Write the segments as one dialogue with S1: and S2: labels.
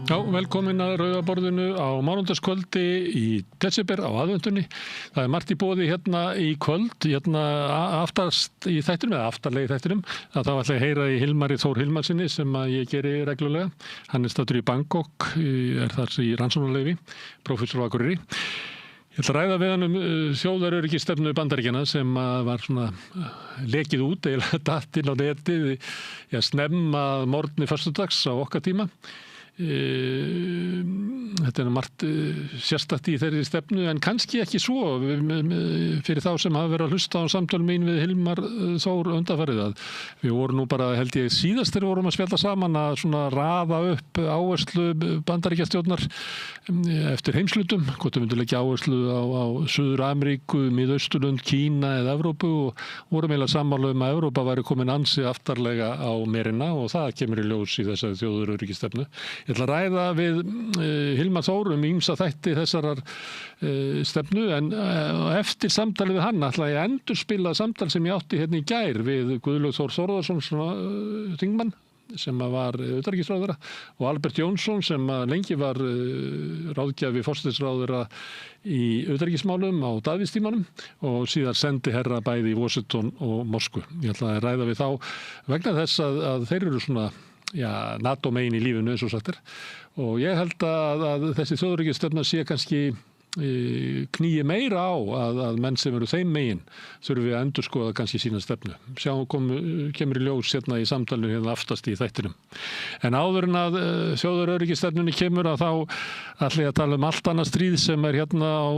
S1: Já, velkomin að Rauðaborðinu á mánudagskvöldi í desember á aðvendunni. Það margt í boði hérna í kvöld, hérna aftast í þættinum, eða aftarlega í þættinum. Það þá ætla ég að heyra í Hilmari Þór Hilmarsinni sem að ég geri reglulega. Hann staddur í Bangkok, er þar í rannsóknarleyfi, prófessor á Akureyri. Ég ætla að ræða við hann þjóðaröryggisstefnu Bandaríkjanna sem var svona lekið út, eiginlega datt inn á netið, snemma morgni föstudags á okkar tíma. Þetta margt sérstakt í þeirri stefnu en kannski ekki svo fyrir þá sem hafa verið að hlusta á samtöl mín við Hilmar Þór undanfarið að við vorum nú bara held ég síðast þegar vorum að spjalla saman að svona raða upp áherslu Bandaríkjastjórnar eftir heimslutum, hvort við myndum leggja áherslu á Suður-Ameríku, Miðausturlönd, Kína eða Evrópu og vorum eiginlega sammála að Evrópa væri komin ansi aftarlega á merina og það kemur í ljós í þessari þjóðaröryggisstefnu. Ég ætla að ræða við Hilmar Þór ýmsa þætti þessarar stefnu en eftir samtalið við hann ætla ég að endurspila samtal sem ég átti hérna í gær við Guðlaug Þór Þórðarson þingmann sem var utanríkisráðherra og Albert Jónsson sem lengi var ráðgjafi forsætisráðherra í utanríkismálum á Davíðstímanum og síðar sendiherra bæði í Washington og Moskvu. Ég ætla að ræða við þá vegna þess að þeir eru svona NATO megin í lífinu eins og sagt er og ég held að þessi þjóðaröryggisstefna sé kannski knýi meira á að menn sem eru þeim megin þurfi að endurskoða kannski sína stefnu. Kemur í ljós hérna í samtalinu hérna aftast í þættinum. En áður en að þjóðaröryggisstefnunni kemur að þá ætla ég að tala allt annað stríð sem hérna á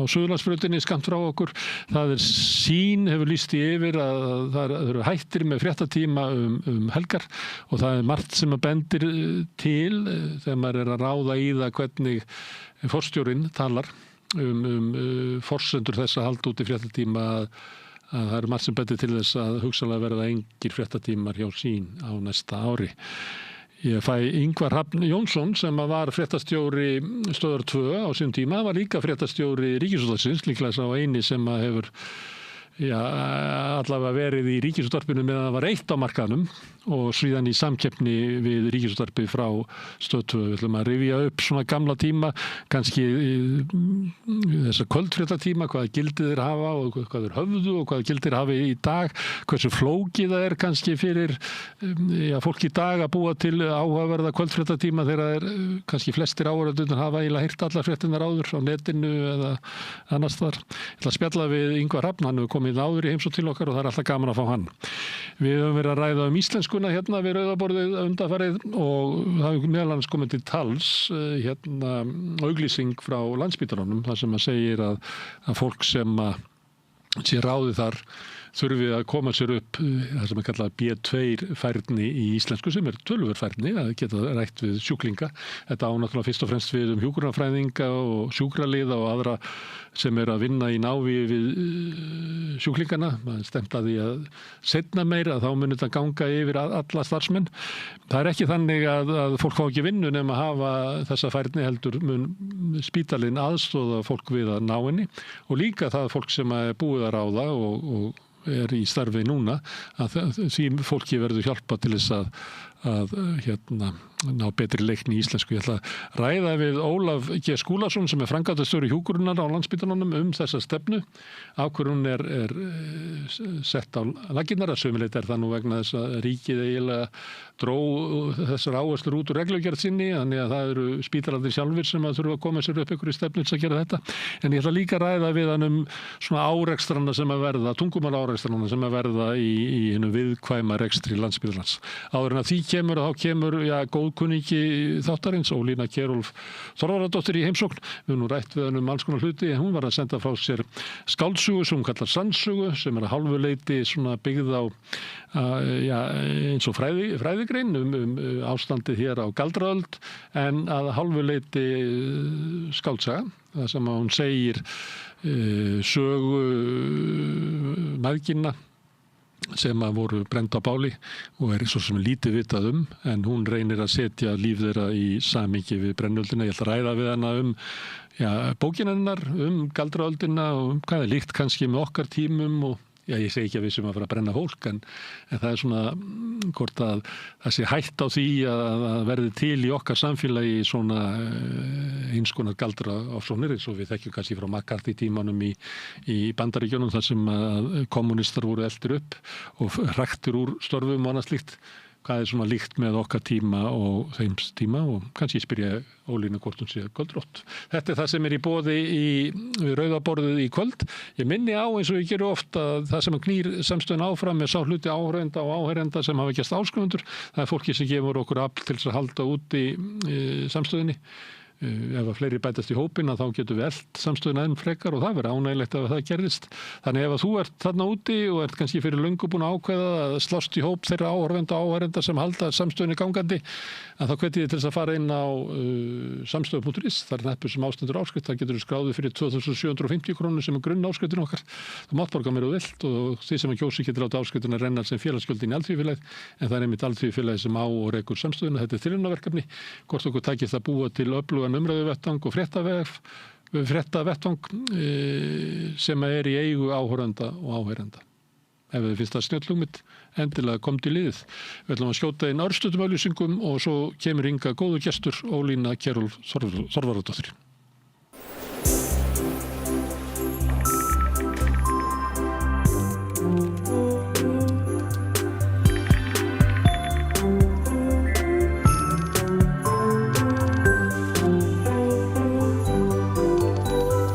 S1: Suðurlandsbrautinni skammt frá okkur. Það Sýn hefur lýst í yfir að það eru hættir með fréttatíma helgar og það margt sem að bendir til þegar maður að ráða í það hvernig forstjórinn talar forsendur þess að halda út í fréttatíma að það eru margt sem bendir til þess að hugsanlega verða engir fréttatímar hjá Sýn á næsta ári. Ég fæ Ingvar Hrafn Jónsson sem var fréttastjóri Stöðvar 2 á sínum tíma, var líka fréttastjóri Ríkisútvarpsins, líklega sá eini sem hefur allavega verið í Ríkisútvarpinu meðan það var eitt á markaðnum og síðan í samkeppni við Ríkisútvarpið frá Stöð 2. Við ætlum að rifja upp svona gamla tíma, kannski þessa kvöldfréttatíma, hvaða gildi þeir hafa og hvað þeir höfðu og hvaða gildi þeir hafi í dag, hversu flókið það er kannski fyrir fólk í dag að búa til áhugaverða kvöldfréttatíma þegar kannski flestir áhorfendur hafa eiginlega heyrt allar fréttirnar áður á netinu eða annars þar. Ég ætla að spjalla við Ingvar Hrafn, hann hefur komið áður í heimsókn til okkar og það er alltaf gaman að fá hann. Við höfum verið að ræða íslenskuna hérna við Rauðaborðið undanfarið og það hefur meðal annars komið til tals auglýsing frá Landspítalanum þar sem að segir að fólk sem sé ráðið þar þurfi að koma sér upp það sem er kallað B2 færni í íslensku sem er töluverð færni að geta rætt við sjúklinga. Þetta á náttúrulega fyrst og fremst við hjúkrunarfræðinga og sjúkraliða og aðra sem er að vinna í návígi við sjúklingana. Maður stefnt að því að seinna meira að þá mun þetta ganga yfir alla starfsmenn. Það er ekki þannig að fólk fá ekki vinnu nema að hafa þessa færni heldur mun spítalinn aðstoða fólk við að ná henni og líka það fólk sem er búið að ráða og er í starfi núna að því fólki verður hjálpa til þess að ná betri leikni í íslensku. Ég ætla að ræða við Ólaf G. Skúlason sem er framkvæmdastjóri hjúkrunar á Landspítalanum þessa stefnu. Af hverju hún er sett á laggirnar að sömuleit er það nú vegna þess að ríkið eiginlega dró þessar áherslur út úr reglugerð sinni, þannig að það eru spítalarnir sjálfir sem að þurfa að koma sér upp einhverju stefnu til að gera þetta. En ég ætla líka að ræða við hann svona árekstrana sem að verða, tungumálaárekstrana sem að verða í hinum viðkvæma rekstri Landspítalans. Áður en að því kemur góð kunningi þáttarins, Ólína Kjerúlf Þorvarðardóttir í heimsókn. Við höfum nú rætt við hann alls konar hluti en hún var að senda frá sér skáldsögu sem hún kallar Sannsugu sem er að hálfu leyti svona byggð á eins og fræðigrein ástandið hér á Galdraöld en að hálfu leyti skáldsaga það sem að hún segir sögu mæðginna sem að voru brennd á báli og er svo sem lítið vitað en hún reynir að setja líf þeirra í samhengi við brennöldina. Ég ætla að ræða við hana bókina hennar Galdraöldina og hvað er líkt kannski með okkar tímum og ég segi ekki að við sem að fara að brenna fólk, en það er svona hvort að það sé hætt á því að verði til í okkar samfélagi svona eins konar galdra ofsóknir, eins og við þekkjum kannski frá McCarthy tímanum í Bandaríkjunum þar sem að kommunistar voru eldir upp og hraktir úr störfum og annað slíkt. Hvað er svona líkt með okkar tíma og þeim tíma og kannski spyr ég Ólínu hvort hún sé göldrótt. Þetta er það sem er í boði við rauðaborðið í kvöld. Ég minni á eins og ég geru oft að það sem knýr samstöðun áfram er sá hluti áhorfenda og áheyrenda sem hafa gerst áskrifundur. Það er fólki sem gefur okkur afl til þess að halda úti samstöðunni. Ef að fleiri bætast í hópin þá getum við elt samstöðuna enn frekar og það verður ánægilegt ef það gerðist. Þannig ef að þú ert þarna úti og ert kannski fyrir löngu búin að ákveða að slást í hóp þeirra áhorfenda og áhorfenda sem halda samstöðunni gangandi, að þá hvet ég til þess að fara inn á samstöðu.is, það er hneppur sem ástendur áskrift, það getur skráðu fyrir 2.750 krónur sem er grunn áskriftin okkar. Þú mátt borga mér og vilt og þið sem að kjósi getur láta áskriftina renna sem félagsgjöldin í alþýðufélagið, en það er einmitt alþýðufélagið sem á og rekur samstöðuna. Þetta er tilraunaverkefni, hvort okkur takist að búa til öflugan umræðuvettvang og fréttavettvang sem er í eigu áhorfenda og áheyrenda. Ef þið finnst það snjöllugmynd, endilega kom til liðið. Við ætlum að skjóta inn örstutum auglýsingum og svo kemur hingað góður gestur, Ólína Kjerúlf Þorvarðardóttir.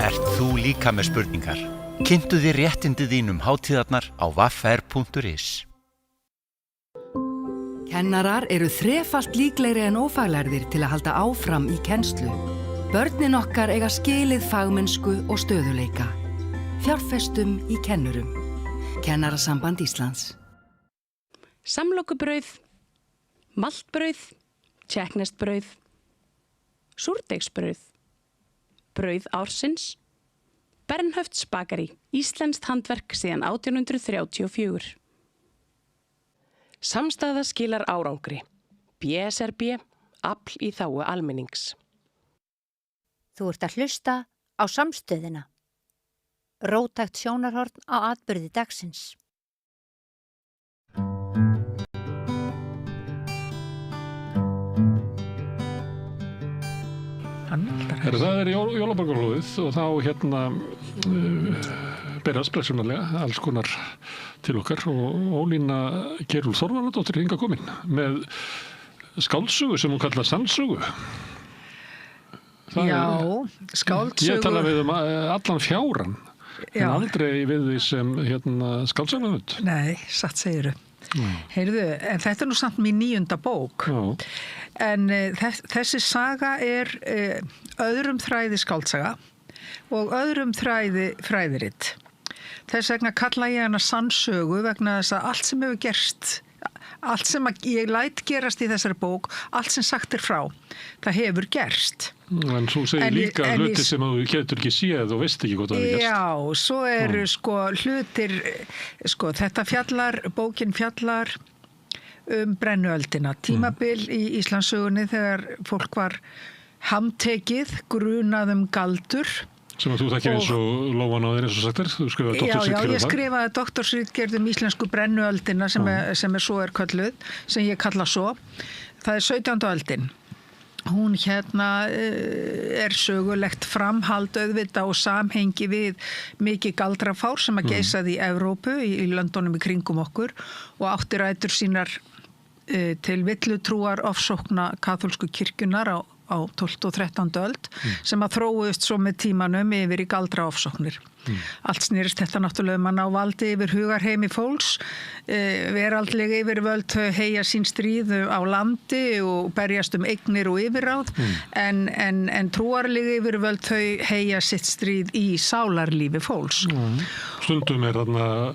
S2: Ert þú líka með spurningar? Kynntu þér réttindi þín hátíðarnar á www.vafr.is.
S3: Kennarar eru þrefalt líklegri en ófaglærðir til að halda áfram í kennslu. Börnin okkar eiga skilið fagmennsku og stöðuleika. Fjárfestum í kennurum. Kennarasamband Íslands.
S4: Samlokubrauð, maltbrauð, tékkneskt brauð, súrdeigsbrauð, brauð ársins, Bernhöfts bakari, íslenskt handverk síðan 1834.
S5: Samstaða skilar árangri. BSRB, afl í þágu almennings.
S6: Þú ert að hlusta á samstöðina. Róttækt sjónarhorn á atburði dagsins.
S1: Það er jólaborgarlóðið og þá berast blessunarlega alls konar til okkar og Ólína Kjerúlf Þorvarðardóttir hingað komin með skáldsögu sem hún kallar sannsögu.
S7: Skáldsögu.
S1: Ég tala við allan fjáran, en aldrei við því sem skáldsöguhöfund.
S7: Nei, satt segiru. Heyrðu, en þetta er nú samt mín 9. bók.
S1: Já.
S7: En þessi saga er öðrum þræði skáldsaga og öðrum þræði fræðiritt. Þess vegna kalla ég hana sannsögu vegna þess að allt sem hefur gerst, allt sem ég læt gerast í þessari bók, allt sem sagt er frá, það hefur gerst.
S1: En þú segir líka hluti sem þú getur ekki séð og veist ekki hvað það hefur gerst.
S7: Já, svo eru hlutir, bókin fjallar brennuöldina, tímabil í Íslandssögunni þegar fólk var handtekið, grunað galdur.
S1: Sem að þú þekkir eins og lófan á þér eins og sagt er, þú skrifaði doktorsritgerð.
S7: Já, ég skrifaði doktorsritgerð íslensku brennuöldina sem svo er kölluð, sem ég kalla svo. Það er 17. öldin. Hún er sögulegt framhald auðvitað og samhengi við mikið galdrafár sem að geisaði í Evrópu, í löndunum í kringum okkur og átti rætur sínar til villutrúar ofsókna kaþólsku kirkjunar á 12. og 13. öld sem að þróuðust svo með tímanum yfir í galdraofsóknir. Allt snýrist þetta náttúrulega að ná valdi yfir hugarheimi fólks, veraldlega yfirvöld heyja sín stríð á landi og berjast eignir og yfirráð, en trúarlega yfirvöld þau heyja sitt stríð í sálarlífi fólks.
S1: Stundum er þarna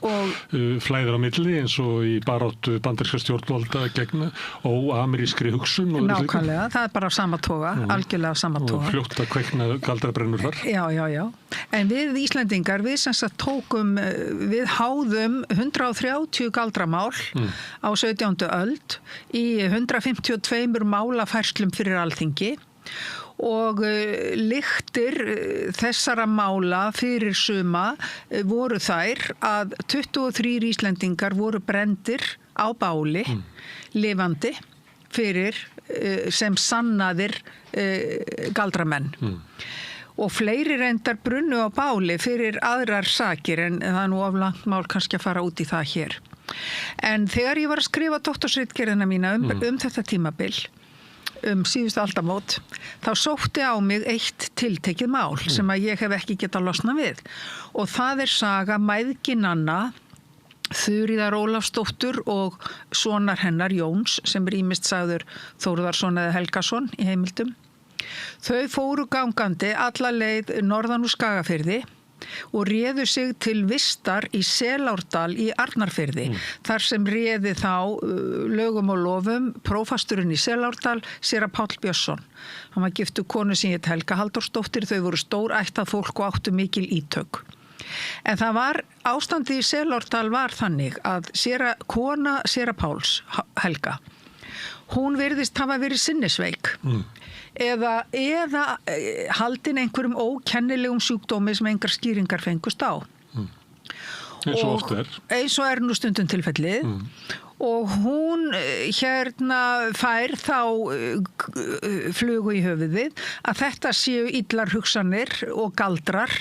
S1: flæðir á milli eins og í baráttu bandaríska stjórnvalda gegn óamerískri hugsun.
S7: Nákvæmlega, það er bara sama toga, algjörlega sama toga.
S1: Og fljótt að kveikna galdrabrennur þar.
S7: Já. En við Íslendingar, við sem sagt við háðum 130 galdramál á 17. öld í 152 málafærslum fyrir Alþingi og lyktir þessara mála fyrir suma voru þær að 23 Íslendingar voru brendir á báli lifandi fyrir sem sannaðir galdramenn. Og fleiri reyndar brunnu á báli fyrir aðrar sakir en það er nú of langt mál kannski að fara út í það hér. En þegar ég var að skrifa doktorsritgerðina mína um þetta tímabil, síðustu aldamót, þá sótti á mig eitt tiltekið mál sem að ég hef ekki getað losnað við. Og það er saga mæðginanna Þuríðar Ólafsdóttur og sonar hennar Jóns, sem ýmist sagður Þórðarson eða Helgason í heimildum. Þau fóru gangandi alla leið norðan úr Skagafirði og réðu sig til vistar í Selárdal í Arnarfirði, þar sem réði þá lögum og lofum prófasturinn í Selárdal, séra Páll Björnsson. Hann var giftur konu sem hét Helga Halldórsdóttir, þau voru stórættað fólk og áttu mikil ítök. En það var, ástandið í Selárdal var þannig að kona séra Páls, Helga, hún virðist hafa verið sinnisveik eða haldin einhverjum ókennilegum sjúkdómi sem engar skýringar fengust á.
S1: Eins og oft er.
S7: Eins og er nú stundum tilfellið. Og hún fær þá flugu í höfuðið að þetta séu illar hugsanir og galdrar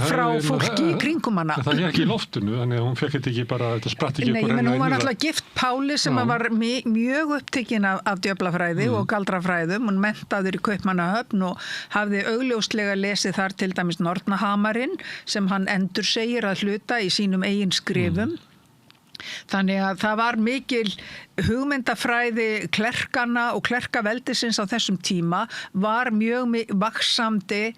S7: frá fólki í kringum hana.
S1: Það er ekki í loftinu, þannig að hún fekk þetta ekki bara, þetta spratt ekki upp og renna inn í það.
S7: Nei, hún var alltaf gift Páli sem var mjög upptekinn af djöflafræði og galdrafræðum. Hún menntaður í Kaupmannahöfn og hafði augljóslega lesið þar til dæmis Nornahamarinn sem hann endursegir að hluta í sínum eigin skrifum. Þannig að það var mikil hugmyndafræði klerkana og klerkaveldisins á þessum tíma var mjög vaxandi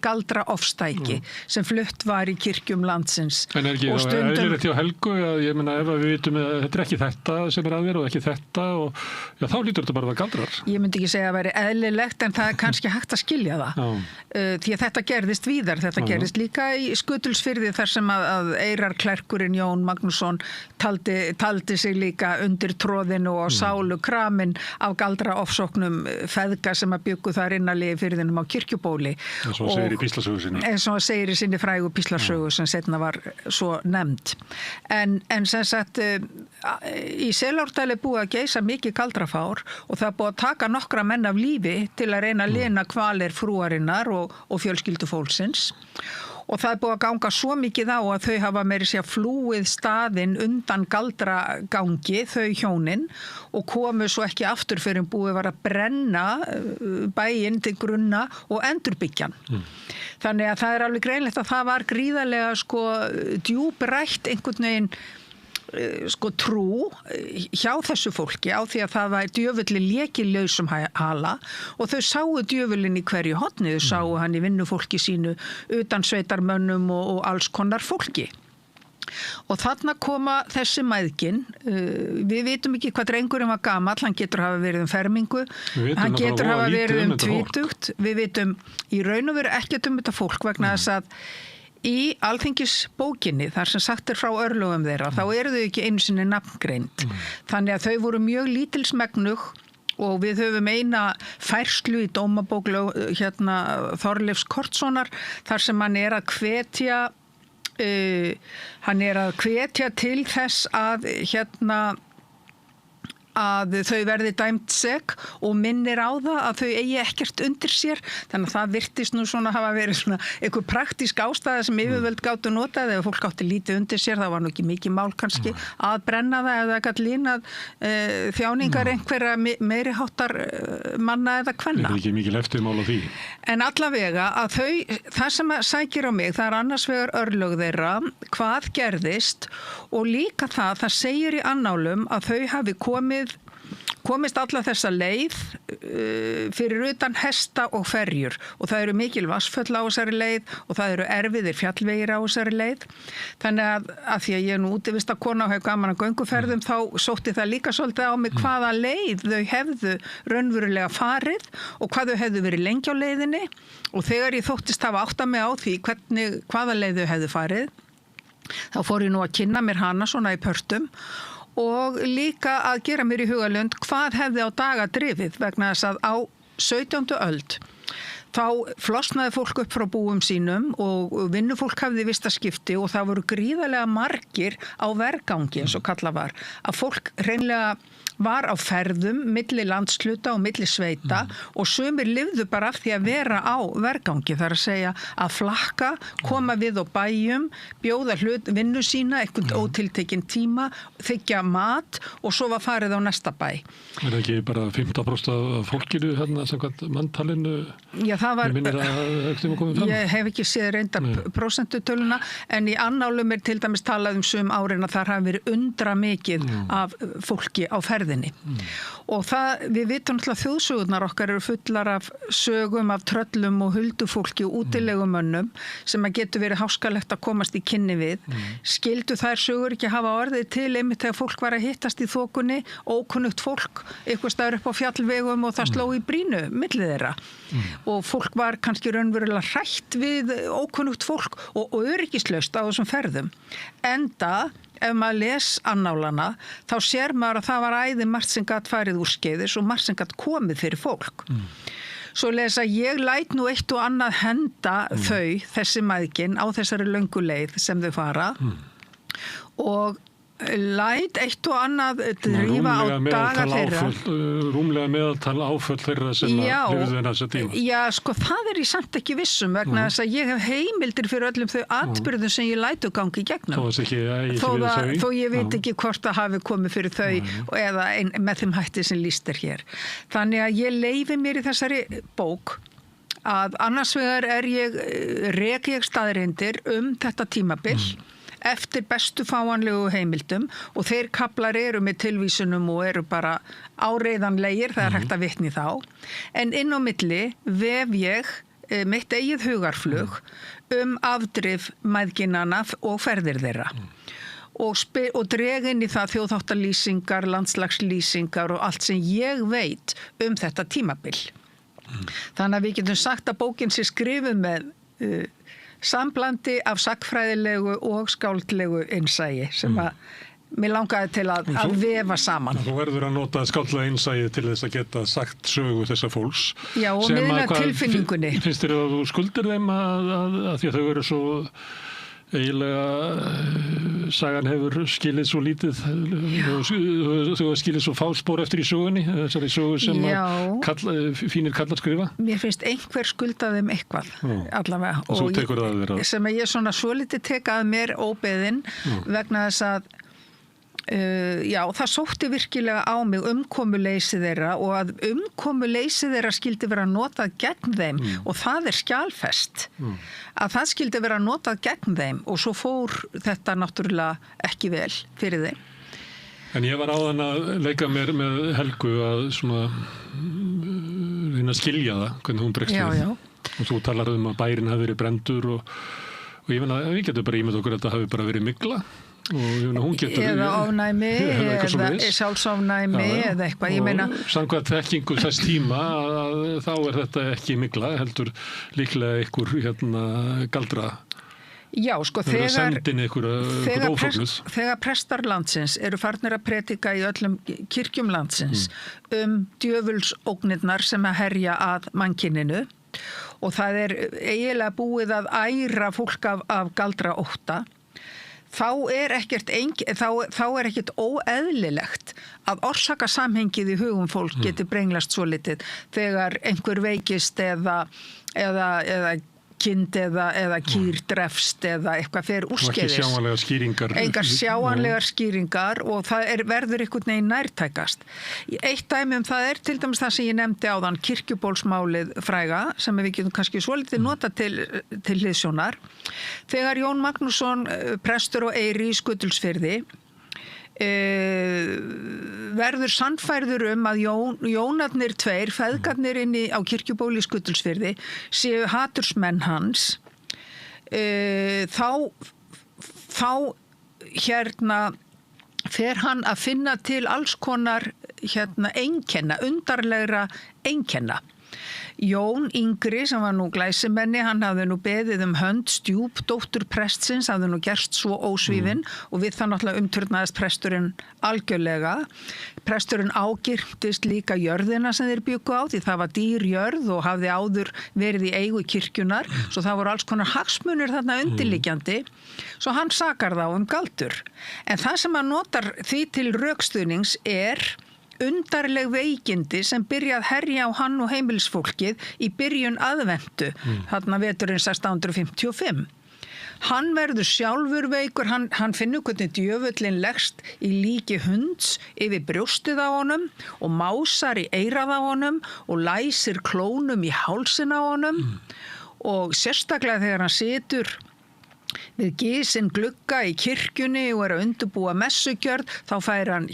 S7: galdraofstæki sem flutt var í kirkjum landsins.
S1: En er ekki eðlilegt hjá Helgu að ég meina ef við vitum að þetta er ekki þetta sem er að vera og ekki þetta og já, þá lítur þetta bara að galdrar. Ég
S7: myndi ekki segja að það væri eðlilegt en það er kannski hægt að skilja það. Því að þetta gerðist víðar. Þetta gerðist líka í Skutulsfirði þar sem að Eyrar klerkurinn Jón Magnússon taldi sig líka undir tróðinu og sálu kramin af galdraofsóknum feðga sem að byggu þar innanlega firðinum á Kirkjubóli.
S1: Eins og segir í píslarsögu sinni.
S7: Eins og segir í sinni frægu píslarsögu sem seinna var svo nefnd. En sem sagt í Selárdal er búið að geysa mikið galdrafár og það er búið að taka nokkra menn af lífi til að reyna að lina kvalir frúarinnar og fjölskyldu fólksins. Og það er búið að ganga svo mikið á að þau hafa meiri sér flúið staðinn undan galdragangi, þau hjónin, og komu svo ekki aftur fyrir búið var að brenna bæinn til grunna og endurbyggjan. Þannig að það er alveg greinlegt að það var gríðarlega djúprætt einhvern veginn trú hjá þessu fólki á því að það var djöfullin léki lausum hala og þau sáu djöfullin í hverju horni, þau sáu hann í vinnufólki sínu utan sveitarmönnum og alls konar fólki. Og þarna koma þessi mæðgin, við vitum ekki hvað drengurinn var gamall, hann getur hafa verið fermingu, hann getur hafa verið tvítugt, við vitum í raun og veru ekkert þetta fólk vegna þess að í Alþingisbókinni, þar sem sagt er frá örlögum þeirra, þá eru þau ekki einu sinni nafngreind. Þannig að þau voru mjög lítilsmegnug og við höfum eina færslu í dómabók Þorleifs Kortssonar, þar sem hann er að hvetja til þess að þau verði dæmt sek og minnir á það að þau eigi ekkert undir sér. Þannig að það virtist nú svona hafa verið svona einhver praktísk ástæða sem yfirvöld gátu notað eða fólk átti lítið undir sér, það var nú ekki mikið mál kannski að brenna það eða gat línað þjáningar einhverja meiri háttar manna eða kvenna.
S1: Það er ekki mikið eftirmál á því.
S7: En allavega að það sem sækir á mig, það er annars vegar örlög þeirra, hvað gerðist og líka það segir í annálum að þau hafi komist alla þessa leið fyrir utan hesta og ferjur og það eru mikil vatnsföll á þessari leið og það eru erfiðir fjallvegir á þessari leið. Þannig að því að ég er nú útivistarkona og hef gaman að gönguferðum þá sótti það líka svolítið á mig hvaða leið þau hefðu raunverulega farið og hvað þau hefðu verið lengi á leiðinni og þegar ég þóttist hafa áttað mig á því hvaða leið þau hefðu farið þá fór ég nú að kynna mér hana svona í pörtum og líka að gera mér í hugalund hvað hefði á daga drifið vegna þess að á 17. öld þá flosnaði fólk upp frá búum sínum og vinnufólk hafði vistaskipti og það voru gríðarlega margir á vergangi eins og kalla var. Að fólk hreinlega var á ferðum milli landshluta og milli sveita og sumir lifðu bara af því að vera á vergangi. Það er að segja að flakka, koma við á bæjum, bjóða vinnu sína, einhvern ótiltekinn tíma, þiggja mat og svo var farið á næsta bæ.
S1: Er það ekki bara 15% af fólkinu hérna samkvæmt manntalinu?
S7: Já, það var, ég hef ekki séð reyndar prósentutöluna, en í annálum er til dæmis talað sum árin að þar hafi verið undra mikið af fólki á ferðinni. Og það, við vitum náttúrulega þjóðsögurnar okkar eru fullar af sögum af tröllum og huldufólki og útilegumönnum sem að getur verið háskalegt að komast í kynni við. Skildu þær sögur ekki hafa orðið til einmitt þegar fólk var að hittast í þokunni, ókunnugt fólk, eitthvað staður upp á fjallvegum og það sló í brínu milli þeirra. Og fólk var kannski raunverulega hrætt við ókunnugt fólk og öryggislaust á þessum ferðum. Enda ef maður les annálana, þá sér maður að það var æði margt sem gat farið úrskeiðis og margt sem gat komið fyrir fólk. Svo lesa ég læt nú eitt og annað henda þessi mæðgin á þessari löngu leið sem þau fara og læt eitt og annað drífa á daga þeirra.
S1: Rúmlega meðaltal áföll þeirra sem að lifðu þessa tíma.
S7: Já, sko, það er ég samt ekki vissum vegna þess að ég hef heimildir fyrir öllum þau atburðum sem ég lætu gangi í gegnum. Þó ég veit ekki hvort það hafi komið fyrir þau eða með þeim hætti sem lýst er hér. Þannig að ég leyfi mér í þessari bók að annars vegar rek ég staðreyndir þetta tímabil eftir bestu fáanlegu heimildum og þeir kaflar eru með tilvísunum og eru bara áreiðanlegir, það er hægt að vitni þá. En inn á milli vef ég mitt eigið hugarflug afdrif mæðginanna og ferðir þeirra. Og dreg inn í það þjóðháttalýsingar, landslagslýsingar og allt sem ég veit þetta tímabil. Þannig að við getum sagt að bókin sé skrifuð með samblandi af sagnfræðilegu og skáldlegu innsæi sem að mér langaði til að vefa saman.
S1: Þú verður að nota skáldlega innsæi til þess að geta sagt sögu þessa fólks.
S7: Já, og miðla tilfinningunni.
S1: Finnst þér að þú skuldir þeim að því að þau eru svo eiginlega sagan hefur skilið svo lítið þau skilið svo fáspor eftir í sögunni þessari sögu sem fínir kallar skrifa.
S7: Mér finnst einhver skuldað þeim eitthvað allavega
S1: og
S7: sem ég svona svolítið tek að mér óbeðin vegna þess að það sótti virkilega á mig umkomuleysi þeirra og að umkomuleysi þeirra skildi vera notað gegn þeim og það er skjalfest að það skildi vera notað gegn þeim og svo fór þetta náttúrulega ekki vel fyrir þeim.
S1: En ég var áðan að leika mér með Helgu að svona reyna að skilja það, hvernig hún bregst við. Og þú talar að bærin hafi verið brendur og ég meina, við getum bara ímynd okkur að þetta hafi bara verið mygla.
S7: Eða ofnæmi eða sjálfsofnæmi eða eitthvað, ég meina
S1: samkvæmt þekkingu þess tíma þá er þetta ekki mygla heldur líklega einhver galdra
S7: sko þegar prestar landsins eru farnir að predika í öllum kirkjum landsins djöfulsógnirnar sem að herja að mannkyninu og það er eiginlega búið að æra fólk af galdra ótta þá er ekkert óeðlilegt að orsakasamhengið í hugum fólk geti brenglast svo litið þegar einhver veikist eða kind eða kýr drefst eða eitthvað fer úrskeiðis. Engar sjáanlegar skýringar og það verður einhvern veginn nærtækast. Eitt dæmi það er til dæmis það sem ég nefndi áðan kirkjubólsmálið fræga sem við getum kannski svolítið nota til hliðsjónar. Þegar Jón Magnússon, prestur og Eyri í Skutulsfirði verður sannfærður að Jónarnir tveir, feðgarnir inni á kirkjubóli í Skutulsfirði séu hatursmenn hans þá fer hann að finna til alls konar einkenna, undarlegra einkenna Jón Yngri, sem var nú glæsimenni, hann hafði nú beðið hönd stjúpdóttur prestsins, hafði nú gerst svo ósvífinn og við það náttúrulega umturnaðist presturinn algjörlega. Presturinn ágirntist líka jörðina sem þeir bjuggu á, því það var dýr jörð og hafði áður verið í eigu kirkjunar, svo það voru alls konar hagsmunir þarna undirliggjandi, svo hann sakar þá galdur. En það sem hann notar því til rökstuðnings undarleg veikindi sem byrjað herja á hann og heimilisfólkið í byrjun aðventu, þarna veturinn 1655. Hann verður sjálfur veikur, hann finnur hvernig djöfullin leggst í líki hunds yfir brjóstið á honum og másar í eyrað á honum og læsir klónum í hálsin á honum og sérstaklega þegar hann situr við gisinn glugga í kirkjunni og að undirbúa messugjörð, þá fær hann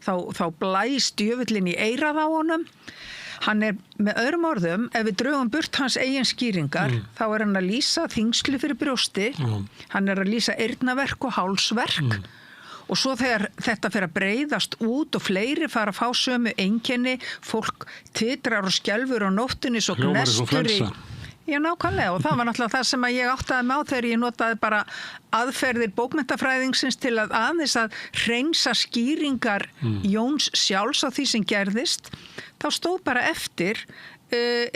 S7: þá blæst djöfullin í eyrað á honum. Hann með öðrum orðum, ef við drögum burt hans eigin skýringar, þá hann að lýsa þyngslu fyrir brjósti, hann að lýsa eyrnaverk og hálsverk. Og svo þegar þetta fer að breiðast út og fleiri fara að fá sömu einkenni, fólk titrar og skelfur á nóttunni svo gnestur í... Já, nákvæmlega, og það var náttúrulega það sem ég áttaði mig á þegar ég notaði bara aðferðir bókmenntafræðingsins til að aðeins að hreinsa skýringar Jóns sjálfs á því sem gerðist, þá stóð bara eftir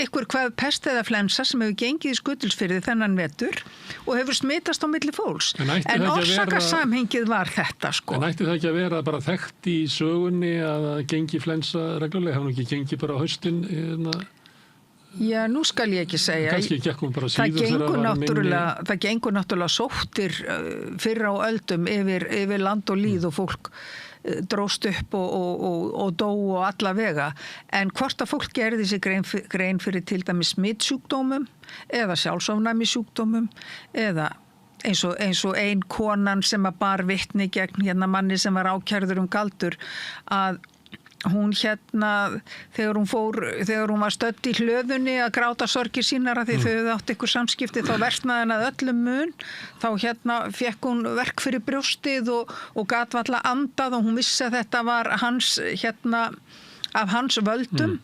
S7: ykkur hvað pest eða flensa sem hefur gengið í Skutulsfirði þennan vetur og hefur smitast á milli fólks. En orsakasamhengið var þetta, sko.
S1: En ætti það ekki að vera bara þekkt í sögunni að gengi flensa reglulega, hefur ekki gengið bara á haustin
S7: Já, nú skal ég ekki segja.
S1: Kannski gekk hún bara síður þegar það var minni.
S7: Það gengur náttúrulega sóttir fyrr á öldum yfir land og líð og fólk dróst upp og dó og alla vega. En hvort að fólk gerði sig grein fyrir til dæmis smitsjúkdómum eða sjálfsofnæmisjúkdómum eða eins og ein konan sem að bar vitni gegn manni sem var ákærður galdur að hún þegar hún var stödd í hlöðunni að gráta sorgir sínar að því þau höfðu átt ykkur samskipti þá versnaði hann að öllum mun þá fekk hún verk fyrir brjóstið og gat varla andað og hún vissi að þetta var hans af hans völdum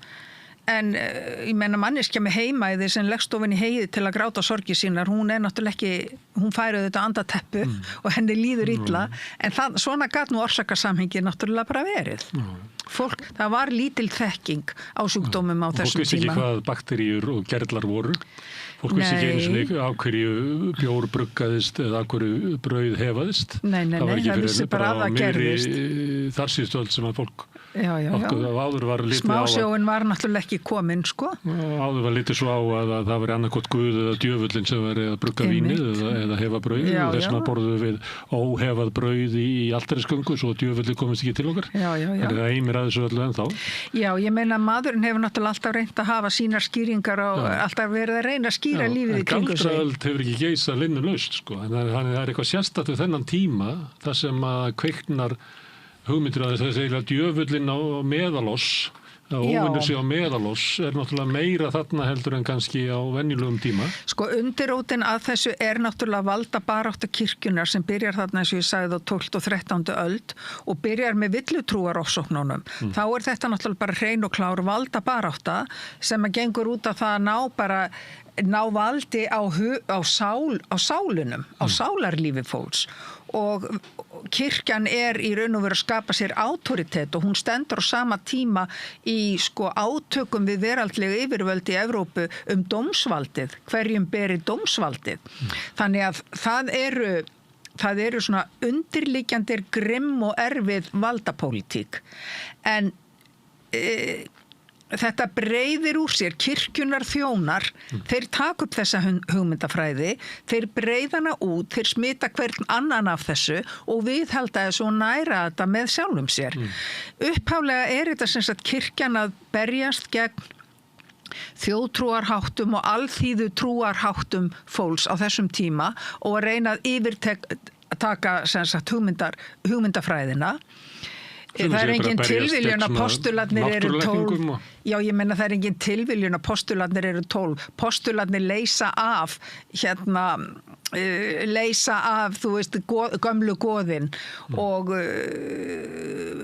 S7: en ég meina manneskja með heimæði sem leggst ofan í heiði til að gráta sorgir sínar hún náttúrulega ekki, hún færi þetta andateppu og henni líður illa en svona gat nú orsakasamhengi náttúrulega bara verið fólk, það var lítil þekking á sjúkdómum á þessum tíma.
S1: Fólk vissi ekki hvað bakteríur og gerlar voru. Fólk vissi ekki einu sinni á hverju bjór bruggaðist eða á hverju brauð hefaðist.
S7: Nei, það vissi bara að það gerðist.
S1: Þar síðustöld sem að fólk
S7: áður var litið á smásjóin var náttúrulega ekki komin, sko.
S1: Áður var litið svo á að það var annarkot guð eða djöfullin sem var að brugga vínið eða hefa brauð og þess vegna borðuðu við óhefað brauð í altarisgöngu svo djöfulli komist ekki til okkar. Það eimir að þessu öllu ennþá. Já, ég meina maðurinn hefur náttúrulega alltaf reynt að hafa sínar skýringar og alltaf verið að reyna að skýra lífið í kringu sig. Galdraöld hefur ekki geisa linnulaust, sko. En það er eitthvað sérstakt við þennan tíma þar sem að kveiknar hugmyndir að þess að djöfullin á meðaloss óvinnur sig á meðaloss náttúrulega meira þarna heldur en kannski á venjulegum tíma. Sko
S7: undirrótin að þessu náttúrulega valdabarátta kirkjunar sem byrjar þarna eins og ég sagði á 12. og 13. öld og byrjar með villutrúarofsóknunum. Þá þetta náttúrulega bara hrein og klár valdabarátta sem að gengur út af það að ná valdi á sálunum, á sálarlífi fólks og kirkjan í raun og veru að skapa sér autoritet og hún stendur á sama tíma í átökum við veraldlega yfirvöld í Evrópu dómsvaldið, hverjum beri dómsvaldið. Þannig að það eru svona undirliggjandi grimm og erfið valdapólitík en þetta breiðir úr sér, kirkjunar þjónar, þeir taka upp þessa hugmyndafræði, þeir breiðana út, þeir smita hvern annan af þessu og viðhalda þessu og næra þetta með sjálfum sér. Upphaflega þetta sem sagt kirkjan að berjast gegn þjóðtrúarháttum og alþýðu trúarháttum fólks á þessum tíma og að reyna að yfirtaka sem sagt hugmyndafræðina. Það engin tilviljun að postularnir eru 12. Já, ég meina það engin tilviljun að postularnir eru 12. Postularnir leysa af leysa af, þú veist, gömlu goðin og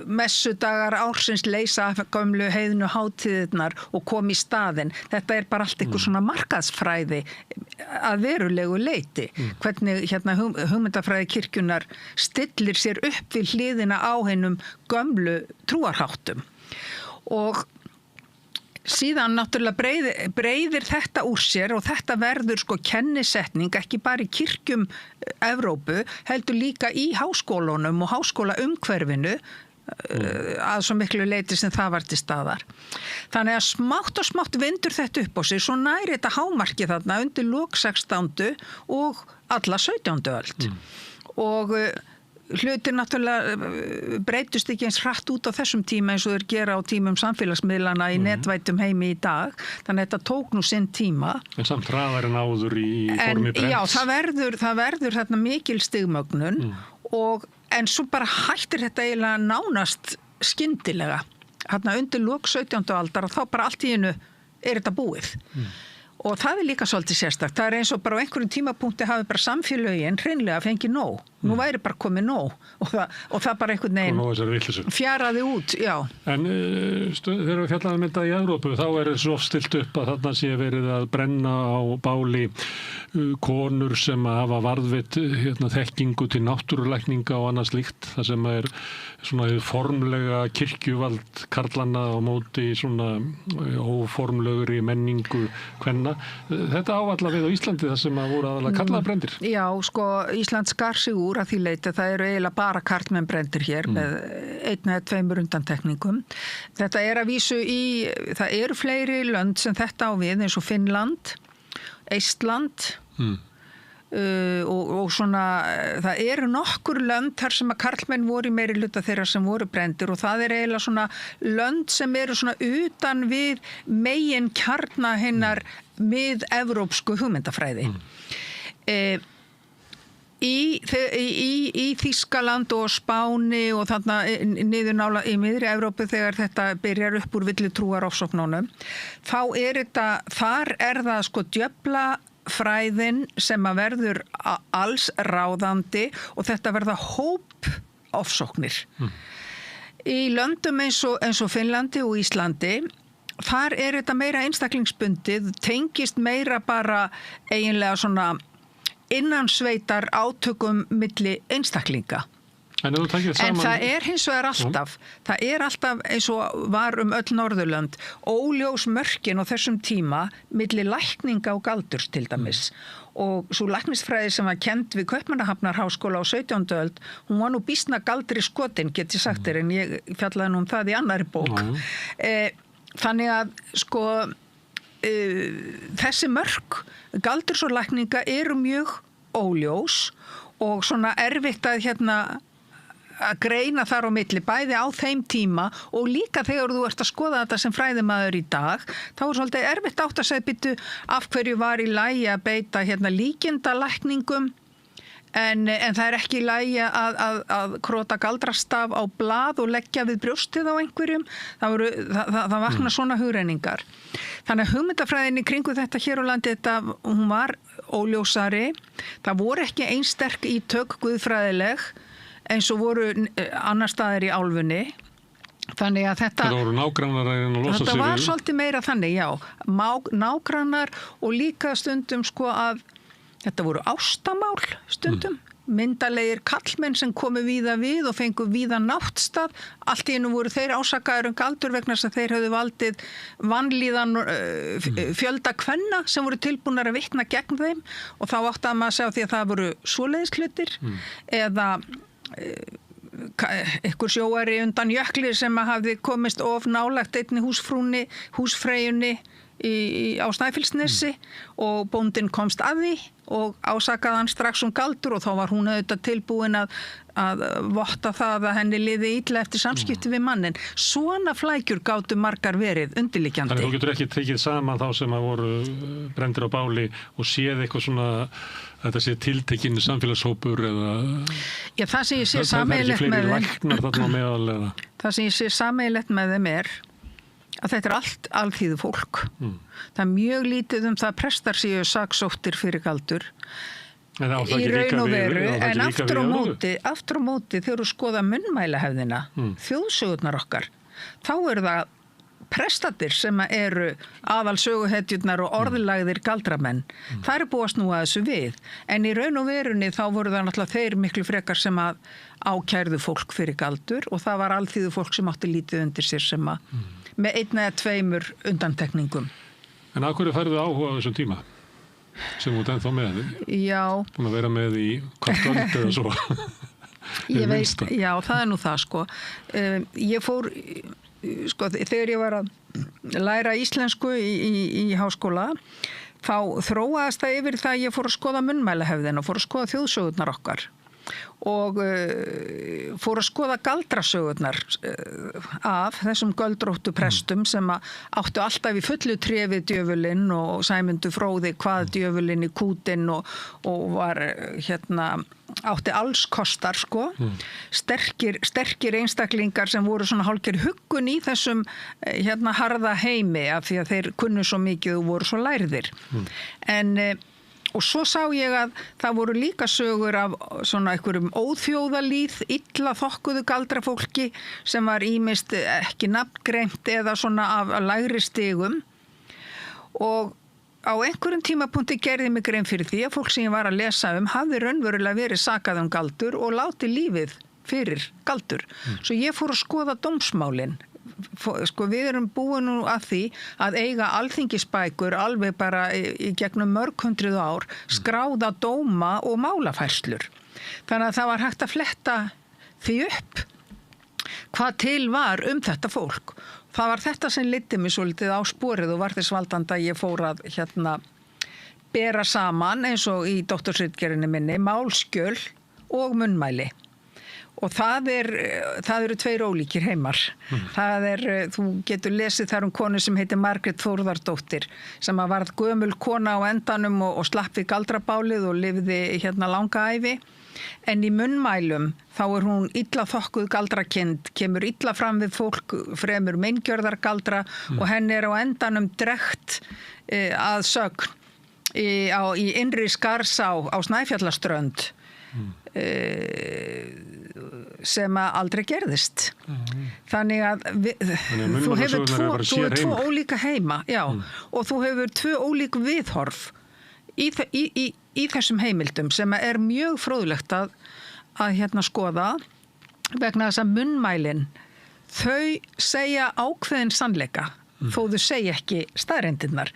S7: messudagar ársins leysa af gömlu heiðnu hátíðirnar og koma í staðinn. Þetta er bara allt eitthvað svona markaðsfræði að verulegu leyti. Hvernig hugmyndafræði kirkjunnar stillir sér upp við hliðina á hennum gömlu trúarháttum. Og síðan náttúrulega breiðir þetta úr sér og þetta verður sko kennisetning ekki bara í kirkjum Evrópu, heldur líka í háskólunum og háskólaumhverfinu að svo miklu leyti sem það var til staðar. Þannig að smátt og smátt vindur þetta upp á sig, svo næri þetta hámarki þarna undir lok 16. og alla 17. öld. Og hlutir náttúrulega breytust ekki eins hratt út á þessum tíma eins og þeir gera á tímum samfélagsmiðlana í netvætum heimi í dag. Þannig að þetta tók nú sinn tíma.
S1: En samt hraðar en áður í formi brents.
S7: Já, það verður þarna mikil stigmögnun en svo bara hættir þetta eiginlega nánast skyndilega. Þarna undir lok 17. aldar og þá bara allt í einu er þetta búið. Og það er líka svolítið sérstakt. Það er eins og bara á einhverjum tímapunkti hafi bara samfélögin hreinlega fengið nóg. Nú væri bara komið nóg og það bara einhvern veginn fjaraði út, já. En
S1: þegar við fjallaðum þetta í Evrópu þá er svo stilt upp að þarna sé verið að brenna á báli konur sem hafa varðveitt þekkingu til náttúrulækninga og annað slíkt. Það sem er svona formlega kirkjuvald karlanna á móti svona óformlegri menningu kvenna. Þetta ávalla við á Íslandi þar sem að voru aðalega karlabrenndir.
S7: Já, sko, Ísland skar sig úr að því leyti. Það eru eiginlega bara karlmenn brenndir hér með 1 eða 2 undantekningum. Þetta er að vísu það eru fleiri lönd sem þetta á við eins og Finnland, Eistland og svona, það eru nokkur lönd þar sem að karlmenn voru í meiri hluta þeirra sem voru brenndir og það er eiginlega svona lönd sem eru svona utan við megin kjarna hinnar mið-evrópsku hugmyndafræði. Í Þýskaland og Spáni og þarna niður nála í miðri Evrópu þegar þetta byrjar upp úr villutrúarofsóknunum, þar er það sko djöflafræðin sem að verður alls ráðandi og þetta verða hópofsóknir. Í löndum eins og Finnlandi og Íslandi þar er þetta meira einstaklingsbundið, tengist meira bara eiginlega svona innansveitar átökum milli einstaklinga. En það er hins vegar alltaf, það er alltaf eins og var öll Norðurlönd, óljós mörkin á þessum tíma milli lækninga og galdurs til dæmis. Og svo læknisfræði sem var kennd við Kaupmannahafnarháskóla á 17. öld, hún var nú býsna galdri skotin, get ég sagt þér, en ég fjallaði nú það í annarri bók. Þannig að sko þessi mörk galdurs og lækninga eru mjög óljós og svona erfitt að greina þar á milli bæði á þeim tíma og líka þegar þú ert að skoða þetta sem fræðimaður í dag þá er svolítið erfitt átt að segja býttu af hverju var í lagi að beita líkindalækningum en það er ekki í lagi að krota galdrastaf á blað og leggja við brjóstið á einhverjum. Það vakna svona hugrenningar. Þannig að hugmyndafræðinni kringu þetta hér á landi, hún var óljósari. Það voru ekki einsterk ítök guðfræðileg eins og voru annar staðar í álfunni. Þannig að þetta
S1: voru nágrannar að losa sig við.
S7: Þetta var svolítið meira þannig, já. Nágrannar og líka stundum sko að þetta voru ástamál stundum, myndalegir kallmenn sem komu víða við og fengu víða náttstað. Allt í einu voru þeir ásakaður galdur vegna þess að þeir höfðu valdið vanlíðan fjölda kvenna sem voru tilbúnar að vitna gegn þeim og þá átti að maður segja því að það voru svoleiðishlutir eða einhver sjóari undan jökli sem hafði komist of nálægt einni húsfreyjunni á Snæfellsnesi og bóndinn komst að því og ásakaði hann strax galdur og þá var hún auðvitað tilbúin að votta það að henni liði illa eftir samskipti við mannin. Svona flækjur gátu margar verið undirliggjandi.
S1: Þannig þú getur ekki tekið saman þá sem að voru brenndir á báli og séð eitthvað svona þetta sé tiltekinn samfélagshópur eða
S7: það sem ég sé sameiginlegt með
S1: þeim.
S7: Það sem ég sé sameiginlegt með þeim er að þetta er allt alþýðu fólk. Það er mjög lítið það prestar séu saksóttir fyrir galdur.
S1: En á það
S7: í
S1: ekki líka
S7: raun og
S1: við-
S7: veru,
S1: á það ekki
S7: en
S1: líka
S7: aftur
S1: við
S7: á
S1: Evrópu?
S7: móti þegar þú skoða munnmælahefðina, þjóðsögurnar okkar, þá eru það prestatir sem eru aðal söguhetjurnar og orðlagðir galdramenn. Það eru búið að snúa þessu við. En í raun og verunni þá voru það náttúrulega þeir miklu frekar sem að ákærðu fólk fyrir galdur og það var alþýðu fólk sem átti lítið undir sér sem að með 1 eða 2 undantekningum.
S1: En á hverju færðu áhuga á þessum tíma? Sem þú ert ennþá með?
S7: Já,
S1: Búin að vera með í kvartöld eða svo?
S7: ég
S1: Hið
S7: veit,
S1: minnsta.
S7: já, það er nú það sko. Ég fór, sko, þegar ég var að læra íslensku í háskóla, þá þróaðist það yfir það að ég fór að skoða munnmælahefðina og fór að skoða þjóðsögurnar okkar og fór að skoða galdrasögurnar af þessum göldróttu prestum sem að áttu alltaf í fullu trefi djöfulinn og Sæmundur fróði hvað djöfulinn í kútinn og var átti alls kostar sko, sterkir einstaklingar sem voru svona hálfgerð huggun í þessum harða heimi af því að þeir kunnu svo mikið og voru svo lærðir. Og svo sá ég að það voru líka sögur af svona einhverjum óþjóðalíð, illa þokkuðu galdrafólki sem var ýmist ekki nafngreint eða svona af lægri stigum og á einhverjum tímapunkti gerði mig grein fyrir því að fólk sem ég var að lesa hafði raunverulega verið sakað galdur og látið lífið fyrir galdur. Svo ég fór að skoða dómsmálin. Sko við erum búin nú að því að eiga alþingisbækur alveg bara í gegnum mörg hundruð ár, skráða dóma og málafærslur. Þannig að það var hægt að fletta því upp hvað til var þetta fólk. Það var þetta sem leiddi mig svolítið á sporið og var þess valdandi að ég fór að bera saman eins og í doktorsritgerðinni minni málskjöl og munnmæli. Og það eru 2 ólíkir heimar. Þú getur lesið þar konu sem heitir Margrét Þórðardóttir sem að varð gömul kona á endanum og slapp við galdrabálið og lifði langa ævi. En í munnmælum þá hún illa þokkuð galdrakind, kemur illa fram við fólk, fremur meingjörðargaldra og henni á endanum drekkt að sögn í innri Skarsá á Snæfjallaströnd. Sem að aldrei gerðist. Þannig að þú hefur 2 ólíka heima, já, og þú hefur 2 ólík viðhorf í þessum heimildum sem er mjög fróðlegt að skoða vegna þess að munnmælin þau segja ákveðin sannleika þó þau segja ekki staðreyndirnar.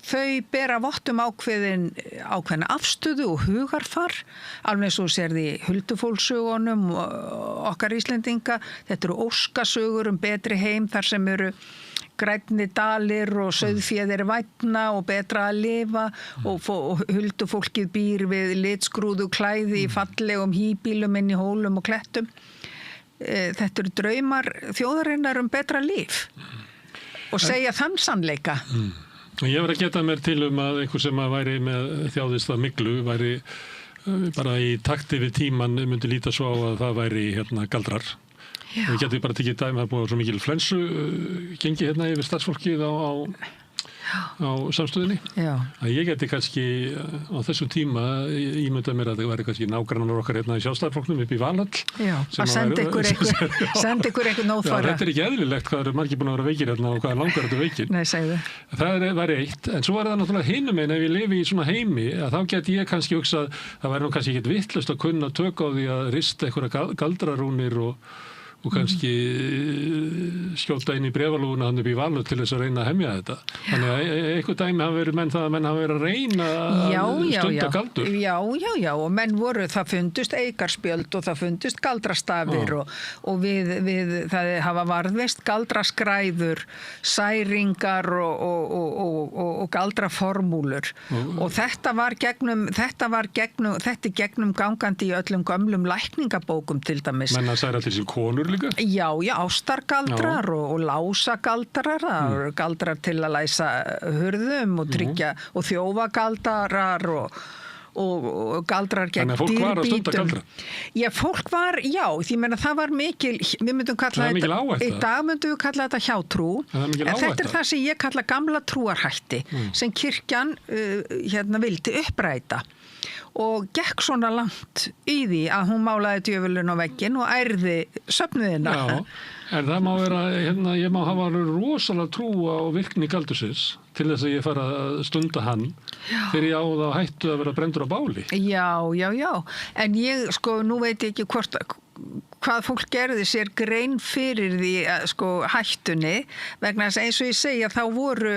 S7: Þau bera vottum ákveðina afstöðu og hugarfar, alveg eins og sér því huldufólkssögunum okkar Íslendinga. Þetta eru óskasögur betri heim þar sem eru grænni dalir og sauðféð vænna og betra að lifa og huldufólkið býr við litskrúðu klæði í fallegum híbýlum inn í hólum og klettum. Þetta eru draumar þjóðarinnar betra líf og segja þann sannleika.
S1: Ég var að geta mér til að einhver sem væri með þjáðist að myglu væri bara í takti við tíman myndi líta svo á að það væri galdrar. Já. Við getum bara tekið dæmi að búið svo mikil flensu gengi yfir starfsfólkið á samstöðinni. Já. Að ég geti kannski á þessum tíma ímyndað mér að það væri kannski nágrannar okkar í Sjálfstæðisflokknum upp í Valhall.
S7: Já, að senda ykkur einhvern óþvara.
S1: Þetta er ekki eðlilegt hvað eru margir búin að vera veikir og hvað er langar þetta veikir.
S7: Nei, segðu.
S1: Það væri eitt, en svo er það náttúrulega hinum einn ef ég lifi í svona heimi að þá geti ég kannski hugsað, það væri nú kannski ekkit vitlaust að kunna tök á því að rista einhverja galdrarúnir og kannski skjóta inn í bréfalúguna hann upp í Valhall til þess að reyna að hemja þetta. Þannig að einhver dæmi hafa verið menn það að menn hafa verið að reyna að stunda galdur.
S7: Já, og menn voru, það fundust eikarspjöld og það fundust galdrastafir og við það hafa varðveist galdraskræður, særingar og galdraformúlur og þetta er gegnum gangandi í öllum gömlum lækningabókum til dæmis.
S1: Menn að særa til sín konur líka?
S7: Já, ástargaldrar og lásagaldrar, galdrar til að læsa hurðum og tryggja og þjófagaldrar og galdrar gegn dýrbítum. Þannig að fólk var að stunda galdra? Já, fólk var, því meina það var mikil, við myndum kalla þetta, í dag myndum við kalla þetta hjátrú, en þetta er það sem ég kalla gamla trúarhætti sem kirkjan vildi uppræta. og gekk svona langt í því að hún málaði djöfulinn á vegginn og ærði söfnuðina.
S1: Já, en það má vera, ég má hafa alveg rosalega trú á virkni galdursins til þess að ég fara að stunda hann þegar ég á það hættu að vera brendur á báli.
S7: Já. En ég, sko, nú veit ég ekki hvað fólk gerði sér grein fyrir því, sko, hættunni, vegna þess að eins og ég segja, þá voru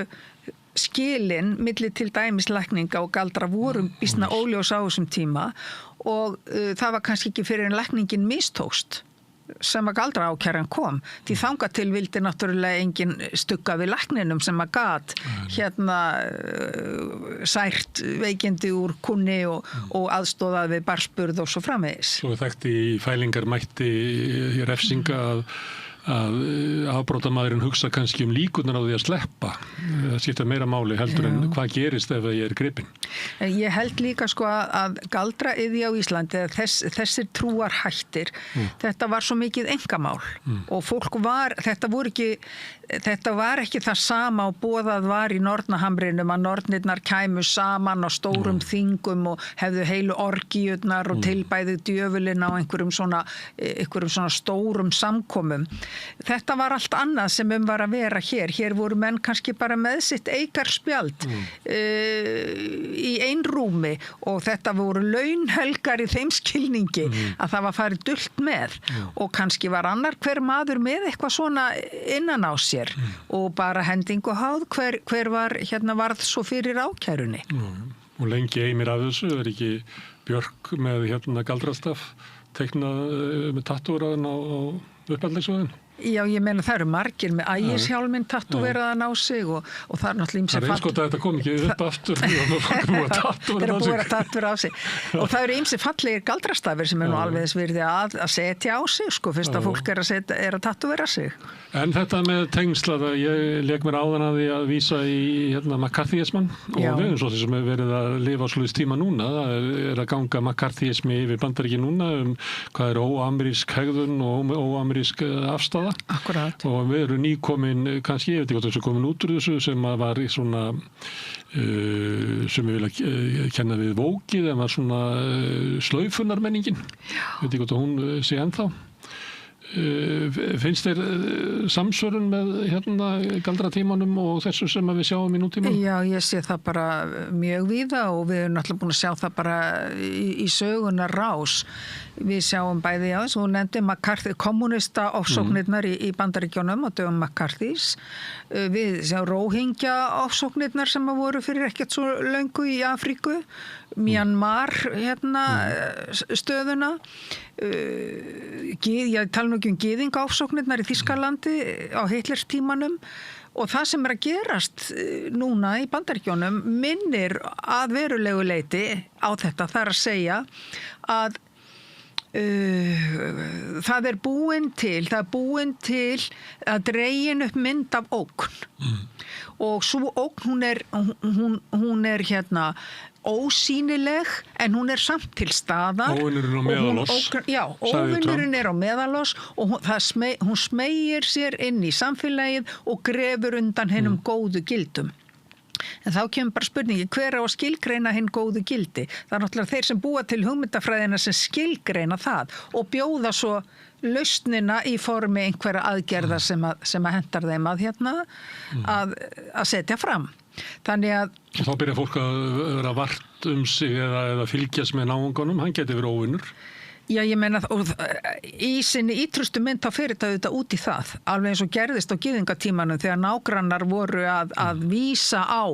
S7: skilin milli til dæmis lækninga og galdra voru býsna óljós á þessum tíma og það var kannski ekki fyrir en lækningin mistókst sem að galdra ákæran kom. Því þangað til vildi náttúrulega engin stugga við lækninum sem að gat sært veikindi úr kunni og aðstóðað við barspurð og svo framvegis.
S1: Svo þekkti í fælingarmætti í refsinga að afbrotamadurinn hugsa kannski líkurnar á því að sleppa. Það skiptir meira máli heldur en hvað gerist ef ég er gripinn.
S7: Ég held líka sko að galdraiði á Íslandi, þessir trúarhættir, þetta var svo mikið einkamál og fólk þetta var ekki það sama og boðað var í Nornahamrinum að nornirnar kæmu saman á stórum þingum og hefðu heilu orgíurnar og tilbæðu djöfulinn á einhverjum svona stórum samkomum. Þetta var allt annað sem var að vera hér. Hér voru menn kannski bara með sitt eikarspjald í einrúmi og þetta voru launhelgar í þeim skilningi að það var farið dult með og kannski var annar hver maður með eitthvað svona innan á sér og bara hendingu háð hver var varð svo fyrir ákærunni.
S1: Og lengi eimir af þessu ekki Björk með galdrastaf teiknað með tattúraðan á uppaldingsvöðin.
S7: Já, ég meina það eru margir með ægishjálminn tattúveraðan á sig og það er náttúrulega ýmsir
S1: Það er einskot að þetta kom ekki upp aftur þeir eru
S7: búið að tattúvera á sig og það eru ýmsir fallegir galdrastafir sem er nú alveg þess virði að setja á sig sko, fyrst að fólk er að tattúvera sig.
S1: En þetta með tengsla, ég lék mér áðan að því að vísa í McCarthyisman og við erum svo sem hefur verið að lifa á sluðs tíma núna, það er að ganga McCarthyismi yfir Bandaríkin núna hvað er óamerísk hegðun og óamerísk afstaða.
S7: Akkurat.
S1: Og við erum nýkomin, kannski ég veit ekki hvað þessu komin út úr þessu sem var í svona sem ég vil kenna við vókið en var svona slaufunarmenningin. Veit ekki hvað hún sé ennþá. Finnst þér samsvörun með galdratímanum og þessu sem við sjáum í nútímanum?
S7: Já, ég sé það bara mjög víða og við erum náttúrulega búin að sjá það bara í sögunar rás. Við sjáum bæði á þessu, hún nefndi McCarthy, kommunista ofsóknirnar í Bandaríkjónum á dögum McCarthys. Við sjáum Róhingja ofsóknirnar sem voru fyrir ekkert svo löngu í Afríku. Myanmar stöðuna. Ég tala nú ekki gyðinga ofsóknirnar í Þýskalandi á Hitlerstímanum og það sem að gerast núna í Bandaríkjónum minnir að verulegu leyti á þetta, það er að segja að það er búin til að dregin upp mynd af ógn og svo ógn hún er ósýnileg en hún er samt til staðar.
S1: Óvinurinn á meðalós.
S7: Já, óvinurinn er á meðalós og hún smeygir sér inn í samfélagið og grefur undan hennum góðu gildum. En þá kemur bara spurningi, hver á að skilgreina hinn góðu gildi? Það er náttúrulega þeir sem búa til hugmyndafræðina sem skilgreina það og bjóða svo lausnina í formi einhverja aðgerða sem að hendar þeim að setja fram. Þannig að
S1: þá byrja fólk að vera vart sig eða fylgjast með náunganum, hann geti verið óvinnur.
S7: Já, ég meina, í sinni ítrustu mynd þá fyrir þetta út í það, alveg eins og gerðist á gyðingatímanum þegar nágrannar voru að vísa á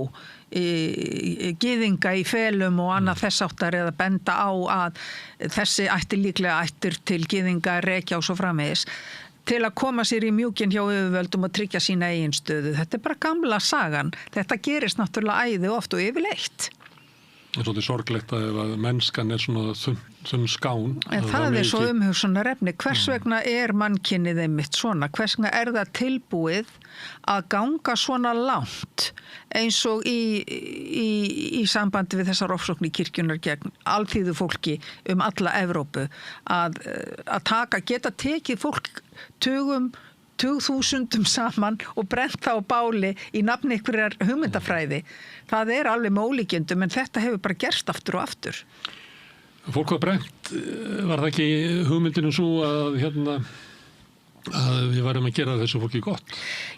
S7: gyðinga í felum og annað þess áttar eða benda á að þessi ætti líklega ættur til gyðinga rekja og svo framvegis til að koma sér í mjúkin hjá yfirvöldum og tryggja sína eigin stöðu. Þetta er bara gamla sagan. Þetta gerist náttúrulega æði oft og yfirleitt.
S1: Það er svolítið sorglegt að mennskan er svona þunn skán.
S7: En það er svo umhugsunarefni. Hvers vegna er mannkynnið einmitt svona? Hvers vegna er það tilbúið að ganga svona langt eins og í sambandi við þessar ofsóknir kirkjunar gegn alþýðu fólki alla Evrópu að geta tekið fólk tugþúsundum saman og brent það á báli í nafni einhverjar hugmyndafræði. Það er alveg með ólíkindum en þetta hefur bara gerst aftur og aftur.
S1: Fólk var brennt, var það ekki hugmyndinu svo að við varum að gera þessu fólki gott?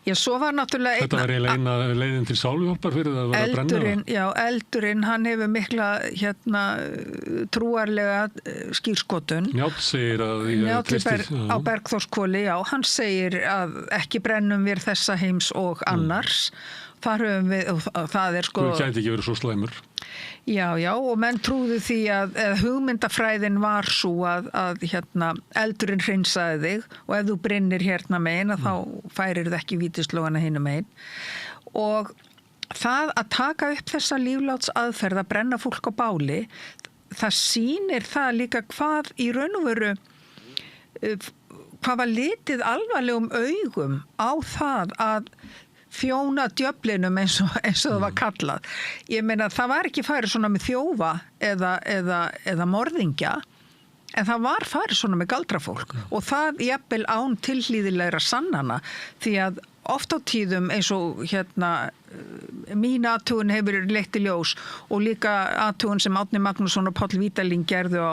S7: Já, svo var náttúrulega
S1: Þetta var eiginlega eina leiðin til sálhjálpar fyrir það að vera að brenna það.
S7: Eldurinn, hann hefur mikla trúarlega skírskotun.
S1: Njáll segir að
S7: Njáll á Bergþórskvoli, já, hann segir að ekki brennum við þessa heims og annars. Þar höfum við, og það er sko...
S1: Guð gæti ekki verið svo slæmur.
S7: Já, og menn trúðu því að hugmyndafræðin var svo að eldurinn hreinsaði þig og ef þú brinnir hérna megin þá færir þið ekki vítislógana hinum megin. Og það að taka upp þessa líflátsaðferð að brenna fólk á báli, það sýnir það líka hvað í raun og veru, hvað var litið alvarlegum augum á það að þjóna djöflinum eins og það var kallað. Ég meina, það var ekki farið svona með þjófa eða morðingja, en það var farið svona með galdrafólk og það jafnvel án tilhlýðilegra sannana, því að oft á tíðum eins og mín athugun hefur leitt í ljós og líka athugun sem Árni Magnússon og Páll Vítaling gerðu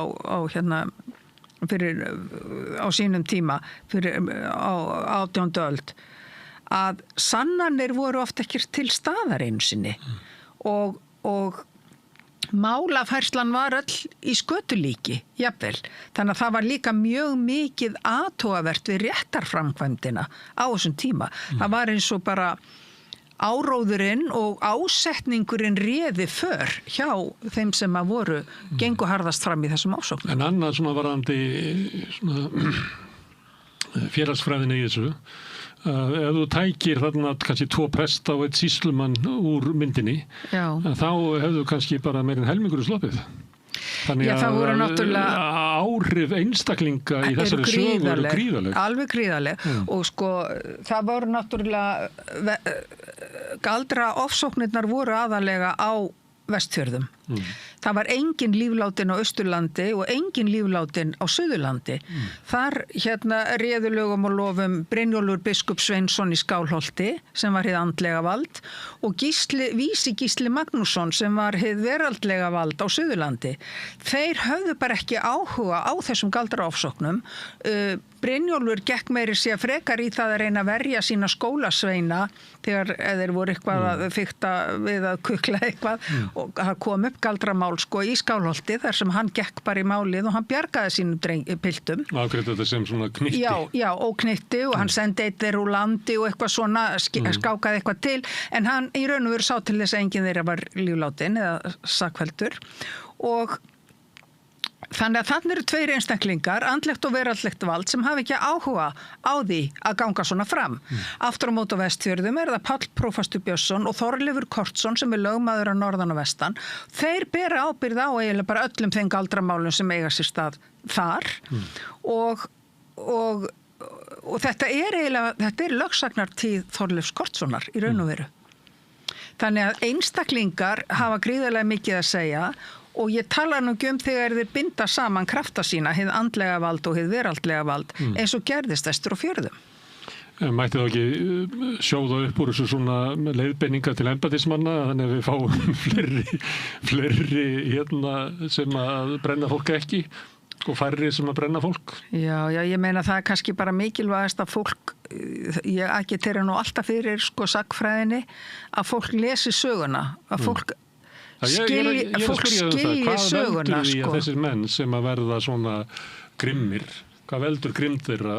S7: á sínum tíma á 18. öld, að sannanir voru oft ekki til staðar einu sinni og málafærslan var öll í skötulíki, jafnvel. Þannig að það var líka mjög mikið athugavert við réttarframkvæmdina á þessum tíma. Það var eins og bara áróðurinn og ásetningurinn réði för hjá þeim sem að voru gengu harðast fram í þessum ásóknum.
S1: En annað svona varandi félagsfræðin í þessu, ef þú tækir þarna kannski 2 presta og 1 sýslumann úr myndinni, þá hefðu kannski bara meirinn helmingur sloppið. Þannig að áhrif einstaklinga í þessari sögu eru gríðarleg.
S7: Alveg gríðarleg. Og sko, það voru náttúrulega galdra ofsóknirnar voru aðalega á Vestfjörðum. Það var engin líflátin á Austurlandi og engin líflátin á Suðurlandi. Þar réðu lögum og lofum Brynjólfur biskup Sveinsson í Skálholti sem var hið andlega vald og Vísi Gísli Magnússon sem var hið veraldlega vald á Suðurlandi. Þeir höfðu bara ekki áhuga á þessum galdraofsóknum. Brynjólfur gekk meiri sér frekar í það að reyna að verja sína skólasveina þegar þeir voru eitthvað að fikta við að kukla eitthvað og það kom upp galdramál sko í Skálholti þar sem hann gekk bara í málið og hann bjargaði sínum piltum.
S1: Afgreiddi þetta sem svona knytti.
S7: Já, og knytti og hann sendi eitt þeir úr landi og eitthvað svona skákaði eitthvað til en hann í raun og veru sá til þess að enginn þeirra var líflátin eða sakfelldur og þannig að þannig eru 2 einstaklingar, andlegt og veraldlegt vald, sem hafa ekki áhuga á því að ganga svona fram. Aftur á móti á Vestfjörðum er það Páll prófastur Björnsson og Þorleifur Kortsson sem er lögmaður á norðan og vestan. Þeir bera ábyrgð á eiginlega bara öllum þeim galdramálum sem eiga sér stað þar og þetta er eiginlega, þetta er lögsagnartíð Þorleifs Kortssonar í raun og veru. Þannig að einstaklingar hafa gríðarlega mikið að segja og ég tala nú ekki þegar þeir binda saman krafta sína, hið andlega vald og hið veraldlega vald, eins og gerðist vestur á fjörðum.
S1: Mætti þá ekki sjóða upp úr þessu svona leiðbeiningar til embættismanna þannig að við fáum fleiri sem að brenna fólk ekki og færri sem að brenna fólk? Já,
S7: ég meina það er kannski bara mikilvægast að fólk, ég agitera nú alltaf fyrir sko sagnfræðinni, að fólk lesi söguna, að fólk skilji söguna.
S1: Hvað veldur því að þessir menn sem að verða svona grimmir, hvað veldur grimm þeirra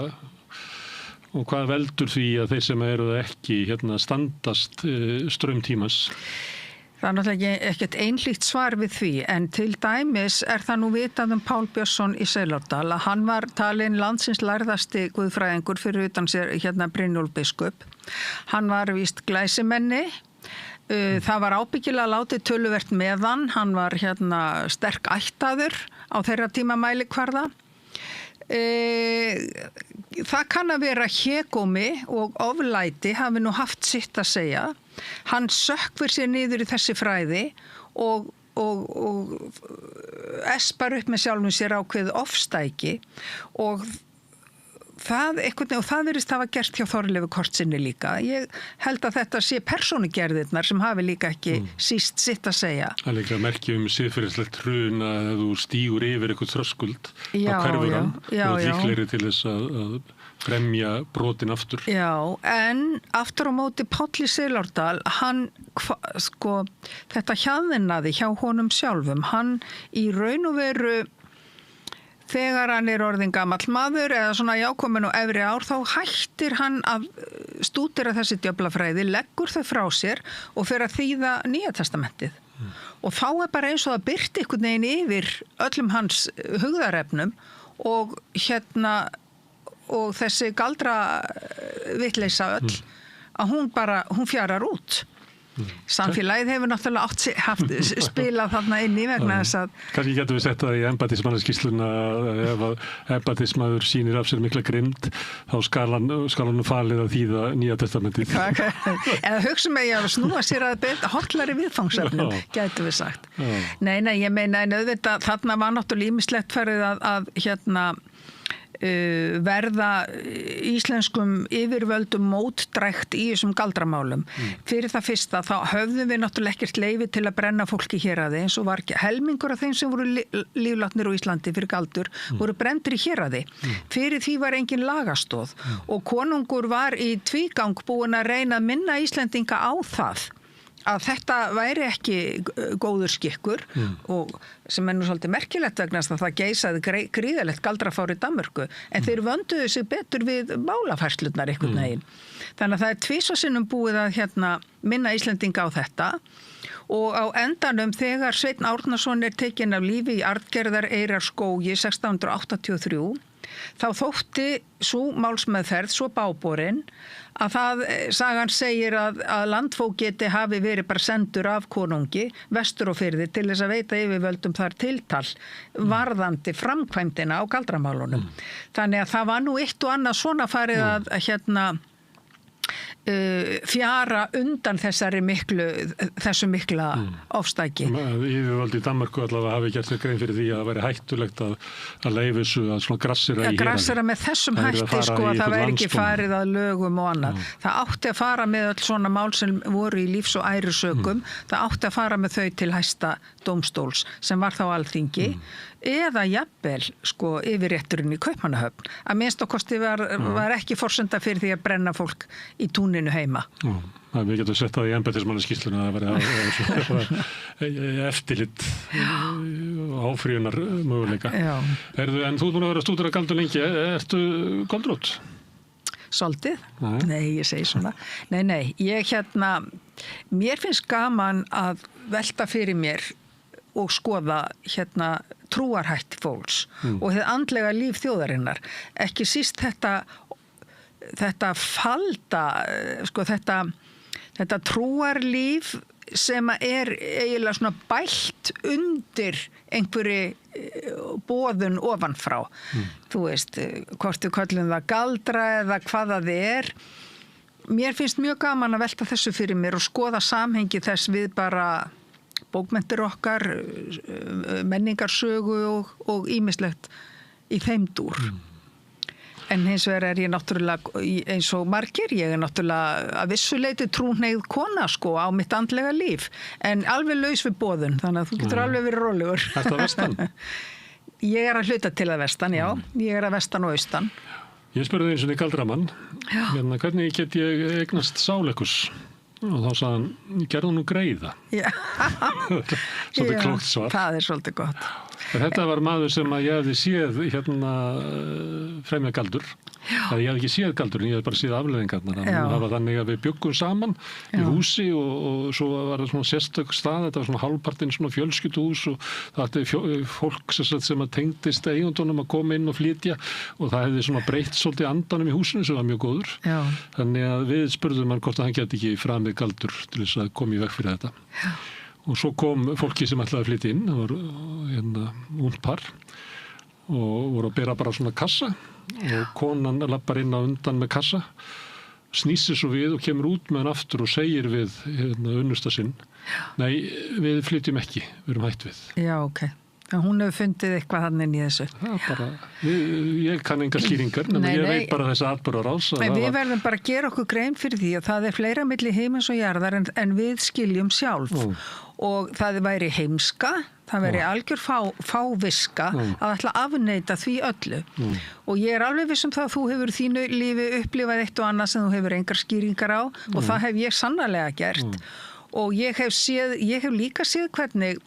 S1: og hvað veldur því að þeir sem eru ekki standast straumtímas?
S7: Það er náttúrulega ekkert einhlíkt svar við því, en til dæmis er það nú vitað Pál Björnsson í Seylárdal að hann var talinn landsins lærðasti guðfræðingur fyrir utan sér Brynjólf biskup. Hann var víst glæsimenni. Það var ábyggilega látið töluvert með hann var sterk ættaður á þeirra tíma mælikvarða. Það kann að vera hégómi og oflæti hafi nú haft sitt að segja. Hann sökkvir sér niður í þessi fræði og espar upp með sjálfum sér ákveðið ofstæki og það virðist hafa gerst hjá Þorleifi Kortsinni líka. Ég held að þetta sé persónugerðirnar sem hafi líka ekki síst sitt að segja.
S1: Það er líka merki siðferðislegt hrun að þú stígur yfir eitthvað þröskuld á hverfuran og líklegri til þess að fremja brotin aftur.
S7: Já, en aftur á móti Pálli Siglárdal, hann, þetta hjaðinaði hjá honum sjálfum. Hann í raun og veru, þegar hann er orðinn gamall maður eða svona jákomin og efri ár, þá hættir hann að stúdera þessi djöflafræði, leggur þau frá sér og fer að þýða Nýja testamentið. Og þá er bara eins og það birti einhvern veginn yfir öllum hans hugðarefnum og og þessi galdra vitleysa öll, að hún fjarar út. Samfélagið hefur náttúrulega spilað þarna inn í vegna þess að...
S1: Kannski getum við sett það í embættismannaskýrsluna ef að embættismaður sýnir af sér mikla grimmd, þá skal hann falið að þýða Nýja testamentið.
S7: Eða hugsa mig að snúa sér að hollari viðfangsefnum, getum við sagt. Nei, ég meina, en auðvitað, þarna var náttúrulega ýmislegt farið að verða íslenskum yfirvöldum mótdrægt í þessum galdramálum. Fyrir það fyrsta, þá höfðum við náttúrulega ekkert leyfi til að brenna fólki héraði, eins og var ekki helmingur af þeim sem voru líflátnir á Íslandi fyrir galdur, voru brenndir í héraði. Fyrir því var engin lagastóð og konungur var í tvígang búinn að reyna að minna Íslendinga á það að þetta væri ekki góður skikkur og sem nú svolítið merkilegt vegna að það geisaði gríðalegt galdrafár í Danmörku, en þeir vönduðu sig betur við málafærslurnar einhvern veginn. Þannig að það er tvisvarsinnum búið að minna Íslendinga á þetta og á endanum þegar Sveinn Árnason er tekinn af lífi í Arngerðar Eyrarskógi 1683, þá þótti sú málsmeðferð svo báborin að sagan segir að landfógeti hafi verið bara sendur af konungi vestur á firði til þess að veita yfirvöldum þar tiltal varðandi framkvæmdina á galdramálunum. Þannig að það var nú eitt og annað svona farið að fjara undan þessu mikla ofstæki.
S1: Yfirvöld í Danmörku allavega hafi gert sér grein fyrir því að það væri hættulegt að leyfa þessu að svona grassera í héraði. Grassera
S7: með þessum hætti að það væri ekki farið að lögum og annað. Það átti að fara með öll svona mál sem voru í lífs- og ærisökum, það átti að fara með þau til hæsta dómstóls sem var þá Alþingi, eða jafnvel yfirrétturinn í Kaupmannahöfn. Að minnst á kosti var ekki forsenda fyrir því að brenna fólk í túninu heima.
S1: Við getum sett það í embættismannaskýrsluna að vera eftirlit áfríunar möguleika. En þú er búin að vera stúdera galdur lengi, ertu göldrótt?
S7: Svolítið? Nei, ég segi svona. Nei, mér finnst gaman að velta fyrir mér og skoða trúarhætti fólks og hið andlega líf þjóðarinnar. Ekki síst þetta falda, þetta trúarlíf sem er eiginlega svona bælt undir einhverju boðun ofanfrá. Þú veist, hvort við köllum það galdra eða hvað það er. Mér finnst mjög gaman að velta þessu fyrir mér og skoða samhengi þess við bara bókmenntir okkar, menningarsögu og ýmislegt í þeim dúr. En hins vegar er ég náttúrulega, eins og margir, ég er náttúrulega að vissuleiti trúhneigð kona á mitt andlega líf, en alveg laus við boðun, þannig að þú getur alveg verið rólegur.
S1: Ertu að vestan?
S7: Ég er að hluta til að vestan, já. Ég er að vestan og austan.
S1: Ég spurði eins og galdramann, hvernig get ég eignast sáleikus? Og þá sagði hann, gerðu nú greiða. Svolítið klókt svar.
S7: Það er svolítið gott.
S1: Þetta var maður sem að ég hefði séð fremja galdur. Ég hefði ekki séð galdurinn, ég hefði bara séð afleiðingarnar. Það var þannig að við bjuggum saman í húsi og svo var það svona sérstök stað, þetta var svona hálfpartinn svona fjölskylduhús og það ætti fólk sem að tengdist eigundunum að koma inn og flytja og það hefði svona breytt svolítið andanum í húsinu sem var mjög góður. Þannig að við spurðum hann hvort að hann geti ekki framið galdur til þess að koma í veg fyrir þetta. Og svo kom fólki sem ætlaði að flytja inn, það var ungt par og voru að bera bara svona kassa og konan lappar inn á undan með kassa, snýsir svo við og kemur út með hann aftur og segir við unnusta sinn, nei, við flytjum ekki, við erum hætt við.
S7: Já, ok. Hún hefur fundið eitthvað þannig í þessu.
S1: Það er bara, ég kann enga skýringar, nema ég veit bara þessi atburðarás.
S7: Við verðum bara að gera okkur grein fyrir því að það er fleira milli heimins og jarðar en við skiljum sjálf. Og það væri heimska, það væri algjör fáviska að ætla að afneita því öllu. Og ég er alveg viss það að þú hefur þínu lífi upplifað eitt og annað sem þú hefur engar skýringar á og það hef ég sannarlega gert. Og ég hef líka séð hvernig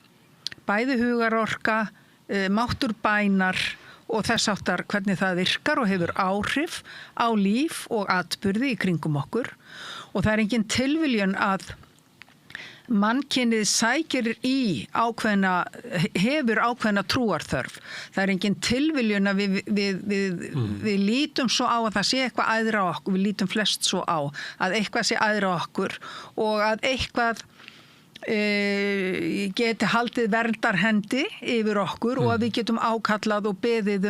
S7: bæði hugarorka, máttur bænar og þess áttar hvernig það virkar og hefur áhrif á líf og atburði í kringum okkur. Og það er engin tilviljun að mannkynið sækir hefur ákveðna trúarþörf. Það er engin tilviljun að við lítum svo á að það sé eitthvað æðra á okkur, við lítum flest svo á að eitthvað sé æðra á okkur og að eitthvað geti haldið verndarhendi yfir okkur og að við getum ákallað og beðið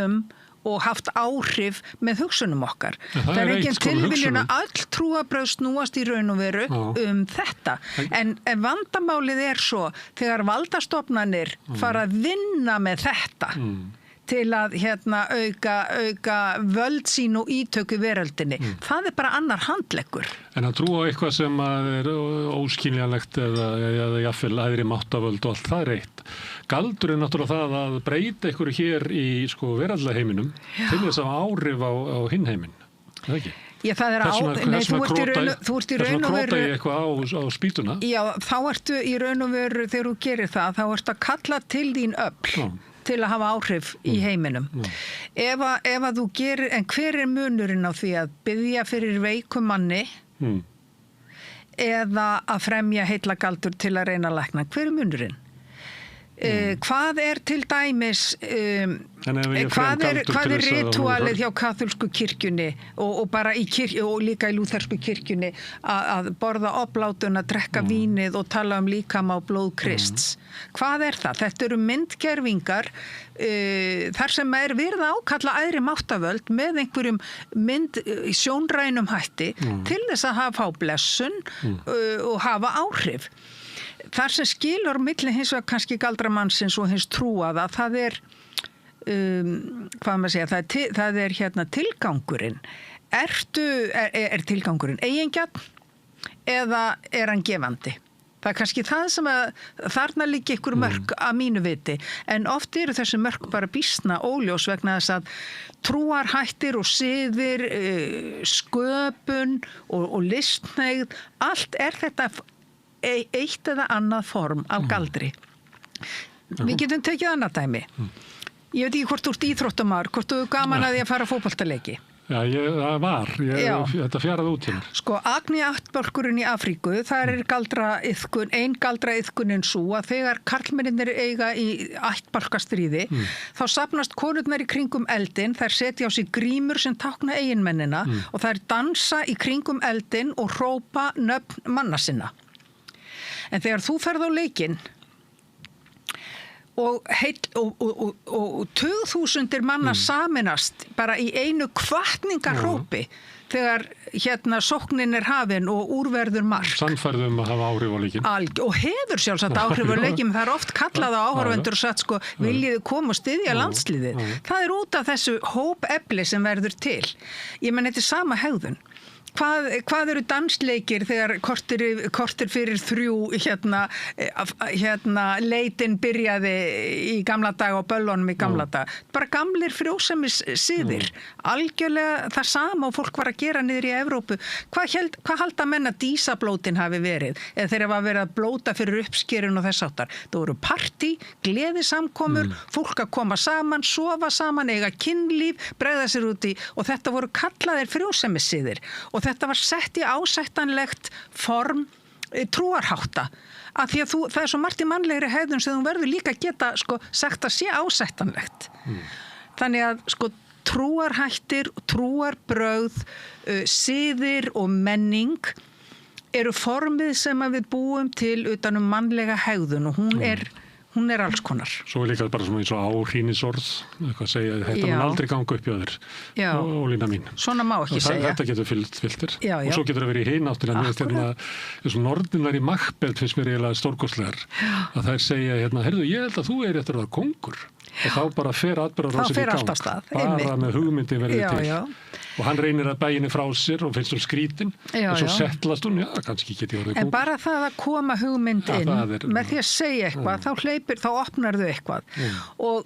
S7: og haft áhrif með hugsunum okkar. Það er engin tilviljun að öll trúarbrögð snúast í raun og veru þetta. En vandamálið er svo þegar valdastofnanir fara að vinna með þetta til að auka völd sín og ítöku veröldinni. Það er bara annar handleggur.
S1: En að trúa á eitthvað sem er óskiljanlegt eða jafnvel æðri máttavöld og allt það er eitt. Galdur er náttúrulega það að breyta einhverju hér í veraldlega heiminum til þess að áhrif á hinn heiminn. Það er ekki?
S7: Já, það er þú ert í raun og veru...
S1: króta ég eitthvað á spýtuna. Já,
S7: þá ertu í raun og veru, þegar þú gerir það, þá ertu að kalla til þín öfl. Til að hafa áhrif í heiminum. Ef að þú gerir, en hver er munurinn á því að biðja fyrir veikum manni eða að fremja heillagaldur til að reyna að lækna? Hver er munurinn? Hvað er til dæmis hvað er ritualið hjá kaþólsku kirkjunni og bara í kirkju og líka í lúthersku kirkjunni að borða oblátun, að drekka vínið og tala líkama og blóð Krists? Hvað er það? Þetta eru myndgervingar þar sem er verið að ákalla æðri máttavöld með einhverjum sjónrænum hætti til þess að hafa blessun og hafa áhrif. Þar sem skilur milli hins vegar kannski galdramannsins og hins trúaða, það er það er tilgangurinn. Er tilgangurinn eigingjarn eða er hann gefandi? Það er kannski það sem þarna liggi ykkur mörk að mínu viti, en oft eru þessi mörk bara býsna óljós vegna þess að trúarhættir og siðir, sköpun og listhneið, allt er þetta eitt eða annað form af galdri. Við getum tekið annað dæmi. Ég veit ekki hvort þú ert íþróttamaður, hvort þú er gaman að því að fara fótboltaleiki.
S1: Já, það var. Þetta fjaraði út hérna.
S7: Sko, Agni-8-bálkurinn í Afríku, þar er galdraiðkunin svo að þegar karlmennir eiga í 8-bálkastríði, þá safnast konurnar í kringum eldin, þær setja á sig grímur sem tákna eiginmennina og þær dansa í kringum eldin og hrópa nöfn manna sinna. En þegar þú ferð á leikinn og 20.000 manna saminast bara í einu hvatningarhrópi þegar sóknin er hafin og úrverður mark.
S1: Sannfærðum að hafa áhrif á leikinn.
S7: Og hefur sjálfsagt áhrif á leikinn, það er oft kallað á áhorfendur og sagt viljiði koma og styðja landsliðið. Það er út af þessu hópefli sem verður til. Ég menn, þetta er sama hegðun. Hvað eru dansleikir þegar kortir fyrir 3 leitin byrjaði í gamla daga og böllunum í gamla daga? Bara gamlir frjósemis siðir. Algjörlega það sama og fólk var að gera niður í Evrópu. Hvað halda menn að dísablótin hafi verið? Eða þeir hafa verið að blóta fyrir uppskerun og þess áttar. Það voru partí, gleðisamkomur, fólk að koma saman, sofa saman, eiga kynlíf, bregða sér út í og þetta voru kallaðir frjósemis siðir. Og þetta var sett í ásættanlegt form trúarhátta. Af því að það er svo margt í mannlegri hegðun sem þú verður líka geta sagt að sé ásættanlegt. Þannig að trúarhættir, trúarbrögð, siðir og menning eru formið sem að við búum til utan mannlega hegðun og hún hún er alls konar.
S1: Svo er líka bara svona eins og áhrýnisorð, eitthvað segja, þetta mun aldrei ganga upp hjá þér, Ólína mín.
S7: Svona má ekki segja.
S1: Þetta getur fyllt þér.
S7: Já.
S1: Og svo getur það verið í hináttina, eins og norðinnar í Macbeth finnst mér eiginlega stórkostlegar, að þær segja, heyrðu, ég held að þú eftir að vera kongur. Og þá bara fer atburðarásin í gang, bara með hugmyndin verið til. Og hann reynir að bæginni frá sér og finnst hún skrítin, og svo settlast hún, kannski geti orðið kongur.
S7: En bara það að koma hugmynd inn, með því að segja eitthvað, þá opnar þau eitthvað. Og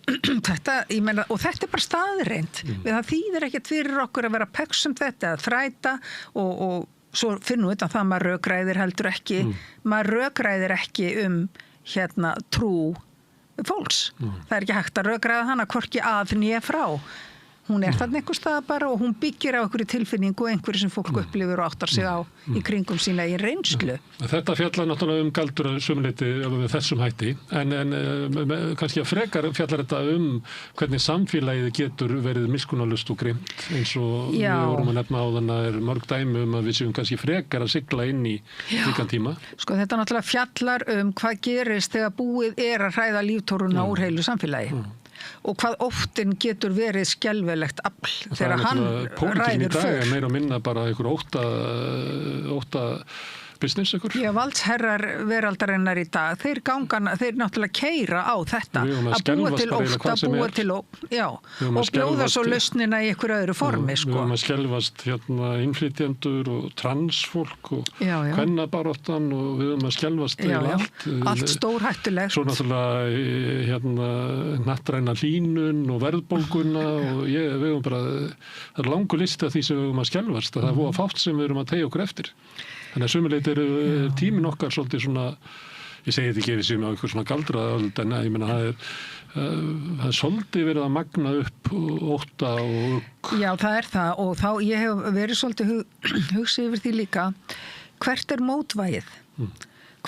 S7: þetta, ég meina, og þetta er bara staðreind. Það þýðir ekkert fyrir okkur að vera peksum þetta, að þræta og svo finnum við þetta að maður rökræðir heldur ekki, maður rökræðir ekki trú fólks. Það er ekki hægt að rökræða hana hvorki að né frá. Hún er þarna einhvers staðar bara og hún byggir á einhverju tilfinningu og einhverju sem fólk upplifir og áttar sig á í kringum sína í reynslu.
S1: Þetta fjallar náttúrulega galdur að sumleiti með þessum hætti, en kannski að frekar fjallar þetta hvernig samfélagið getur verið miskunnarlaust og grimt, eins og við vorum að nefna á þannig að mörg dæmi að við séum kannski frekar að sigla inn í slíkan tíma.
S7: Sko þetta náttúrulega fjallar hvað gerist þegar búið er að hræða líftóruna úr heilu samfélagi. Og hvað óttin getur verið skelfilegt afl þegar hann ræður för.
S1: Pólitíkin í dag er meira og minna bara einhver ótta business ykkur.
S7: Já, valdsherrar veraldarinnar í dag, þeir náttúrulega keyra á þetta, að búa til ótta, búa til og bjóða svo lausnina í einhverju öðru formi, sko.
S1: Við höfum að skelfast innflytjendur og transfólk og kvennabaráttan og við höfum að skelfast
S7: allt stórhættulegt.
S1: Svo náttúrulega hnattræna hlýnun og verðbólguna og við höfum bara, það er langur listi af því sem við höfum að skelfast, það er fátt sem við höfum að teygja okkur eftir. Þannig að sumuleyti eru tíminn okkar svolítið svona, ég segi þetta ekki ef við séum á einhver svona galdraöld, en ég meina það er svolítið verið að magna upp ótta og ugg.
S7: Já, það er það og þá ég hef verið svolítið hugsið yfir því líka, hvert er mótvægið?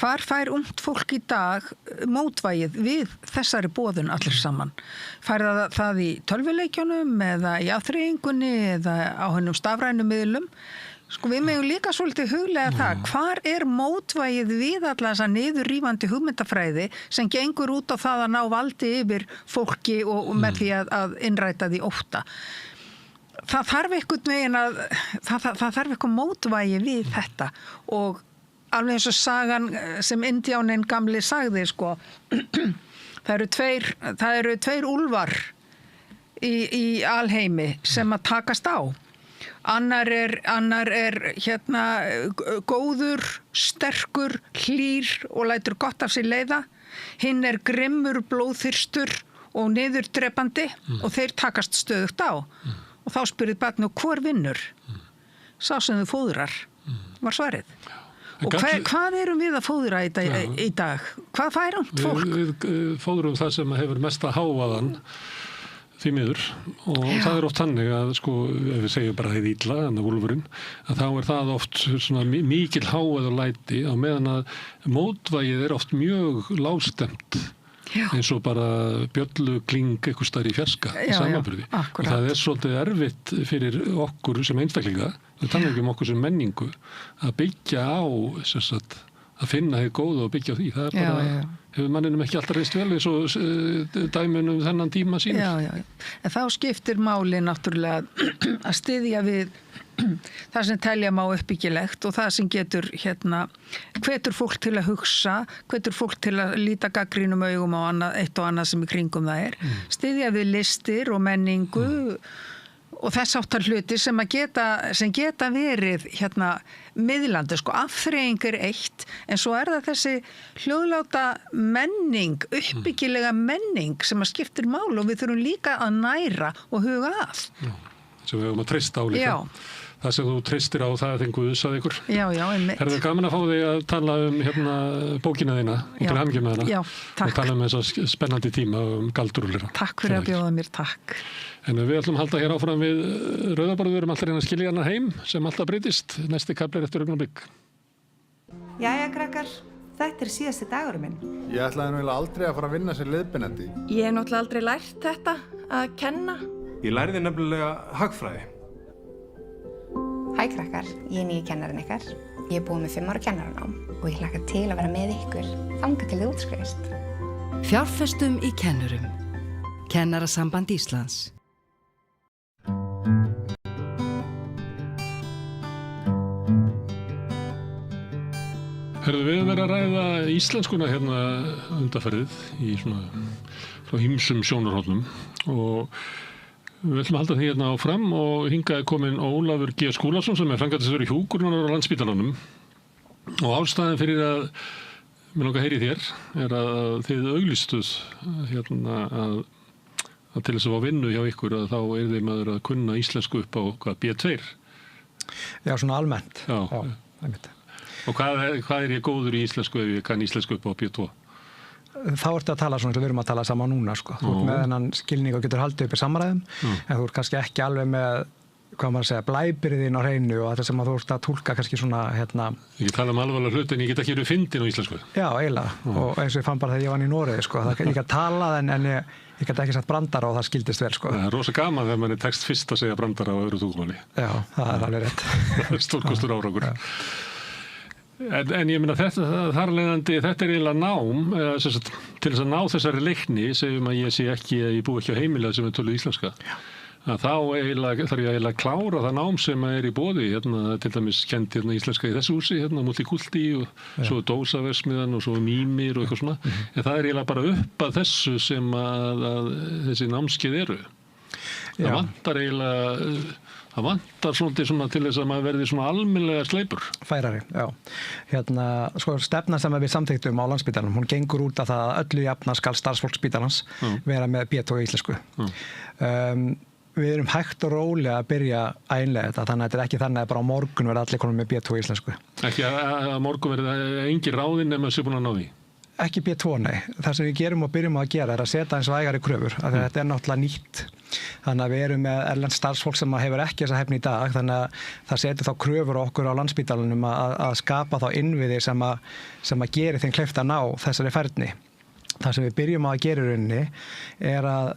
S7: Hvar fær ungt fólk í dag mótvægið við þessari boðun allir saman? Fær það í tölvuleikjunum eða í afþreyingunni eða á hennum stafrænum miðlum? Sko við megum líka svolítið huglega það, hvar er mótvægið við alla þessa niðurrífandi hugmyndafræði sem gengur út á það að ná valdi yfir fólki og með því að innræta því ótta. Það þarf einhvern veginn það þarf eitthvað mótvægi við þetta og alveg eins og sagan sem Indjáninn gamli sagði, sko, það eru tveir úlfar í alheimi sem að takast á. Annar er góður, sterkur, hlýr og lætur gott af sér leiða. Hinn er grimmur, blóðþyrstur og niðurdrepandi og þeir takast stöðugt á. Og þá spurði barnið, hvor vinnur? Sá sem þau fóðrar, var svarið. Og hvað erum við að fóðra í dag? Hvað fær ungt fólk?
S1: Við fóðrum það sem hefur mesta hávaðan, því miður, og það er oft þannig að sko, ef við segjum bara það illa, þannig að úlfurinn, að þá er það oft svona mikil háað og læti á meðan að mótvægið er oft mjög lágstemt, eins og bara bjöllukling einhvers staðar í fjarska í samanburði. Og það er svolítið erfitt fyrir okkur sem einstaklinga, við tala ekki okkur sem menningu, að byggja á að finna hér góða og byggja á því. Það er bara, hefur manninum ekki alltaf reist vel eins og dæmunum þennan tíma sínur.
S7: Já. En þá skiptir máli náttúrulega að styðja við það sem telja má uppbyggilegt og það sem getur hvetur fólk til að hugsa, hvetur fólk til að líta gaggrínum augum á eitt og annað sem í kringum það er. Styðja við listir og menningu og þess áttar hluti sem geta verið miðlandi, sko, afþreying er eitt, en svo er það þessi hljóðláta menning, uppbyggilega menning sem að skiptir máli og við þurfum líka að næra og huga að.
S1: Sem við höfum að treysta á líka.
S7: Já.
S1: Það sem þú treystir á, það er þengu uðsað ykkur.
S7: Já, einmitt.
S1: Er það gaman að fá þig að tala bókina þína og til hamingju með hana?
S7: Já, takk.
S1: Og tala þessa spennandi tíma galdurúlera.
S7: Takk fyrir að bjóða mér, takk.
S1: En við ætlum að halda hér áfram við Rauðaborð, við erum alltaf reyna að skilja hana heim sem alltaf breytist. Næsti kafli eftir augnablik.
S8: Jæja, krakkar, þetta er síðasti dagurinn minn.
S9: Ég ætlaði náttúrulega aldrei að fara að vinna sem leiðbeinandi.
S8: Ég hef náttúrulega aldrei lært þetta, að kenna.
S10: Ég lærði nefnilega hagfræði.
S11: Hæ krakkar, ég er nýji kennarinn ykkar. Ég er búin með 5 ára kennaranám og ég hlakka til að vera með ykkur þangað til þið útskrifist.
S3: Fjárfestum í kennurum. Kennarasamband Íslands.
S1: Hörðu, við verðum að ræða íslenskuna hérna undanferðið í svona frá ýmsum sjónarhornum og við ætlum að halda því hérna áfram og hingað er komin Ólafur G. Skúlason sem framkvæmdastjóri hjúkrunar á Landspítalanum og ástæðan fyrir að mér langar að heyri þér er að þið auglýstuð hérna að til þess að fá vinnu hjá ykkur að þá þið maður að kunna íslensku upp á B2.
S12: Já, svona almennt.
S1: Já,
S12: einmitt.
S1: Og hvað er ég góður í íslensku ef ég kann íslensku upp á B2?
S12: Þá ertu að tala svona eins og við erum að tala saman núna sko. Þú ert með þennan skilning og getur haldið upp í samræðum en þú ert kannski ekki alveg með hvað maður segja, blæbyrðin á hreinu og þetta sem að þú ert að túlka kannski svona Ég tala alvarlega hlut en ég get ekki verið fyndin á íslensku. Já, eiginlega. Og eins og ég fann bara þegar ég var í Noregi sko. Ég get talað en ég get ekki sagt brandara og það skildist vel sko. Það er rosa gaman þegar mann er tekst fyrst að segja brandara á öðru tungumáli. Já, það er alveg rétt. Stórkostur árangur. En ég meina þar leiðandi, þetta er eiginlega nám til þess að ná þessari leikni, segjum að ég búi ekki á heimilega sem er töluð íslenska. Að þá þarf ég eiginlega að klára það nám sem er í boði, hérna til dæmis kennt hérna íslenska í þessu húsi, hérna multikulti og svo dósaversmiðan og svo mýmir og eitthvað svona. En það er eiginlega bara upp að þessu sem að þessi námskeið eru. Það vantar svolítið svona til þess að maður verði svona almennilega sleipur. Færari, já. Hérna, sko, stefna sem við samþykktum á Landspítalanum, hún gengur út af það að öllu jafna skal starfsfólk spítalans vera með B2 í íslensku. Við erum hægt og rólega að byrja að innlega þetta, þannig að þetta er ekki þannig að bara á morgun verða allir konum með B2 í íslensku. Ekki að morgun verða engin ráðinn nema sé búin að ná því? Ekki B2, nei. Það sem við gerum og byrjum að gera er að setja eins vægari kröfur, af því að þetta er náttúrulega nýtt. Þannig að við erum með erlend starfsfólk sem hefur ekki þessa hæfni í dag, þannig að það setur þá kröfur okkur á Landspítalanum að skapa þá innviði sem að geri þeim kleift að ná þessari færni. Það sem við byrjum að gera í rauninni er að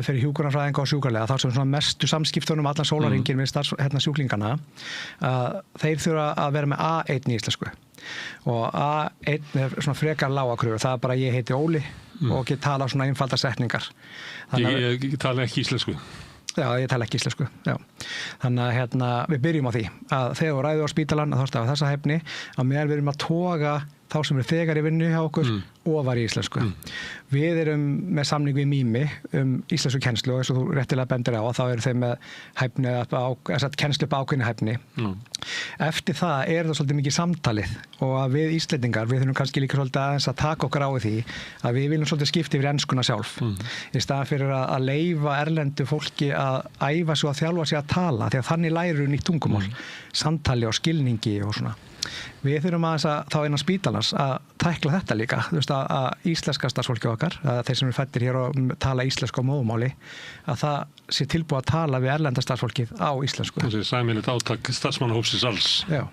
S12: fyrir hjúkrunarfræðinga og sjúkralega, þá sem svona mestu samskiptunum allan sólarhringinn við sjúklingana, þeir þurfa að vera með A1 í íslensku. Og A1 er svona frekar lága kröfur, það er bara ég heiti Óli og get tala svona einfaldar setningar. Ég tala ekki íslensku. Já, ég tala ekki íslensku, já. Þannig að við byrjum á því að þegar við ræðum á spítalan að þá þessa hæfni að meðal við erum að toga þá sem eru þegar í vinnu hjá okkur ofar í íslensku. Við erum með samning við Mými íslensku kennslu og eins og þú réttilega bendir á að þá eru þeim með hæfni kennslu upp ákveðni hæfni. Eftir það er það svolítið mikið samtalið og að við Íslendingar, við þurfum kannski líka svolítið aðeins að taka okkur á því að við viljum svolítið skipta yfir enskuna sjálf. Í staðan fyrir að leyfa erlendu fólki að æfa sig og þjálfa sig að tala því að þannig lærir nýtt tungumál, samtali og skilningi og svona. Við þurfum þá innan spítalans að tækla þetta líka, þú veist að íslenska starfsfólki okkar, að þeir sem eru fæddir hér og tala íslensku á móðumáli, að það sé tilbúið að tala við erlenda starfsfólkið á íslensku. Það sé sæmilegt átak starfsmannahópsins alls. Já.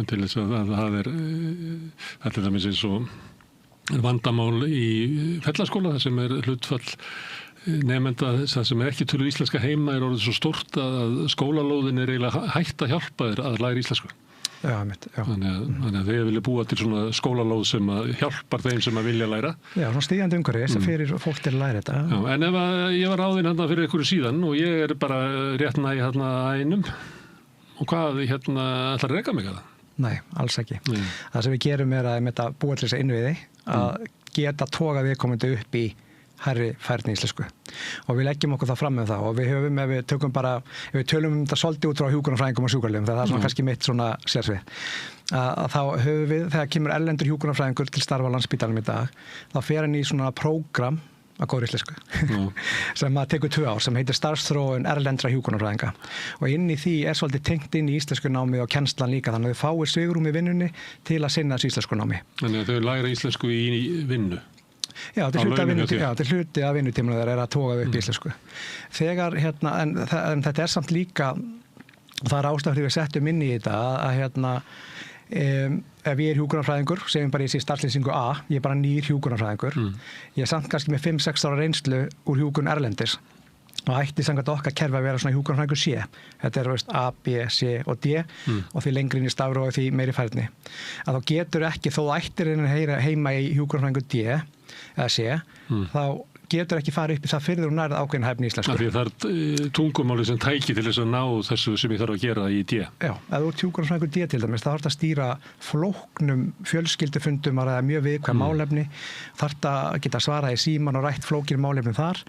S12: Til þess að það er til dæmis eins og vandamál í fellaskóla, það sem er hlutfall nemenda það sem er ekki töluð íslenska heima er orðið svo stórt að skólalóðin er eiginlega hætt að hjálpa þér að læra íslensku. Já, mitt, já. Þannig að þeir vilja búa til svona skólalóð sem hjálpar þeim sem að vilja læra. Já, svona stígandi umhverfi sem fyrir fólk til að læra þetta. Já, en ef ég var ráðinn hérna fyrir einhverju síðan og ég er bara rétt næ hérna einum og hvað hérna ætlar að reka mig að það? Nei, alls ekki. Nei. Það sem við gerum er að búa til þessa innviði að geta toga viðkomandi upp í hærri færni íslensku og við leggjum okkur það fram með það og við höfum, ef við tölum þetta svolítið út frá hjúkrunarfræðingum og sjúkraliðum, það er svona kannski mitt svona sérsvið, að þá höfum við, þegar kemur erlendur hjúkrunarfræðingur til starfa á Landspítalanum í dag, þá fer hann í svona prógram að góðri íslensku sem að tekur 2 ár, sem heitir starfsþróun erlendra hjúkrunarfræðinga og inn í því er svolítið tengt inn í íslensku námi og kennslan líka, þannig að þau fáir svigrúm í vinnunni til að sinna þessu íslensku námi. Þannig að þau læra íslensku í vinnu? Já, þetta er hluti af vinnutímanu þeir eru að toga upp í íslensku. Þegar, en þetta er samt líka, og það er ástæður því við settum inn í þetta, ef ég er hjúkrunarfræðingur, segjum bara ég sé starfslýsingu A, ég er bara nýr hjúkrunarfræðingur, ég er samt kannski með 5-6 ára reynslu úr hjúkrun erlendis og ætti samkvæmt okkar kerfi að vera svona hjúkrunarfræðingur C. Þetta er A, B, C og D og því lengri inn í stafrófi því meiri færni. Að þá getur ekki, þó ættir heima í hjúkrunarfræðingur D, eða C, þá getur ekki farið upp í það fyrir þú nærð ákveðin hæfni íslensku.
S1: Því það tungumáli sem tæki til þess að ná þessu sem ég þarf að gera í D.
S12: Já, ef þú ert hjúkrunarfræðingur D til dæmis, þá þarf að stýra flóknum fjölskyldufundum að ræða mjög viðkvæm málefni, þarf að geta svarað í síman og rætt flókir málefni þar,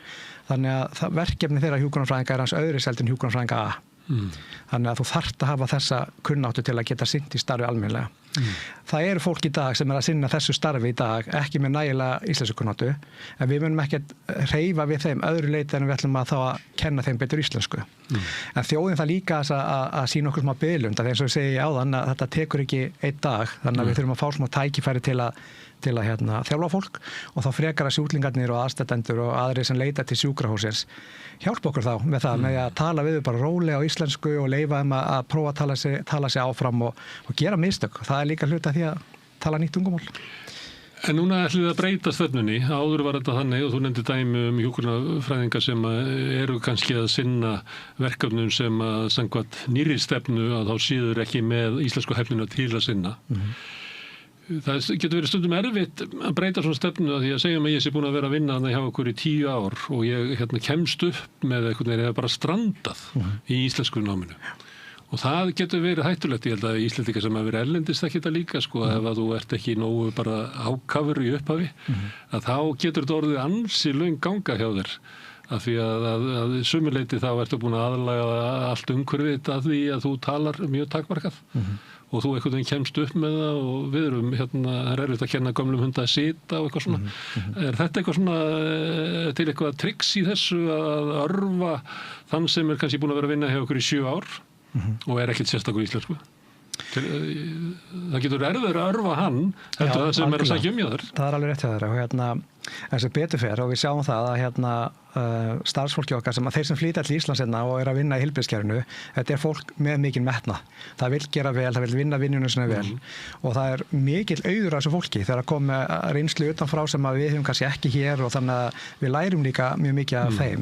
S12: þannig að verkefni þeirra hjúkrunarfræðinga er hans öðru selt en hjúkrunarfræðinga A. Þannig að þú þarft að hafa þessa kunnáttu til að geta sinnt í starfi almennilega. Það eru fólk í dag sem að sinna þessu starfi í dag, ekki með nægilega íslensku kunnáttu, en við munum ekki hreyfa við þeim öðru leyti en við ætlum að þá að kenna þeim betur íslensku. En þjóðin það líka að sína okkur smá biðlund, að eins og ég segi áðan að þetta tekur ekki einn dag, þannig að við þurfum að fá smá tækifæri til að þjálfa fólk og þá frekar að sjúklingarnir og aðstandendur og aðrir sem leita til sjúkrahússins hjálpa okkur þá með það, með að tala við bara rólega á íslensku og leyfa þeim að prófa að tala sig áfram og gera mistök. Það er líka hluti af því að tala nýtt tungumál.
S1: En núna ætlum við að breyta stefnunni. Áður var þetta þannig og þú nefndi dæmi hjúkrunarfræðinga sem eru kannski að sinna verkefnum sem að samkvæmt nýrri stefnu að þá síður ekki með íslensku hæfnina til að sinna. Það getur verið stundum erfitt að breyta svona stefnu að því að segjum að ég sé búin að vera að vinna þannig hjá okkur í 10 ár og ég kemst upp með einhvern veginn eða bara strandað í íslensku náminu. Og það getur verið hættulegt, ég held að Íslendingar sem hafa verið erlendist ekki þetta líka, sko, ef að þú ert ekki nógu bara ákafur í upphafi, að þá getur þetta orðið ansi löng ganga hjá þér. Af því að sumuleyti þá ertu búin að aðlaga allt umhverfið að því að þú talar mjög takmarkað. Og þú einhvern veginn kemst upp með það og við erum það er erfitt að kenna gömlum hunda að sita og eitthvað svona. Er þetta eitthvað svona til eitthvað tricks í þessu að örva þann sem er kannski búin að vera að vinna hjá okkur í 7 ár og er ekkert sérstakur íslensku? Það getur erfiður að örva hann heldur það sem er að sækja hjá þér.
S12: Það er alveg rétt hjá þér og eins og betur fer og við sjáum það að starfsfólki okkar þeir sem flýta til Íslands og er að vinna í heilbrigðiskerfinu, þetta er fólk með mikinn metnað. Það vil gera vel, það vil vinna vinnunum sinni vel og það er mikill auður af þessu fólki þegar að koma reynslu utanfrá sem að við höfum kannski ekki hér og þannig að við lærum líka mjög mikið af þeim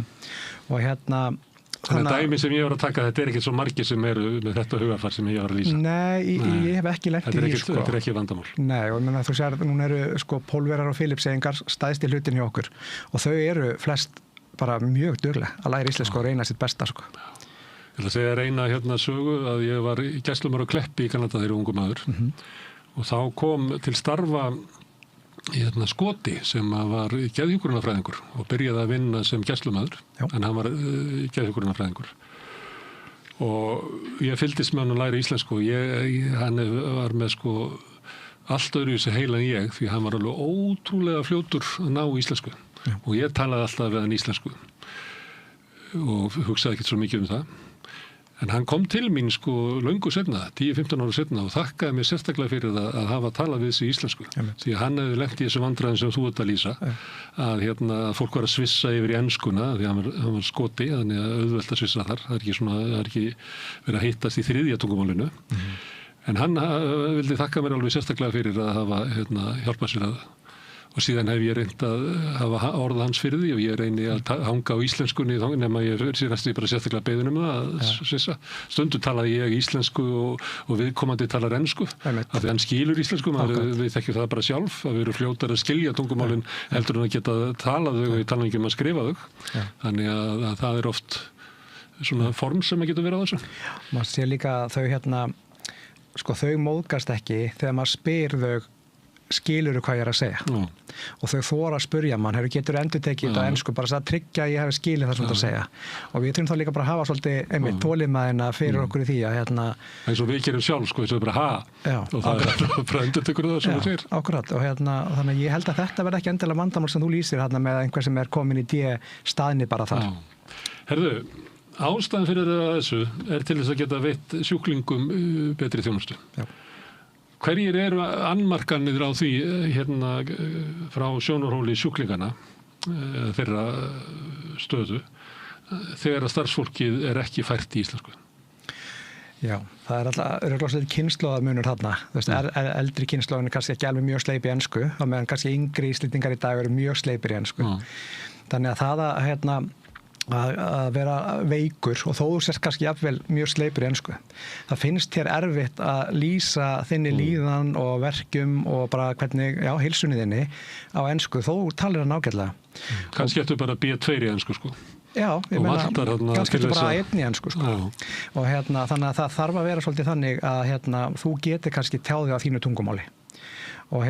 S12: og
S1: Þannig að dæmi sem ég var að taka, þetta er ekki svo margir sem eru með þetta hugafar sem ég var að lýsa.
S12: Nei, ég hef ekki lent í því, sko.
S1: Þetta er ekki vandamál.
S12: Nei, og þú sér, núna eru Pólverjar og Filipseyingar stæðst í hlutin hjá okkur og þau eru flest bara mjög dugleg að læra íslensku og reyna sitt besta, sko.
S1: Ég ætla að segja reyna sögu að ég var í gæslumar á Kleppi í Kanada þegar ungu maður og þá kom til starfa Skoti sem var geðhjúkrunarfræðingur og byrjaði að vinna sem gæslumaður en hann var geðhjúkrunarfræðingur og ég fylgdist með hann að læra íslensku og hann var með allt öðruvísi heila en ég því hann var alveg ótrúlega fljótur að ná íslensku og ég talaði alltaf við hann íslensku og hugsaði ekkert svo mikið um það. En hann kom til mín löngu setna, 10-15 ára setna og þakkaði mér sérstaklega fyrir það að hafa talað við þessi íslensku. Því að hann hefði lent í þessu vandræðum sem þú ert að lýsa, að fólk var að svissa yfir í enskuna, því að hann var Skoti, þannig að auðvelt að svissa þar. Það er ekki verið að hittast í 3. tungumálinu. En hann vildi þakka mér alveg sérstaklega fyrir að hafa hjálpað sér og síðan hef ég reynt að hafa orða hans fyrir því og ég reyni að hanga á íslenskunni nema ég síðast bara sérstaklega beðin það að svissa. Stundum talaði ég íslensku og viðkomandi talar ensku af því hann skilur íslensku, við þekkjum það bara sjálf að við erum fljótar að skilja tungumálin heldur en að geta talað þau og ég tala ekki um að skrifa þau. Þannig að það er oft svona form sem að geta verið á þessu.
S12: Maður sé líka þau þau móðgast ekki þegar maður spyr þau skilurðu hvað ég er að segja og þau þora að spurja mann, getur endurtekið þetta á ensku bara að tryggja að ég hef skilið það sem það segja og við þurfum þá líka bara að hafa svolítið þolinmæðina fyrir okkur í því að
S1: eins og við gerum sjálf, þess að bara og það er bara endurtekur það sem þú segir.
S12: Akkurat, og þannig að ég held að þetta verði ekki endilega vandamál sem þú lýsir með einhver sem er komin í staðni bara þar.
S1: Herðu, ástæðan fyrir þessu er til þess að geta veitt sjúklingum betri þjónustu. Hverjir eru annmarkanir á því frá sjónarhóli sjúklingana þeirra stöðu þegar að starfsfólkið er ekki fært í íslensku?
S12: Já, það er alltaf kynslóðamunur þarna. Eldri kynslóðin er kannski ekki alveg mjög sleip í ensku og meðan kannski yngri íslendingar í dag eru mjög sleipir í ensku. Þannig að það að vera veikur og þó þú sést kannski jafnvel mjög sleipur í ensku. Það finnst þér erfitt að lýsa þinni líðan og verkjum og bara hvernig, heilsunni þinni á ensku, þó talir það nákvæmlega.
S1: Kannski eftir bara B2 í ensku, sko.
S12: Já, ég meina, kannski eftir bara einn í ensku, sko. Og þannig að það þarf að vera svolítið þannig að þú getur kannski tjáðið á þínu tungumáli. Og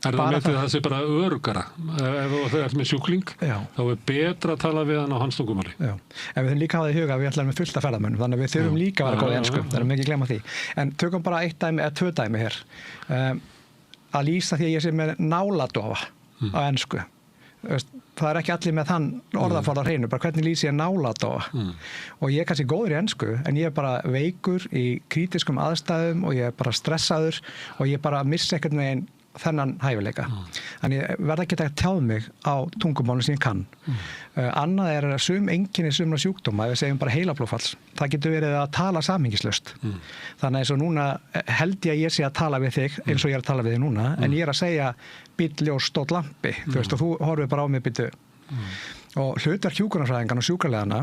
S1: Er það með því að það sé bara örugara? Ef þú ert með sjúkling, þá er betra að tala við hann á hans tungumáli.
S12: Já, en við þurfum líka að hafa í huga að við ætlum með fullt af ferðamönnum, þannig að við þurfum líka að vera góð í ensku, það er ekki að glemma því. En tökum bara 1 dæmi eða 2 dæmi hér. Að lýsa því að ég sé með náladofa á ensku. Það er ekki allir með þann orðaforða hreinu, bara hvernig lýsi ég náladofa. Og ég er kannski góður í ensku, en ég er bara veikur í krítiskum aðstæðum og ég er bara stressaður og ég bara missa einhvern veginn þennan hæfileika. Þannig ég verða ekki að tjáð mig á tungumálum sem ég kann. Annað er sum einkenni sumra sjúkdóma, ef við segjum bara heilablóðfalls. Það getur verið að tala samhengislaust. Þannig eins og núna held ég að ég sé að tala við þig eins og ég er að tala við þig núna, en ég er að segja bíll, ljós, stóll, lampi, og þú horfir bara á mig bíddu. Og hlutverk hjúkrunarfræðinganna og sjúkralegana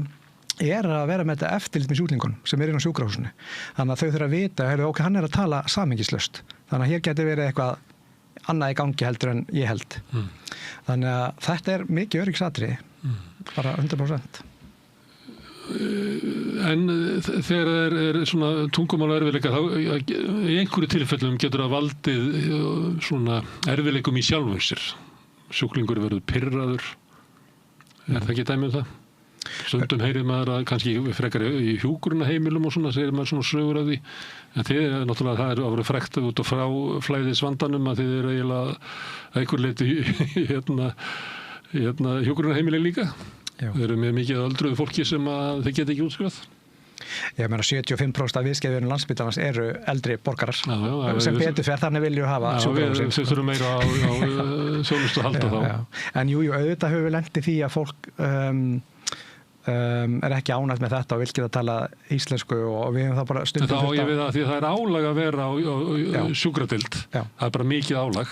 S12: er að vera með þetta eftirlit með sjúklingunum sem er inn á sjúkrahúsinu. Þannig að þau þurfa að vita, ok, hann er að tala samhengislaust. Þannig að hér getur verið eitthvað annað í gangi heldur en ég held. Þannig að þetta er mikið öryggsatriði, bara 100%.
S1: En þegar það er svona tungumála erfiðleika, þá í einhverju tilfellum getur það valdið svona erfiðleikum í sjálfum sér. Sjúklingur verður pirraður. Er það ekki dæmi um það? Stundum heyrir maður að kannski frekar í hjúkrunarheimilum og svona, segir maður svona sögur af því. En þið er náttúrulega, það er að vera frekt út og frá flæðisvandanum að þið er eiginlega einhver leyti hjúkrunarheimili líka. Þið eru með mikið öldruðu fólki sem að þið geta ekki útskrifað.
S12: Ég meina 75% af viðskeiðunum Landspítalans eru eldri borgarar sem betur fer, þannig vilju hafa sjúkrahúsin.
S1: Við þurfum meira á þjónustu að halda þá.
S12: En jú, auðvitað höfum við lent í því að fólk er ekki ánægt með þetta og vil geta tala íslensku og við höfum það bara stundum
S1: þá ég við það því að það er álag að vera á sjúkradild. Það er bara mikið álag.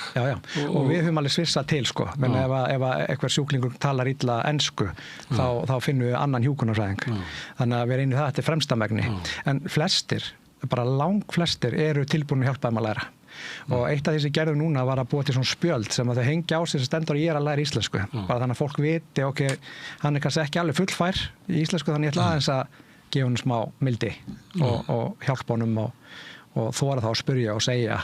S12: Og við höfum alveg svissað til, sko. Men ef einhver sjúklingur talar illa ensku, þá finnum við annan hjúkrunarfræðing. Þannig að við reynum það til fremsta megni. En flestir, bara langflestir, eru tilbúin að hjálpa þeim að læra. Og eitt af því sem gerðum núna var að búa til svona spjöld sem að þau hengja á sig sem stendur að ég er að læra íslensku. Bara þannig að fólk viti, ok, hann er kannski ekki alveg fullfær í íslensku, þannig ég ætla aðeins að gefa honum smá mildi og hjálpa honum og þora þá að spyrja og segja,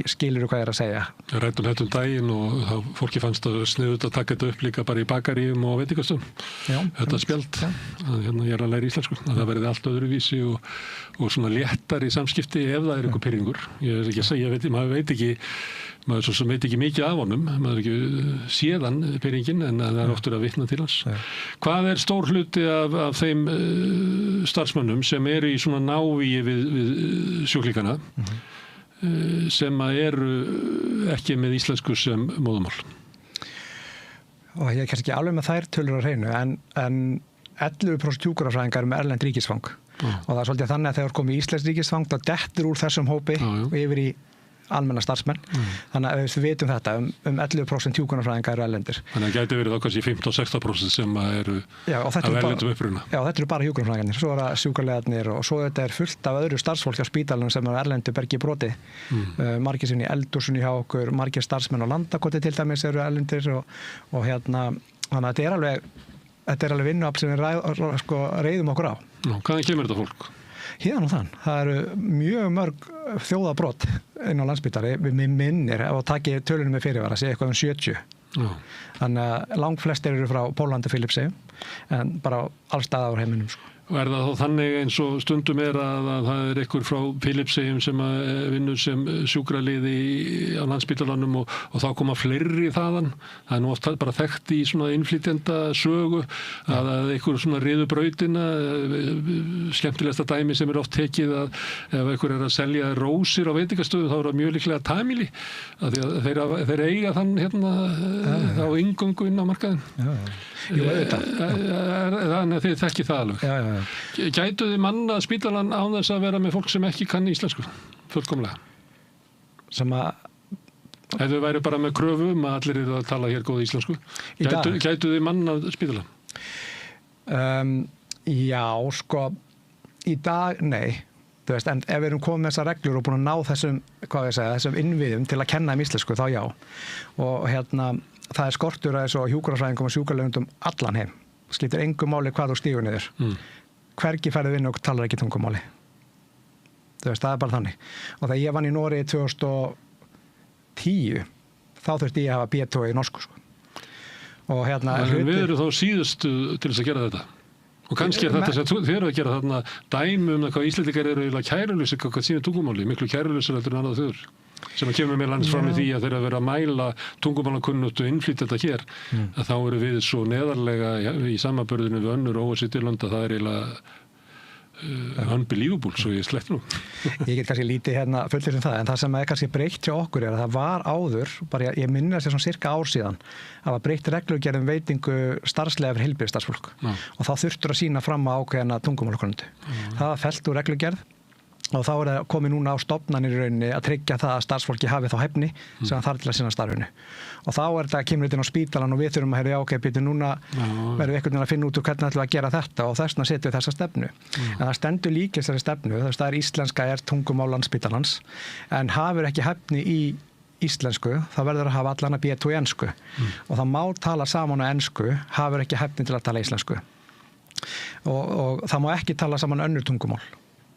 S12: skilur þú hvað ég er að segja.
S1: Ég rættum þetta daginn og þá fólki fannst að sniðut að taka þetta upp líka bara í bakaríum og veitingastöðum. Þetta spjald, ég er að læra íslensku, að það verði allt öðruvísi og svona léttar í samskipti ef það er einhver pirringur. Ég er ekki að segja, maður svo sem veit ekki mikið af honum, maður ekki séðan pirringin en það er oftur að vitna til hans. Hvað er stór hluti af þeim starfsmönnum sem eru í svona návíi við sjúklingana sem eru ekki með íslensku sem móðumál?
S12: Og ég er kannski ekki alveg með þær tölur á hreinu, en 11% hjúkrunarfræðingar með erlend ríkisfang. Og það er svolítið þannig að þegar komið íslensk ríkisfang, þá dettur úr þessum hópi og yfir í almenna starfsmenn. Þannig að við vitum þetta, 11% hjúkrunarfræðingar eru erlendir.
S1: Þannig að gæti verið þá kannski 15-16% sem eru af erlendum uppruna.
S12: Já, þetta eru bara hjúkrunarfræðingarnir, svo er það sjúkraliðarnir og svo þetta er fullt af öðru starfsfólki á spítalanum sem eru erlendu bergi broti. Margir sem í eldhúsinu hjá okkur, margir starfsmenn á Landakoti til dæmis eru erlendir og þannig að þetta er alveg vinnuafl sem við reiðum okkur á.
S1: Hvaðan kemur þetta fólk?
S12: Hérna og þann. Það eru mjög mörg þjóðabrot inn á Landspítali. Við minnir, ef að taki tölunum með fyrirvara, sé eitthvað 70. Þannig að langflestir eru frá Pólandi, Filippseyjum, en bara allstaðar á heiminum, sko.
S1: Og er það þá þannig eins og stundum er að það er einhver frá Filippseyjum sem vinnur sem sjúkraliði á Landspítalanum og þá koma fleiri þaðan. Það er nú oft bara þekkt í svona innflytjenda sögu að einhver svona riður brautina, skemmtilegasta dæmi sem er oft tekið að ef einhver er að selja rósir á veitingastöðu þá er það mjög líklega tamili að þeir eiga þann á inngöngu inn á markaðin. Þannig að þið þekkið það alveg. Gætu þið manna spítalan án þess að vera með fólk sem ekki kann íslensku fullkomlega? Ef þau væri bara með kröfu að allir eru að tala hér góð íslensku, gætu þið manna spítalan?
S12: Já, sko, í dag, nei. Þú veist, en ef við erum komið með þessar reglur og búin að ná þessum, þessum innviðum til að kenna íslensku, þá já. Og það er skortur að þessu hjúkrafræðingum og sjúkralöfundum allan heim. Skiptir engu máli hvað þú stígur niður. Hvergi ferðu vinnu og talar ekki tungumáli. Þú veist, það er bara þannig. Og þegar ég vann í Noregi 2010, þá þurfti ég að hafa B2 í norsku, sko. Og
S1: við erum þá síðustu til þess að gera þetta. Og kannski þetta sem þið eru að gera þarna dæmi hvað Íslendingar eru eiginlega kærulausir hvað sínu tungumáli, miklu kærulausir heldur en annað þjóðir. Sem að kemur meðal annars fram í því að þeir að vera að mæla tungumálakunnáttu og innflytja þetta hér, að þá eru við svo neðarlega í samanburðinu við önnur OECD-lönd að það er eiginlega unbelievable, svo ég slett nú.
S12: Ég get kannski lítið fullir það, en það sem er kannski breytt hjá okkur er að það var áður, bara ég minni að sé svona cirka ár síðan, að var breytt reglugerð veitingu starfslega fyrir heilbrigðisstarfsfólk og þá þurftur að sýna fram á ákveðna tungumálakunnáttu. Það var fellt úr reglugerð og þá er það komið núna á stofnanir í rauninni að tryggja það að starfsfólki hafi þá hæfni sem þarf til að sinna starfinu. Og þá er þetta kemur þetta inn á spítalan og við þurfum að núna verðum við einhvern veginn að finna út úr hvernig ætlum við að gera þetta og þess vegna setjum við þessa stefnu. En það stendur líka þessari stefnu, það er íslenska tungumál Landspítalans, en hafur ekki hæfni í íslensku, þá verður að hafa allan að B2 í ensku. Og það má tala saman á ensku, hafur ekki hæfni til að tala íslensku. Og það má ekki tala saman önnur tungumál.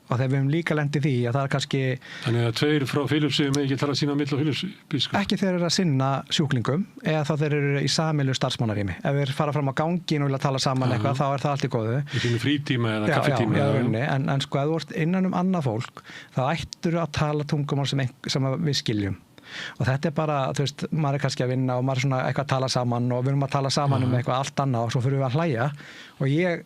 S12: Og þegar við hefum líka lendið því að það er kannski... Þannig
S1: að tveir frá Filippseyjum ekki tala sína á milli á Filippseyjum?
S12: Ekki þeir eru að sinna sjúklingum eða þá þeir eru í sameilu starfsmannarými. Ef þeir fara fram á gangin og vilja tala saman eitthvað, þá er það allt í góðu.
S1: Í sínu frítíma eða kaffitíma?
S12: Já, en sko, ef þú ert innan annað fólk, þá ættur að tala tungumál sem við skiljum. Og þetta er bara, þú veist, maður er kannski að vinna og maður er svona eitthvað að tala saman og við erum að tala saman eitthvað allt annað og svo fyrir við að hlæja og ég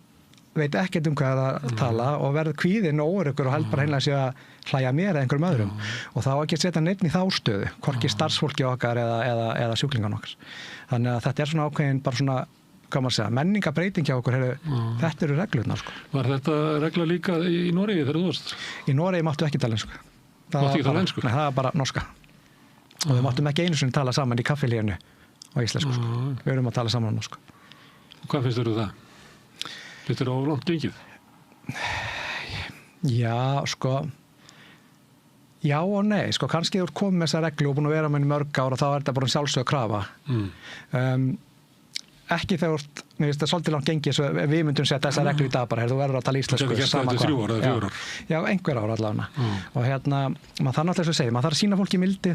S12: veit ekkert hvað að tala og verð kvíðinn og óöruggur og held bara hreinlega sig að hlæja mér eða einhverjum öðrum og þá ekki að setja neitt í þá stöðu, hvorki starfsfólki okkar eða sjúklingan okkar. Þannig að þetta er svona ákveðin bara svona, hvað maður segja, menningabreiting hjá okkur, þetta eru reglurnar, sko.
S1: Var þetta regla líka í Noregi þegar þú varst?
S12: Í Noregi máttu ekki tala ensku.
S1: Máttu ekki tala ensku?
S12: Nei, það var bara norska. Og við máttum ekki einu sinni tala saman í kaffilíðinu á íslensku, sko. Við erum að tala saman á norsku.
S1: Og hvað finnst þér það? Þetta er oflangt gengið?
S12: Já, sko, já og nei, sko, kannski þú ert komið með þessa reglu og búin að vera með henni mörg ára og þá er þetta bara sjálfsögð krafa. Ekki þegar mér finnst það svolítið langt gengið svo við myndum setja þessa reglu í dag bara, þú verður að tala íslensku
S1: sama hvað. 3 ár eða 4 ár?
S12: Já, einhver ár allavega. Og maður þarf náttúrulega að segja, maður þarf að sýna fólki mildi,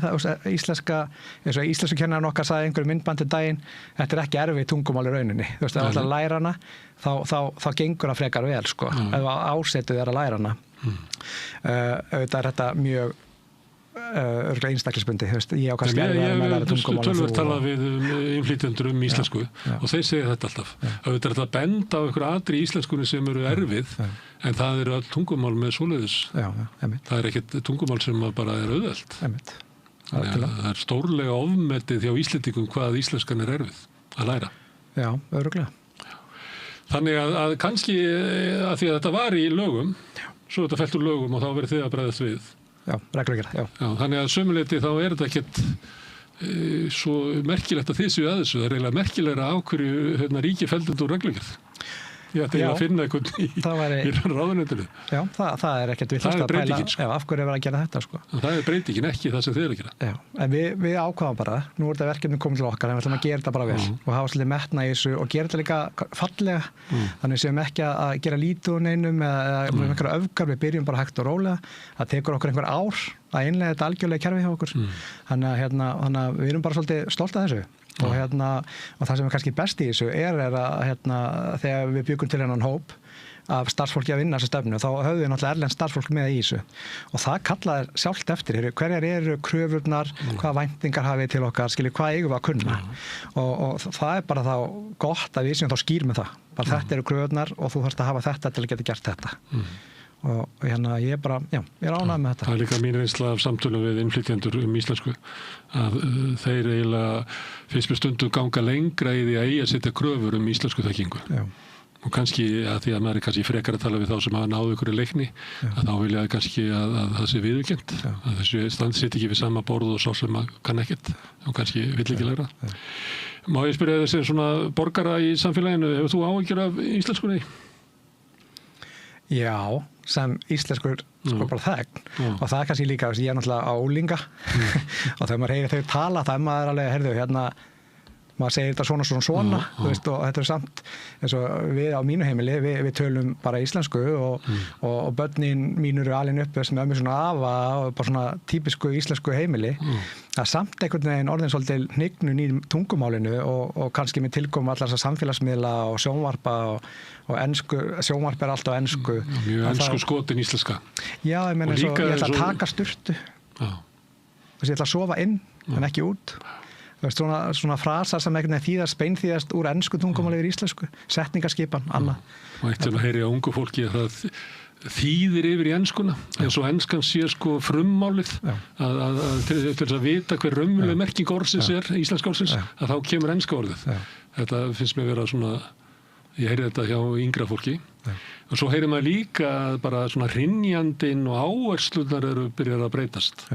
S12: íslensku kennarinn okkar sagði einhverju myndbandi daginn, þetta er ekki erfið tungumál í rauninni. Þú veist, ef þú ætlar að læra hana, þá gengur það frekar vel, sko, ef þú ásetið er að læra hana. Auðvitað er þetta mjög örgulega einstaklisbundi, ég á kannski
S1: ég hef tölvöld talað við innflytjendur íslensku og þeir segja þetta alltaf auðvitað er þetta að benda á einhver atri í íslenskunni sem eru erfið en það eru all tungumál með svoleiðis það er ekkert tungumál sem bara er auðvelt það er stórlega ofmetið hjá Íslendingum hvað íslenskan er erfið að læra.
S12: Já, örgulega.
S1: Þannig að kannski að því að þetta var í lögum svo þetta fellt úr lögum og þá verið þið að bregðast við.
S12: Já, reglugerð, já.
S1: Þannig að sömuleyti þá er þetta ekkert svo merkilegt að þið séu að þessu. Það er eiginlega merkilegra á hverju ríki felldund úr reglugerð. Ég ætti að finna einhvern í ráðuneytinu.
S12: Já, það er ekkert við
S1: það er breytingin,
S12: sko. Já, af hverju er að gera þetta, sko.
S1: Það er breytingin, ekki það sem þið eru að gera.
S12: Já, en við ákvaðum bara, nú er þetta verkefni komið til okkar, en við ætlum að gera þetta bara vel og hafa svolítið metna í þessu og gera þetta líka fallega, þannig séum ekki að gera lítið úr neinum eða með einhverja öfgar, við byrjum bara hægt og rólega, það tekur okkur einhver ár að innleiða þetta algjörlega kerfi hjá okkur, þannig að við erum bara svolítið stolt af þessu. Og það sem er kannski best í þessu er að þegar við byggum til hennan hóp af starfsfólki að vinna þessa stefnu þá höfum við náttúrulega erlend starfsfólk með í þessu og það kallaði sjálft eftir hverjar eru kröfurnar, hvaða væntingar hafið til okkar, hvað eigum við að kunna og það er bara þá gott að við séum þá skýr með það bara þetta eru kröfurnar og þú þarfst að hafa þetta til að geta gert þetta og ég er bara, já, ég er ánægð með þetta.
S1: Það er líka mín reynsla af samtölum við innflytjendur íslensku að þeir eiginlega finnst með stundum ganga lengra í því að eigi að setja kröfur íslensku þekkingu. Já. Og kannski að því að maður er kannski frekar að tala við þá sem hafa náðu ykkur í leikni að þá vilja kannski að það sé viðurkennt að þessu stand sitt ekki við sama borð og sá sem kann ekkert og kannski vill ekki læra. Má ég spyrja þess svona borgara í samfélaginu, hefur þú áhyggjur af íslenskunni?
S12: Já, sem íslenskur sko bara þegn og það er kannski líka, ég er náttúrulega álinga og þegar maður heyrir þau tala það er maður alveg, heyrðu, hérna maður segir þetta svona þú veist, og þetta er samt eins og við á mínu heimili við tölum bara íslensku og börnin mín eru alin upp með ömmu svona afa og bara svona típisku íslensku heimili það er samt einhvern veginn orðin svolítið hnignun í tungumálinu og kannski með tilkomu allar þessar samfélagsmiðla og sjónvarpa og ensku, sjónvarp er allt á ensku
S1: mjög ensku skotin íslenska
S12: já, ég meina ég ætla að taka sturtu ég ætla að sofa inn en ekki út svona frasar sem ekkert beinþýðast úr ensku tungumáli yfir íslensku, setningaskipan, annað.
S1: Og eitt sem að heyri á ungu fólki að það þýðir yfir í enskuna, en svo enskan sé sko frummálið, til þess að vita hver raunveruleg merking orðsins er, íslenska orðsins, að þá kemur enska orðið. Þetta finnst mér vera svona, ég heyri þetta hjá yngra fólki. Og svo heyri maður líka að bara svona hrynjandinn og áherslunar eru byrjar að breytast.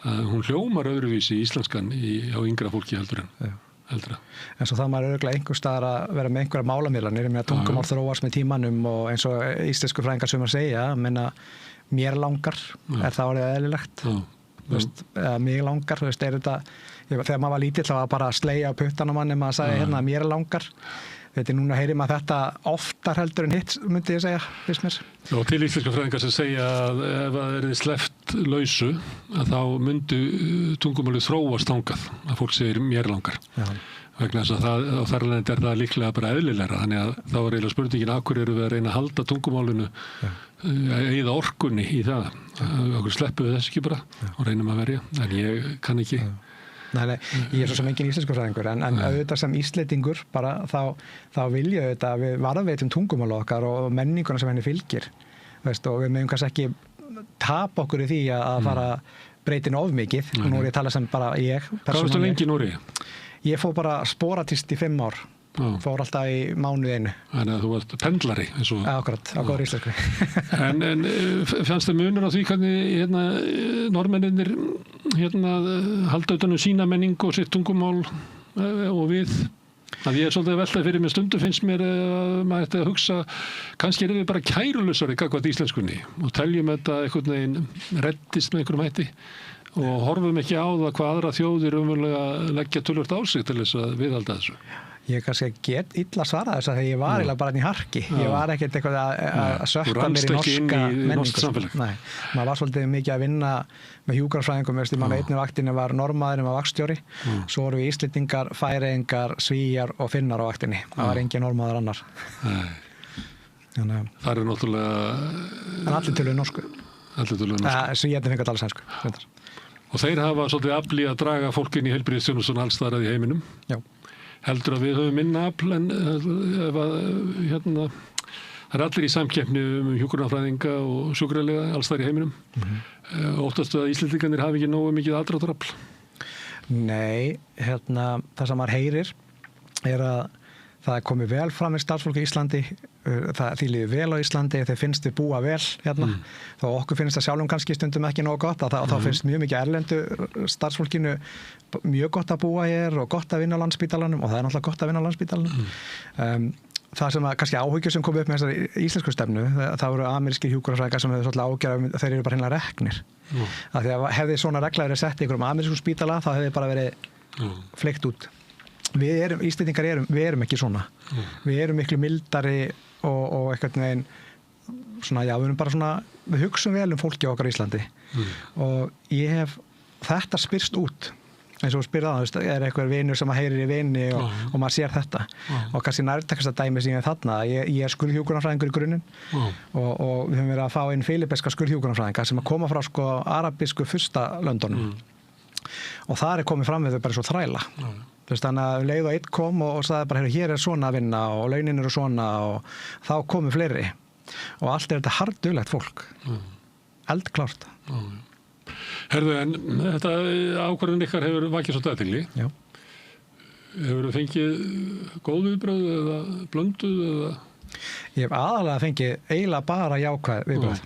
S1: Hún hljómar öðruvísi í íslenskan á yngra fólki heldur en eldra.
S12: En svo það maður örugglega einhver staðar að vera með einhverja málamiðlanir, ég meina tungumál þróast með tímanum og eins og íslensku fræðingar sem að segja, meina mér langar, er það orðið eðlilegt? Mig langar, er þetta, þegar maður var lítill það var bara að slegja á puttana manni, maður sagði hérna mér langar. Þetta núna heyrir maður þetta oftar heldur en hitt, myndi ég segja, finnst mér.
S1: Og til íslenska fræðingar sem segja að ef það er sleppt lausu, að þá myndu tungumálið þróast þangað, að fólk segir mér langar. Já. Vegna þess að þar alveg er það líklega bara eðlilegra, þannig að þá er eiginlega spurningin af hverju eru við að reyna að halda tungumálinu, eyða orkunni í það. Okkur sleppu við þess ekki bara og reynum að verja, en ég kann ekki.
S12: Nei, ég er svo sem engin íslensku fræðingur en auðvitað sem íslendingur bara þá vil ég auðvitað að við varðveitum tungumála okkar og menninguna sem henni fylgir veist, og við meðum kannski ekki tapa okkur í því að fara breytin of mikið og nú er ég að tala sem bara ég
S1: Hvað varstu lengi í Noregi?
S12: Ég fór bara sporatist í 5 ár fór alltaf í mánuði einu
S1: Þannig að þú varst pendlari
S12: Akkurat, á góður íslensku
S1: En fannst þið munur á því hvernig norðmennirnir halda utan sína menning og sitt tungumál og við að ég er svolítið að velta fyrir mér stundum finnst mér að maður ætti að hugsa kannski erum við bara kærulusari gagnvart íslenskunni og teljum þetta einhvern veginn reddist með einhverjum hætti og horfum ekki á það hvað aðra þjóðir umverulega leggja tölvört á sig til þess að viðhalda þessu
S12: Ég kannski get illa svara þess að þegar ég var eiginlega bara í harki. Ég var ekkert eitthvað að sökka mér í norska menningu. Nei, maður var svolítið mikið að vinna með hjúkrafræðingum. Mann einnig vaktinni var normaðurinn var vaktstjóri. Svo voru við Íslendingar, Færeyingar, Svíjar og Finnar á vaktinni. Það var engin normaður annar.
S1: Það er náttúrulega...
S12: En allir töluðu norsku.
S1: Allir töluðu norsku.
S12: Svíjarnir fengu að tala sænsku.
S1: Og þeir hafa svolítið afli að draga fólkin í heilbrigðisþjónustu alls staðar í heiminum.
S12: Já.
S1: Heldur að við höfum minna afl en ef að það er allir í samkeppni hjúkrunarfræðinga og sjúkralega alls þar í heiminum. Óttastu að Íslendingarnir hafi ekki nógu mikið aðdráttarafl?
S12: Nei, það sem maður heyrir er að það er komið vel fram í starfsfólki í Íslandi, því líður vel á Íslandi, þeir finnst við búa vel Þá okkur finnst það sjálfum kannski stundum ekki nógu gott, þá finnst mjög mikið erlendu starfsfólkinu mjög gott að búa hér og gott að vinna á Landspítalanum og það er náttúrulega gott að vinna á Landspítalanum. Það sem kannski áhyggjur sem kom upp með þessari íslensku stefnu, það voru amerískir hjúkrunarfræðingar sem hefur svolítið ágjörð þeir eru bara hreinlega reknir. Af því að hefði svona regla verið sett í einhverjum amerískum spítala, þá hefði bara verið fleygt út. Íslendingar erum ekki svona. Við erum miklu mildari og eitthvað neginn svona, já, við hugsum vel fólki okkar í Íslandi og ég hef þetta spyrst út eins og spyrða er eitthvað vinur sem heyrir í vini og maður sér þetta og kannski nærtækast að dæmi sem ég þarna ég er skurðhjúkrunarfræðingur í grunninn og við höfum verið að fá inn filipiska skurðhjúkrunarfræðinga sem að koma frá arabísku furstalaundunum og þar er komið fram við þau bara svo þræla þannig að leið og einn kom og sagði bara hér er svona að vinna og launin eru svona og þá komu fleiri og allt er þetta harðduglegt fólk eldklárt
S1: Herðu, en þetta ákvörðun ykkar hefur vakið svolítið athygli. Hefur þú fengið góð viðbrögð eða blönduð eða
S12: Ég hef aðalega fengið eiginlega bara jákvæð viðbrögð.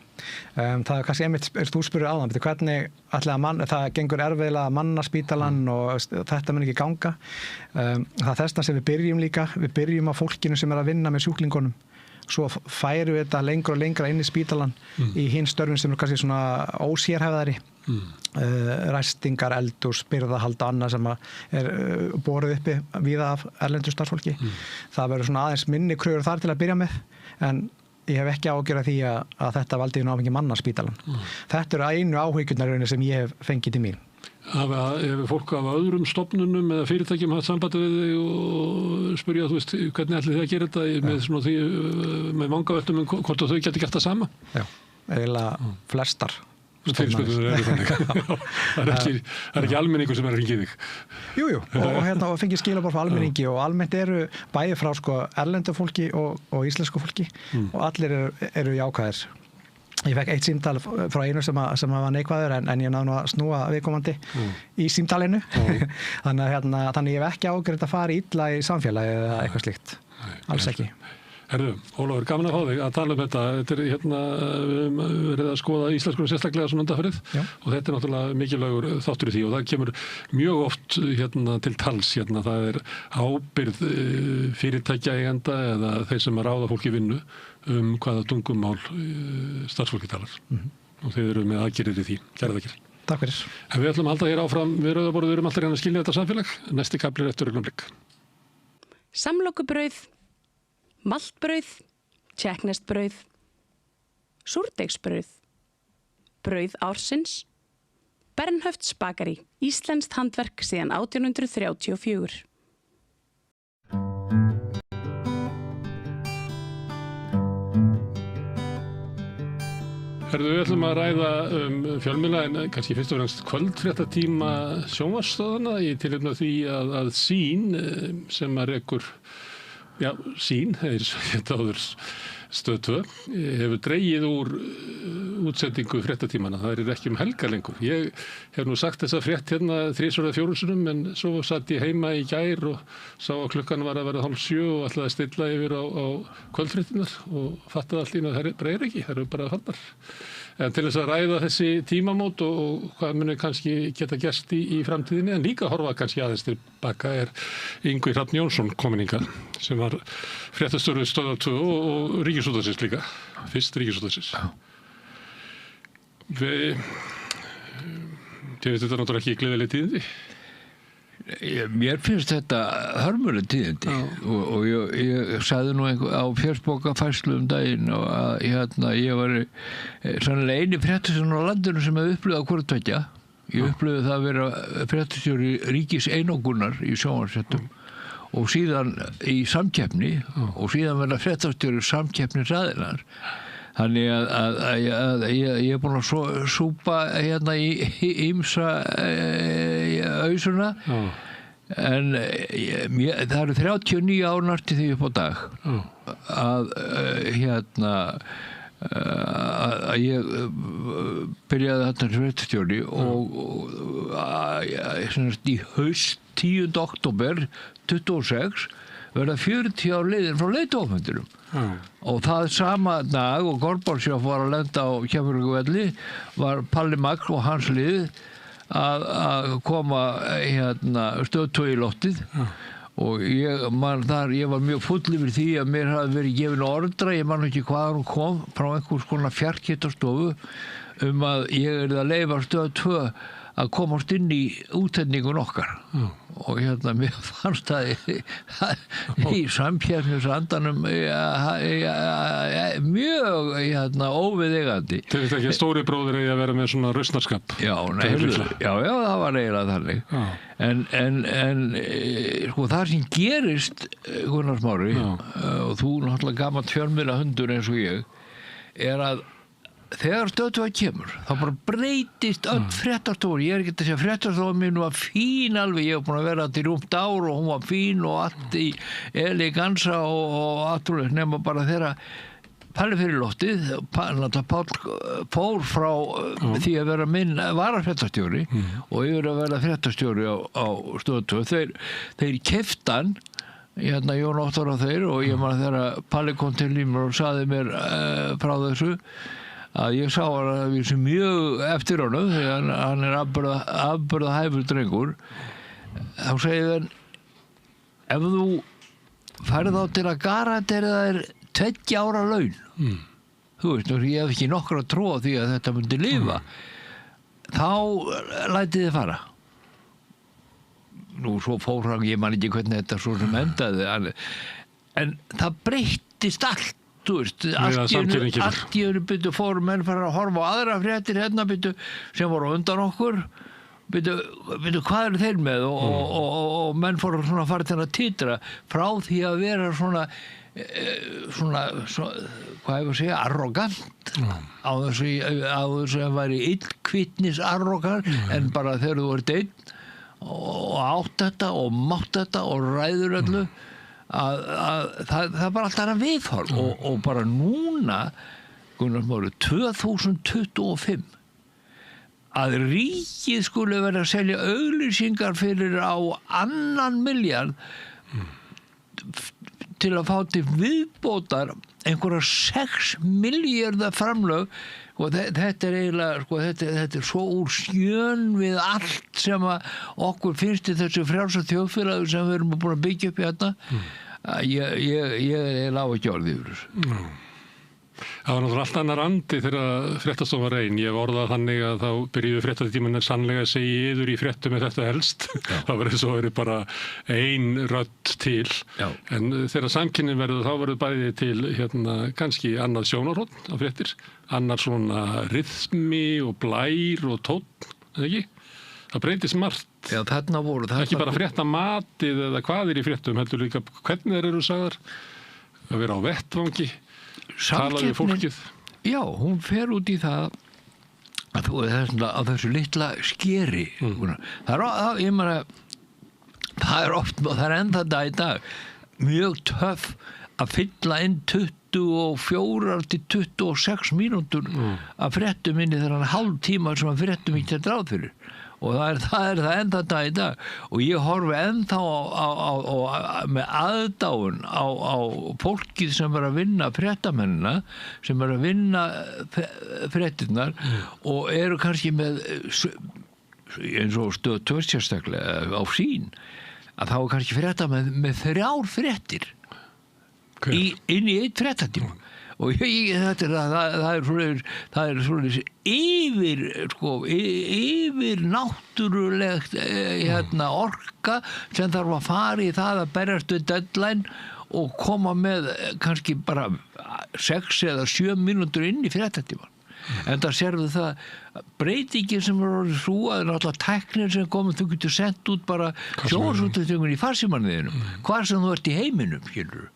S12: Það er kannski einmitt, þú spurðir áðan, hvernig það gengur erfiðlega að manna spítalann og þetta mun ekki ganga. Það er þess sem við byrjum á fólkinu sem er að vinna með sjúklingunum. Svo færum við þetta lengur og lengra inn í spítalann í hins störfin sem er kannski svona ósérhæfðari. Ræstingar, eldhús, birgðahald og annað sem er borið uppi víða af erlendu starfsfólki. Það verður svona aðeins minni kröfur þar til að byrja með, en ég hef ekki ágjörð því að þetta valdi náfengi manna spítalann. Þetta eru einu áhyggjurnar sem ég hef fengið til mín.
S1: Hefur fólk af öðrum stofnunum eða fyrirtækjum haft sambandi við þig og spyrja, þú veist, hvernig ætlið þið að gera þetta með svona því, með vangaveltum hvort þau geti gert það sama?
S12: Já, eiginlega flestar.
S1: Fyrirspurnir eru þannig. Það er ekki almenningur sem er að hringja í þig.
S12: Jú, og fengið skilabóð frá almenningi og almennt eru bæði frá erlendu fólki og íslensku fólki og allir eru jákvæðir. Ég fekk eitt símtal frá einu sem var neikvæður en ég náði nú að snúa viðkomandi í símtalinu. Þannig ég hef ekki ágjörð að fara illa í samfélagi eða eitthvað slíkt. Alls ekki.
S1: Herðu, Ólafur, gaman að fá þig að tala þetta. Þetta er við verið að skoða íslenskunum sérstaklega svona undanfarið og þetta er náttúrulega mikilvægur þáttur í því og það kemur mjög oft til tals. Það er ábyrgð fyrirtækjaeigenda eða þeir sem ráða fólk í vinnu hvaða tungumál starfsfólki talar. Og þeir eru með aðgerðir í því. Kærar þakkir.
S12: Takk fyrir.
S1: En við ætlum að halda hér áfram við rauða borðið, við erum alltaf að skilja þetta samfélag. Næsti kafli eftir augnablik.
S4: Samlokubrauð, maltbrauð, tékkneskt-brauð, súrdeigsbrauð, brauð ársins, Bernhöfts bakari, íslenskt handverk síðan 1834.
S1: Við ætlum að ræða fjölmiðla en kannski fyrst og fremst kvöldfréttatíma sjónvarpsstöðvanna í tilefni af því að Sýn sem að rekur Sýn, þetta áður Stöð 2, hefur dregið úr útsendingu fréttatímana. Það er ekki helgar lengur. Ég hef nú sagt þessa frétt 3 eða 4 sinnum en svo satt ég heima í gær og sá að klukkan var að verða 6:30 og ætlaði að stilla yfir á kvöldfréttinar og fattaði allt í að það er ekki, það eru bara fannar. En til þess að ræða þessi tímamót og hvað muni kannski geta gerst í framtíðinni en líka horfa kannski aðeins tilbaka er Ingvi Hrafn Jónsson kominn hingað sem var fréttastjóri Stöðvar 2 og Ríkisútvarpsins líka, fyrst Ríkisútvarpsins. Þetta er náttúrulega ekki gleðileg tíðindi.
S13: Mér finnst þetta hörmuleg tíðindi og ég sagði nú á fjársbókafærslu daginn og að ég var sannlega eini fréttastjóri á landinu sem hefði upplifað hvort tveggja. Ég upplifði það að vera fréttastjóri ríkis einokunar í sjónvarpsfréttum og síðan í samkeppni og síðan verða fréttastjóri samkeppnisraðilar. Þannig að ég er búin að súpa í ýmsa ausuna en það eru 39 ár næstu því upp á dag að ég byrjaði þarna sem fréttastjóri og í haust 10. október 26 verða 40 ár liðin frá leiðtogafundinum og það sama dag og Gorbatsjov var að lenda á Keflavíkurvelli var Palli Magn og hans lið að koma Stöð 2 í loftið og ég var mjög full yfir því að mér hafði verið gefin ordra, ég man ekki hvaðan hún kom frá einhvers konar fjarskiptastofu að ég yrði að leyfa Stöð 2 að komast inn í útsendingun okkar og mér fannst það í samkeppnisandanum mjög óviðeigandi.
S1: Þeir veit ekki að stóri bróðir eigi að vera með svona rausnarskap.
S13: Já, það var eiginlega þannig. En það sem gerist, Gunnar Smári, og þú náttúrulega gamall fjölmiðlahundur eins og ég, er að þegar Stöð 2 kemur, þá bara breytist öll fréttastofa. Ég er ekki að segja fréttastofa mín var fín alveg, ég hef búin að vera þetta í rúmt ár og hún var fín og allt í elegansa og allt nema bara þeirra Palli fyrir loftið, Páll fór frá því að vera minn varafréttastjóri og yfir að vera fréttastjóri á Stöð 2. Þeir keyptu hann Jón Óttar og þeir, og ég man þegar Palli kom til mér og sagði mér frá þessu, að ég sá að við sem mjög eftir honum, því hann afburða hæfur drengur. Þá segir hann, ef þú færð þá til að garantera þér 2 ára laun, þú veist, og ég hef ekki nokkra trú á því að þetta myndi lifa, þá lætið þið fara. Nú, svo fór hann, ég man ekki hvernig þetta svo sem endaði, en það breyttist allt, þú veist, allt í öru byrju fóru menn fara að horfa á aðra fréttir hérna byrju sem voru undan okkur, byrju hvað eru þeir með, og menn fóru svona að fara til að titra frá því að vera svona, hvað hefur að segja, arrogant á þessu að væri illkvittnis arrogant, en bara þegar þú ert einn og átt þetta og mátt þetta og ræður öllu, að það bara alltaf að viðhorf, og bara núna, Gunnar Smári, 2025, að ríkið skuli vera að selja auglýsingar fyrir á 2 milljarð til að fá til viðbótar einhverja 6 milljarða framlög, og þetta eiginlega, þetta svo úr skjön við allt sem að okkur finnst í þessu frjálsa þjóðfélagi sem við erum búin að byggja upp hérna. Ég lá ekki orðið yfir þessu.
S1: Það var náttúrulega allt annar andi þegar fréttastofa var ein. Ég orðaði þannig að þá byrjuðu fréttatíminn sannlega að segja yður í fréttum með þetta helst. Það var eins og verið bara ein rödd til. Já. En þegar samkynnin verður, þá verður bæði til kannski annað sjónarhorn af fréttir, annar svona ryþmi og blær og tónn, eða ekki? Það breytist margt.
S13: Já, þarna voru
S1: ekki bara fréttamatið eða hvað í fréttum, heldur líka hvernig þeir eru sagðar, að vera á vettvangi. Tala við fólkið.
S13: Já, hún fer út í það að þú á þessu litla skeri. Það er oft, og það er ennþá dag í dag, mjög töff að fylla inn 24 til 26 mínútur af fréttum inni þegar hann hálftíma sem að fréttum ekki þetta ráð fyrir. Og það er það ennþá dag í dag, og ég horfi ennþá með aðdáun á fólkið sem er að vinna fréttamennina, sem er að vinna fréttirnar, og eru kannski með eins og Stöð 2 sérstaklega á sín, að þá er kannski fréttamenn með 3 fréttir inn í 1 fréttatíma. Og það er svona yfir náttúrulegt orka sem þarf að fara í það að berjast við deadline og koma með kannski bara 6 eða 7 mínútur inn í fréttatíman. En það sérðu það breytingin sem er orðið svo að náttúrulega tæknir sem komið, þú getur sendt út bara sjónvarpsútvarpsþjónun í farsímanniðinum, hvar sem þú ert í heiminum, skilur,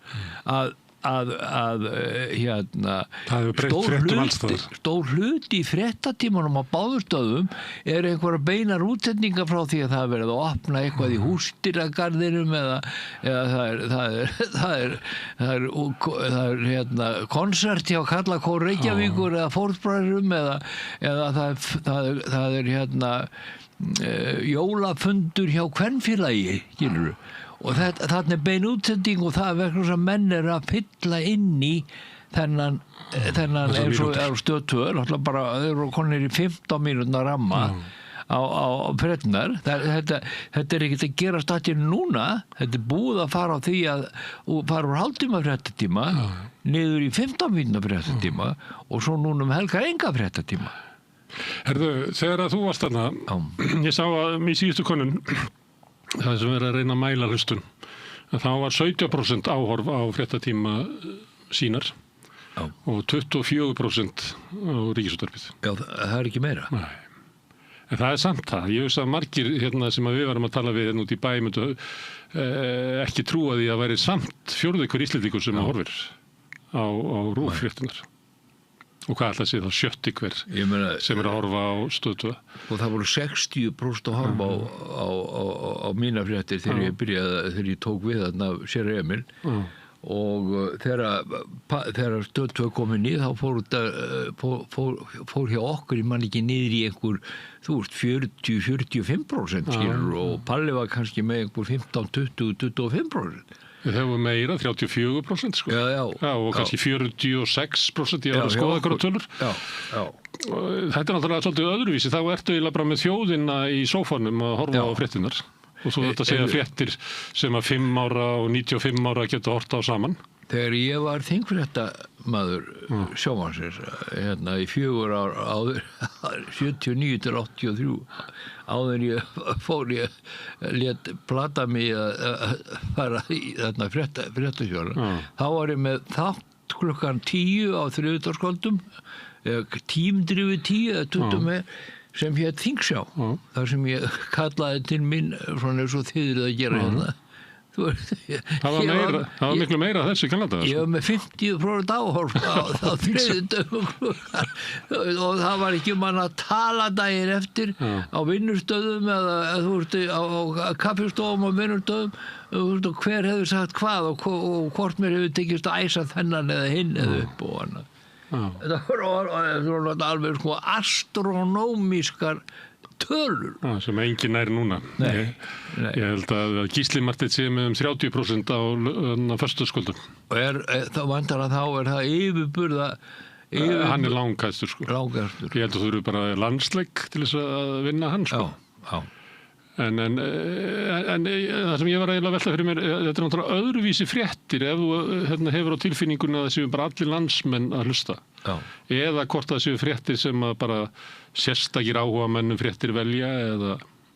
S13: stór hluti í fréttatímanum á báðurstöðum er einhverja beinar útsendingar frá því að það verið að opna eitthvað í húsdýragarðinum eða það er konsert hjá Karlakór Reykjavíkur eða Fórsbræðrum eða það er jólafundur hjá kvenfélagi, skilurðu. Og þarna er bein útsending, og það er vegna að menn eru að fylla inn í þennan eins og Stöð 2, náttúrulega bara þeir eru konir í 15 mínútna ramma á fréttinar. Þetta er ekkert að gerast allir núna, þetta er búið að fara á því að fara úr hálftíma fréttatíma niður í 15 mínútna fréttatíma og svo núna helgar enga fréttatíma.
S1: Herðu, þegar að þú varst þarna, ég sá að í síðustu könnun, það sem verið að reyna að mæla hlustun, þá var 17% áhorf á fréttatíma sínar og 24% á Ríkisútvarpið.
S13: Já, það er ekki meira.
S1: Nei. En það er samt það. Ég veist að margir sem að við varum að tala við út í bæ myndu ekki trúa því að væri samt 4. hver Íslendingur sem að horfir á RÚV fréttunar. Og hvað ætla að segja þá 7. hver sem er að horfa á Stöð 2.
S13: Og það voru 60% að horfa á mína fréttir þegar ég tók við þarna sér Emil. Og þegar Stöð 2 kom inn í þá fór hjá okkur í mann ekki niður í einhver 40-45% skilur, og Palli var kannski með einhver 15-20-25%.
S1: Við hefum meira, 34% sko.
S13: Já,
S1: og kannski 46% ég var að skoða hverju tölur.
S13: Já.
S1: Þetta er náttúrulega svolítið öðruvísi, þá ertu eiginlega bara með þjóðina í sófanum að horfa á fréttinnar. Og svo þetta segja fréttir sem að 5 ára og 95 ára geta horta á saman.
S13: Þegar ég var þingfréttamaður sjónvarpsins í 4 ár áður, 79 til 83, áður ég lét plata mig að fara í þarna fréttasjóra. Þá var ég með þátt klukkan 10 á þriðjudagskvöldum, tímdrifið 10 eða 20 með, sem hét Þingsjá, þar sem ég kallaði til minn svona eins og þið eruð að gera hérna.
S1: Það var miklu meira þessi kannada.
S13: Ég var með 50% áhorf á þriðjudögum og það var ekki mann að tala daginn eftir á vinnustöðum eða þú veist á kaffistofum og vinnustöðum og hver hefur sagt hvað og hvort mér hefur tekist að æsa þennan eða hinn eða upp og annað. Þetta var alveg sko astronómískar tölur.
S1: Sem enginn er núna. Ég held að Gísli Marteinn sé með 30% á föstudagskvöldum.
S13: Og þá vantar að þá það yfirburða
S1: hann er langhæstur sko. Ég held að þú eru bara landsleik til þess að vinna hann sko.
S13: Já.
S1: En það sem ég var eiginlega að velta fyrir mér, þetta er náttúrulega öðruvísi fréttir ef þú hefur á tilfinninguna að það séu bara allir landsmenn að hlusta.
S13: Já.
S1: Eða hvort það séu fréttir sem að bara sérstakir áhuga mennum fréttir velja eða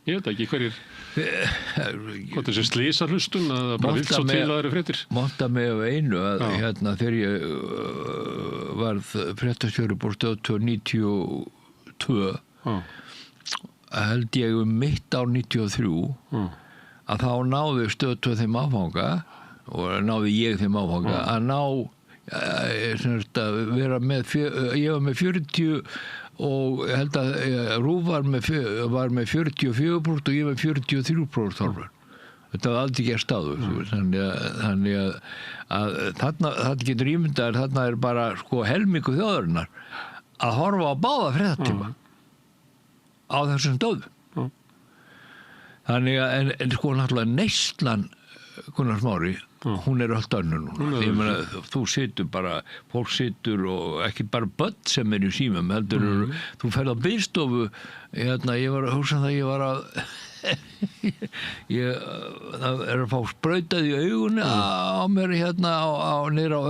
S1: ég veit ekki hverjir hvort þessi slísarhlustun eða bara vilt svo til að það eru fréttir.
S13: Monta mig af einu að þegar ég varð fréttastjóri på Stöð 292 held ég mitt á 93 að þá náði Stöð 2 þeim áfanga og náði ég þeim áfanga að ná að vera með ég var með 40 og ég held að RÚV var með 44% og ég með 43% horfur. Þetta var aldrei gerst áður þannig að þarna getur ímyndaðir þarna er bara sko helmingu þjóðarinnar að horfa á báða fréttatíma á þessum stöðum. Þannig að en sko náttúrulega neyslan Gunnar Smári, hún er allt önnur núna. Ég meina, þú situr bara, fólk situr og ekki bara börn sem er í símum, heldur þú ferð á biðstofu, ég var að hugsa það, ég var að það er að fá sprautað í augunni á mér niður á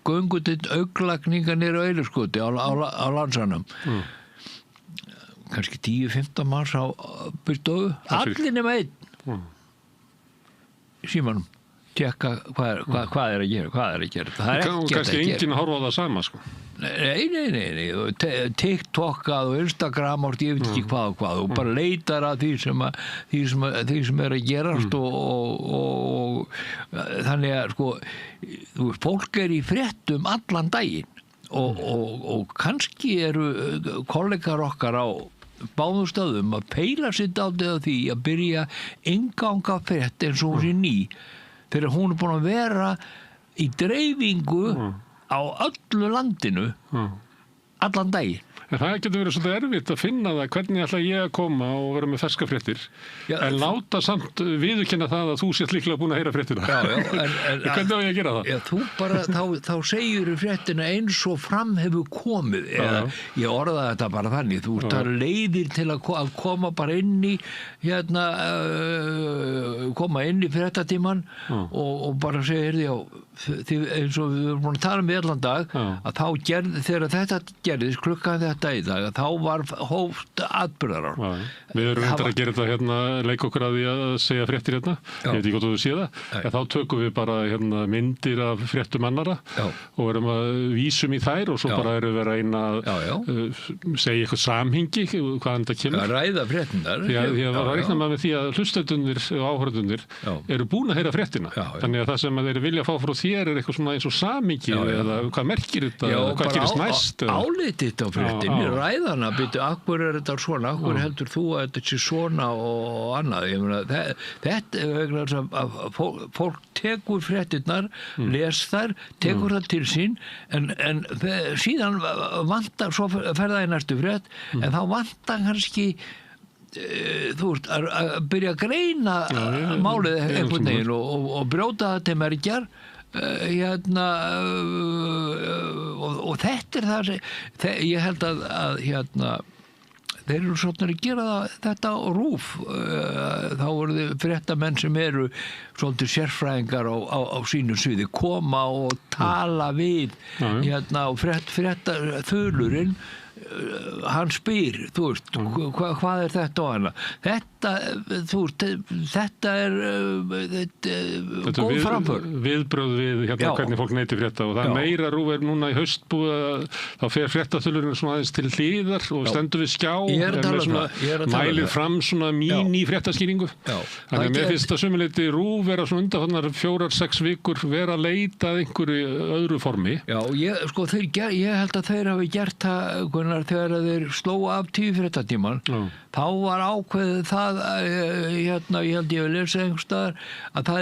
S13: göngutitt auglagninga niður á Eilurskoti á Landsanum. Kannski 10-15 manns á biðstofu, allir nema einn símanum, tjekka hvað er að gera, það er ekkert að gera.
S1: Kannski enginn að horfa á það sama sko.
S13: Nei, TikTokað og Instagram og ég veit ekki hvað og bara leitar að því sem er að gerast og þannig að sko fólk er í fréttum allan daginn og kannski eru kollegar okkar á báðum stöðum að peila sér dálítið á því að byrja innganga frétt eins og hún sé ný þegar hún er búin að vera í dreifingu á öllu landinu allan daginn.
S1: En það getur verið svolítið erfitt að finna það hvernig ætla ég að koma og vera með ferska fréttir en láta samt viðurkenna það að þú sést líklega búin að heyra fréttina. Hvernig á ég að gera það?
S13: Já, þú bara, þá segir fréttina eins og fram hefur komið eða ég orðaði þetta bara þannig þú ert leiðir til að koma bara inn í koma inn í fréttatíman og bara segja eins og við erum búin að tala um allan dag að þá þegar þetta gerðist klukkan þetta í dag þá var hóft atburðar.
S1: Við erum reyndar að gera þetta leik okkur að því að segja fréttir ég veit ekki hvort þú sé það þá tökum við bara myndir af fréttum annara og erum að vísum í þær og svo bara erum við að reyna að segja eitthvað samhengi hvaðan þetta kemur.
S13: Að ræða fréttinnar.
S1: Því að var að reikna með því að hlustendurnir og áhorfendurnir eru búin að heyra fréttina þannig að það sem þeir vilja fá frá þér er eitthvað svona eins og samhengi eða hvað merkir þetta hvað gerist næst.
S13: Álitið á fréttinni, ræðana byrju, akkur er þetta svona, akkur heldur þú að þetta sé svona og annað. Ég meina, þetta er vegna að fólk tekur fréttinnar, les þær, tekur það til sín, en síðan vantar, svo fer það í næstu frétt, en þá vantar kannski þú veist, að byrja að greina málið einhvern veginn og brjóta það til mergjar og þetta það ég held að þeir eru svolítið að gera þetta á RÚV þá eru þið fréttamenn sem eru svolítið sérfræðingar á sínu sviði koma og tala við og frétta þulurinn hann spyr, þú veist, hvað þetta og hana þetta er góð framför
S1: viðbrögð við hvernig fólk neytir frétta og það meira RÚV núna í haust búið þá fer fréttaþulurinn svona aðeins til hliðar og stendur við skjá mælir fram svona mín í fréttaskýringu þannig að mér finnst að sömuleyti RÚV vera svona undanfarnar 4-6 vikur vera að leita að einhverju öðru formi
S13: ég held að þeir hafi gert það þegar þeir slóa af 10 fréttatíman þá var ákveðið það ég held ég að lesa einhvers staðar að það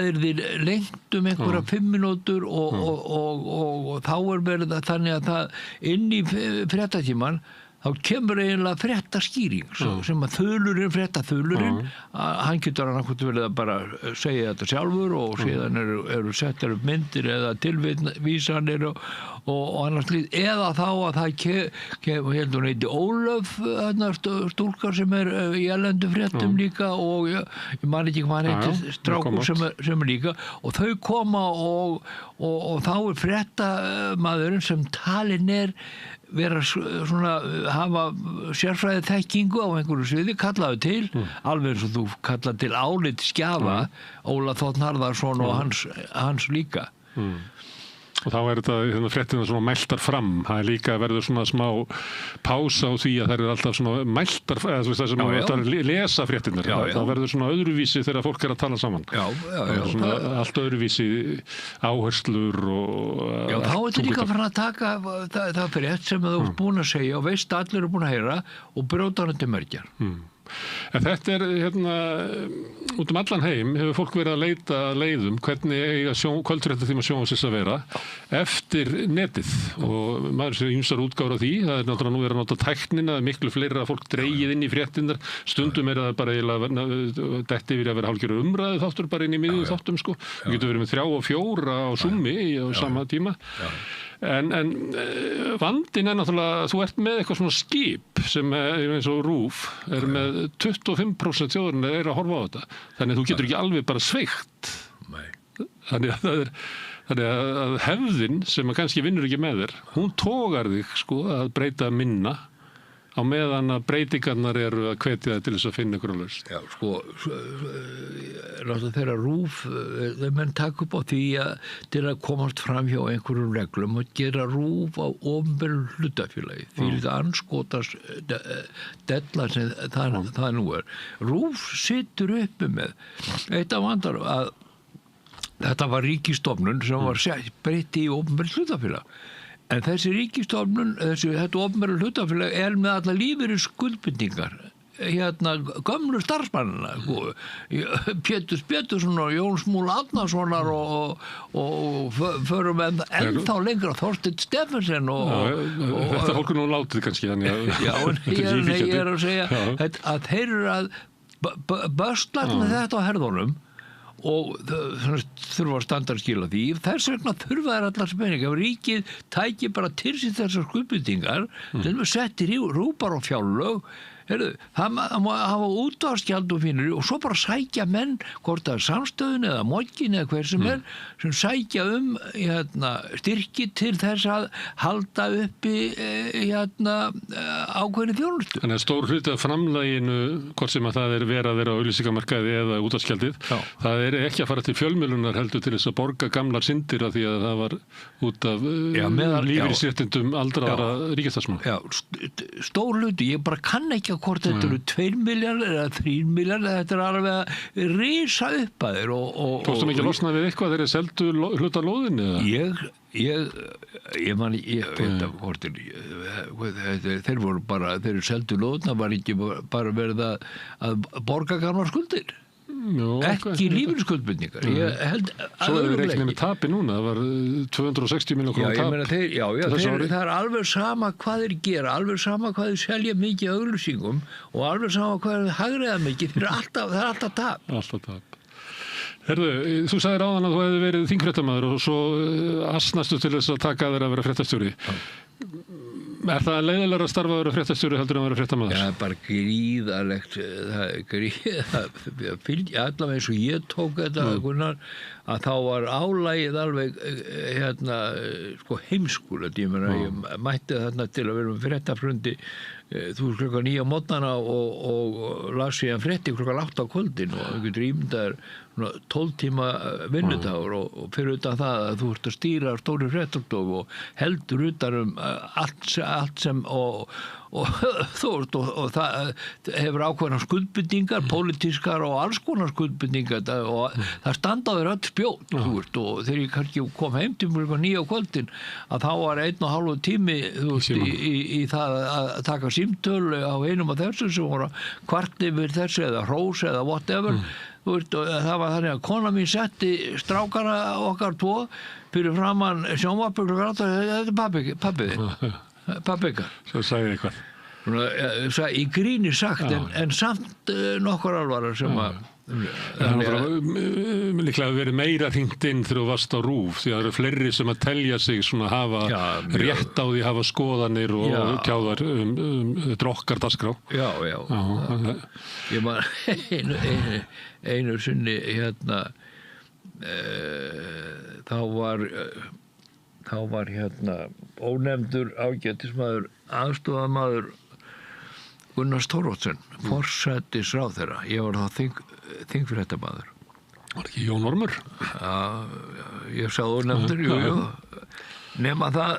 S13: lengt einhverja 5 mínútur og þá verið þannig að það inn í fréttatíman þá kemur eiginlega fréttaskýring sem að fréttaþulurinn hann getur annarkvæmt verið að bara segja þetta sjálfur og síðan eru settar upp myndir eða tilvísanir og annars lít eða þá að það hún heiti Ólöf stúlkar sem í erlendu fréttum líka og ég man ekki hvað hann heiti strákur sem líka og þau koma og þá fréttamaðurinn sem talinn vera svona hafa sérfræði þekkingu á einhverju sviði kallaðu til alveg eins og þú kallaðu til álit skjafa Óla Þ. Harðarsson og hans líka
S1: og þá þetta fréttina svona mæltar fram það líka verður svona smá pása á því að það alltaf svona mæltar það sem að lesa fréttinnar það verður svona öðruvísi þegar fólk að tala saman svona allt öðruvísi áherslur og
S13: þá þetta líka fyrir að taka það frétt sem þú ert búin að segja og veist allir eru búin að heyra og brjóta hann til mergjar
S1: En þetta út allan heim hefur fólk verið að leita leiðum hvernig eiga kvöldfréttatíma sjónvarpsins að vera eftir netið og maður sér ýmsar útgáfur af því það náttúrulega nú verið að nota tæknina miklu fleira fólk dreigið inn í fréttinnar stundum það bara eiginlega detti yfir að vera hálfgerður umræðu þáttur bara inn í miðjum þáttum sko við getum verið með 3 og 4 á Zoomi á sama tíma En vandinn náttúrulega þú ert með eitthvað svona skip sem eins og RÚV með 25% þjóðarinnar að horfa á þetta þannig að þú getur ekki alveg bara sveigt þannig að hefðin sem að kannski vinnur ekki með þér hún togar þig sko að breyta minna á meðan að breytingarnar eru að hvetja það til þess að finna ykkur á lausn.
S13: Já, sko, þeirra RÚV, þeir menn taka upp á því að til að komast fram hjá einhverjum reglum og gera RÚV á opinberu hlutafélagi. Því þetta anskotast della sem það nú er. RÚV situr uppi með eitt af vandar að þetta var ríkisstofnun sem var breytt í opinberu hlutafélag. En þessi ríkisstofnun, þetta opinbera hlutafélag með alla lífeyri skuldbindingar gömlu starfsmannina Pétur Pétursson og Jón Smúl Árnasonar og förum ennþá lengra Þorsteinn Stephensen
S1: Þetta fólk nú látið kannski
S13: Já, en ég að segja að þeir eru að böstla með þetta á herðunum og þurfa að standa að skila því þess vegna þurfa þær allar spenning ef ríkið tæki bara til sín þessar skuldbindingar til að setja rúpar og fjárlög það má hafa útvarpsgjald og finnur og svo bara sækja menn hvort það samstöðun eða mókin eða hver sem sem sækja styrki til þess að halda uppi ákveðinni þjónustu.
S1: Þannig að stór hluti af framlaginu hvort sem að það verið að vera á auglýsingamarkaði eða útvarpsgjaldið það ekki að fara til fjölmiðlunar heldur til þess að borga gamlar syndir af því að það var út af lífeyrisréttindum aldraðra ríkisstarfsmanna.
S13: Já, stór hluti, ég bara kann ekki hvort þetta eru 2 milljarðar eða 3 milljarðar, þetta alveg að risa upp að þeir
S1: Tókstu mikið losnað við eitthvað þegar þeir seldu hluta lóðinni?
S13: Ég man veit af hvort þeir voru seldu lóðina var ekki bara verið að borga gamlar skuldir ekki lífeyrisskuldbindningar. Ég held
S1: Svo er við reiknið með tapi núna, það var 260 milljón króna tap.
S13: Það er alveg sama hvað þeir gera, alveg sama hvað þeir selja mikið auglýsingum og alveg sama hvað þeir hagræða mikið, það er alltaf tap.
S1: Alltaf tap. Herðu, þú sagðir áðan að þú hefði verið þingfréttamaður og svo asnastu til þess að taka þér að vera fréttastjóri. Er það leiðilegra að starfa að vera fréttastjóri heldur en að vera fréttamaður?
S13: Já, bara gríðalegt, allavega eins og ég tók þetta, Gunnar, að þá var álægið alveg heimskulegt. Ég mætti þarna til að vera með fréttafrundi þú klukkan 9 á morgnana og las síðan frétti klukkan 8 á kvöldin og þú getur ímyndaðir 12 tíma vinnudagur og fyrir utan það að þú ert að stýra stóri fréttastofu og heldur utan allt sem og það hefur ákveðna skuldbindingar, pólitískar og alls konar skuldbindingar og það standa á þér öll spjót og þegar ég kannski kom heim til mjög 9 á kvöldin að þá var 1,5 tími í það að taka símtöl á einum af þessu sem voru kvart yfir þessu eða hrós eða whatever það var þannig að kona mín setti strákana okkar 2 fyrir framann sjónvarpið þetta er pabbi ykkar.
S1: Svo sagði ég eitthvað.
S13: Í gríni sagt en samt nokkur alvara sem að
S1: líklega verið meira hringt inn þegar þú varst á RÚV því að það eru fleiri sem að telja sig svona hafa rétt á því hafa skoðanir og tjáðar þetta er okkar dagskrá.
S13: Já. Ég man einu sinni þá var ónefndur ágætismaður aðstoðarmaður Gunnar Thoroddsen, forsætisráðherra. Ég var þá þingfréttamaður.
S1: Var ekki Jón Ormur?
S13: Já, ég sagði ónefndur, jú. Nema það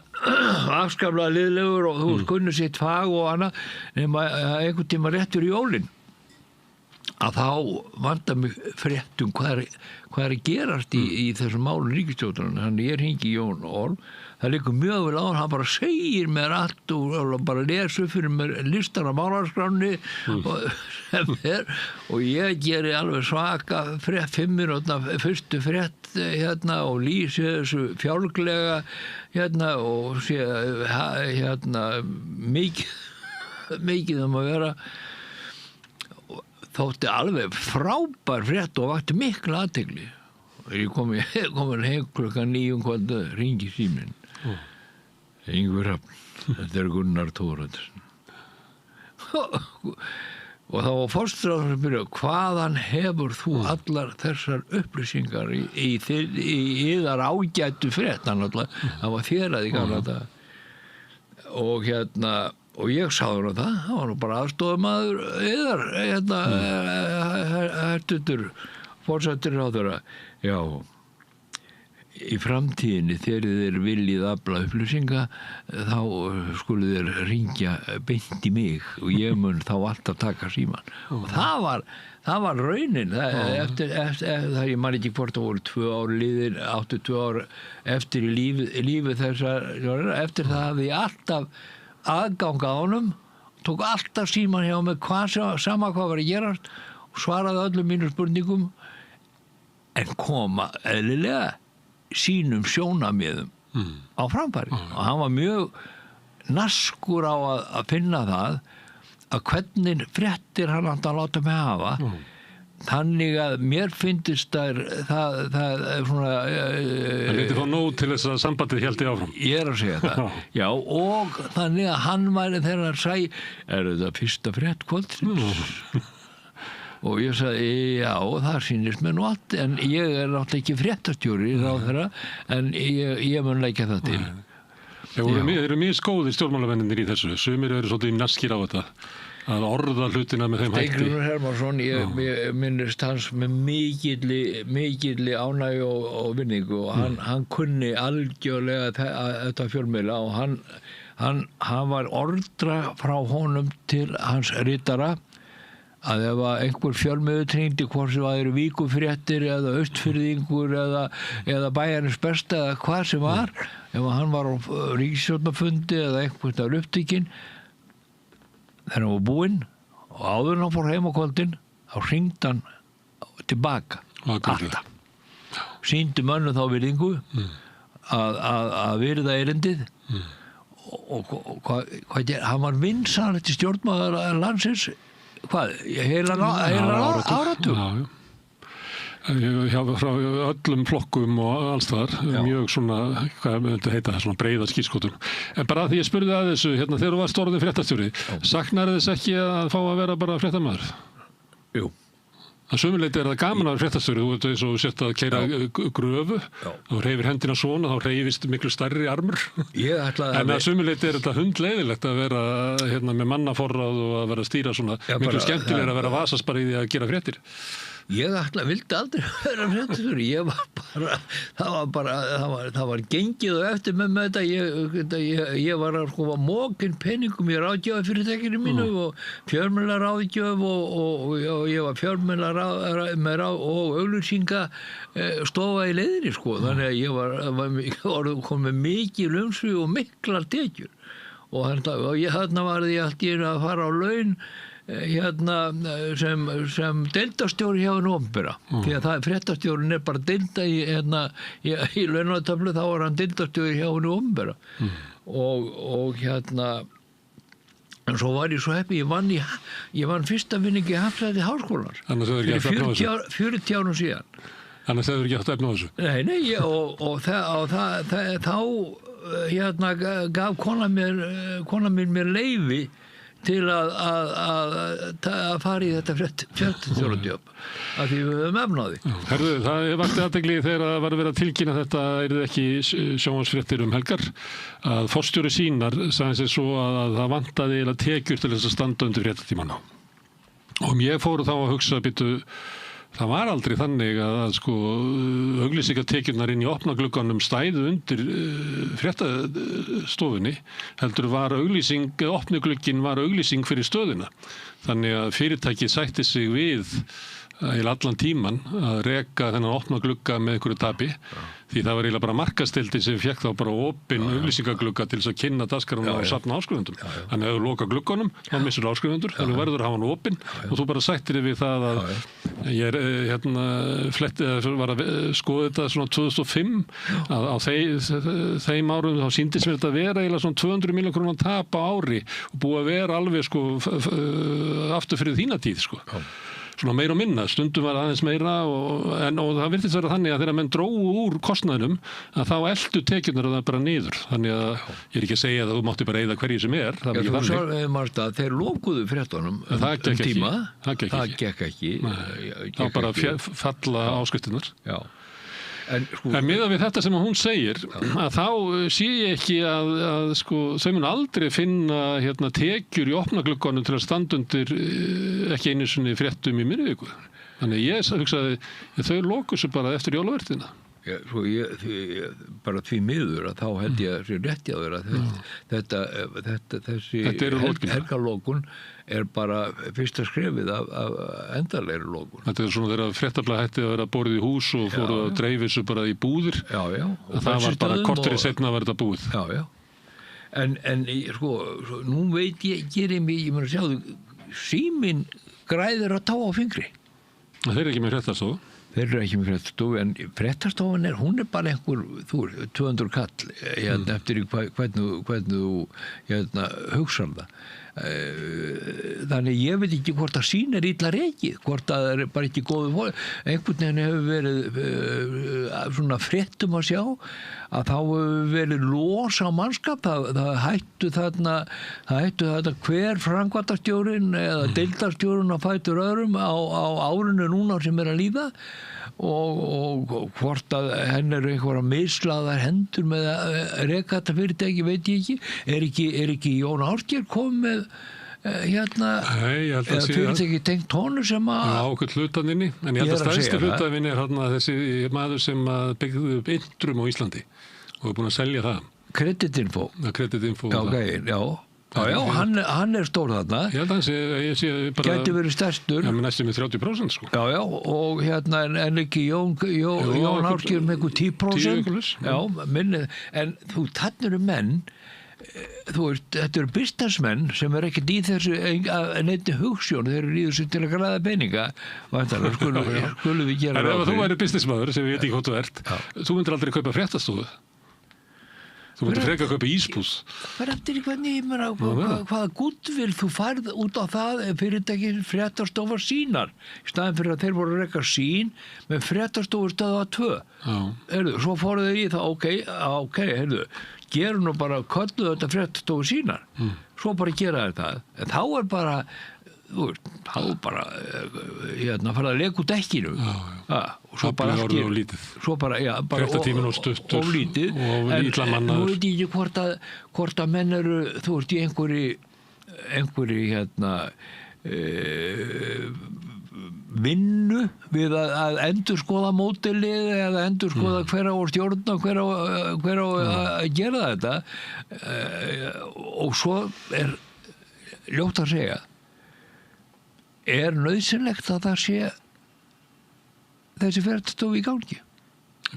S13: afskaplega liðlegur og þú kunni sitt fag og annað, nema einhvern tíma rétt fyrir jólin. Að þá vandar mig fréttum hvað er að gerast í þessum málum ríkisstjórnar. Þannig ég hringi Jón Orm, það liggur mjög vel á hann bara segir mér allt og bara lesa upp fyrir mér listan á málarskránni og ég geri alveg svaka 5 mínútna fyrstu frétt og lýsi þessu fjálglega og sé mikið að vera þótti alveg frábær frétt og vakti mikla athygli. Ég kom heim klukkan 9 kvöldu, hringi síminn. Ingvar Hrafn, þetta er Gunnar Thoroddsen. Og þá var forsætisráðherra að byrja, hvaðan hefur þú allar þessar upplýsingar í yðar ágætu frétt, það var fjeraði gamla þetta. Og ég sagði það var nú bara aðstofamaður yðar, hertutur forsætisráðherra. Já, í framtíðinni þegar þeir viljið afla upplýsinga þá skulu þeir hringja beint í mig og ég mun þá alltaf taka síman. Og það var raunin. Það ég man ekki hvort það voru 2 ár liðin, 82 ár eftir í lífi þessar, eftir það hafði ég alltaf aðganga á honum, tók alltaf síman hjá mig sama hvað var að gerast og svaraði öllum mínum spurningum en koma eðlilega sínum sjónarmiðum á framfæri og hann var mjög naskur á að finna það að hvernig fréttir hann átti að láta mig hafa þannig að mér fyndist það er svona
S1: Það lítið fá nóg til þess að sambandið héldi áfram.
S13: Ég er að segja það. Já, og þannig að hann væri þegar hann sagði, er þetta fyrsta frétt kvöldsins? Og ég sagði, já, það sýnist mér nú allt, en ég er náttúrulega ekki fréttastjóri ráðherra, en ég mun leggja það til.
S1: Þeir eru mjög skóðir stjórnmálamennir í þessu. Sumir eru svolítið naskir á þetta. Að orða hlutina með þeim hætti.
S13: Steingrímur Hermannsson, ég minnist hans með mikilli ánægju og vinningu og hann kunni algjörlega þetta fjölmiðla og hann var ordra frá honum til hans ritara að ef einhver fjölmiðill hringdi hvort sem það eru Víkurfréttir eða Austfirðingur eða Bæjarins Besta eða hvað sem var, ef hann var á ríkisstjórnarfundi eða einhvern veginn upptekinn þegar hann var búinn og áður hann fór heim á kvöldin þá hringdi hann tilbaka alltaf. Sýndu mönnum þá virðingu að virða erindið og hann var vinsæll til stjórnmáður landsins heilan áratug.
S1: Frá öllum flokkum og alls þar, mjög svona, hvað myndi heita það, svona breiða skírskotun. En bara því ég spurði að þessu, hérna, þegar þú varst orðin fréttastjóri, saknar þess ekki að fá að vera bara fréttamaður?
S13: Jú.
S1: Að sömuleyti það gaman að vera fréttastjóri, þú veit eins og sért að keyra gröfu, þá hreyfir hendina svona, þá hreyfist miklu stærri armur. En að sömuleyti þetta hundleiðilegt að vera hérna, með mannaforráð og að vera að stýra svona, miklu skemmtilega að vera vasast bara í því að gera fréttir.
S13: Ég vildi aldrei vera fréttastjóri, það var gengið og eftir með þetta, ég var að sko mókin peningum í ráðgjöfafyrirtækinu mínu og fjölmiðlaráðgjöf og ég var fjölmiðlaráð og auglýsinga stofa í leiðinni sko, þannig að ég var komið mikið umsvið og miklar tekjur og þarna var því allt í einu að fara á laun hérna sem deildarstjóri hjá hinn opinbera því að það fréttastjórin bara deilda í launatöflu þá var hann deildarstjóri hjá hinn opinbera og hérna en svo var ég svo heppi ég vann fyrsta vinningi í Hafsæti háskólar fyrir 40 árum síðan.
S1: Annars hefur ekki haft efni á þessu?
S13: Nei, og þá hérna gaf kona mér leyfi til að fara í þetta fréttastjóradjóp af því við höfum efnaði.
S1: Herðu, það vakti athygli þegar það var verið að tilkynna þetta yrði ekki sjónvarpsfréttir helgar að forstjóri Sýnar sagði sér svo að það vantaði eiginlega tekjur til þess að standa undir fréttatímann. Og ég fór þá að hugsa það var aldrei þannig að sko auglýsingatekjurnar inn í opna glugganum stæðu undir fréttastofunni heldur var opni glugginn var auglýsing fyrir stöðina. Þannig að fyrirtækið sætti sig við allan tíman að reka þennan opna glugga með einhverju tapi því það var eiginlega bara markaðsdeildin sem fékk þá bara opinn auglýsingaglugga til þess að kynna dagskrárna og safna áskrifendum. Þannig að ef þú loka glugganum þá missur áskrifendur, þannig verður að hafa hann opinn og þú bara sættir þig við það að ég var að skoða þetta svona 2005 að á þeim árum þá sýndist mér þetta að vera eiginlega svona 200 milljón króna tap á ári og búið að vera alveg sko aftur fyrir þína tíð sko. Svona meira og minna, stundum var aðeins meira og það virtist vera þannig að þegar menn drógu úr kostnaðinum að þá eldu tekjurnar það bara niður. Þannig að ég er ekki að segja að þú mátti bara eyða hverju sem er. Það var ekki
S13: þannig. Þeir lokuðu fréttunum tíma. Það gekk ekki.
S1: Það bara falla áskriftirnar.
S13: Já.
S1: En miðað við þetta sem hún segir að þá sé ég ekki að sko, þau mun aldrei finna tekjur í opna glugganum til að standa undir ekki einu sinni fréttum í miðri viku. Þannig ég hugsaði þau loku sér bara eftir jólavertíðina.
S13: Bara því miður að þá held ég að það sé rétt hjá þér að þessi helgarlókun er bara fyrsta skrefið af endanlegri lókun.
S1: Þetta svona þegar fréttablaðið hætti að vera borðið í hús og fóru að dreifa þessu bara í búðir.
S13: Já.
S1: Það var bara korteri seinna að vera þetta búið.
S13: Já. En sko, nú veit ég meina að sjáðu, síminn græðir að tá á fingri.
S1: Það er ekki með fréttastofu.
S13: Þeir eru ekki með fréttastofu, en fréttastofan hún er bara einhver, 200 kall, eftir hvernig þú hugsar það. Þannig ég veit ekki hvort að sín er illa rekið, hvort að það er bara ekki góðu einhvern veginn hefur verið svona fréttum að sjá að þá hefur verið los á mannskap, það hættu þarna hver framkvæmdastjórinn eða deildarstjórinn að fætur öðrum á árinu núna sem er að líða og hvort að henn eru einhverja mislaðar hendur með að reka þetta fyrirtæki veit ég ekki, er ekki Jón Ásgeir komið með eða fyrirtæki tengt honum sem að
S1: ákveð hlutaninni, en ég held að stærsti hlutaninni er þessi maður sem byggði upp Intrum á Íslandi og er búin að selja það.
S13: Kreditinfo. Já, hann er stór þarna.
S1: Ég held að ég sé bara
S13: gæti verið stærstur.
S1: Já, með næstum með 30% sko.
S13: Já, og en ekki Jón Ásgeir með eitthvað 10%. Já, minni, en þú tannir menn þú veist, þetta eru businessmenn sem ekkert í þessu neitt hugsjón, þeir eru í þessu til að græða peninga væntanlega, skulum við gera
S1: en ef þú væri businessmaður sem við veit ekki hvað þú ert þú myndir aldrei kaupa fréttastofu þú myndir frekar kaupa ísbús
S13: bara eftir hvernig, ég meina hvaða goodwill þú færð út á það fyrirtæki fréttastofa sínar í staðin fyrir að þeir voru að reka sín með fréttastofu stöðva 2 heyrðu, svo fóru þeir í það ok, heyrðu gerum nú bara, kölluðu þetta fréttastofu sínar svo bara gera þetta en þá er bara þá bara fara að leka út dekkinu og svo bara allt svo bara,
S1: fréttatíminn og stuttur
S13: og lítið
S1: og illa mannaður
S13: nú veit ég ekki hvort að menn eru þú veist í einhverju vinnu við að endurskoða módelið eða endurskoða hver á að stjórna hver á að gera þetta og svo er ljótt að segja nauðsynlegt að það sé þessi fréttastofa í gangi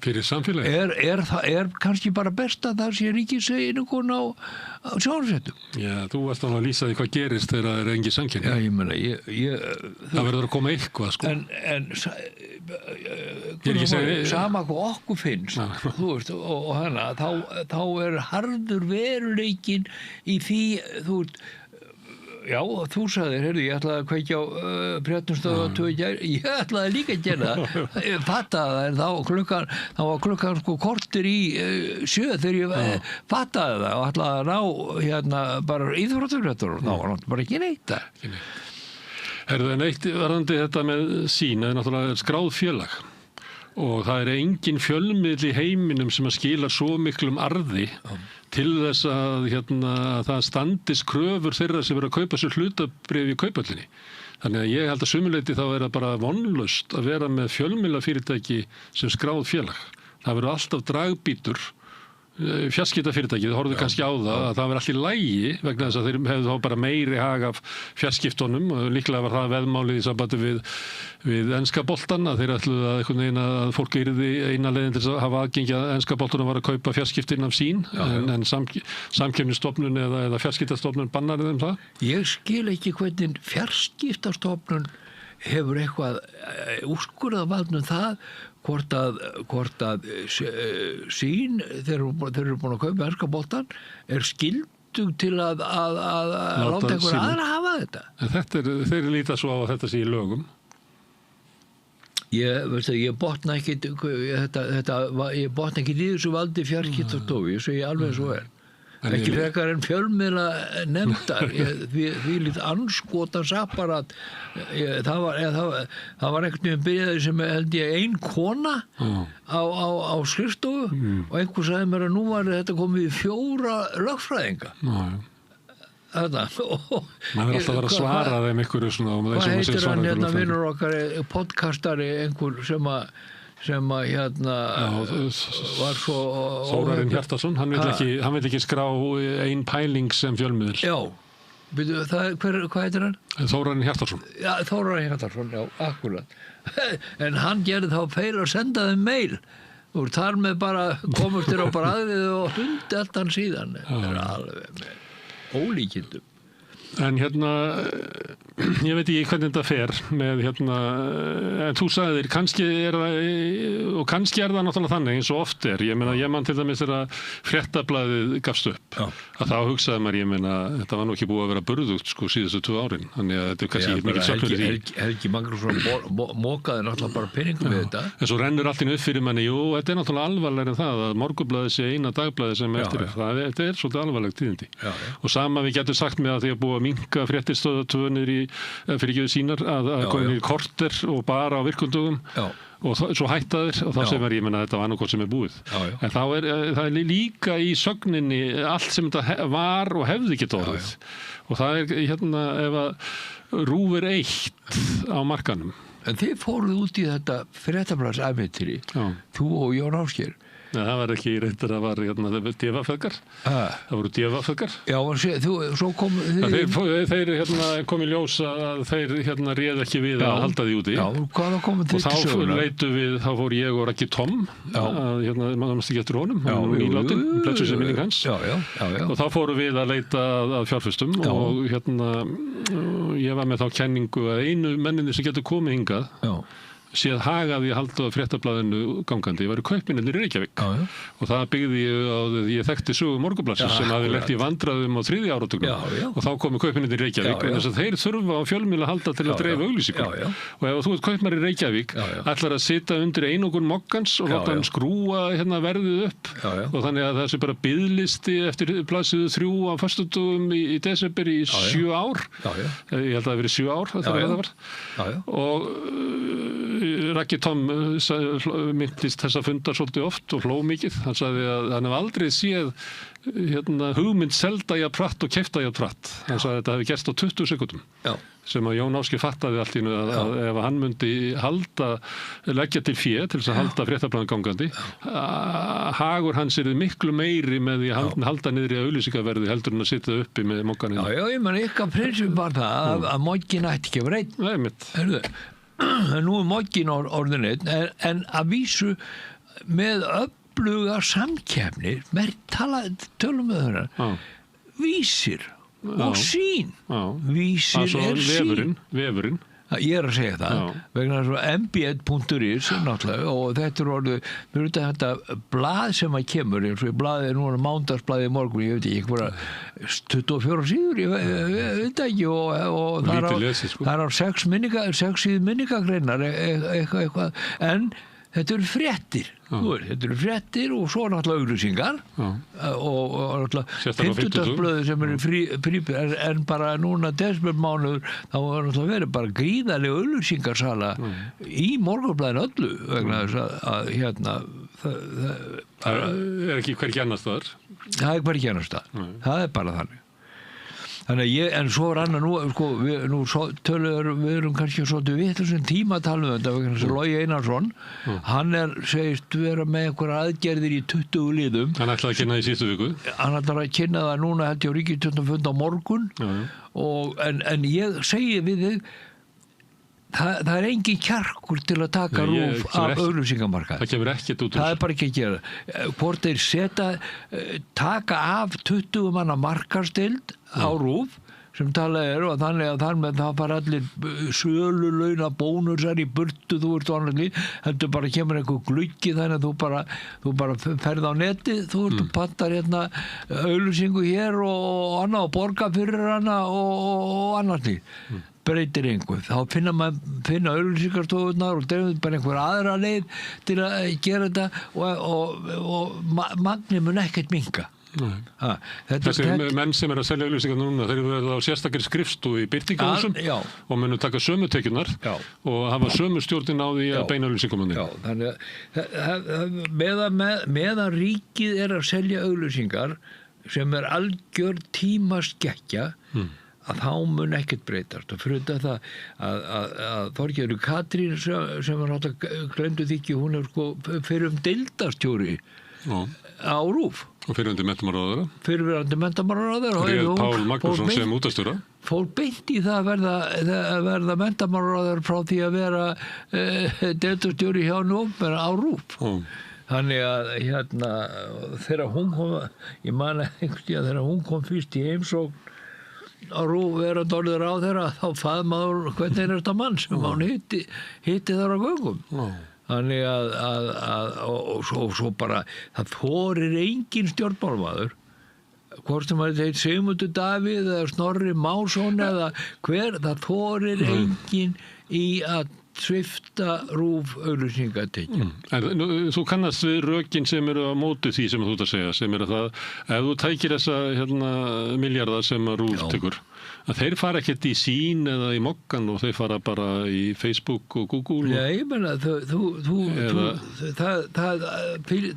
S1: fyrir samfélagi
S13: er kannski bara best að það sé ríkiseiningun á sjónvarpsfréttum
S1: þú varst að lýsa því hvað gerist þegar það er engin samkeppni
S13: ég meina
S1: það verður að koma eitthvað sko
S13: en sama hvað okkur finnst þú veist og hana þá er harður veruleikinn í því þú veist já, þú sagðir, heyrðu, ég ætlaði að kveikja á fréttastöð 2 ég ætlaði líka að gera það ég fattaði það, en þá var klukkan sko korter í 7 þegar ég fattaði það og ætlaði að ná bara íþróttafréttur og þá var náttúrulega bara ekki neitt
S1: Heyrðu, en eitt varðandi þetta með sín er náttúrulega skráð félag og það er engin fjölmiðl í heiminum sem að skila svo miklum arði til þess að það standist kröfur þeirra sem eru að kaupa sér hlutabréf í kaupöllinni. Þannig að ég held að sumuleyti þá er það bara vonlaust að vera með fjölmiðlafyrirtæki sem skráð félag. Það verður alltaf dragbítur fjarskiptafyrirtæki, þið horfðu kannski á það að það verður allt í lagi vegna þess að þeir hefðu þá bara meiri hag af fjarskiptunum og líklega var það veðmálið í sambandi við enska boltan að þeir ætluðu að einhvern veginn að fólk yrði eina leiðin til að hafa aðgengi að enska boltanum var að kaupa fjarskiptin af sín en samkeppnisstofnun eða fjarskiptastofnun bannar þeim það.
S13: Ég skil ekki hvernig fjarskiptastofnun hefur eitthvað úrskurðavald það hvort að sín þeir eru búin að kaupa enska boltan er skyldug til að láta einhver aðra hafa þetta.
S1: En þeir líta svo á að þetta sé í lögum.
S13: Ég botna ekki ég botna ekki í þessu valdi fjarskiptastofu, ég segi alveg svo ekki frekar en fjölmiðla nefndar því lítið anskotans apparat það var einhvern veginn byrjaði sem held ég ein kona á skrifstofu og einhver sagði mér að nú var þetta komið í 4 lögfræðinga þetta
S1: maður er alltaf að vera að svara þeim einhverju svona
S13: hvað heitir hann vinnur okkar podcastari einhver sem var svo
S1: Þórarinn Hjartarson, hann vill ekki skrá ein pæling sem fjölmiðil.
S13: Já, hvað heitir hann?
S1: Þórarinn Hjartarson.
S13: Já, Þórarinn Hjartarson, já, akkurat. En hann gerði þá feil að senda þeim mail og þar með bara komust þér á bræðið og hundi allt hann síðan. Það er alveg með ólíkindum.
S1: En ég veit ekki hvernig þetta fer með en þú sagðir, kannski er það náttúrulega þannig eins og oft er, ég man til dæmis þegar fréttablaðið gafst upp að þá hugsaði maður, þetta var nú ekki búið að vera burðugt sko síðustu 2 árin, þannig að þetta er kannski ekki mikil sökkur í því.
S13: Helgi Magnússon mókaði náttúrulega bara peningum við þetta.
S1: En svo rennur allt inn upp fyrir manni, jú, þetta er náttúrulega alvarlega en það að Morgunblaðið sé eina dagblaðið sem eftir þetta er svolítið alvarlegt tíðindi. Og sama við getum sagt með að því að búið að minnka fréttastöðvar fyrir ekki sínar að koma í korter og bara á virkundugum og svo hætta þeir og þá sem ég menna þetta var annað sem er búið. En þá það er líka í sögninni allt sem þetta var og hefði ekki orðið. Og það er ef að RÚV er 1 á markanum.
S13: En þið fóruð út í þetta fréttablaðsævintýri, þú og Jón Ásgeir.
S1: Nei, það var ekki reyndar, það var djefaföðgar. Það voru djefaföðgar.
S13: Já, svo kom...
S1: Þeir kom í ljós að þeir réð ekki við að halda því úti.
S13: Já, hvaða komið til
S1: söguna? Þá fór ég og Raggi Tom, maður mannst ekki eftir honum, nýláttinn, blessuð sem minning hans. Og þá fórum við að leita að fjárfestum og ég var með þá kenningu að einu menninni sem getur komið hingað, séð hagaði að halda fréttablaðinu gangandi. Ég var í Kaupmannahöfn í Reykjavík og það byggði ég á ég þekkti sögu Morgunblaðsins sem hafði lent í vandræðum á 3. áratugnum og þá komu Kaupmannahöfn í Reykjavík og þess að þeir þurfa á fjölmiðla að halda til að dreifa auglýsingum. Og ef þú ert kaupmaður í Reykjavík ætlar að sitja undir einokun mokkans og láta hann skrúa verðið upp og þannig að það sé bara biðlisti eftir blaðsíðu 3 á föstudögum í desember í 7 ár. Ég held að það hafi verið 7 ár þegar það var. Og Raggi Tom myndist þessa fundar svolítið oft og hló mikið. Hann sagði að hann hef aldrei séð hugmynd selda jafn pratt og keypta jafn pratt. Hann sagði að þetta hefði gerst á 20 sekúndum. Sem að Jón Ásgeir fattaði allt í einu að ef hann myndi leggja til fé til þess að halda fréttablaðinu gangandi, hagur hans miklu meiri með því að halda niður í auglýsingaverði heldur en að sitja uppi með mokkaninn.
S13: Já, ég menn ykkar prinsip var það að mokkinn ætti ekki að vera einn.
S1: Nei, mitt.
S13: Nú mokkinn orðin einn, en að vísu með öfluga samkeppnir, tölum við þarna, Vísir og Sýn. Vísir Sýn.
S1: Vefurinn.
S13: Ég að segja það, vegna þess að mbl.is náttúrulega og þetta orðið, þetta blað sem að kemur, eins og blaðið núna mándagsblaðið í morgun, ég veit ekki, bara 24 síður, ég veit ekki og það er á 6 síður minningagreinar eitthvað, en þetta eru fréttir. Þetta eru fréttir og svo náttúrulega auglýsingar og náttúrulega 50-dagsblöðu sem eru fríbyrð en bara núna desembermánuður þá var náttúrulega verið bara gríðarlega auglýsingarsala í Morgunblaðinu öllu vegna þess að
S1: það er ekki hvergi annars staðar.
S13: Það er hvergi annars staðar. Það er bara þannig. En svo er annað nú við erum kannski svolítið vitlausum tíma að tala um þetta vegna þess að Logi Einarsson hann segist vera með einhverjar aðgerðir í 20 liðum.
S1: Hann ætlaði að kynna það í síðustu viku.
S13: Hann ætlaði að kynna það núna held ég á ríkisstjórnarfundi á morgun en ég segi við þig það er engin kjarkur til að taka RÚV af auglýsingamarkaði.
S1: Það kemur ekkert út úr.
S13: Það er bara ekki að gera. Hvort þeir taka af 20 manna markaðsdeild á RÚV sem talað og þannig að þar með það fara allir sölulauna bónusar í burtu, þú ert annarli, heldur bara kemur einhver gluggi þannig að þú bara ferð á netið, þú ert að panta auglýsingu hér og annað og borga fyrir hana og annarli. Breytir einhver, þá finna auglýsingarstofunar og dreifum bara einhver aðra leið til að gera þetta og magnið mun ekkert minnka.
S1: Þessi menn sem að selja auglýsingar núna þeir eru á sérstakri skrifstofu í birtingahúsum og munu taka sömu tekjurnar og hafa sömu stjórnin á því að beina auglýsingum á því.
S13: Þannig meðan ríkið er að selja auglýsingar sem er algjör tímaskekkja að þá mun ekkert breytast og fyrir þetta að Þorgerður Katrín sem var náttúrulega glemdu því ekki, hún er fyrir deildarstjóri á RÚV
S1: og fyrirverandi
S13: menntamálaráðherra
S1: Réð Pál Magnússon sem útvarpsstjóra
S13: fór beint í það að verða menntamálaráðherra frá því að vera deildarstjóri hjá á RÚV. Þannig að þegar hún kom ég man þegar hún kom fyrst í heimsókn á RÚV verandi orðið ráðherra þá faðmaður hvernig er þetta mann sem hann hitti þar á göngum. Þannig og svo bara það þorir engin stjórnmálamaður hvort sem það heit Sigmundur Davíð eða Snorri Másson eða hver, það þorir engin í að svifta RÚV auglýsingatekjum.
S1: Þú kannast við rökin sem eru á móti því sem þú ert að segja, sem eru það ef þú tækir þessa milljarða sem að RÚV tekur, að þeir fara ekkert í Sýn eða í Mokkan og þeir fara bara í Facebook og Google.
S13: Já, ég meina það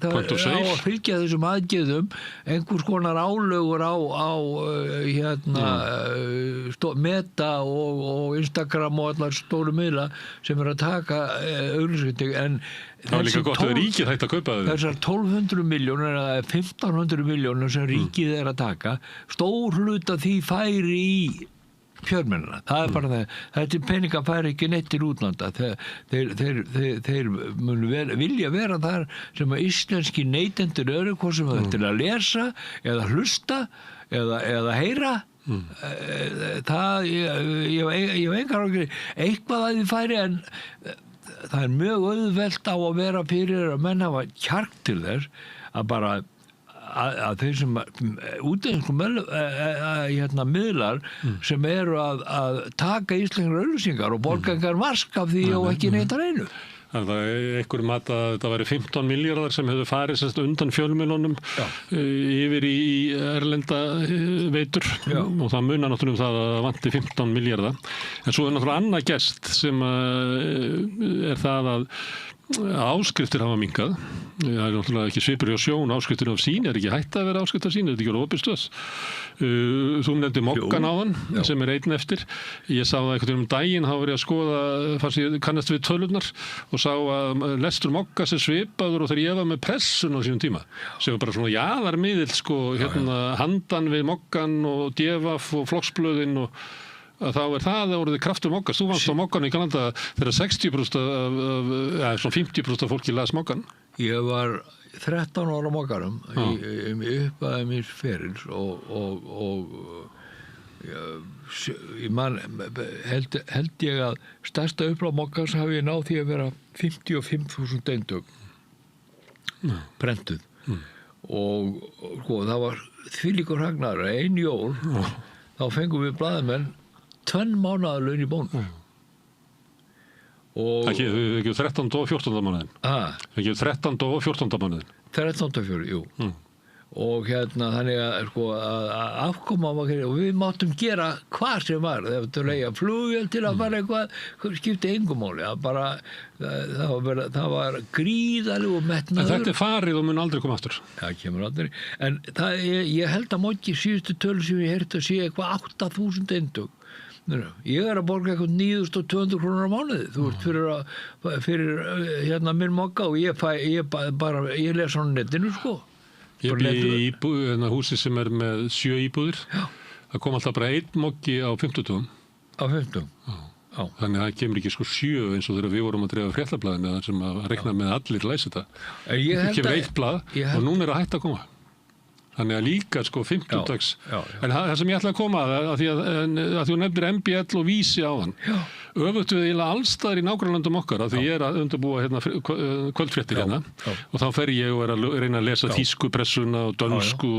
S13: á að fylgja þessum aðgerðum einhvers konar álögur á Meta og Instagram og allar stóru miðla sem að taka auglýsingar, en
S1: það var líka gott að ríkið hætti að kaupa þau.
S13: Þessar 1200 milljónir eða 1500 milljónir sem ríkið að taka, stór hluta því færi í fjölmennina. Það bara það. Þetta peningar færi ekki neitt til útlanda. Þeir munu vilja vera þar sem að íslenski neytendur eru, hvað sem það til að lesa eða hlusta eða heyra. Ég hef engar ákveð eitthvað að því færi, en það er mjög auðvelt á að vera fyrir að menn hafa kjark til þess að bara að þeir sem útlensku miðlar sem eru að taka íslenskar auglýsingar og borga engar vask af því og ekki neitt að reynu.
S1: Það er einhver mat að þetta væri 15 milljarðar sem hefur farið undan fjölmiðlunum yfir í erlenda veitur og það munar náttúrulega það að það vanti 15 milljarða. En svo er náttúrulega annað gerst sem er það að áskriftir hafa minkað. Það er náttúrulega ekki svipur hjá Sjón, áskriftir af sín er ekki hætt að vera áskriftir af sín, þetta er ekki opið stöð. Þú nefndi Moggan áðan sem er einn eftir. Ég sá það einhvern veginn daginn, þá var ég að skoða, kannast við tölurnar og sá að lestur Mogga sem svipaður og þegar ég var með pressun á sínum tíma, sem var bara svona jaðarmiðill, handan við Moggan og Devaf og Flokksblöðin og að þá er það orðið kraftur Moggans. Þú vannst á Moggan í Kanada þegar 60% svona 50% af fólki las Moggan.
S13: Ég var 13 ára á Mogganum í upphæði mér ferils og ég held ég að stærsta uppláð Moggans hafi ég náð því að vera 55.000 eintök prentuð og það var þvílíkur hagnaður að ein jól þá fengum við blaðamenn 2 mánaðarlaun í bónus.
S1: Það ekki 13. og 14. mánuðin. Það ekki 13. og 14. mánuðin.
S13: 13. og 14. jú. Og þannig að afkoma var og við máttum gera hvað sem var. Það var að leigja flugvél til að fara eitthvað, skipti engum máli. Það var gríðarlegur metnaður.
S1: En þetta er farið og mun aldrei koma aftur.
S13: Það kemur aldrei. En ég held að Moggi síðustu tölu sem ég heyrti að sé eitthvað 8.000 eintök. Ég er að borga eitthvað 9.200 krónur á mánuði. Þú ert fyrir minn Mogga og ég les á netinu
S1: Ég bý í húsi sem er með 7 íbúðir. Það kom alltaf bara 1 Moggi á 50.
S13: Á 50?
S1: Já. Þannig að það kemur ekki 7 eins og þegar við vorum að dreifa fréttablaðinu þar sem að rekna með allir læsi þetta. Það kemur 1 blað og núna er að hætta að koma. Þannig að líka 50-dags. En það sem ég ætla að koma að því að þú nefnir MBL og Vísi áðan. Öfugt við eiginlega allstaðar í nágrannlöndum okkar að því ég er að undirbúa kvöldfréttir og þá fer ég og er að reyna að lesa þýsku pressuna og dönsku.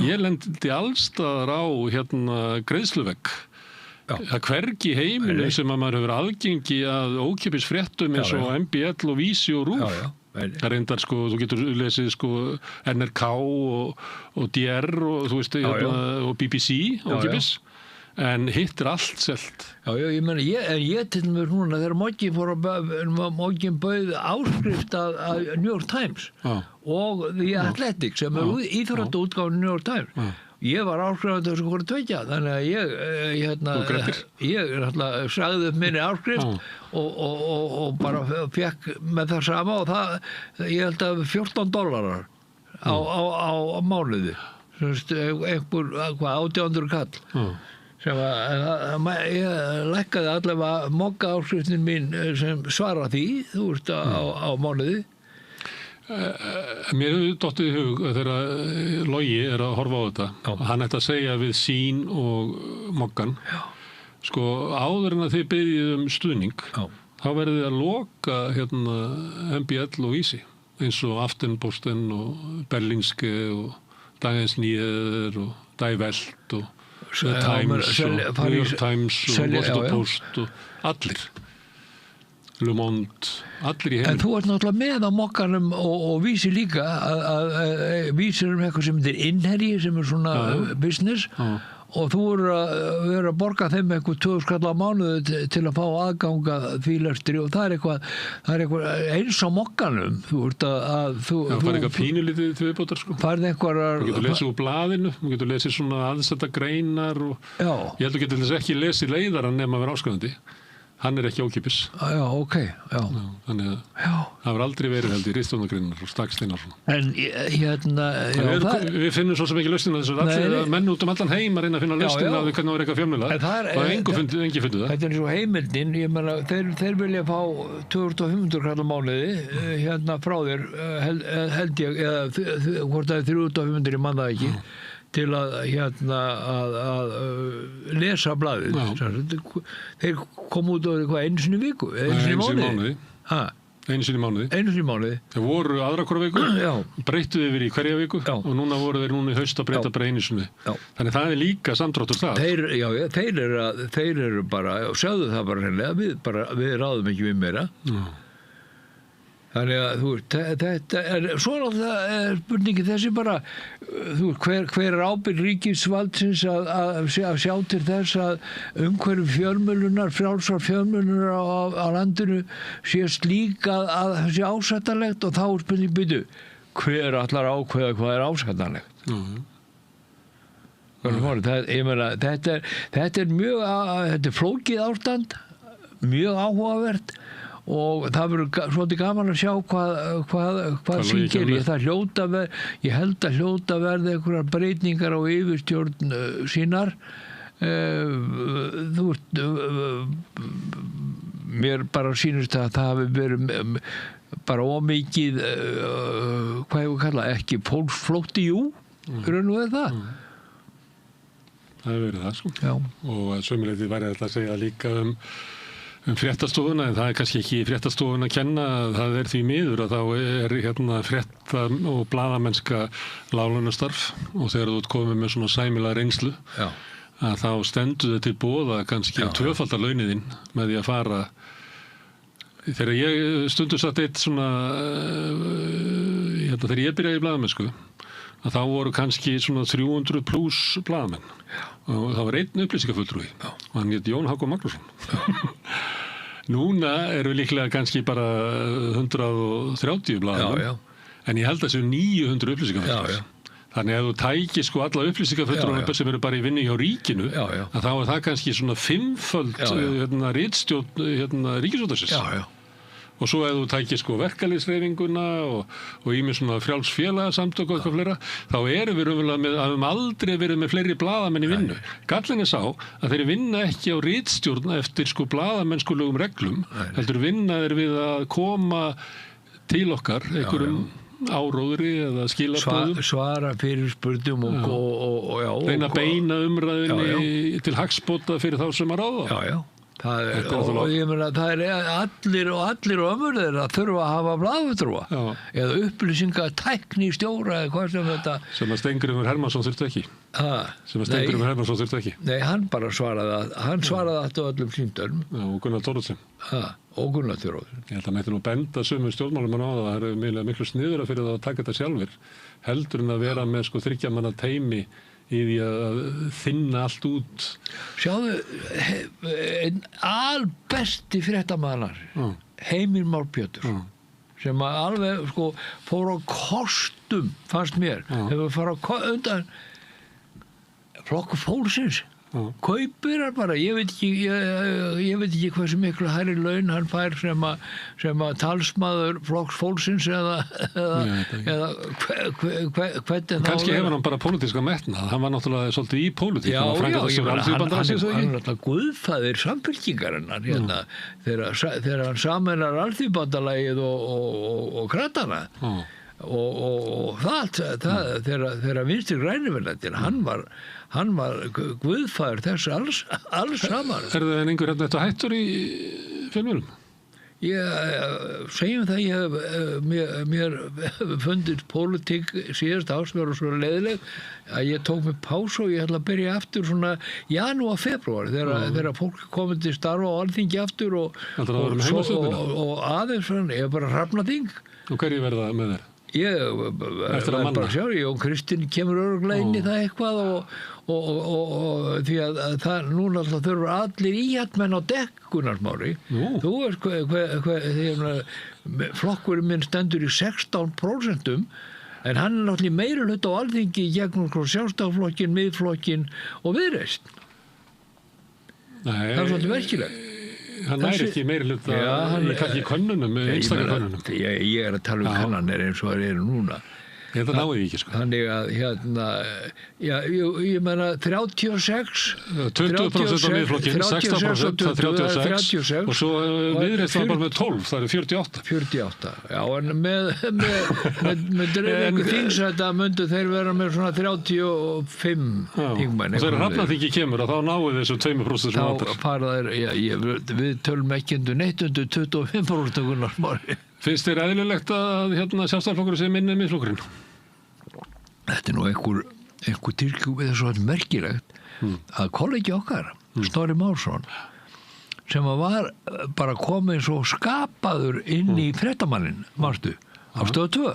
S1: Ég lendi allstaðar á greiðsluvegg. Það hvergi í heiminu sem að maður hefur aðgengi að ókeypis fréttum eins og MBL og Vísi og RÚV. Það reyndar þú getur lesið NRK og DR og þú veist og BBC ókeypis, en hitt er allt selt.
S13: Ég meina, ég til mér núna þegar Moggin bauð áskrift að New York Times og The Athletic sem er íþróttaútgáfa New York Times. Ég var áskrifandi þessu hvort tveggja, þannig að ég sagði upp minni áskrift og bara fekk með það sama og ég held að $14 á mánuði, einhver 1800 kall. Ég lækkaði allavega Mogga áskriftin mín sem svara því, þú veist, á mánuði.
S1: Mér hefur dottið í hug þegar Logi er að horfa á þetta hann ætti að segja við Sín og Moggan áður en að þið biðjið stuðning þá verðið þið að loka MBL og Vísi eins og Aftenposten og Berlingske og Dagens Nyheter og Die Welt og The Times og New York Times og Washington Post og allir Le Monde, allir í heim.
S13: En þú ert náttúrulega með á Mogganum og Vísi líka að Vísi er eitthvað sem er innherji sem er svona business og þú er að borga þeim eitthvað 2 skall á mánuði til að fá aðganga því lestri og það er eitthvað eins á Mogganum. Þú ert að þú
S1: fær eitthvað pínulítið til viðbótar
S13: Færð einhverjar
S1: Þú getur lesið úr blaðinu, þú getur lesið svona aðsetta greinar og ég held að þú getur ekki lesið leiðaran nema að vera áskrifandi. hann ekki ókipis.
S13: Já, ok, já.
S1: Þannig að það var aldrei verið held í ritstjórnargreinar og Stakk Steinarsson.
S13: En hérna...
S1: Við finnum svo sem ekki lausnina þessu. Allir menn út allan heim að reyna að finna lausnina að við hvernig það var eitthvað fjölmiðla. Og engi fundið það.
S13: Þetta svo heimildin, ég meina, þeir vilja fá 2500 kr. Mánuði hérna frá þér, held ég, eða hvort það 3500, ég man það ekki, til að lesa blaðið. Þeir kom út á einu sinni í viku, einu sinni í mánuði.
S1: Einu sinni í mánuði. Þeir voru aðra hvora viku, breyttuðu yfir í hverja viku og núna voru þeir núna í haust að breyta bara einu sinni. Þannig það líka samdráttur það.
S13: Þeir eru bara, sjáðu það bara hreinlega, við ráðum ekki við meira. Þannig að þetta svo náttúrulega spurningi þessi bara, hver ábyrgð ríkisvaldsins að sjá til þess að umhverfi fjölmiðlunar, frjálsar fjölmiðlunar á landinu sé slík að sé ásættanlegt og þá spurning byrju, hver ætlar að ákveða hvað er ásættanlegt? Ég meina, þetta er mjög flókið ástand, mjög áhugavert. Og það verður svolítið gaman að sjá hvað því gerir. Ég held að hljóta verði einhverjar breytingar á yfirstjórn sínar. Mér bara sýnist að það hafi verið bara ómikið, hvað ég kalla, ekki fólksflótti, raun og það.
S1: Það hefur verið það, sko. Já. Og sömuleyti væri þetta að segja líka fréttastofuna, en það er kannski ekki fréttastofuna að kenna, það er því miður að þá er frétta og blaðamennska láglaunastarf og þegar þú ert komið með svona sæmilega reynslu að þá stendur þetta til boða kannski tvöfaldar launin þín með því að fara. Þegar ég stundum satt eitt svona þegar ég byrjaði í blaðamennsku að þá voru kannski svona 300 pluss blaðamenn og það var einn upplýsingafulltrúi og hann hét Jón Hákon Magnússon. Núna erum við líklega kannski bara 130 blaðamenn en ég held að það séu 900 upplýsingafulltrúi. Þannig að þú tækir sko alla upplýsingafulltrúi sem eru bara í vinnu hjá ríkinu að þá er það kannski svona 5-föld ritstjórn Ríkisútvarpsins. Og svo ef þú tækir sko verkalýðshreyfinguna og ýmis svona frjáls félagasamtök og eitthvað fleira, þá erum við raunverulega hafum aldrei verið með fleiri blaðamenn í vinnu. Gallinn er sá að þeir vinna ekki á ritstjórn eftir sko blaðamennskulegum reglum, heldur vinna þeir við að koma til okkar einhverjum áróðri eða skilabóðum.
S13: Svara fyrir spurningum og
S1: reyna að beina umræðinni til hagsbóta fyrir þá sem að ráða.
S13: Og ég meina það er allir og ömur þeirra þurfa að hafa blaðfulltrúa eða upplýsinga tækni stjóra eða hvað sem þetta
S1: sem að Steingrímur Hermannsson þurfti ekki.
S13: Nei, hann bara svaraði alltaf öllum símtölum
S1: og Gunnar Thoroddsen
S13: Ég
S1: held að mætti nú benda sömu stjórnmálumenn á það er miklu sniðura fyrir það að taka þetta sjálfur heldur en að vera með sko 3 manna teymi í því að þinna allt út.
S13: Sjáðu, einn albesti fréttamaður, Heimir Már Péturs, sem að alveg sko fór á kostum, fannst mér, hefur farið á undan Flokkur fólksins. Kaupir hann bara, ég veit ekki hversu miklu hærri laun hann fær sem að talsmaður Flokks fólksins eða hvernig
S1: kannski hefur hann bara pólitíska metnað, hann var náttúrulega svolítið í pólitík
S13: hann er náttúrulega guðfaðir samfylkingarinnar þegar hann sameinar Alþýðubandalagið og kratana og það þegar Vinstri Grænir hann var guðfaður þessu alls saman.
S1: Er það einhver þetta hættur í fjölmiðlum?
S13: Segjum það, mér fundist pólitík síðast árs verið svo leiðileg að ég tók mig pásu og ég ætla að byrja aftur svona janúar, febrúar þegar fólk komið til starfa á Alþingi aftur og aðeins ég bara Hrafnaþing.
S1: Og hverju verða með þér?
S13: Ég bara sjá, Jón Kristinn kemur örugglega inn í það eitthvað og því að það núna alltaf þurfur allir íhjallmenn á dekkunarsmári. Þú veist flokkurinn minn stendur í 16% en hann er náttúrulega meiri hluta á Alþingi gegnum Sjálfstæðisflokkinn, Miðflokkinn og Viðreisn. Það er svolítið merkilegt.
S1: hann næri ekki meiri hluta í kannski könnunum, einstakar könnunum.
S13: Ég að tala kannanir eins og það eru núna.
S1: Þetta náðu ekki, sko.
S13: Þannig að, ég meina 36...
S1: 20% á miðflokkinn, 16%, það er 36 og svo Viðreisn var bara með 12, það eru 48.
S13: 48, já, en með dreifingu þingsæta myndu þeir vera með svona 35 þingmenn.
S1: Og þegar Hrafnaþingi kemur að þá náðu þessu 2% sem vantar.
S13: Þá fara þeir, við tölum ekki neitt undir 25% Gunnar Smári.
S1: Finnst þér eðlilegt að Sjálfstæðisflokkurinn sé minni en Miðflokkurinn?
S13: Þetta er nú einhver tilkjúk við þessu merkilegt að kollegi okkar, Snorri Másson, sem var bara komið svo skapaður inn í fréttamannin, manstu, á Stöð 2.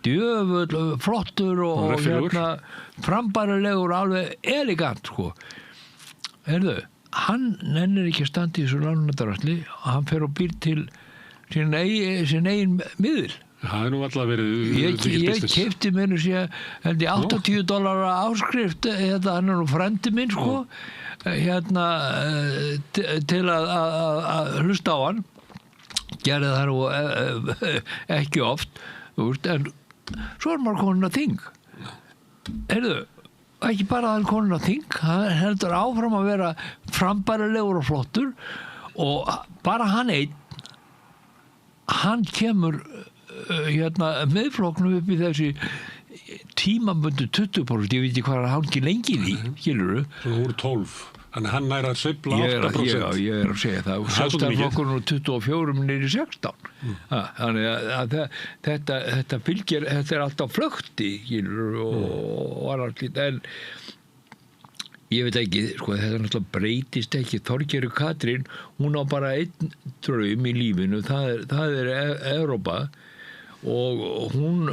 S13: Djöfull, flottur og frambærilegur, alveg elegant, sko. Heyrðu, hann nennir ekki að standa í þessu lánunardrasli og hann fer og býr til sin eigin miðil.
S1: Það nú alltaf verið
S13: ég keypti mér $80 áskrift, hann nú frendi minn, sko, til að hlusta á hann. Gerði það nú ekki oft, en svo maður komin að þing. Heyrðu, ekki bara hann komin að þing, hann heldur áfram að vera frambærilegur og flottur og bara hann einn, hann kemur meðflokknum upp í þessi tímabundu 20%, ég veit ekki hvað hann hangi lengi í, skilurðu?
S1: Svo voru 12, þannig hann nær að sveifla 8%.
S13: Ég er að segja það, og Sjálfstæðisflokkurinn úr 24 niður í 16. Þannig að þetta fylgir, þetta er alltaf flökti, skilurðu, og annars lítið, en ég veit ekki, sko, þetta náttúrulega breytist ekki. Þorgerður Katrín, hún á bara einn draum í lífinu, það er Evrópa, og hún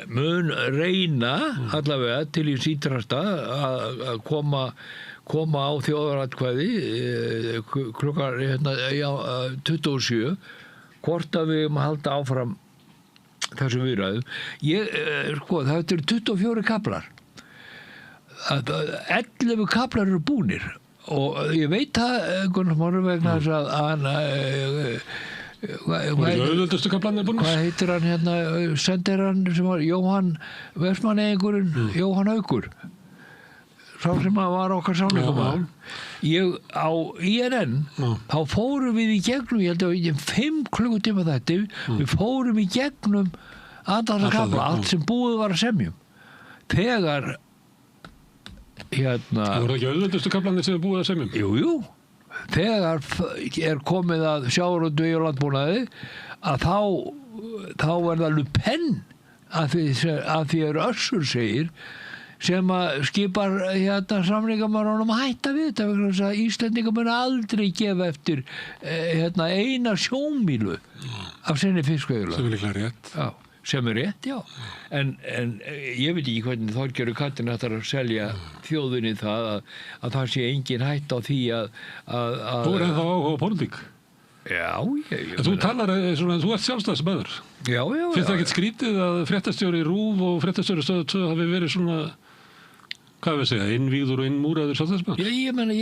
S13: mun reyna allavega til í sítrasta að koma á þjóðaratkvæði klukkan 27, hvort að við halda áfram þessum viðræðum. Sko, það eru 24 kaplar. 11 kaplar eru búnir og ég veit það, Gunnar Smári, vegna þess að hann hvað heitir hann sendir hann sem var Jóhann Vestmann-eigingurinn, Jóhann Haukur, sá sem var okkar samningamál. Ég á INN, þá fórum við í gegnum, ég held að 5 klukkutíma þetta, við fórum í gegnum alla kapla, allt sem búið var að semjum. Þegar
S1: Það voru ekki auðvöldustu kaplanir sem er búið að semjum?
S13: Jú. Þegar er komið að sjávarútvegi og landbúnaði, að þá er það Le Pen, að því Össur segir, sem að skipar samningamannunum að hætta við þetta, vegna þess að Íslendingar mun aldrei gefa eftir eina sjómílu af sinni fiskveiðilag.
S1: Sem er líklega rétt.
S13: Já. Sem er rétt, já. En ég veit ekki hvernig Þorgerður Katrín ætlar að selja þjóðinni það að það sé engin hætt á því að
S1: Þú er ennþá áhuga á pólitík.
S13: Já,
S1: Þú talar svona, þú ert sjálfstæðismaður.
S13: Já.
S1: Finnst það ekkert skrítið að fréttastjóri RÚV og fréttastjóri Stöð 2 hafi verið svona, hvað við segja, innvígður og innmúraður sjálfstæðismaður?
S13: Ég meina,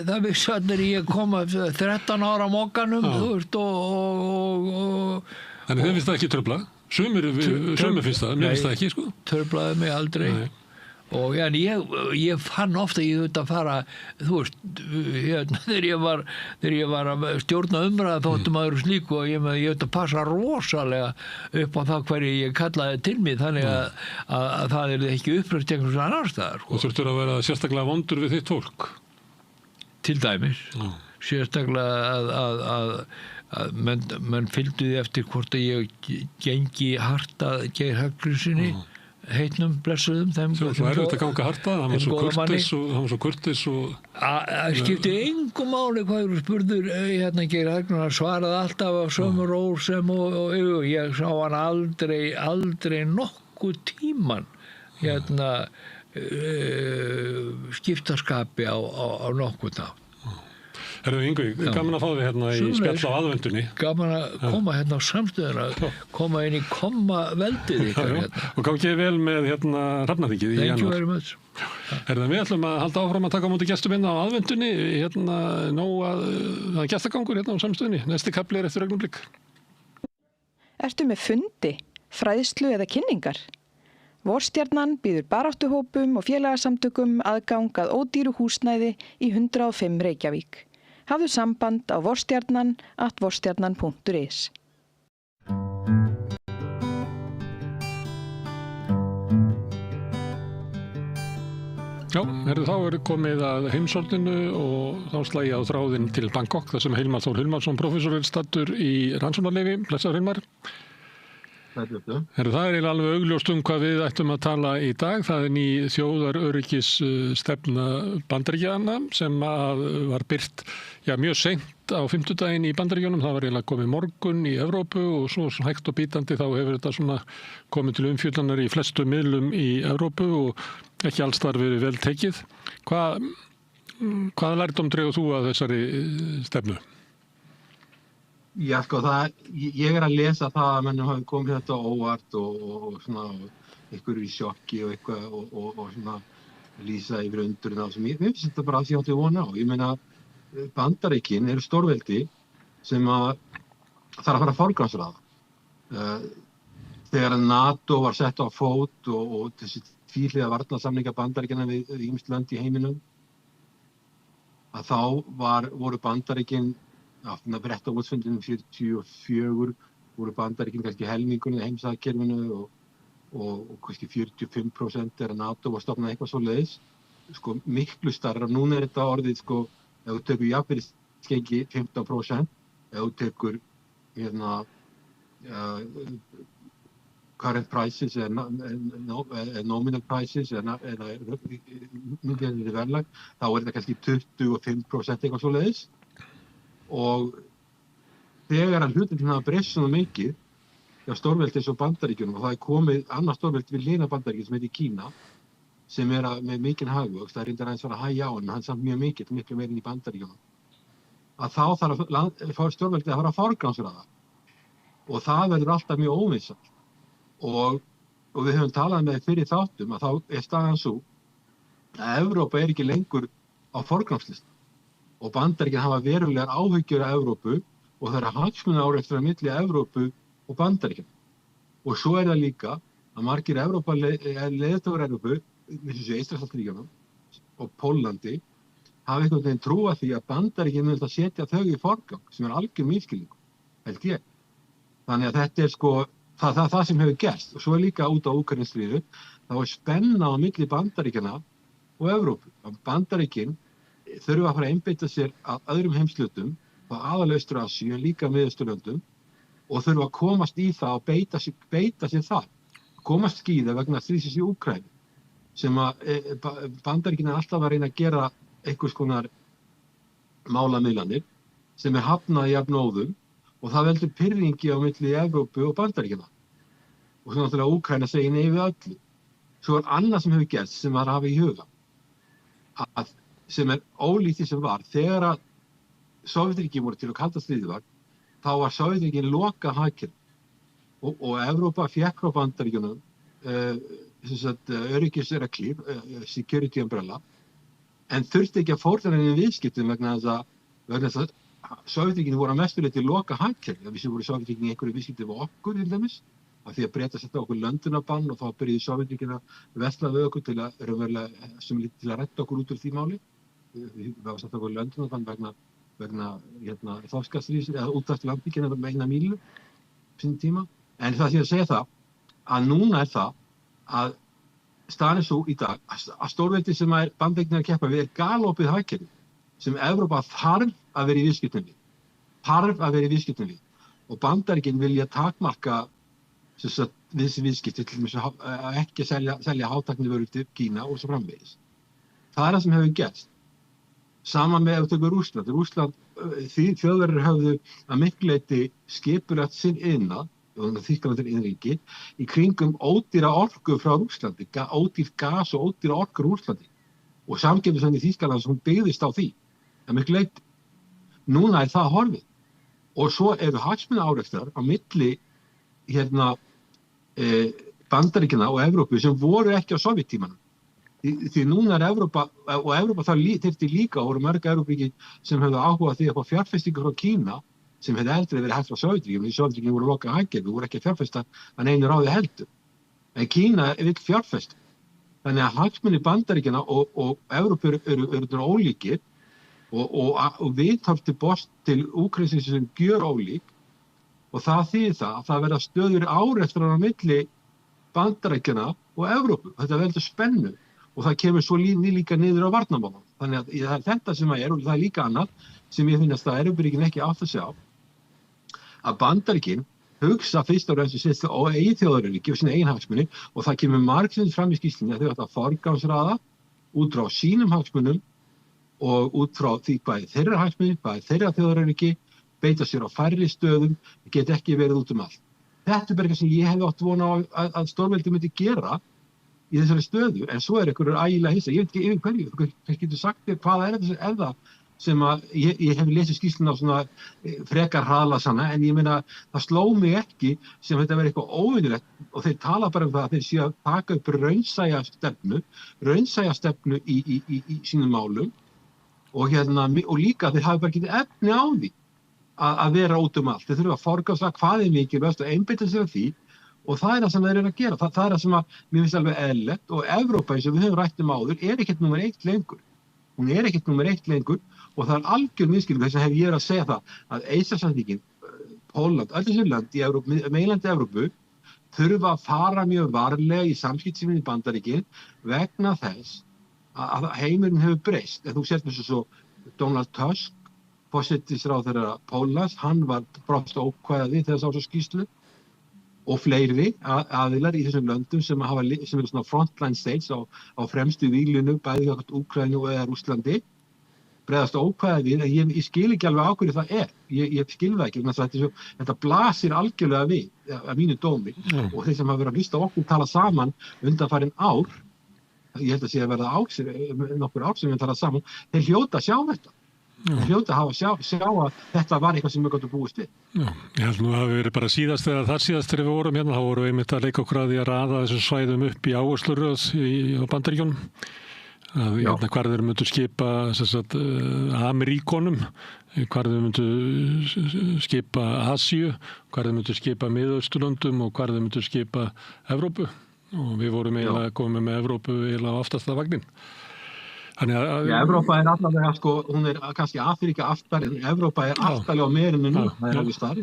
S13: það vissi allir ég kom að 13 ára mokkanum, þú veist, og
S1: Þannig þið finnst það ekki tröfla? Sumir finnst það, mér finnst það ekki, sko.
S13: Tröflaði mig aldrei. Nei. Og en ég fann ofta ég þetta að fara, þú veist, þegar ég var að stjórna umræða þóttum aður slík og ég þetta passa rosalega upp á það hverju ég kallaði til mig, þannig að það er ekki uppröst einhvers annar staðar.
S1: Og þurftur að vera sérstaklega vondur við þitt fólk?
S13: Til dæmis. Sérstaklega að menn fylgdu því eftir hvort að ég gengi hart að Geir Hallgrímssyni, heitnum blessuðum þeim.
S1: Svo er þetta ganga harta, hann var svo kurteis og
S13: það skipti engu máli hvað þú spurður Geir Hallgrímsson, svaraði alltaf á sömu rósem og ég sá hann aldrei nokkuð tíman skiptaskapi á nokkuð nátt.
S1: Yngvi, gaman að fá þig hérna í spjall á aðvendunni.
S13: Gaman að koma hérna á samstöðuna, koma inn í kommaveldið ykkar hérna.
S1: Og gangið vel með hérna Hrafnaþingið í janúar.
S13: Thank you very much.
S1: Við ætlum að halda áfram að taka á móti gestum hérna á aðvendunni, hérna það er gestagangur hérna á samstöðunni. Næsti kafli er eftir augnablik.
S14: Ertu með fundi, fræðslu eða kynningar? Vorstjarnan býður baráttuhópum og félagasamtökum aðgang að ódýru húsnæði í 105 Reykjavík. Hafðu samband á vorstjarnan@vorstjarnan.is.
S1: Já, þá er komið að heimsókninu og þá slægi á þráðinn til Bangkok, þar sem Hilmar Þór Hilmarsson, prófessor, er staddur í rannsóknarleyfi. Blessaður Hilmar. Það er eiginlega alveg augljóst hvað við ættum að tala í dag. Það er ný þjóðaröryggisstefna Bandaríkjanna sem var birt mjög seint á fimmtudaginn í Bandaríkjunum. Það var eiginlega komið morgun í Evrópu og svo hægt og bítandi þá hefur þetta svona komið til umfjöllunar í flestu miðlum í Evrópu og ekki alls þar verið vel tekið. Hvaða lærdóm dregur þú að þessari stefnu?
S15: Já, sko, ég að lesa það að mennum hafi komið þetta óvart og svona einhverju í sjokki og eitthvað og svona lýsa yfir undurinn á sem ég finnst þetta bara að því átti vona á. Ég meina, Bandaríkin eru stórveldi sem að þarf að fara að forgangsraða. Þegar NATO var sett á fót og þessi tvíhliða varnarsamninga Bandaríkjanna við ýmis lönd í heiminum, að þá voru Bandaríkin að Bretton Woods-fundinum 44 voru Bandaríkin kannski helmingunni í heimsagkerfinu og kannski 45% er að NATO var stofnað eitthvað svoleiðis. Sko miklu stærra, núna er þetta orðið sko, ef þú tekur jafnvirðisgengi 15%, ef þú tekur current prices eða nominal prices eða núgefandi verðlag, þá er þetta kannski 25% eitthvað svoleiðis. Og þegar að hlutin hafa breyst svona mikið hjá stórveldi eins og Bandaríkjunum og það er komið annað stórveldi við hlina Bandaríkjunum sem heitir Kína sem er með mikinn hagvöxt, það er reyndar aðeins að hægja á en hann samt mjög miklu meira inn í Bandaríkjunum, að þá þarf stórveldi að fara að forgangsraða og það verður alltaf mjög óvissant og við höfum talað með fyrir þáttum að þá er staðan svo að Evrópa er ekki lengur á forgangslista og Bandaríkin hafa verulegar áhyggjur af Evrópu og það eru hagsmunaárekstur á milli Evrópu og Bandaríkjanna. Og svo er það líka að margir leiðtogar Evrópu, eins og Eystrasaltsríkjunum og Póllandi, hafa einhvern veginn trúað því að Bandaríkin mun að setja þau í forgang, sem er algjör misskilningur, held ég. Þannig að þetta er sko það sem hefur gerst. Og svo er líka út á Úkraínustríðinu, þá er spenna á milli Bandaríkjanna og Evrópu. Bandaríkin þurfa að fara að einbeita sér að öðrum heimslutum, á aðallega Austur-Asíu en líka Miðausturlöndum og þurfa að komast í það og beita sér þar. Komast skíða vegna stríðsins í Úkraínu sem að Bandaríkin er alltaf að reyna að gera einhvers konar málamiðlanir sem er hafnað í jafnóðum og það veldur pirringi á milli Evrópu og Bandaríkjanna. Og svo náttúrulega Úkraína segir nei við öllu. Svo er annað sem hefur gerst sem var að hafa í huga sem er ólíkt því sem var. Þegar að Sovétríkin voru til að kalda stríðið var, þá var Sovétríkin lokað hagkerfi og Evrópa fékk frá Bandaríkjunum öryggisreglur, security umbrella, en þurfti ekki að fórna henni viðskiptum vegna þess að Sovétríkin voru að mestu leyti lokað hagkerfi. Það voru Sovétríkin í einhverju viðskipti við okkur til dæmis, af því að Bretar setja okkur Löndunabann og þá byrjuði Sovétríkin að versla við okkur til að redda okkur út úr því máli. Við varum setja okkur Löndunabann vegna þorskastríðs eða út eftir landvíkina með eina mílu sín tíma. En það sé að segja það að núna er það að staðan er svo í dag að stórveldi sem Bandaríkin að keppa við er galopið hagkerfi sem Evrópa þarf að vera í viðskiptum við. Og Bandaríkin vilja takmarka þessi viðskipti til þess að ekki selja hátæknivörur til Kína og svo framvegis. Það er það sem hefur gerst. Saman með ef þú tekur Rússland. Þjóðverjar höfðu að miklu leyti skipulagt sinn iðnað, Þýskaland er innríki, í kringum ódýra orku frá Rússlandi, ódýr gas og ódýra orku úr Rússlandi. Og samkeppnisvæmni Þýskalands, hún byggðist á því, að miklu leyti. Núna það horfið. Og svo eru hagsmunaárekstrar á milli Bandaríkjanna og Evrópu sem voru ekki á Sovéttímanum. Því núna Evrópa, og Evrópa þyrfti líka, og voru mörg Evrópuríki sem hefðu áhuga því að fá fjárfestingu frá Kína sem hefði aldrei verið hægt frá Sovétríkjunum. Því Sovétríkjunum voru lokað hagkerfi, voru ekki að fjárfesta að neinu ráði heldur. En Kína vill fjárfesta. Þannig að hagsmunir Bandaríkjanna og Evrópu eru ólíkir og viðhorf til Úkraínsins sem gjör ólík, og það þýðir það að það verða stöður árektrar á milli Bandaríkjanna og Evrópu. Þetta veldur spennu og það kemur svo líka niður á varnarmálum. Þannig að það er þetta sem og það er líka annað sem ég finnast að Evrópuríkin ekki átt að sjá, að Bandaríkin hugsa fyrst og fremst sitt á eigin þjóðaröryggi og sína eigin hagsmuni, og það kemur margsinnis fram í skýrslunni að þau ætla að forgangsraða út frá sínum hagsmunum og út frá því hvað þeirra hagsmuni, hvað þeirra þjóðaröryggi, beita sér á færri stöðum, get ekki verið út allt. Þetta er bara eitthvað sem ég hefði átt vona á að stórveldi myndi gera í þessari stöðu, en svo einhverjur ægilega hissa. Ég veit ekki yfir hverju, þú getur sagt þér hvað þetta sem að ég hef lesið skýrsluna á svona frekar hraðlasana, en ég meina það sló mig ekki sem þetta verið eitthvað óvinnilegt, og þeir tala bara það að þeir séu að taka upp raunsæja stefnu í sínum málum, og líka þeir hafi bara getið efni á því að vera út allt. Þeir þurfa að forgangsraða hvað mikilvægast og einbeita sér á því, og það það sem þeir eru að gera. Það það sem að mér finnst alveg eðlilegt, og Evrópa eins og við höfum rætt áður ekkert númer 1 lengur. Hún ekkert númer 1 lengur, og það algjör misskilningur. Þess að hef ég að segja það að Eystrasaltsríkin, Pólland, öll þessi lönd í meginlandi Evrópu þurfa að fara mjög varlega í samskipti við Bandaríkin vegna þess að heimurinn hefur breyst. Þú sért eins og svo Donald Tusk, forsætisráðherra Póllands, hann var brást ókvæði þegar sá svo skýrslu, og fleiri aðilar í þessum löndum sem eru svona frontline states á fremstu víglinu, bæði hjá Úkraínu og Rússlandi, bregðast ókvæði við, en ég skil ekki alveg á hverju það ég skil það ekki, þetta blasir algjörlega við að mínu dómi, og þeir sem hafa verið að hlusta okkur tala saman undanfarin ár, ég held að sé að verða nokkur ár sem við tala saman, þeir hljóta að sjá þetta. Þeir hljóta að sjá að þetta var eitthvað sem við gáttum búist við.
S1: Já, ég held nú að það hafi verið bara síðast þegar við vorum hérna, þá vorum við einmitt að leika okkur að því að raða þessum svæðum upp í áhersluröð á Bandaríkjunum. Hvar þeir myndu skipa Ameríkonum, hvar þeir myndu skipa Asíu, hvar þeir myndu skipa Miðausturlöndum og hvar þeir myndu skipa Evrópu, og við vorum eiginlega komið með Evrópu eiginlega á aftasta vagnin.
S15: Evrópa allavega, hún kannski Afríka aftar, en Evrópa aftarlega á meirinu nú, það alveg starri.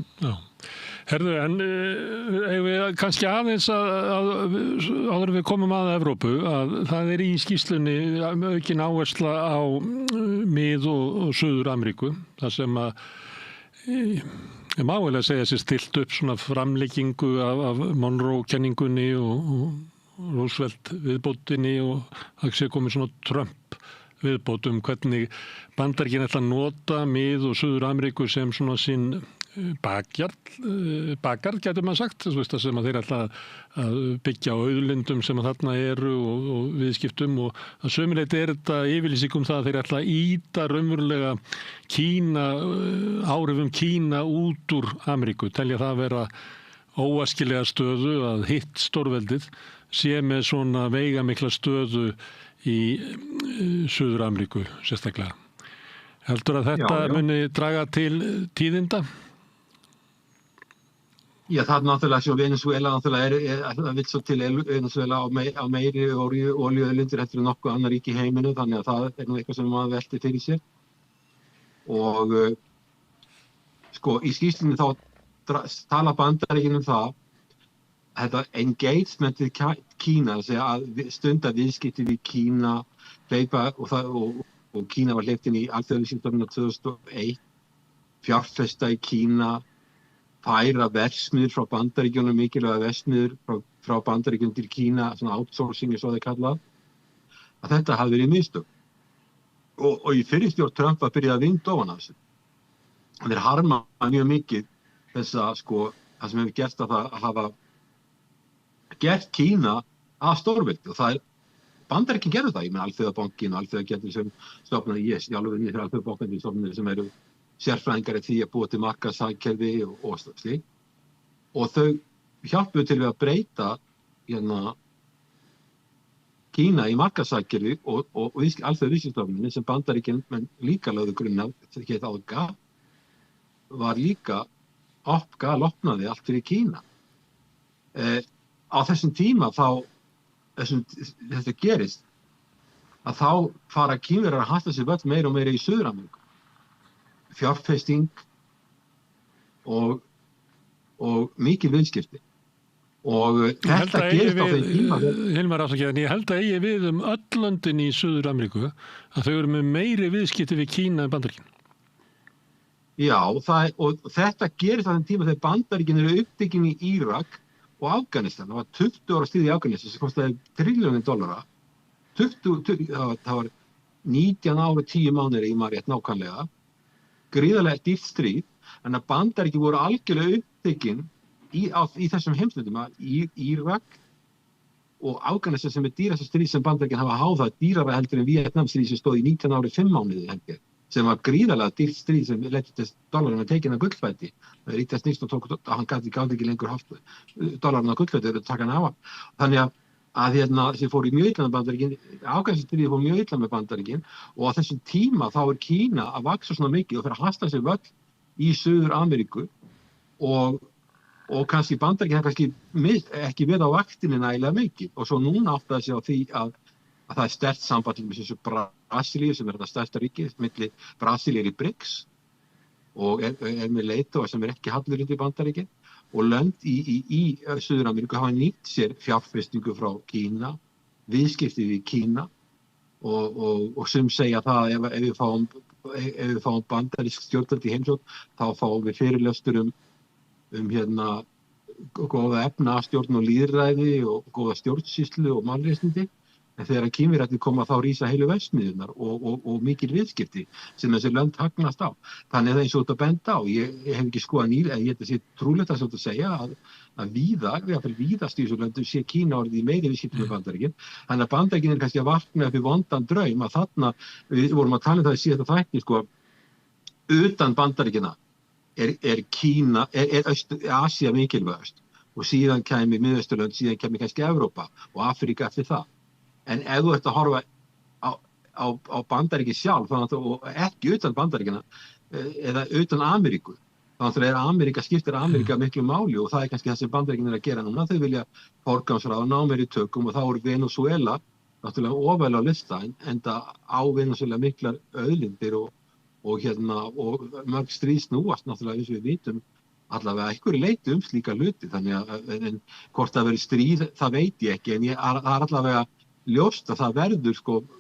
S1: Herðu, en eigum við kannski aðeins áður við komum að Evrópu, að það í skýrslunni aukin áhersla á Mið- og Suður-Ameríku, þar sem að ég má vel að segja sér stilt upp svona framleggingu af Monroe-kenningunni og Roosevelt viðbótinni, og það sé komið svona Trump viðbót hvernig Bandaríkin ætla að nota Mið- og Suður-Ameríku sem svona sinn bakgarð, getur maður sagt, sem að þeir ætla að byggja á auðlindum sem að þarna eru og viðskiptum, og að sömuleyti þetta yfirlýsing það að þeir ætla að ýta raunverulega áhrifum Kína út úr Ameríku, telja það vera óæskilega stöðu að hitt stórveldið sé með svona veigamikla stöðu í Suður-Ameríku sérstaklega. Heldur að þetta muni draga til tíðinda?
S15: Já, það náttúrulega svo Venezuela náttúrulega vill svo til Venezuela á meiri olíuauðlindir heldur en nokkuð annar ríki í heiminu, þannig að það nú eitthvað sem maður velti fyrir sér. Og í skýrslunni þá tala Bandaríkin það, þetta engagement við Kína, að stunda viðskipti við Kína, og Kína var hleypt inn í alþjóðaviðskiptastofnunina 2001, fjárfesta í Kína, færa verksmiðjur frá Bandaríkjunum, mikilvæga verksmiðjur frá Bandaríkjunum til Kína, svona outsourcing svo það kallað, að þetta hafi verið mistök. Og í fyrri stjórn Trump var byrjað að vinda ofan af þessu. Þeir harma mjög mikið það sem hefur gert að það hafa gert Kína að stórveldi, og það Bandaríkin gerðu það, ég með Alþjóðabankin og Alþjóðagjaldeyrisstofnunina, ég sjálfur inni fyrir Alþjóðabankin stofnunina sem eru sérfræðingar í því að búa til markaðshagkerfi og slíkt. Og þau hjálpuðu til við að breyta Kína í markaðshagkerfi og alþjóða viðskiptastofnunin sem Bandaríkin líka lögðu grunn af, hét GATT, var líka opnaði allt fyrir Kína. Á þessum tíma þetta gerist, að þá fara Kínverjar að hasta sér völl meira og meira í Suður-Ameríku. Fjárfesting og mikil viðskipti. Og þetta gerist á þeim tíma.
S1: Hilmar afsakið, en ég held að eigi við öll löndin í Suður-Ameríku að þau eru með meiri viðskipti við Kína en Bandaríkin.
S15: Já, og þetta gerist á þeim tíma þegar Bandaríkin eru upptekin í Írak og Afganistan. Það var 20 ára stríð í Afganistan sem kostaði $1 trillion. Það var 19 ára 10 mánuðir í maður rétt nákvæmlega. Gríðarlega dýrt stríð, en að Bandaríkin voru algjörlega upptekin í þessum heimslutum, Írak og Afganistan sem dýrasta stríð sem Bandaríkin hafa háð, það dýrara heldur en Víetnamstríð sem stóð í 19 ári 5 mánuði heldur, sem var gríðarlega dýrt stríð sem leiddi til dollarinn að tekina gullfæti. Það rítast nýst og hann gáði ekki lengur haft dollarinn á gullfæti og taka hann af. Þannig að sem fór í mjög illa með Bandaríkin, Afganistanstríðið fór mjög illa með Bandaríkin og á þessum tíma þá Kína að vaksa svona mikið og fyrir að hasta sér völl í Suður-Ameríku og kannski Bandaríkin kannski ekki við á vaktinni nægilega mikið og svo núna áttaði sig á því að það sterkt samband til þessu Brasilíu sem þetta stærsta ríki milli Brasilíu í BRICS og með leiðtoga sem ekki hallur undir Bandaríkin og lönd í Suður-Ameríku hafa nýtt sér fjárfestingu frá Kína, viðskipti við Kína og sem segja það ef við fáum bandarísk stjórnvöld í heimsókn þá fáum við fyrirlestur góða efnahagsstjórn og lýðræði og góða stjórnsýslu og mannréttindi. En þegar Kínverjarnir koma þá rísa heilu verksmiðjurnar og mikil viðskipti sem þessi lönd hagnast á. Þannig það eins og þetta benda á. Ég hef ekki skoðað nýlega, ég held að sé trúlegt að segja að víðast í þessu löndum sé Kína orðið í meiri viðskipti með Bandaríkin. Þannig að Bandaríkin kannski að vakna upp í vondan draum að þarna, við vorum að tala um það í síðasta þætti, utan Bandaríkina er Kína, Asía mikilvægast og síðan kæmi Miðausturlönd, síðan kæmi kannski Evrópa og Afríka eftir það. En ef þú ert að horfa á Bandaríkin sjálf, og ekki utan Bandaríkina, eða utan Ameríku, þannig að skiptir Ameríka miklu máli og það kannski það sem Bandaríkin að gera núna. Þau vilja forgangsraða og ná meiri tökum og þá er Venezuela náttúrulega ofarlega á lista, enda á Venezuela miklar auðlindir og mörg stríð snúast náttúrulega eins og við vitum allavega einhverju leyti slíka hluti. Þannig að hvort það verið stríð, það veit ég ekki, en það er allavega ljóst að það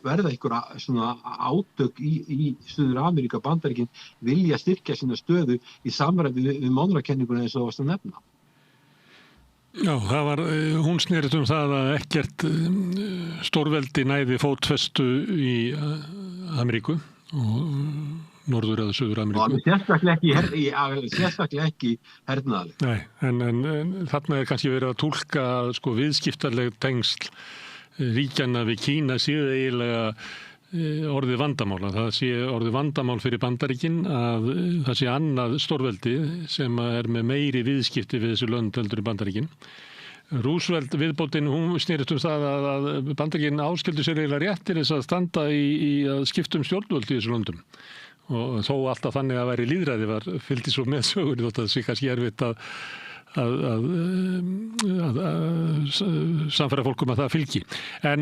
S15: verða einhverja svona átök í Suður-Ameríku. Bandaríkin vilja styrkja sína stöðu í samræmi við mánrakenninguna eins og varst að nefna.
S1: Já, hún snerist það að ekkert stórveldi næði fótfestu í Ameríku og Norður- eða Suður-Ameríku.
S15: Sérstaklega ekki hernaðarleg.
S1: Nei, en þarna er kannski verið að túlka viðskiptarleg tengsl ríkjanna við Kína séu eiginlega orðið vandamál. Það sé orðið vandamál fyrir Bandaríkin að það sé annað stórveldi sem er með meiri viðskipti við þessu lönd heldur í Bandaríkin. Roosevelt viðbótin, hún snerist það að Bandaríkin áskildu sér eiginlega rétt til þess að standa í að skiptum stjórnvöld í þessu löndum. Og þó alltaf þannig að væri lýðræði fylgdi svo með sögunni þótt að það sé kannski erfitt að samfæra fólkum að það fylgi. En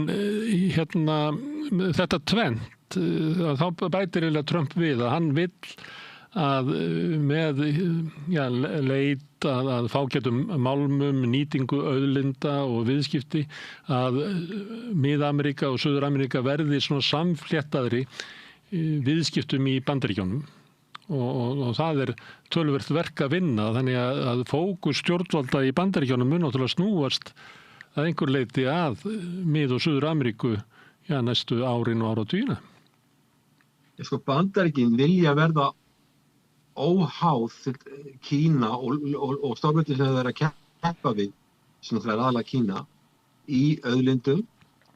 S1: þetta tvennt, þá bætir Trump við að hann vill að með leit að fágætum málmum, nýtingu auðlinda og viðskipti að Mið-Ameríka og Suður-Ameríka verði svona samfléttaðri viðskiptum í Bandaríkjunum. Og það er töluvert verk að vinna, þannig að fókus stjórnvalda í Bandaríkjunum mun náttúrulega snúast að einhver leyti að Mið- og Suður-Ameríku næstu árin og áratugina.
S15: Bandaríkin vilja verða óháð Kína og stórveldi sem það er að keppa við, sem það er aðalega Kína, í auðlindum,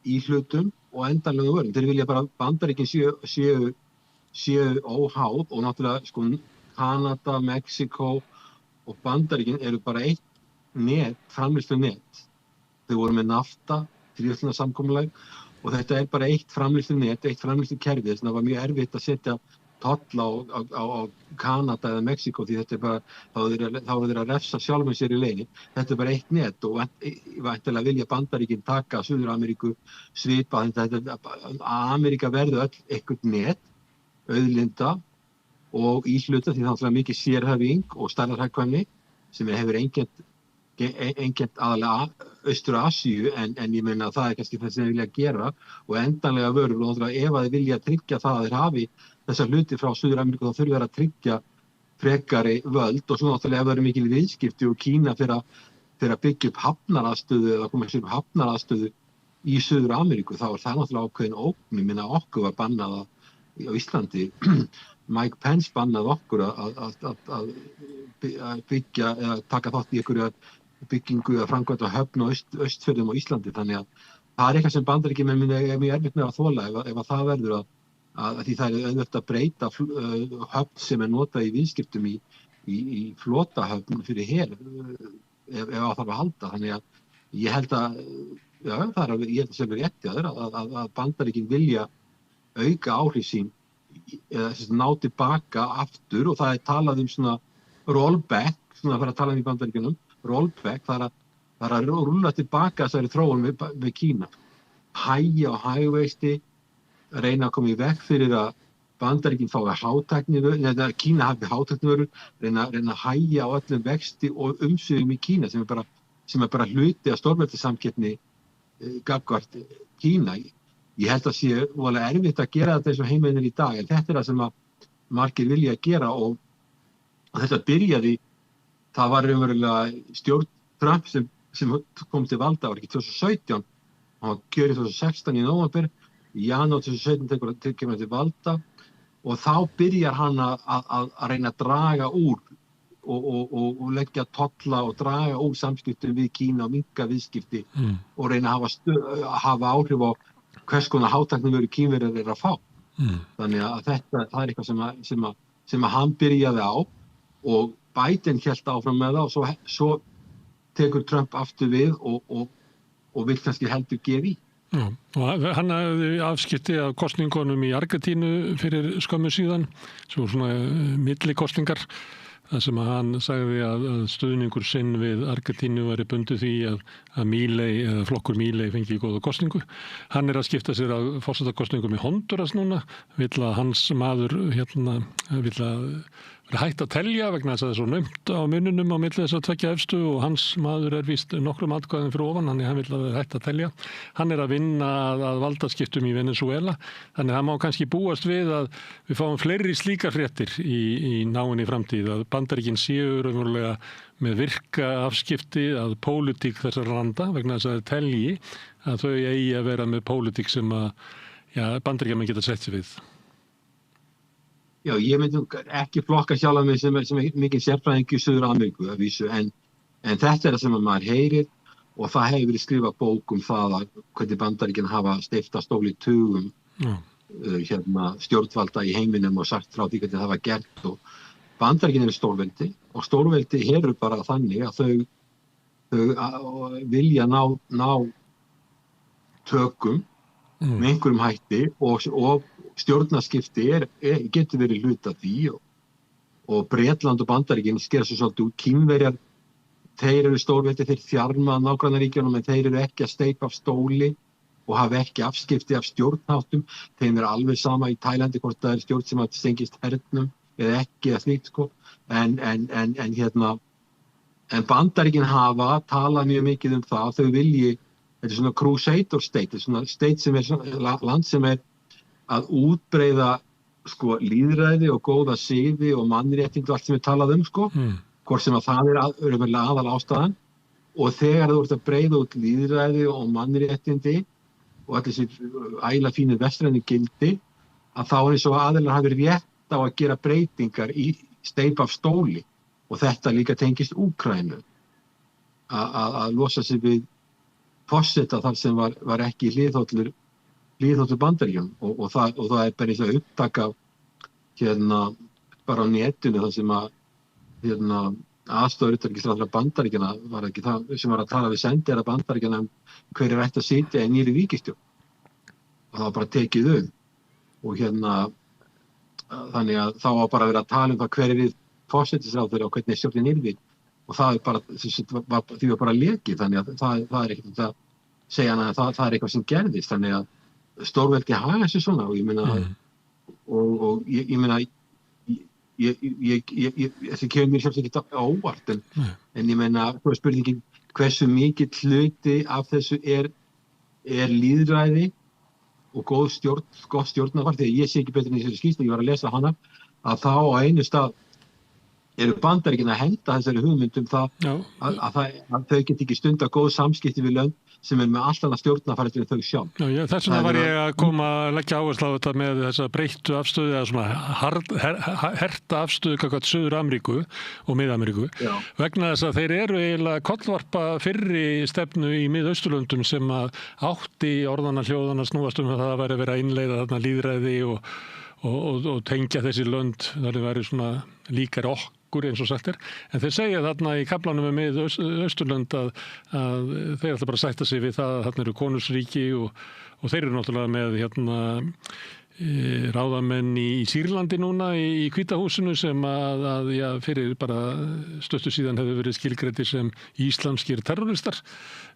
S15: í hlutum og endanlegum vörum. Þeir vilja bara Bandaríkin séu óháð og náttúrulega Kanada, Mexíkó og Bandaríkin eru bara eitt net, framleiðslunet. Þau voru með NAFTA, fríverslunarsamkomulag, og þetta er bara eitt framleiðslunet, eitt framleiðslukerfi, þess að það var mjög erfitt að setja tolla á Kanada eða Mexíkó því þetta er bara, þá er þeir að refsa sjálfum sér í leiðinni. Þetta er bara eitt net og væntanlega vilja Bandaríkin taka Suður-Ameríku svipað, Ameríka verður öll eitthvað net, auðlinda og íhluta því það er mikið sérhæfing og stærðarhagkvæmni sem hefur einkennt aðalega Austur-Asíu en ég meina að það er kannski það sem þeir vilja gera og endanlega vörur og ef að þeir vilja tryggja það að þeir hafi þessar hluti frá Suður-Ameríku þá þurfi þeir að tryggja frekari völd og svo náttúrulega ef það eru mikil viðskipti og Kína fyrir að byggja upp hafnaraðstöðu eða koma sér upp hafnaraðstöðu í Suður-Ameríku þá er það náttúrulega ákveðin ógn, ég meina okkur var bannað á Íslandi Mike Pence bannaði okkur að byggja eða taka þátt í einhverju byggingu eða framkvæmda höfn á Austfjörðum á Íslandi þannig að það er eitthvað sem Bandaríkjamenn er mjög erfitt með að þola ef að það verður að því það er auðvitað að breyta höfn sem er notað í viðskiptum í flotahöfn fyrir her ef það þarf að halda þannig að ég held að ég held að sem er rétt að Bandaríkin vilja auka áhrif sín eða ná tilbaka aftur og það er talað svona rollback, svona að fara að tala í Bandaríkjunum rollback, það er að rúlla tilbaka þessari þróun við Kína hægja og hægveisti reyna að koma í veg fyrir að Bandaríkin fái hátæknivörur eða Kína hafi hátæknivörur reyna að hægja á öllum vexti og umsvifum í Kína sem er bara hluti af stórveldasamkeppni gagnvart Kína. Ég held að sé voðalega erfitt að gera þetta eins og heimurinn í dag en þetta er það sem að margir vilja að gera og þetta byrjaði það var raunverulega stjórn Trump sem kom til valda var ekki 2017 hann var kjörið 2016 í nóvember í janúar 2017 kemur hann til valda og þá byrjar hann að reyna að draga úr og leggja tolla og draga úr samskiptum við Kína og minnka viðskipti og reyna að hafa áhrif á hvers konar hátæknivörur Kínverjar eru að fá. Þannig að það er eitthvað sem að hann byrjaði á og Biden hélt áfram með það og svo tekur Trump aftur við og vill kannski heldur gefa í.
S1: Já, og hann hafði afskipti af kosningunum í Argentínu fyrir skömmu síðan, svo svona millikosningar, þar sem hann sagði að stuðningur sinn við Argentínu væri bundið því að Milei, eða flokkur Milei fengi góða kosningu. Hann er að skipta sér af forsetakosningum í Honduras núna, vill að hans maður vill að vera hægt að telja vegna þess að það er svo naumt á mununum á milli þess að tvekja efstu og hans maður er víst nokkrum atkvæðum fyrir ofan, þannig hann vill að vera hægt að telja. Hann er að vinna að valdaskiptum í Venezuela, þannig að það má kannski búast við að við fáum fleiri slíkar fréttir í náinni framtíð, að Bandaríkin séu raunverulega með virka afskipti að pólitík þessar landa vegna þess að það telji að þau eigi að vera með pólitík sem að Bandaríkjamenn geta sett sig við.
S15: Já, ég myndi ekki flokka sjálf mig sem mikið sérfræðingur í Suður-Ameríku að vísu, en þetta er það sem maður heyrir og það hefur verið skrifað bók það að hvernig Bandaríkin hafa steypt að stóli tugum stjórnvalda í heiminum og sagt frá því hvernig það var gert og Bandaríkin eru stórveldi og stórveldi eru bara þannig að þau vilja ná tökum með einhverjum hætti og stjórnarskipti getur verið hluti af því og Bretland og Bandaríkin skera svo svolítið út. Kínverjar, þeir eru stórveldi, þeir þjarma nágrannaríkjunum en þeir eru ekki að steypa af stóli og hafa ekki afskipti af stjórnháttum. Þeim er alveg sama í Tælandi hvort það er stjórn sem að stengist hernum eða ekki eða slíkt sko. En Bandaríkin hafa talað mjög mikið það, þau vilji, þetta er svona crusader state, svona state sem land sem er að útbreiða sko lýðræði og góða siði og mannréttindi og allt sem við talað sko, hvort sem að það er aðal ástæðan og þegar þú ert að breiða út lýðræði og mannréttindi og allir þessi ægilega fínir vestrænu gildi að þá er eins og aðilar hafi rétt á að gera breytingar í steypa af stóli og þetta líka tengist Úkraínu að losa sig við forseta þar sem var ekki hliðhollir Bandaríkjunum og það er bara eins og upptak af bara á netinu þar sem að aðstoðar utanríkisráðherra Bandaríkjanna var ekki það sem var að tala við sendiherra Bandaríkjanna hver ætti að sitja í nýrri ríkisstjórn. Og það var bara tekið og þannig að þá var bara verið að tala það hver við forsætisráðherra og hvernig stjórnin yrði og það bara, því var bara lekið, þannig að það er ekkert að segja hana að það er eitthvað sem gerðist, þannig að stórveldi haga þessu svona og ég meina og ég meina þessi kemur mér sjálfsagt ekki á óvart en ég meina spurningin hversu mikill hluti af þessu er lýðræði og góð stjórnarfar þegar ég sé ekki betur en þessari skýrslu, ég var að lesa hana að þá á einu stað eru Bandaríkin að henda þessari hugmyndum að þau get ekki stunda góð samskipti við lönd sem með allt annað stjórnarfari en þau sjálf.
S1: Já, þess vegna var ég að koma að leggja áherslu á þetta með þessa breyttu afstöðu eða svona herta afstöðu gagnvart Suður-Ameríku og Mið-Ameríku vegna þess að þeir eru eiginlega kollvarpa fyrri stefnu í Mið-Austurlöndum sem að átti orðana hljóðana snúast það að væri verið að innleiða þarna lýðræði og tengja þessi lönd þar þeir væri svona líkari okkur eins og sagt en þeir segja þarna í kaflanum með Austurlönd að þeir ætla bara að sætta sig við það að þarna eru konungsríki og þeir eru náttúrulega með ráðamenn í Sýrlandi núna í Hvíta húsinu sem að fyrir bara stöttu síðan hefur verið skilgreindir sem íslamskir terroristar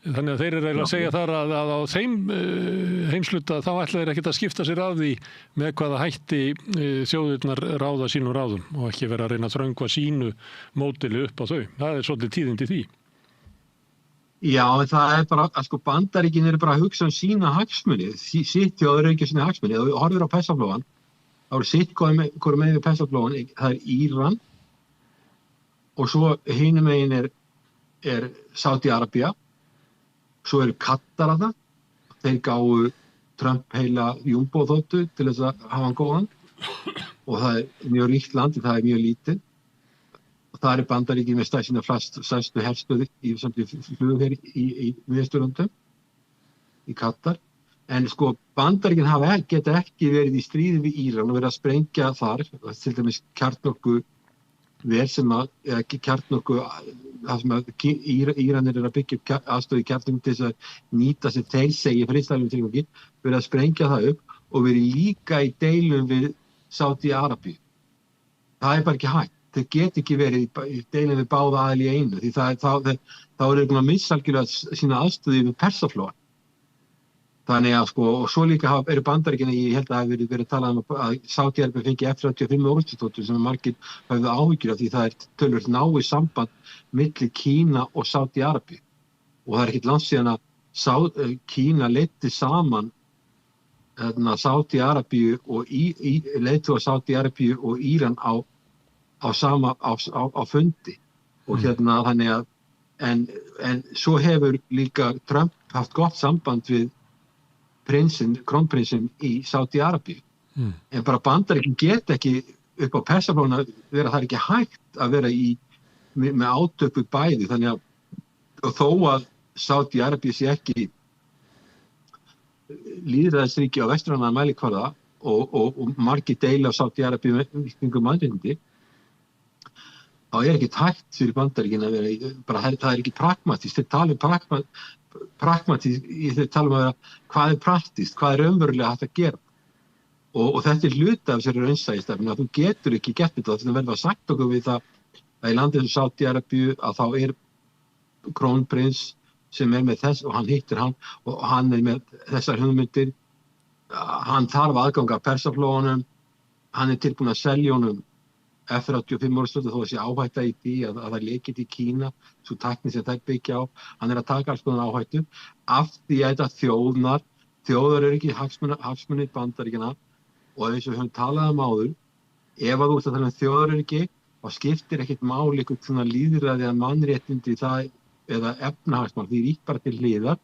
S1: þannig að þeir eru eiginlega að segja þar að á þeim heimsluta þá ætla þeir ekkert að skipta sér af því með hvaða hætti þjóðirnar ráða sínu ráðum og ekki vera að reyna að þröngva sínu módeli upp á þau. Það er svolítið tíðindi því.
S15: Já, en það er bara, Bandaríkin eru bara að hugsa sína hagsmuni, sitt þjóður ekki sína hagsmuni. Ef þú horfir á Persaflóan, þá eru sitt hverju með Persaflóan, það er Íran og svo hinum megin er Sádi-Arabía, svo eru Katar að það, þeir gáfu Trump heila jumbo-þóttu til þess að hafa hann góðan og það er mjög ríkt land, það er mjög lítið. Það er Bandaríkin með sína stærstu herstöð í flugherr í Miðausturlöndum, í Katar. En Bandaríkin geta ekki verið í stríði við Íran og verið að sprengja þar, til dæmis kjarnorkuver sem eða kjarnorku, það sem Íranir eru að byggja upp aðstöðu kjarnorku til þess að nýta sem þeir segja friðstæðum tilgangi, verið að sprengja það upp og verið líka í deilum við Sádi-Arabíu. Það er bara ekki hægt. Þeir get ekki verið í deilum við báða aðil í einu því þá eru þeir að missalgjörlega sína aðstöðu við Persaflóan. Þannig að og svo líka eru Bandaríkin ég held að það hefur verið talað að Sádi-Arabía fengi F-35 orðstóttur sem margir hafði áhyggjur af því það er töluvert náið samband milli Kína og Sádi-Arabíu og það er ekkert langt síðan að Kína leiddi saman Sádi-Arabíu og leiðtoga Sádi-Arabíu og Íran á fundi og þannig að en svo hefur líka Trump haft gott samband við krónprinsinn í Sádi-Arabíu en bara Bandaríkin get ekki upp á Persaflóna vera það er ekki hægt að vera með átöku bæði þannig að og þó að Sádi-Arabíu sé ekki lýðræðisríki á vestræna mælikvarða og margir deila á Sádi-Arabíu í kringum mannréttindi þá er ekki hægt fyrir Bandaríkin að vera bara það er ekki pragmatist þeir tala pragmatist þeir tala að vera hvað er praktískt, hvað er raunverulega hægt að gera og þetta er hluti af þessari raunsæistefnu að þú getur ekki gert þetta þannig að verða sagt okkur við það að í landið sem Sádi-Arabíu að þá er krónprins sem er með þess og hann hittir hann og hann er með þessar hugmyndir hann þarf aðgang að Persaflóanum hann er tilbúin að selja honum F-35 orðstóttur þó að sé áhætta í því að það leikit í Kína svo tækni sem þær byggja á hann er að taka alls konar áhættu af því að þetta þjóðar eru ekki hagsmunir Bandaríkjanna og eins og við höfum talað áður ef að þú ert að tala þjóðar eru ekki þá skiptir ekkert máli eitthvað svona lýðræði að mannréttindi það eða efnahagsmál því ríkt bara til hliðar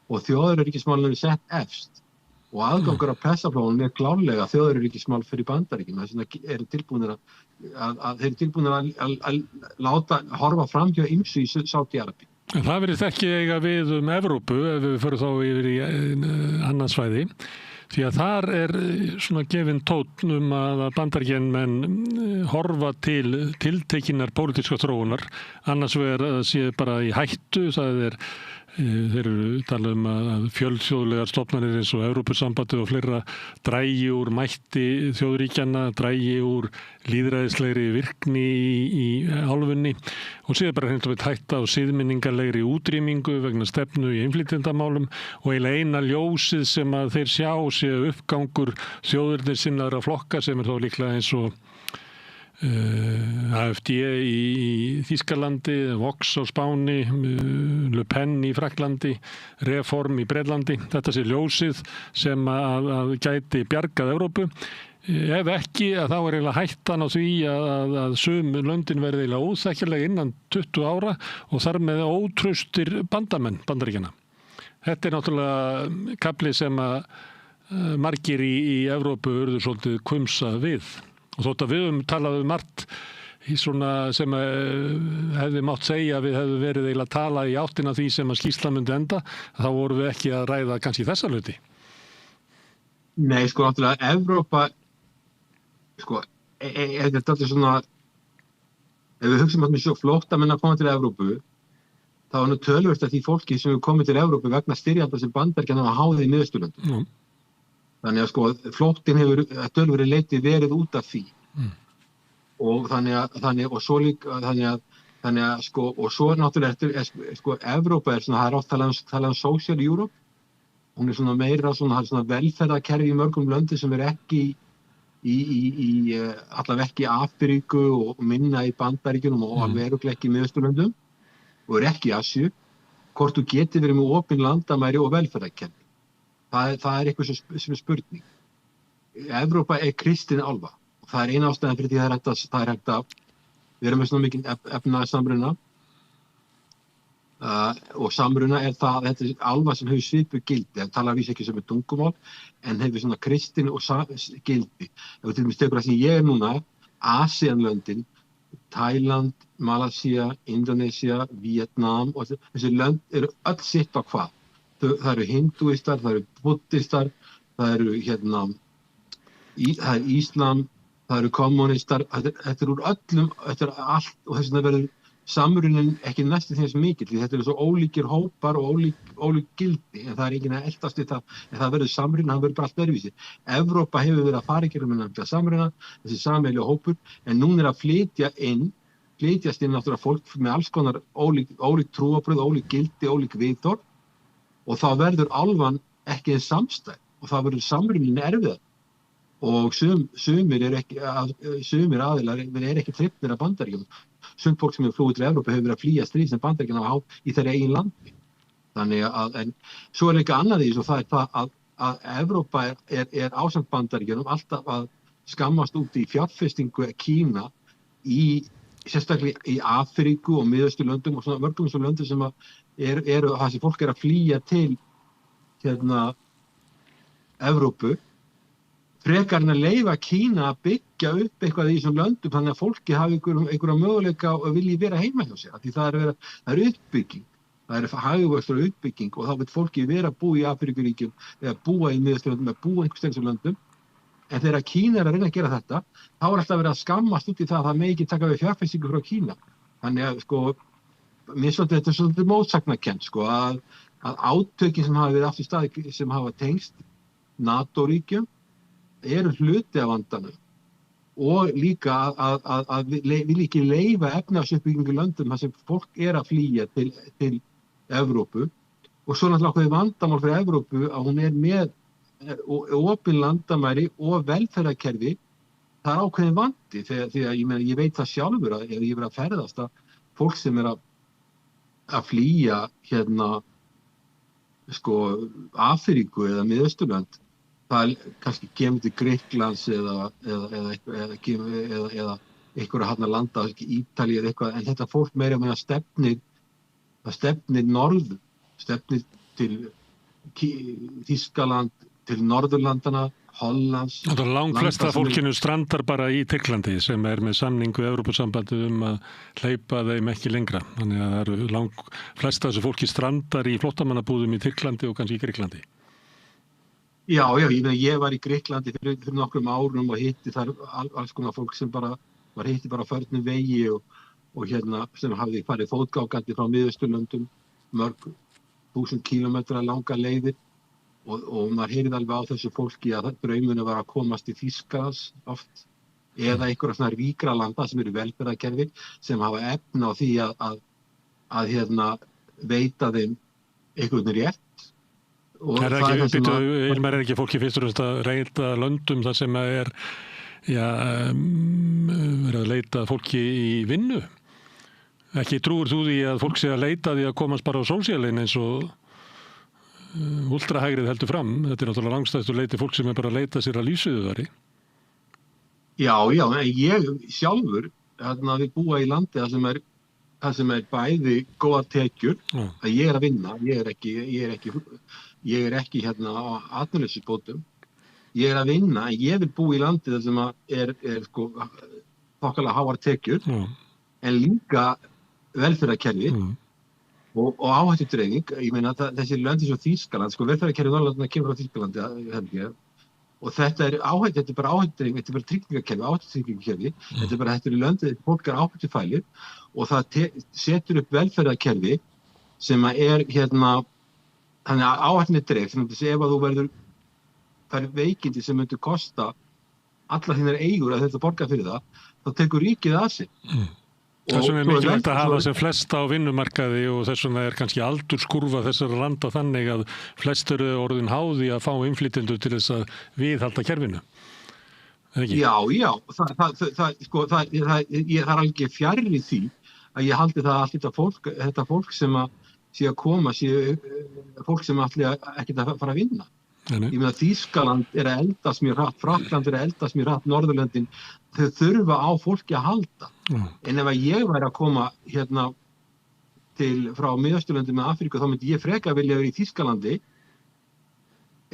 S15: og þjóðar eru ekki smálinu sett efst og aðgangur á Persaflóanum er klárlega þjóðaröryggismál fyrir Bandaríkin þess vegna eru tilbúnir að láta horfa fram hjá ýmsu í Sádi-Arabíu.
S1: En það verið ekki eiga við Evrópu ef við förum þá yfir í annað svæði Því að þar svona gefinn tónn að Bandaríkjamenn horfa til tiltekinnar pólitíska þróunar, annars vegar að sé bara í hættu, þeir eru talað að fjölþjóðlegar stofnanir eins og Evrópusambandið og fleira drægi úr mætti þjóðríkjanna, drægi úr lýðræðislegri virkni í álfunni og séð bara hætta á siðminningarlegri útrýmingu vegna stefnu í innflytjendamálum og eiginlega eina ljósið sem að þeir sjá sé uppgangur þjóðurnir sinnaðra flokka sem þó líklega eins og AfD í Þýskalandi, Vox á Spáni, Le Pen í Frakklandi, Reform í Bretlandi. Þetta sé ljósið sem að gæti bjargað Evrópu. Ef ekki, að þá eiginlega hættan á því að sum löndin verði eiginlega óþekkjanlega innan 20 ára og þar með ótraustir bandamenn Bandaríkjanna. Þetta náttúrulega kafli sem að margir í Evrópu urðu svolítið hvumsa við. Og þótt að við höfum talað margt í svona sem hefði mátt segja að við hefðum verið eiginlega að tala í áttina því sem að skýrslan myndi enda, þá vorum við ekki að ræða kannski þessa hluti.
S15: Nei, sko, náttúrulega Evrópa, sko, þetta er alltaf svona, ef við hugsaum að við svo flóttamenn að koma til Evrópu, þá er nú töluvert að því fólki sem við komum til Evrópu vegna styrjaldar sem Bandaríkjanna hafa háðið í Miðausturlöndum. Þannig að sko flóttin hefur að tölveri leyti verið út af því. Og þannig að sko, og svo náttúrulega sko Evrópa svona, það oft talað um Social Europe. Hún svona meira svona velferðarkerfi í mörgum löndum sem ekki allavega ekki í Afríku og minna í Bandaríkjunum og alveg örugglega ekki í Miðausturlöndum og ekki í Asíu. Hvort þú geti verið með opin landamæri og velferðarkerfi. Það eitthvað sem spurning. Evrópa kristin álfa og það eina ástæðan fyrir því það er hægt að við erum með svona mikið efnahagssamruna og samruna þetta er álfa sem hefur svipuð gildi, það talar víst ekki sem tungumál en hefur svona kristin og gildi. Ef við til dæmis tekur það sem ég núna, Asíanlöndin, Tæland, Malasía, Indonesia, Vietnam og þessi lönd eru öll sitt á hvað. Það eru hindúistar, það eru buddistar, það eru það er íslam, það eru kommunistar, þetta er úr öllum, þetta er allt og þess vegna verður samrunin ekki næstu þess mikil, því þetta eru svo ólíkir hópar og ólík gildi, en það er enginn að eltast í það, en það verður samrunin, það verður bara allt öðruvísi. Evrópa hefur verið að fara í gegnum með samruna, þessi sameiginlegu hópur, en núna er að flytjast inn náttúrulega fólk með alls konar ólík trúarbrögð, ólík gildi, ólík viðhorf. Og þá verður álfan ekki eins samstæð og þá verður samrunin erfiðar. Og sumir aðilar ekki hrifnir af Bandaríkjunum. Sumt fólk sem hefur flúið til Evrópu hefur verið að flýja stríð sem Bandaríkjunum hafa háð í þeirra eigin landi. Þannig en svo er líka annað í þessu og það er það að Evrópa er ásamt Bandaríkjunum alltaf að skammast út í fjárfestingu Kína sérstaklega í Afríku og Miðausturlöndum og svona mörgum svo löndum sem eru það sem fólk að flýja til Evrópu frekar en að leyfa Kína að byggja upp eitthvað í þessum löndum þannig að fólki hafi einhverja möguleika og vilji vera heima hjá sér. Því það er uppbygging, það er hagvöxtur og uppbygging og þá vil fólki vera að búa í Afríkuríkjum eða búa í Miðausturlöndum eða búa einhvers staðar í löndum. En þegar Kína er að reyna að gera þetta, þá er alltaf verið að skammast út í það að það megi ekki taka við fjárfestingu frá Kína. Þannig að sko, þetta er svolítið mótsagnarkennt sko, að átökin sem hafa verið aftur staði sem hafa tengst NATO-ríkjum eru hluti af vandanum og líka að vil ekki leyfa efnahagsuppbyggingu í löndum þar sem fólk er að flýja til Evrópu og svo náttúrulega vandamál fyrir Evrópu að hún er með opin landamæri og velferðarkerfi, það er ákveðin vandi því að ég veit það sjálfur að ég verið að ferðast að fólk sem er að flýja sko Afríku eða Miðausturlönd, það kannski kemur til Grikklands eða einhverja hann að landa, Ítalíu eða eitthvað, en þetta fólk meira með að stefnir norður, stefnir til Þýskaland, til Norðurlandana, Hollands.
S1: Það er langflesta fólkinu strandar bara í Tyrklandi sem er með samningu Evrópusambandið að hleypa þeim ekki lengra. Þannig að það eru langflesta þessu fólki strandar í flóttamannabúðum í Tyrklandi og kannski í Gríklandi.
S15: Já, ég meina, ég var í Grikklandi fyrir nokkrum árum og hitti þar alls konar fólk sem bara hitti bara á förnum vegi og hérna sem hafði farið fótgangandi frá Miðausturlöndum, mörg 1000 kílómetra langa leiðir og maður heyrði alveg á þessu fólki að draumurinn var að komast í Þýskalands oft eða einhverja svona ríkra landa sem eru velferðarkerfi sem hafa efna á því að hérna veita þeim einhvern rétt.
S1: Er ekki fólki fyrst og fremst að reyta löndum þar sem er verið að leita fólki í vinnu? Ekki trúir þú því að fólk sé að leita því að komast bara á sósíalinn eins og ultrahægrið heldur fram? Þetta er náttúrulega langstæðstur leiti fólk sem er bara að leita sér að lífsviðurværi.
S15: Já, en ég sjálfur, við búa í landi það sem er bæði góða tekjur, að ég er að vinna, ég er ekki hérna á atvinnuleysisbótum. Ég er að vinna, ég vil búa í landi þar sem er sko þokkalega háar tekjur, en líka velferðarkerfi og áhættudreifing. Ég meina þessi lönd eins og Þýskaland, sko velferðarkerfi Norðurlanda kemur frá Þýskalandi, og þetta er bara áhættudreifing, þetta er bara tryggingakerfi, áhættutryggingakerfi, þetta er lönd, fólk er áhættufælir og það setur upp velferðarkerfi sem er hérna. Þannig að áhættunni dreif, ef að þú verður þær veikindi sem myndir kosta alla þínar eigur að þetta borga fyrir það, þá tekur ríkið að sig.
S1: Þess vegna er mikilvægt að hafa sem flesta á vinnumarkaði og þess vegna er kannski aldurskurfa þessara landa þannig að flest eru orðin háði að fá innflytjendur til þess að viðhalda kerfinu.
S15: Já, það er alveg fjarri því að ég haldi það allt þetta fólk sem sé að koma, fólk sem ætli ekkert að fara að vinna. Ég meina Þýskaland er að eldast mjög hratt, Frakkland er að eldast mjög hratt, Norðurlöndin, þau þurfa á fólki að halda. En ef ég væri að koma hérna frá Miðausturlöndum með Afríku, þá myndi ég freka vilja vera í Þýskalandi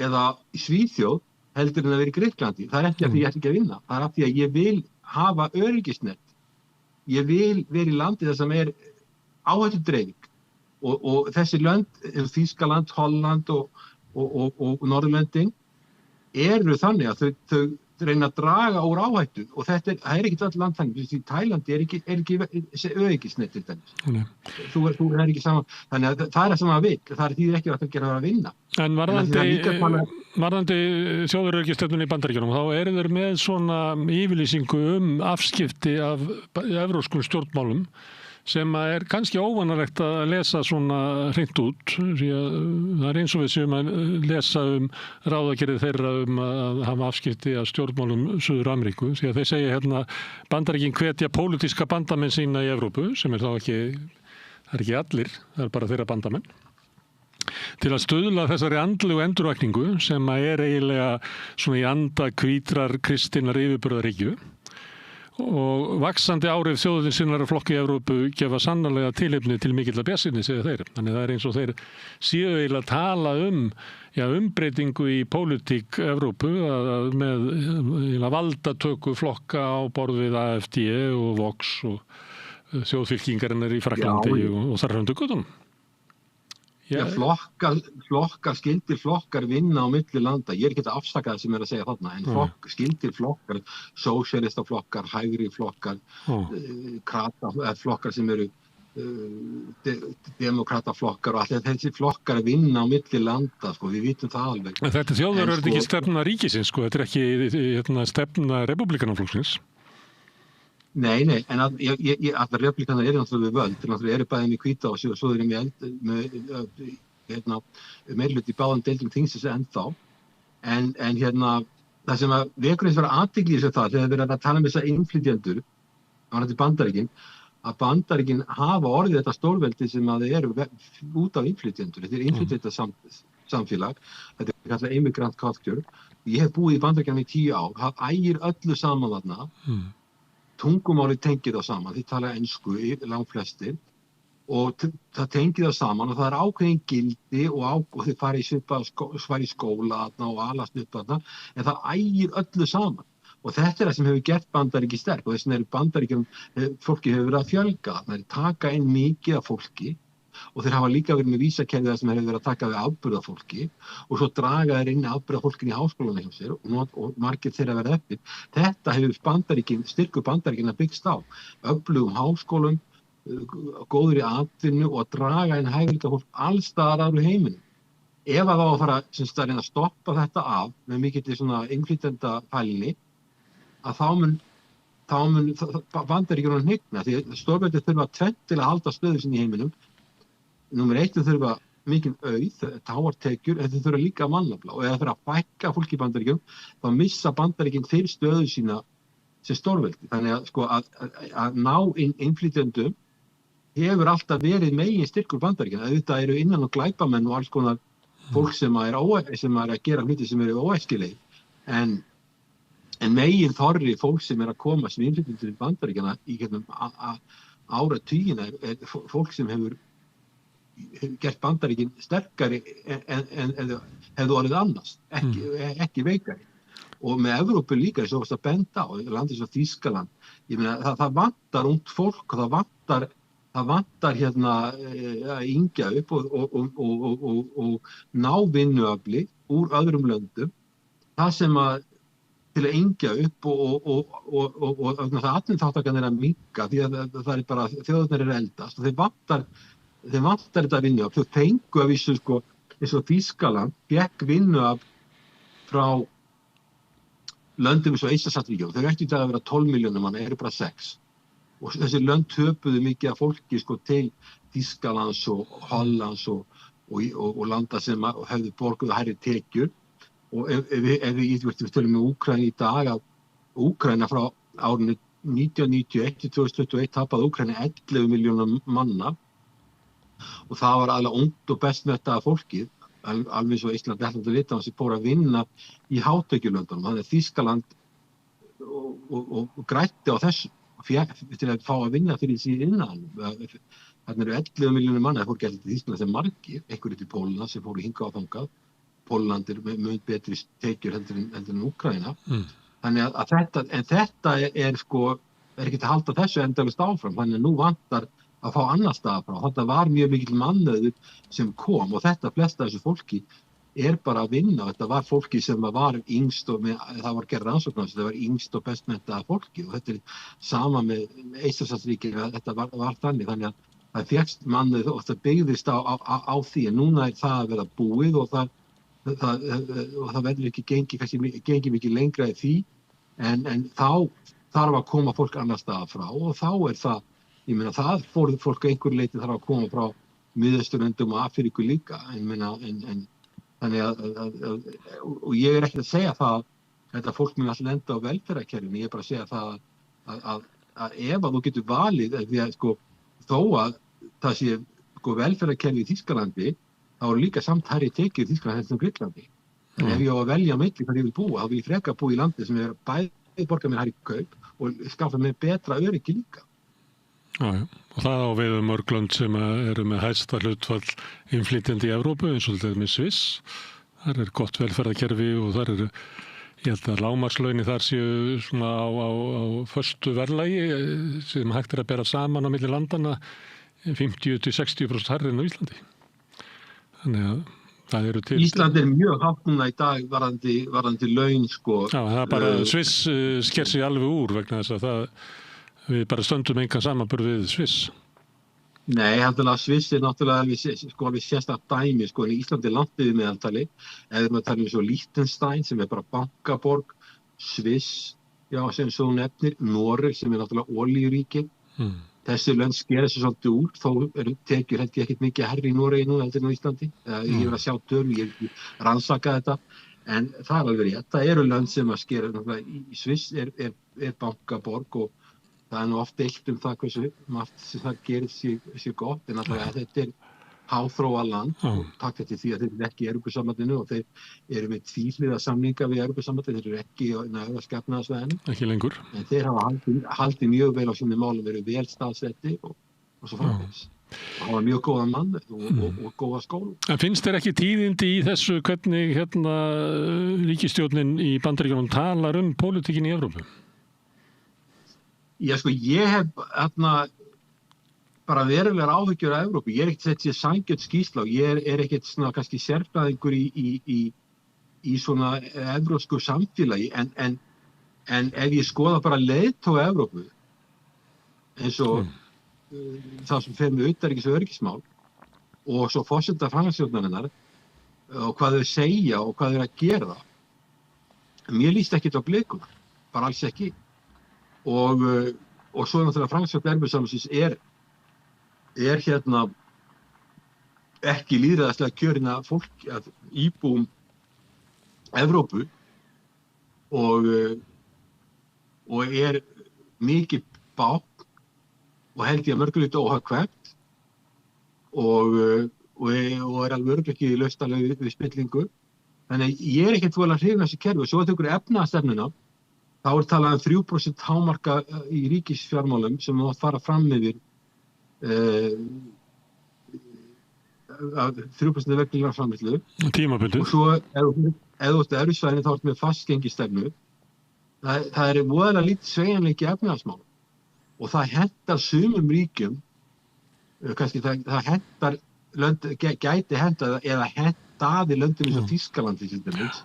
S15: eða í Svíþjóð heldur en að vera í Grikklandi. Það er ekki að því ég ætla ekki að vinna, það er að því að ég vil hafa öryggisnet. Ég vil vera í landi þar sem er áhættudreifing. Og þessi lönd, Þýskaland, Holland og Norðurlöndin eru þannig að þau reyna að draga úr áhættu og það er ekki öll land þannig. Í Tælandi er ekki öryggisnet til dæmis. Þú er ekki saman. Þannig að það er það sem að vil. Það er því ekki að gera að vinna.
S1: En varðandi þjóðaröryggisstefnunni í Bandaríkjunum, þá eru þeir með svona yfirlýsingu afskipti af evrópskum stjórnmálum sem er kannski óvanalegt að lesa svona hreint út. Það er eins og við séum að lesa ráðagerðir þeirra að hafa afskipti af stjórnmálum Suður-Ameríku. Því að þeir segja hérna Bandaríkin hvetja pólitíska bandamenn sína í Evrópu, sem er þá ekki, það er ekki allir, það er bara þeirra bandamenn, til að stuðla þessari andlegu endurvakningu sem er eiginlega svona í anda hvítrar kristinnar yfirburðaríkju. Og vaxandi áhrif þjóðinsinnar flokki í Evrópu gefa sannarlega tilefni til mikilla bjartsýni, segja þeir. Þannig það er eins og þeir séu eiginlega að tala umbreytingu í pólitík Evrópu með valdatöku flokka á borð við AfD og Vox og þjóðfylkingarinnar í Frakklandi og þar höndu göttunum.
S15: Skyldir flokkar vinna á milli landa. Ég er ekki að afsaka það sem er að segja þarna, en skyldir flokkar, sósíalistaflokkar, hægri flokkar, flokkar sem eru demokrataflokkar og allt þessi flokkar vinna á milli landa, sko, við vitum það alveg.
S1: En þetta þjóðaröryggi ekki stefna ríkisins, sko, þetta er ekki stefna republikanaflokksins.
S15: Nei, en allar republikanar eru náttúrulega við völd, þeir eru bæðið með hvíta og svo eru með meirhluti í báðum deildum þingsins ennþá. En hérna, það sem að vekur eins vera athygli í þessu það, þegar við erum að tala um þessa innflytjendur á Bandaríkin, að Bandaríkin hafa orðið þetta stórveldi sem að þeir eru út af innflytjendur. Þetta er innflytjendasamfélag, þetta er kallað immigrant culture. Ég hef búið í Bandaríkjunum í 10 ár, það ægir öllu saman þarna. Tungumáli tengið það saman, þið tala ensku langflestir og það tengið það saman og það er ákveðin gildi og þið fara í skóla þarna og alast upp þarna, en það ægir öllu saman og þetta er það sem hefur gert Bandaríki sterk og þess vegna fólki hefur verið að fjölga, það er taka inn mikið af fólki og þeir hafa líka verið með vísakerfið sem hefur verið að taka við afburðafólki og svo draga þeir inn afburðafólkin í háskólana hjá sér og margir þeirra verið eftir. Þetta hefur styrkur Bandaríkjanna byggst á öflugum háskólum, góður í atvinnu og að draga inn hæfileikafólk alls staðar úr heiminum. Ef að það á að fara að reyna að stoppa þetta af með mikilli svona innflytjenda fælinni, að þá mun Bandaríkjunum hnigna því að stórveldi þurfa tvennt til að halda stöðu sinni í heiminum. Númer 1 þurfa mikinn auð, táartekjur, en þau þurfa líka mannafla og ef það þurfa að fækka fólki í Bandaríkjum þá missa Bandaríkin þeir stöðu sína sem stórveldi. Þannig að, sko, að ná inn innflytjendum hefur alltaf verið megin styrkur Bandaríkjanna. Auðvitað eru innan og glæpamenn og alls konar fólk sem er að gera hluti sem eru óæskilegir, en megin þorri fólk sem er að koma sem innflytjendur í Bandaríkjanna í áratugina er fólk sem hefur gert Bandaríkin sterkari en hefðu orðið annars, ekki veikari. Og með Evrópu líka, eins og að benda á, landi svo Þýskaland, ég meina það vantar ungt fólk og það vantar hérna að yngja upp og ná vinnuafli úr öðrum löndum. Það sem til að yngja upp og það atvinnuþátttakan er að minnka því að það er bara þjóðirnar eru eldast og þeir vantar þetta vinnuafl. Þau fengu að vísu sko eins og Þýskaland fékk vinnuafl frá löndum eins og Eystrasaltsríkjunum. Þau ættu í dag að vera 12 milljónir manna, eru bara 6. Og þessi lönd töpuðu mikið af fólki sko til Þýskalands og Hollands og landa sem hefðu borguð hærri tekjur. Og ef við tölum með Úkraínu í dag, að Úkraína frá árinu 1991 til 2021 tapaði Úkraína 11 milljónar manna og það var alveg ungt og best mettaða fólkið, alveg svo Ísland, Lettland og Litáen sem fóru að vinna í hátekjulöndunum. Þannig að Þýskaland og grætti á þessu til að fá að vinna fyrir síðan innan. Þarna eru 11 milljónir manna, það fór gætið til Þýskaland sem margir, einhverju til Pólland sem fóru hingað og þangað. Pólland er með betri tekjur heldur en Úkraína. Þannig að þetta er ekki að halda þessu endalaust áfram, þannig að nú vantar að fá annar staðar frá. Þetta var mjög mikill mannauður sem kom og þetta flesta þessu fólki er bara að vinna. Þetta var fólki sem var yngst og það var gerð rannsóknar, þetta var yngst og best menntaða fólki og þetta er sama með Eystrasaltsríkin, þetta var þannig að það fékkst mannauð og það byggðist á því en núna er það að vera búið og það verður ekki gengi mikið lengra í því en þá þarf að koma fólk annar staðar frá og þá er það, ég meina það fór fólk einhver leiti þarf að koma frá Miðausturlöndum og Afríku líka, þannig og ég er ekki að segja það að þetta fólk mun alltaf lenda á velferðarkerfinu, ég er bara að segja það að ef að þú getur valið, því að þó að það sé velferðarkerfi í Þýskalandi, þá eru líka samt hærri tekjur í Þýskalandi heldur en Grikklandi. En ef ég á að velja milli hvað ég vil búa, þá vil ég frekar búa í landi sem er bæði borga mér hærri kaup og skaffa mér betra öryggi líka.
S1: Já, og það á við mörg lönd sem eru með hæsta hlutfall innflytjandi í Evrópu eins og þetta með Sviss. Þar er gott velferðarkerfi og þar eru, ég held að lágmarkslauni þar séu svona á föstu verðlagi sem hægt er að bera saman á milli landana 50-60% hærri en á Íslandi. Þannig að það eru til...
S15: Ísland er mjög hátt núna í dag varðandi laun Já,
S1: það er bara Sviss sker sig alveg úr vegna þess að við bara stöndum engan samanburð við Sviss.
S15: Nei, heldur að Sviss er náttúrulega alveg sérstakt dæmi, en Ísland er langt yfir meðaltali, eða maður tala svo Liechtenstein sem er bara bankaborg, Sviss, já, sem svo nefnir, Noreg sem er náttúrulega olíuríki. Þessi lönd skera sig svolítið úr, þó tekjur held ég ekkert mikið hærri í Noregi nú heldur en á Íslandi. Ég er að sjá tölur, ég er að rannsaka þetta, en það er alveg rétt. Það eru lönd sem að skera, í Sviss er bankaborg og það er nú oft deilt það hversu margt sem það gerir sér gott, en alltaf þetta er háþróað land og takk eftir því að þeir eru ekki í Evrópusambandinu og þeir eru með tvíhliða samninga við Evrópusambandinu, þeir eru ekki á skepnaðarsvæðinu.
S1: Ekki lengur.
S15: En þeir hafa haldið mjög vel á sínum málum, verið vel staðsetti og svo framvegis. Það hafa mjög góðan mann og góða skóla.
S1: En finnst þér ekki tíðindi í þessu hvernig ríkisstjórnin í Bandaríkjunum talar pólitíkin í Evrópu?
S15: Já, ég hef bara verulegar áhyggjur af Evrópu. Ég ekkert sett sér sanngjörn skýrsla og ég ekkert svona kannski sérfræðingur í svona evrópsku samfélagi en ef ég skoða bara leiðtoga Evrópu eins og það sem fer með utanríkis- og öryggismál og svo forseta framkvæmdastjórnarinnar og hvað þau segja og hvað þau að gera. Mér líst ekkert á blikum, bara alls ekki. Og svo náttúrulega framkvæmdastjórn Evrópusambandsins er hérna ekki lýðræðislega kjörinna fólk að íbúum Evrópu og er mikið bákn og held ég að mörguleyti óhagkvæmt og er alveg örugglega ekki lausnarleg við spillingu. Þannig ég er ekkert voðalega hrifinn af þessu kerfi. Svo tekur efnahagsstefnuna, þá er talað um 3% hámarka í ríkisfjármálum sem má fara fram yfir 3% vegna framleiðslu.
S1: Tímabundið.
S15: Og svo ef þú ert evrusvæðinu þá ert með fastgengistefnu. Það er voðalega lítið sveigjanleiki í efnahagsmálum. Og það hentar sumum ríkjum, kannski það hentar, gæti hentað eða hentaði löndum eins og Þýskalandi til dæmis.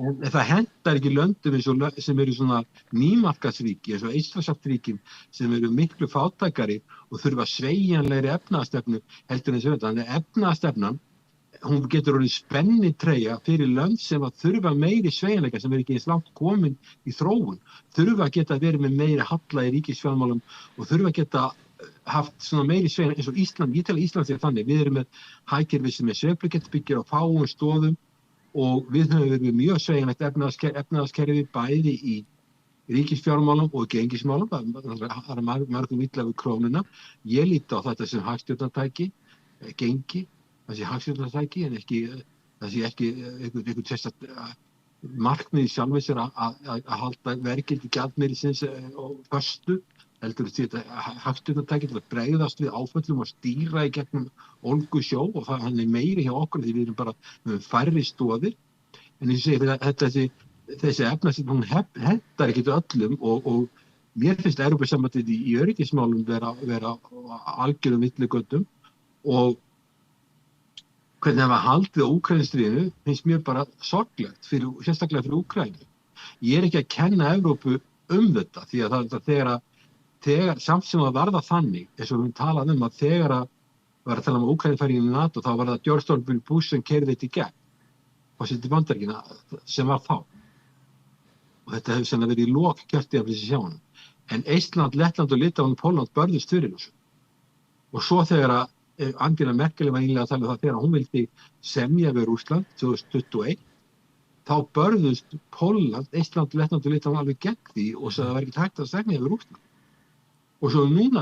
S15: En það hentar ekki löndum sem eru svona nýmarkaðsríki, eins og Eystrasaltsríkin sem eru miklu fátækari og þurfa sveigjanlegri efnahagsstefnu heldur en þessu. Þannig að efnahagsstefnan, hún getur orðið spennitreyja fyrir lönd sem að þurfa meiri sveigjanleika sem ekki eins langt komin í þróun, þurfa að geta verið með meiri halla í ríkisfjármálum og þurfa að geta haft svona meiri sveigjanleika eins og Ísland. Ég tel að Ísland sé þannig, við erum með hagkerfi sem sveiflugeta byggir á fáum stoðum og við höfum verið mjög sveigjanlegt efnahagskerfi bæði í ríkisfjármálum og gengismálum. Það er mörgum illa við krónuna. Ég líti á þetta sem hagstjórnartæki, gengi, það sé hagstjórnartæki en það sé ekki einhvern sérstakt markmið í sjálfu sér að halda verðgildi gjaldmiðilsins og föstu, heldur þetta hagstjórnartæki til að bregðast við áföllum og stýra í gegnum ólgusjó og það er meiri hjá okkur því við erum bara með færri stoðir. En ég segi þessi efnahagstefna hún hentar ekki öllum og mér finnst Evrópusambandið í öryggismálum vera algjörum villigötum og hvernig það var haldið á Úkraínustríðinu finnst mér bara sorglegt, sérstaklega fyrir Úkraínu. Ég er ekki að kenna Evrópu þetta því að þegar samt sem að verða þannig, eins og við talaðum að þegar að var að tala um Úkraínu færi í NATO, þá var það George W. Bush sem keyrði þetta í gegn, forseti Bandaríkjanna sem var þá. Og þetta hefur sennilega verið í lok kjörtímabils í sjáanum. En Eistland, Lettland og Litáen og Pólland börðust fyrir þessu. Og svo þegar að Angela Merkel var einlega að tala um það þegar hún vildi semja við Rússland 2021, þá börðust Pólland, Eistland, Lettland og Litáen alveg gegn því og það var ekki hægt að semja við Rússland. Og svo núna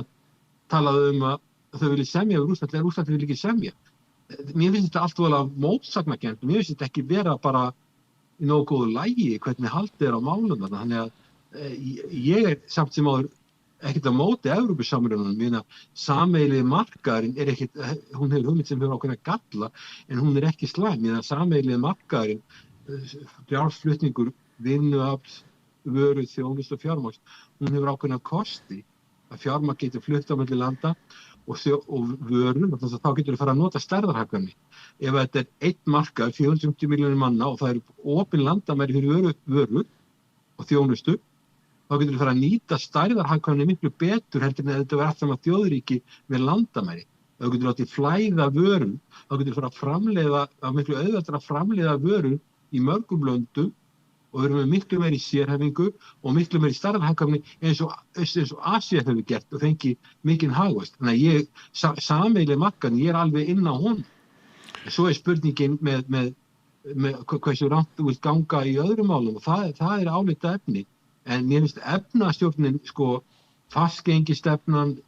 S15: talaðu að þau vilja semja við Rússland, en Rússland vil ekki semja. Mér finnst þetta allt voðalega mótsagnakennt, mér finnst þetta ekki vera bara í nógu góðu lagi hvernig haldið á málum þarna. Þannig að ég er samt sem áður ekkert á móti Evrópusamrunanum, sameiginlegi markaðurinn er ekkert, hún hefur hugmynd sem hefur ákveðna galla, en hún er ekki slæm, sameiginlegi markaðurinn, frjálsflutningur, vinnuafl, vöru, þjónustu og fjármagns, hún hefur ákveðna kosti að fjármagn getur flutt á milli landa og vörur, þá getur við fara að nota stærðarhagkvæmni. Ef þetta er einn markaður, 450 milljónir manna og það eru opin landamæri fyrir vörur og þjónustu, þá getur við fara að nýta stærðarhagkvæmni miklu betur heldur en þetta verður allt saman þjóðríki með landamæri. Þá getur við látið flæða vörur, þá getur við fara að framleiða, miklu auðveldara að framleiða vörur í mörgum löndum og við erum með miklu meiri sérhæfingu og miklu meiri stærðarhagkvæmni eins og Asía hefur gert og fengi mikinn hagvöxt. Þannig að sameiginlegi markaðurinn, ég er alveg inn á honum. Svo er spurningin með hversu rangt þú vilt ganga í öðrum málum og það er álitað efni. En mér finnst efnastjórnin, fastgengistefnan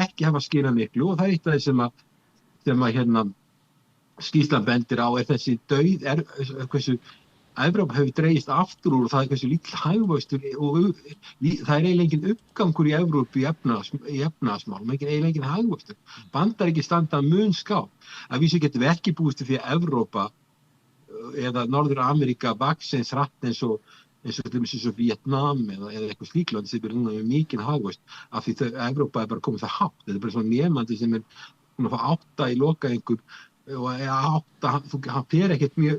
S15: ekki hafa skilað miklu og það er eitt af því sem skýrslan bendir á er þessi hversu Evrópa hefur dregist aftur úr og það er hversu lítill hagvöxtur og það er eiginlega engin uppgangur í Evrópu í efnahagsmálum, eiginlega engin hagvöxtur. Bandaríkin standa mun skáp. Að vísu getum við ekki búist því að Evrópa eða Norður-Ameríka vaxins hratt eins og eins og til eins og Vietnam eða eitthvað slíkland sem er núna með mikinn hagvöxt af því að Evrópa er bara komið það hátt. Þetta er bara svona nemandi sem er búin að fá 8 í lokaeinkunn og 8, hann fer ekkert mjög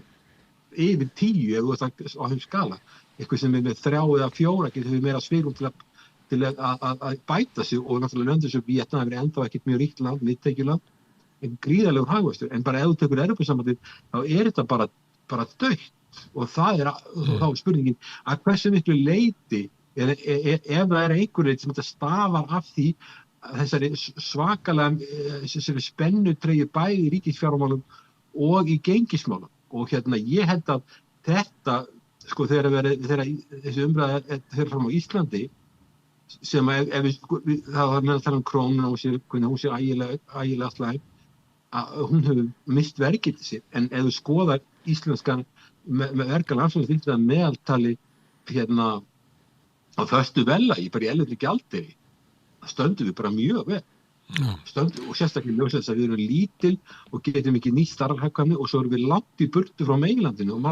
S15: yfir 10 ef þú ert á þeim skala. Eitthvað sem er með 3 eða 4 getur við meira svigrúm til að bæta sig og náttúrulega löndum sem Vietnam er ennþá ekkert mjög ríkt land, miðtekjuland, en gríðarlegur hagvöxtur. En bara ef þú tekur Evrópusambandið þá er þetta bara dautt. Og það þá spurningin að hversu miklu leyti ef það er einhverju sem þetta stafar af því þessari svakalega spennutreyju bæði í ríkisfjármálum og í gengismálum og ég held að þetta sko þegar þessi umræða fer fram á Íslandi sem ef það var með að tala krónuna og hvernig hún sé ægilega slæm að hún hefur mist verðgildi sitt en ef þú skoðar íslenskan með verga landsframleiðslu að meðaltali á föstu verðlagi bara í erlendri gjaldeyri það stöndum við bara mjög vel og sérstaklega ljóslega þess að við erum lítil og getum ekki nýtt starfhagkvæmni og svo erum við langt í burtu frá meginlandinu og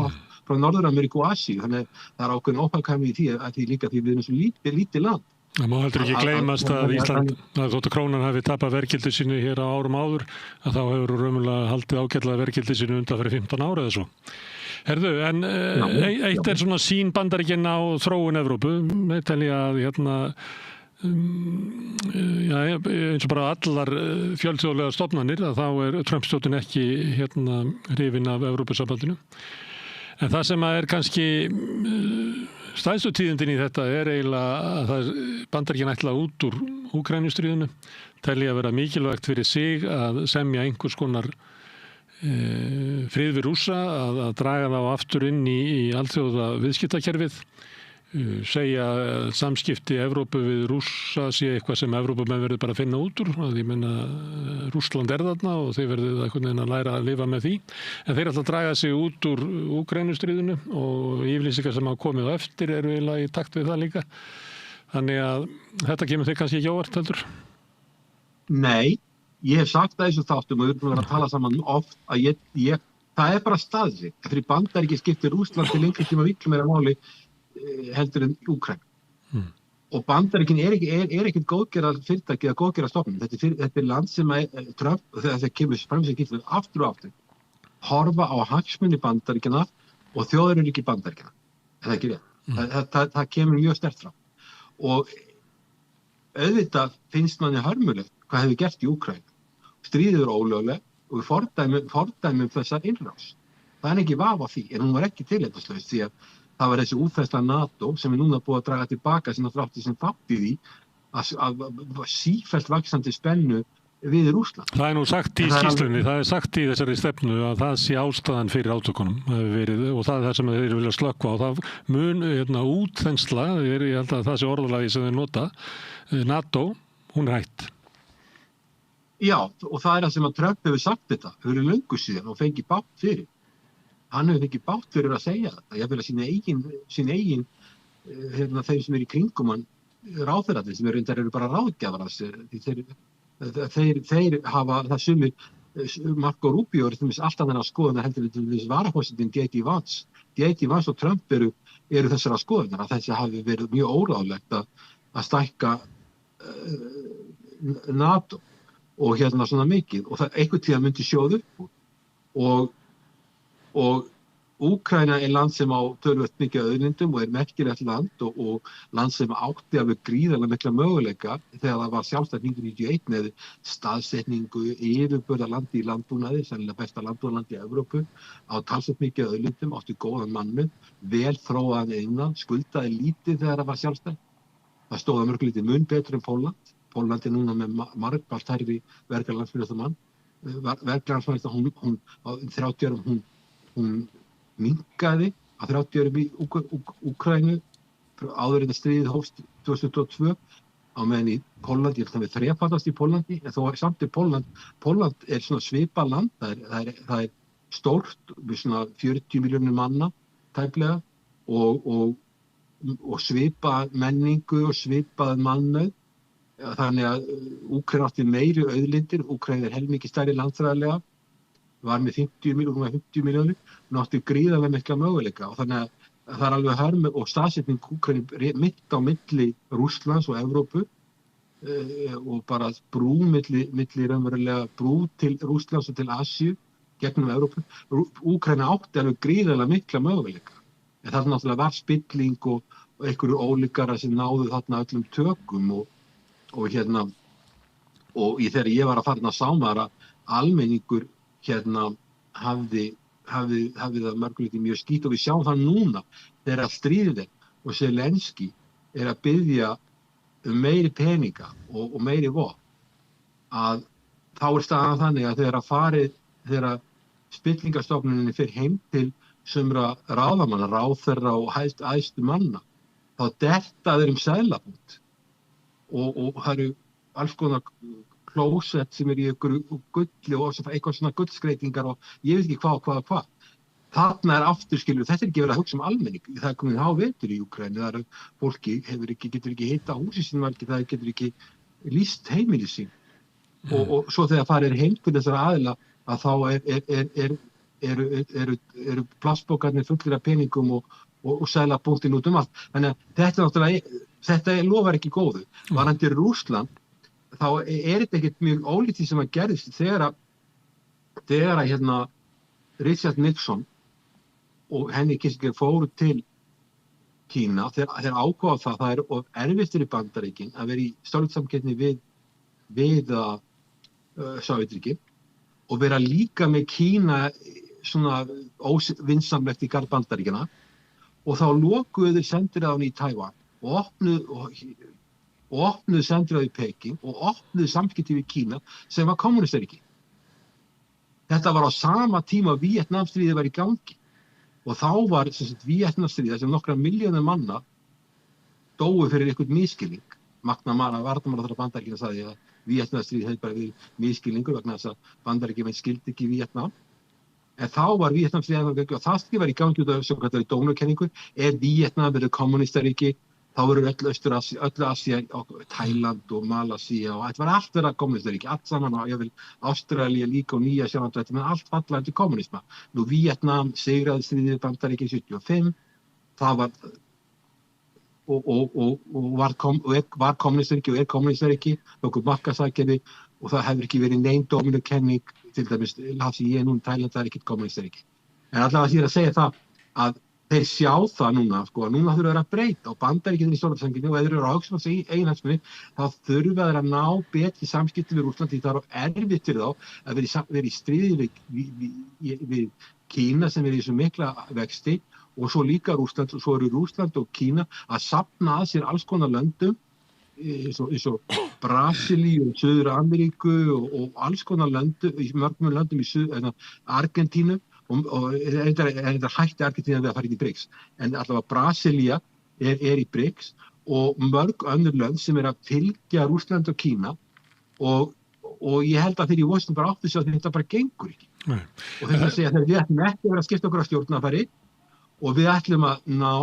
S15: frá Norður-Ameríku og Asíu þannig að það er ákveðin óhagkvæmni í því að því líka því við erum svo lítið land.
S1: Það má heldur ekki gleymast að Ísland, að þótt að krónan hafi tapað verðgildi sínu hér á árum áður, að þá hefur raunverulega haldið ágætlega verðgildi sínu undan fyrir 15 ára eða svo. Herðu, en eitt er svona sín Bandaríkin á þróun Evrópu, með telja að eins og bara allar fjölþjóðlega stofnanir, að þá er Trump-stjórnin ekki hrifin af Evrópusambandinu. En það sem er kannski stærstu tíðindin í þetta er eiginlega að Bandaríkin ætla út úr Úkraínustríðinu, telja að vera mikilvægt fyrir sig að semja einhvers konar frið við Rússa, að draga þá aftur inn í alþjóða viðskiptakerfið, segja samskipti Evrópu við Rússa sé eitthvað sem Evrópumenn verður bara að finna út úr, að ég menna Rússland er þarna og þeir verður að læra að lifa með því, en þeir ætla að draga sig út úr Úkraínustríðinu og yfirlýsingar sem hafa komið á eftir eru eiginlega í takt við það líka, þannig að þetta kemur þeir kannski ekki óvart heldur?
S15: Nei, ég hef sagt það eins og þáttum og við erum búin að tala saman oft að það er bara staðrið, fyrir Bandaríkin skiptir Rússland til lengri tíma miklu meira máli heldur en Úkraína. Og Bandaríkin er ekkert góðgerðar fyrirtæki eða góðgerðar stofnun. Þetta er land sem Trump, þegar það kemur fram sem getur aftur og aftur, horfa á hagsmuni Bandaríkjanna og þjóðaröryggi Bandaríkjanna. Er það ekki rétt? Það kemur mjög sterkt fram. Og auðvitað finnst manni hörmulegt hvað hefur gert í Úkraínu. Stríðið er ólöglegt og við fordæmum þessa innrás. Það er ekki vafa því, en hún var ekki tilefnislaus því að það var þessi útfærsla NATO sem er núna búið að draga tilbaka sem þátt í því að sífellt vaxandi spennu við Rússland.
S1: Það er nú sagt í skýrslunni, það er sagt í þessari stefnu að það sé ástæðan fyrir átökunum og það er það sem þeir vilja slökkva og það mun útþensla, ég held að það sé orðalagi sem þeir nota, NATO, hún er hætt.
S15: Já, og það er það sem að Trump hefur sagt þetta, hefur löngu síðan og fengið bátt fyrir. Hann hefur ekki bátt fyrir að segja þetta. Ég vil að sín eigin þeir sem er í kringum hann ráðherrarnir sem eru bara ráðgjafar af sér. Þeir hafa það sumir Marco Rubio er alltaf þennan skoðunar heldur við til þess varaforsetinn J.D. Vance. J.D. Vance og Trump eru þessara skoðunar að þessi hafi verið mjög óráðlegt að stækka NATO og svona mikið og það einhvern tíðan myndi sjóða upp og Úkraína er land sem á töluvert mikið auðlindum og er merkilegt land og land sem átti að vera gríðarlega mikla möguleika þegar það var sjálfstætt 1991 með staðsetningu yfirburðalandi í landbúnaði, sennilega besta landbúnaðalandi í Evrópu, á talsvert mikið auðlindum, átti góðan mannum, vel þróaðan innan, skuldaði lítið þegar það var sjálfstætt. Það stóð að mörg lítið mun betur en Pólland. Pólland er núna með margfalt hærri verklandsframleiðslumann. Verklandsframleiðsla, hún á 30 árum hún minnkaði að 30 árum í Úkraínu áður en stríðið hófst 2022 á meðan í Pólland, ég held að við þrefaldast í Póllandi, en þó samt í Pólland er svona svipað land, það er stórt, við svona 40 milljónir manna tæplega og svipað menningu og svipað mannauð, þannig að Úkraína átti meiri auðlindir, Úkraína er helmingi stærri landfræðilega, var með 50 milljónir, hún átti gríðarlega mikla möguleika og þannig það er alveg hörmu og staðsetning Úkraínu mitt á milli Rússlands og Evrópu og bara brú milli raunverulega brú til Rússlands og til Asíu gegnum Evrópu. Úkraína átti alveg gríðarlega mikla möguleika. En það náttúrulega var spilling og einhverju ólíkara sem náðu þarna öllum tökum og þegar ég var að fara að sámara almenningur hafði það mörguleiti mjög skýtt og við sjáum það núna þegar stríðið og Zelenski að biðja meiri peninga og meiri vopn að þá staðan þannig að þegar spillingastofnuninni fer heim til sumra ráðamanna, ráðherra og æðstu manna, þá detta þeir seðlapunkt og það eru alls konar klósett sem í ykkur gulli og eitthvað svona gullskreitingar og ég veit ekki hvað. Þarna aftur skilur, þetta ekki verið að hugsa almenning. Það komið vetur í Úkraínu, það fólki getur ekki hitta húsi sín valgi, það getur ekki lýst heimili sín. Og svo þegar farið heim til þessara aðila að þá eru plastbókarnir fullir af peningum og seðlapunktin út allt. Þannig að þetta lofar ekki góðu. Varðandi Rússland, þá þetta ekkert mjög ólítið sem að gerðist þegar Richard Nixon og Henry Kissinger fóru til Kína, þeir ákváðu það of erfitt fyrir Bandaríkin að vera í stórsamkeppni við Sovétríkin og vera líka með Kína svona óvinsamlegt í garð Bandaríkjanna og þá lokuðu þeir sendiráðin í Tævan og opnuðu sendiráð í Peking og opnuðu samskipti við Kína sem var kommunistríki. Þetta var á sama tíma Víetnamstríðið var í gangi og þá var Víetnamstríðið sem nokkra milljónir manna dóu fyrir einhvern misskilning. McNamara, varnarmálaráðherra Bandaríkjanna sagði að Víetnamstríðið hefði bara verið misskilningur vegna þess að Bandaríkjamenn skildi ekki Víetnam. En þá var Víetnamstríðið og það var í gangi út af sem kallar dómurkenningu. Víetnam verið kommunistríki, þá verður öllu Asía, Tæland og Malasía og þetta var allt verið kommunistríki, allt saman á Ástralía líka og Nýja Sjálandi, þetta var allt fallað undir kommunisma. Nú Víetnam sigraði stríðið Bandaríkin 75, það var og var kommunistríki og kommunistríki, nokkuð markaðsaðgerði og það hefur ekki verið nein dómurkenning, til dæmis las ég núna Tæland, það ekkert kommunistríki. En allavega ég að segja það að þeir sjá það núna, að núna þurfa þeir að breyta og Bandaríkin í stórsamkeppni og ef þeir eru að hugsa sig í eigin hagsmuni, þá þurfa þeir að ná betri samskipti við Rússland því það erfitt fyrir þá að vera í stríði við Kína sem er í þessu mikla vexti og svo líka Rússland og svo eru Rússland og Kína að safna að sér alls konar löndum eins og Brasilíu og Suður-Ameríku og alls konar löndum, mörgum löndum í Argentínu og þetta hætti Argentína við að fara inn í BRICS. En allavega Brasilía er í BRICS og mörg önnur lönd sem að fylgja Rússland og Kína og ég held að þeir í Washington bara áttu sig að þetta bara gengur ekki. Nei. Og þeir segja að við ætlum ekki að vera að skipta okkur á stjórnarfari og við ætlum að ná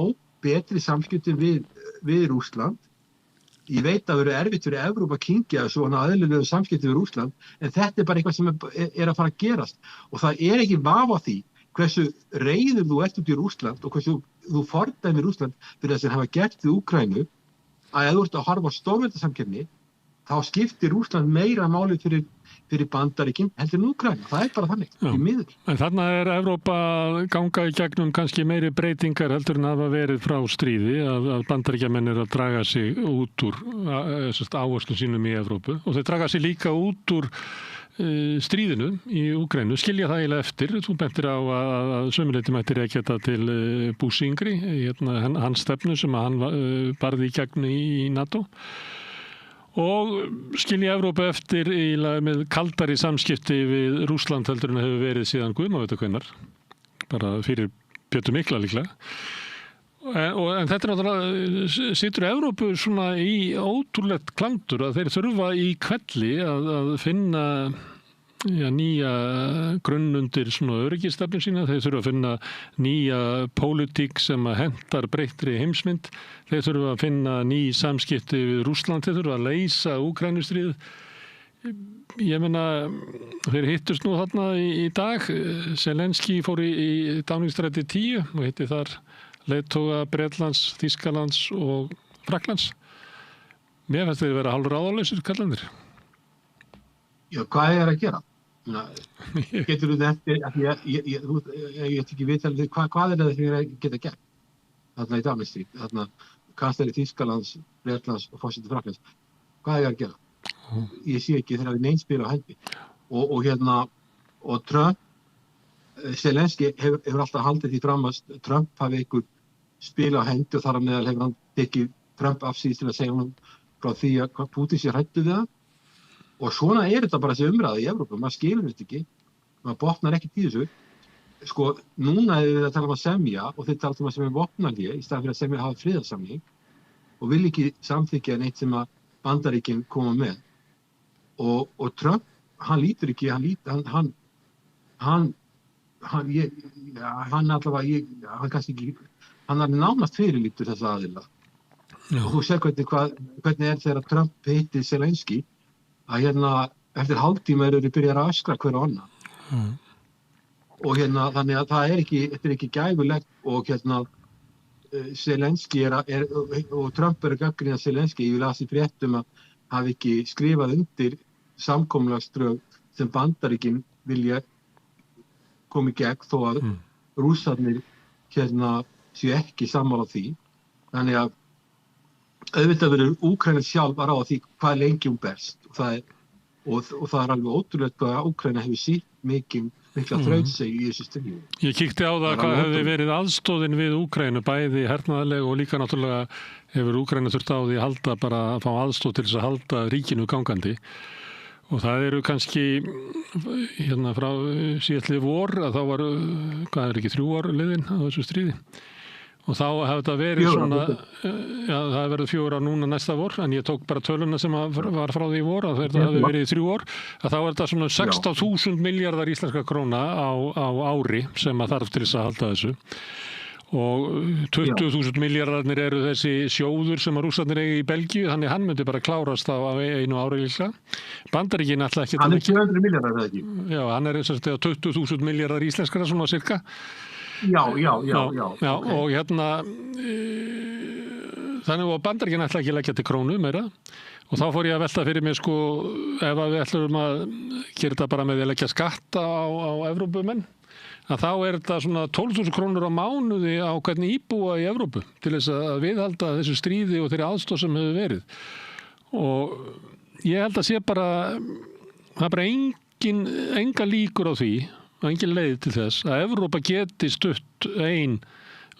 S15: betri samskiptum við Rússland. Ég veit að það verður erfitt fyrir Evrópa að kyngja svona aðlilegu samskipti við Rússland, en þetta bara eitthvað sem að fara að gerast. Og það ekki vafa á því hversu reiður þú ert út í Rússland og hversu þú fordæmir Rússland fyrir það sem hafa gert við Úkraínu, að ef þú ert að horfa á stórveldasamkeppni, þá skiptir Rússland meira máli fyrir Bandaríkin heldur en Úkraína. Það bara þannig, í miður. En þarna Evrópa ganga í gegnum kannski meiri breytingar heldur en hafa verið frá stríði að Bandaríkjamenn að draga sig út úr áherslum sínum í Evrópu og þeir draga sig líka út úr stríðinu í Úkraínu, skilja það eiginlega eftir. Þú bentir á að sömuleyti mættir ekki þetta til Bush yngri, hans stefnu sem hann barði í gegn í NATO. Og skilja Evrópu eftir með kaldari samskipti við Rússland heldur en hefur verið síðan Guðma veit hvenær, bara fyrir Pétur Mikla líklega. En þetta náttúrulega situr Evrópu svona í ótrúlegt klandur að þeir þurfa í kvelli að finna nýja grunnundir svona öryggistefnu sína, þeir þurfa að finna nýja pólitík sem að hentar breyttri heimsmynd, þeir þurfa að finna ný samskipti við Rússland, þeir þurfa að leysa Úkrænustríð. Ég meina, þeir hittust nú þarna í dag, Zelenski fór í Downing Street 10 og hitti þar
S1: leiðtoga Bretlands, Þýskalands og Frakklands. Mér finnst þeir vera hálfur ráðalausir kallandir.
S15: Já, hvað að gera? Getur þú nefnt, ég ekki vita hvað það þeir geta gert þarna í Downing Street, þarna kanslari Þýskalands, Bretlands og forseti Frakklands. Hvað að gera? Ég sé ekki þegar við neinspil á hendi. Og Trump, Zelenski hefur alltaf haldið því fram að Trump hafi einhver spil á hendi og þar á meðal hefur hann tekið Trump afsýðist til að segja hann frá því að Putin sé hræddur við það. Og svona þetta bara þessi umræða í Evrópu, maður skilur þetta ekki, maður botnar ekkert í þessu. Sko, núna er við að tala um að semja og þeir tala um að semja vopnahlé í staðan fyrir að semja hafa friðarsamning og vil ekki samþykkja neitt sem að Bandaríkin koma með. Og Trump, hann lítur ekki, hann allavega, hann kannski ekki, hann er nánast fyrirlítur þessa aðila. Og þú sér hvernig þegar Trump hitti Zelenski, að eftir hálftíma eru byrjað að öskra hver og annan. Og þannig að þetta er ekki gæfulegt og Zelenski og Trump eru gagnrýna Zelenski, ég vil að fréttum að hafi ekki skrifað undir samkomulagsdrög sem Bandaríkin vilja koma í gegn þó að Rússarnir séu ekki sammála því. Þannig að auðvitað verður Úkraína sjálf að ráða því hvað lengi hún berst og það er alveg ótrúlegt hvað Úkraína hefur sýnt mikla þrautsegi í þessu stríði.
S1: Ég kíkti á það hvað hefði verið aðstóðin við Úkraínu, bæði hernaðarleg og líka náttúrulega hefur Úkraína þurft á því að halda bara að fá aðstóð til þess að halda ríkinu gangandi. Og það eru kannski frá síðastlið vor að þá var, hvað ekki 3 ár liðin á þessu stríði. Og þá hefði þetta verið svona, það hefði verið 4 ár núna næsta vor, en ég tók bara töluna sem var frá því í vor, að þetta hefði verið 3 ár, að þá er þetta svona 16.000 miljardar íslenska króna á ári sem að þarf til þess að halda þessu. Og 20.000 miljardarnir eru þessi sjóður sem að Rússarnir eigi í Belgíu, þannig hann myndi bara klárast á einu ári líka. Bandaríkin ætla ekki...
S15: Hann er 200 miljardar, það ekki?
S1: Já, hann er 20.000 miljardar íslenskara svona cirka.
S15: Já.
S1: Og þannig að Bandaríkin ætla ekki að leggja til krónu meira. Og þá fór ég að velta fyrir mig sko, ef við ætlum að gera þetta bara með því að leggja skatta á Evrópumenn, að þá er þetta svona 12.000 krónur á mánuði á hvernig íbúa í Evrópu til þess að viðhalda þessu stríði og þeirri aðstoð sem hefur verið. Og ég held að sé bara, það er bara enga líkur á því, engin leið til þess, að Evrópa geti stutt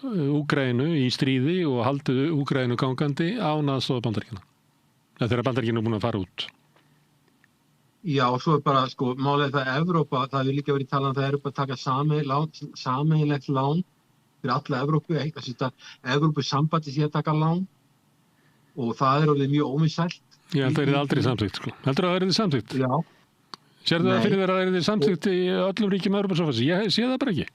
S1: Úkraínu í stríði og haldið Úkraínu gangandi án aðstoð Bandaríkjanna. Þegar Bandaríkjanna er búin að fara út.
S15: Já, og svo er bara, sko, málið það Evrópa, það hefur líka verið talað um það Evrópa að taka sameiginlegt lán fyrir alla Evrópu, Evrópusambandi sé að taka lán og það er orðið mjög óvinsælt.
S1: Ég held að það er aldrei samþykkt, sko. Heldur að það er samþykkt?
S15: Já.
S1: Sérðu það fyrir þér að það er samþykkt í öllum ríkjum Evrópusambandsins? Ég sé það bara ekki.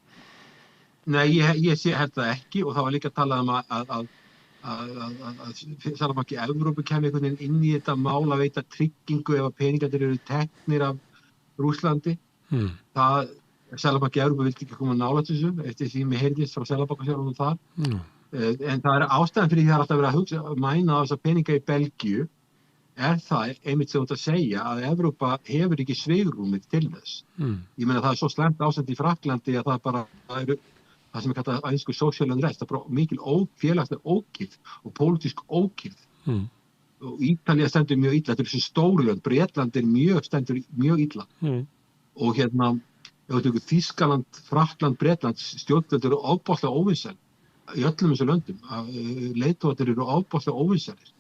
S15: Nei, ég held það ekki og það var líka talað um að Seðlabanki Evrópu kemur einhvern veginn inn í þetta mál að veita tryggingu ef að peningarnir eru teknir af Rússlandi. Seðlabanki Evrópu vildi ekki koma nálægt þessu eftir því mér heyrðist frá Seðlabankastjóranum þar. En það er ástæðan fyrir því það er alltaf verið að mæna á þessa peninga í Belgíu er það einmitt sem þú ert að segja að Evrópa hefur ekki svigrúmið til þess. Ég meina það er svo slæmt ástand í Frakklandi að það sem er kallað á ensku social unrest, það er bara mikil félagsleg ókyrrð og pólitísk ókyrrð. Og Ítalía stendur mjög illa, þetta er þessi stórlönd, Bretland stendur mjög illa. Og ef þú tekur Þýskaland, Frakkland, Bretland, stjórnvöld eru ofboðslega óvinsæl í öllum þessu löndum. Leiðtogarnir eru ofboðslega óvinsælir.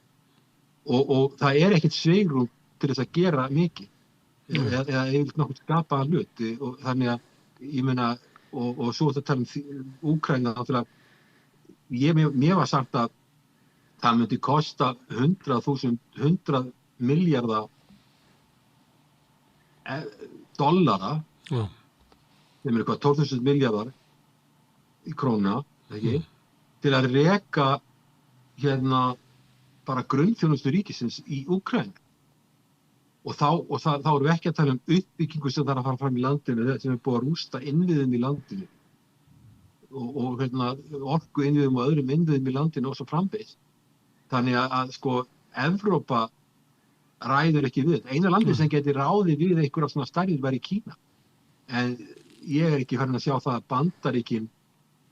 S15: Og það er ekkert svigrúm til þess að gera mikið. Eða nokkuð skapaða hlut. Og þannig að, ég meina, og svo þetta tala um Úkraína náttúrulega, mér var sagt að það myndi kosta 100 miljardar dollara sem er 12.000 miljardar í króna, ekki? Til að reka bara grunnþjónustu ríkisins í Úkraínu. Og þá erum við ekki að tala um uppbyggingu sem þarf að fara fram í landinu, sem er búið að rústa innviðum í landinu. og orku innviðum og öðrum innviðum í landinu og svo framvegis. Þannig að sko Evrópa ræður ekki við. Eina landi sem geti ráðið við einhverja svona stærðir væri Kína. En ég ekki farin að sjá það að Bandaríkin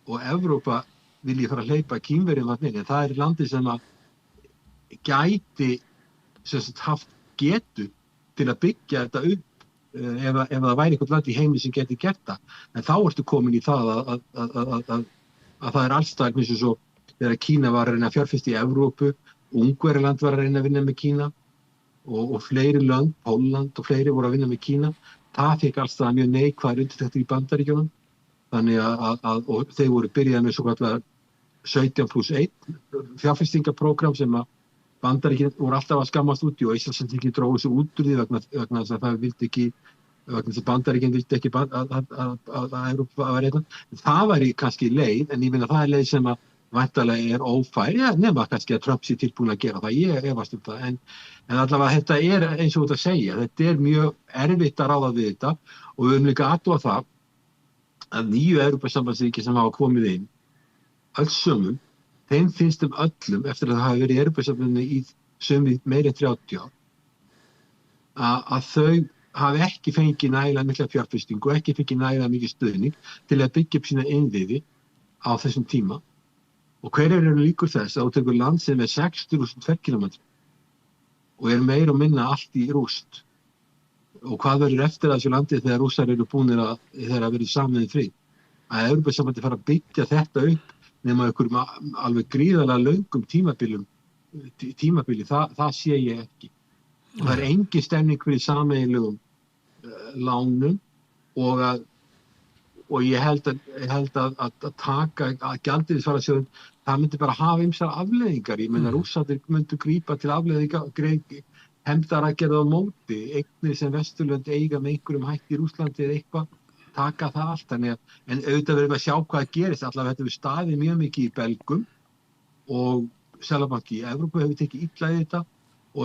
S15: og Evrópa vilji fara að hleypa Kínverjum þarna inn. En það landi sem að gæti haft getu til að byggja þetta upp ef það væri eitthvað land í heimi sem geti gert það. En þá ertu komin í það að það allstaðar eins og svo þegar Kína var að reyna að fjárfesta í Evrópu, Ungverjaland var að reyna að vinna með Kína og fleiri lönd, Pólland og fleiri voru að vinna með Kína. Það fikk allstaðar mjög neikvæðar undirtektir í Bandaríkjunum. Þannig og þeir voru byrjað með svo kallar 17+1 fjárfestingaprógram sem að Bandaríkin voru alltaf að skammast út í og Íslandsríki drógu sig út úr því vegna þess að það vildi ekki, vegna þess að Bandaríkin vildi ekki að Evrópa var einhvern. Það væri kannski leið, en ég meina það leið sem að væntanlega ófær, nema kannski að Trump sé tilbúin að gera það, ég efast það, en allavega þetta eins og þetta segja, þetta mjög erfitt að ráða við þetta og við höfum líka athuga það að nýju Evrópusambandsríki sem hafa komið inn, öll sömum, þeim finnst öllum, eftir að það hafi verið í Evrópusambandinu í sömum meira en 30 ár, að þau hafi ekki fengið nægilega mikla fjárfestingu og ekki fengið nægilega mikið stuðning til að byggja upp sína innviði á þessum tíma. Og hverjar eru líkur þess að þú tekur land sem 60.000 ferkílómetra og meira og minna allt í rúst. Og hvað verður eftir þessu landi þegar rússar eru búnir þegar að verið saman í frið? Að Evrópusambandið fara að byggja þetta upp nema einhverjum alveg gríðarlega löngum tímabili, það sé ég ekki. Og það engin stemning fyrir sameiginlegum lánum og ég held að taka að gjaldeyrisvarasjóðinn, það myndi bara hafa ýmsar afleiðingar. Ég meina Rússarnir myndu grípa til afleiðinga, hefndaraðgerða á móti, eignir sem Vesturlönd eiga með einhverjum hætti í Rússlandi eða eitthvað, taka það allt. En auðvitað verðum við að sjá hvað gerist. Allavega þetta við staðið mjög mikið í Belgum og Seðlabanki í Evrópu hefur tekið illa í þetta,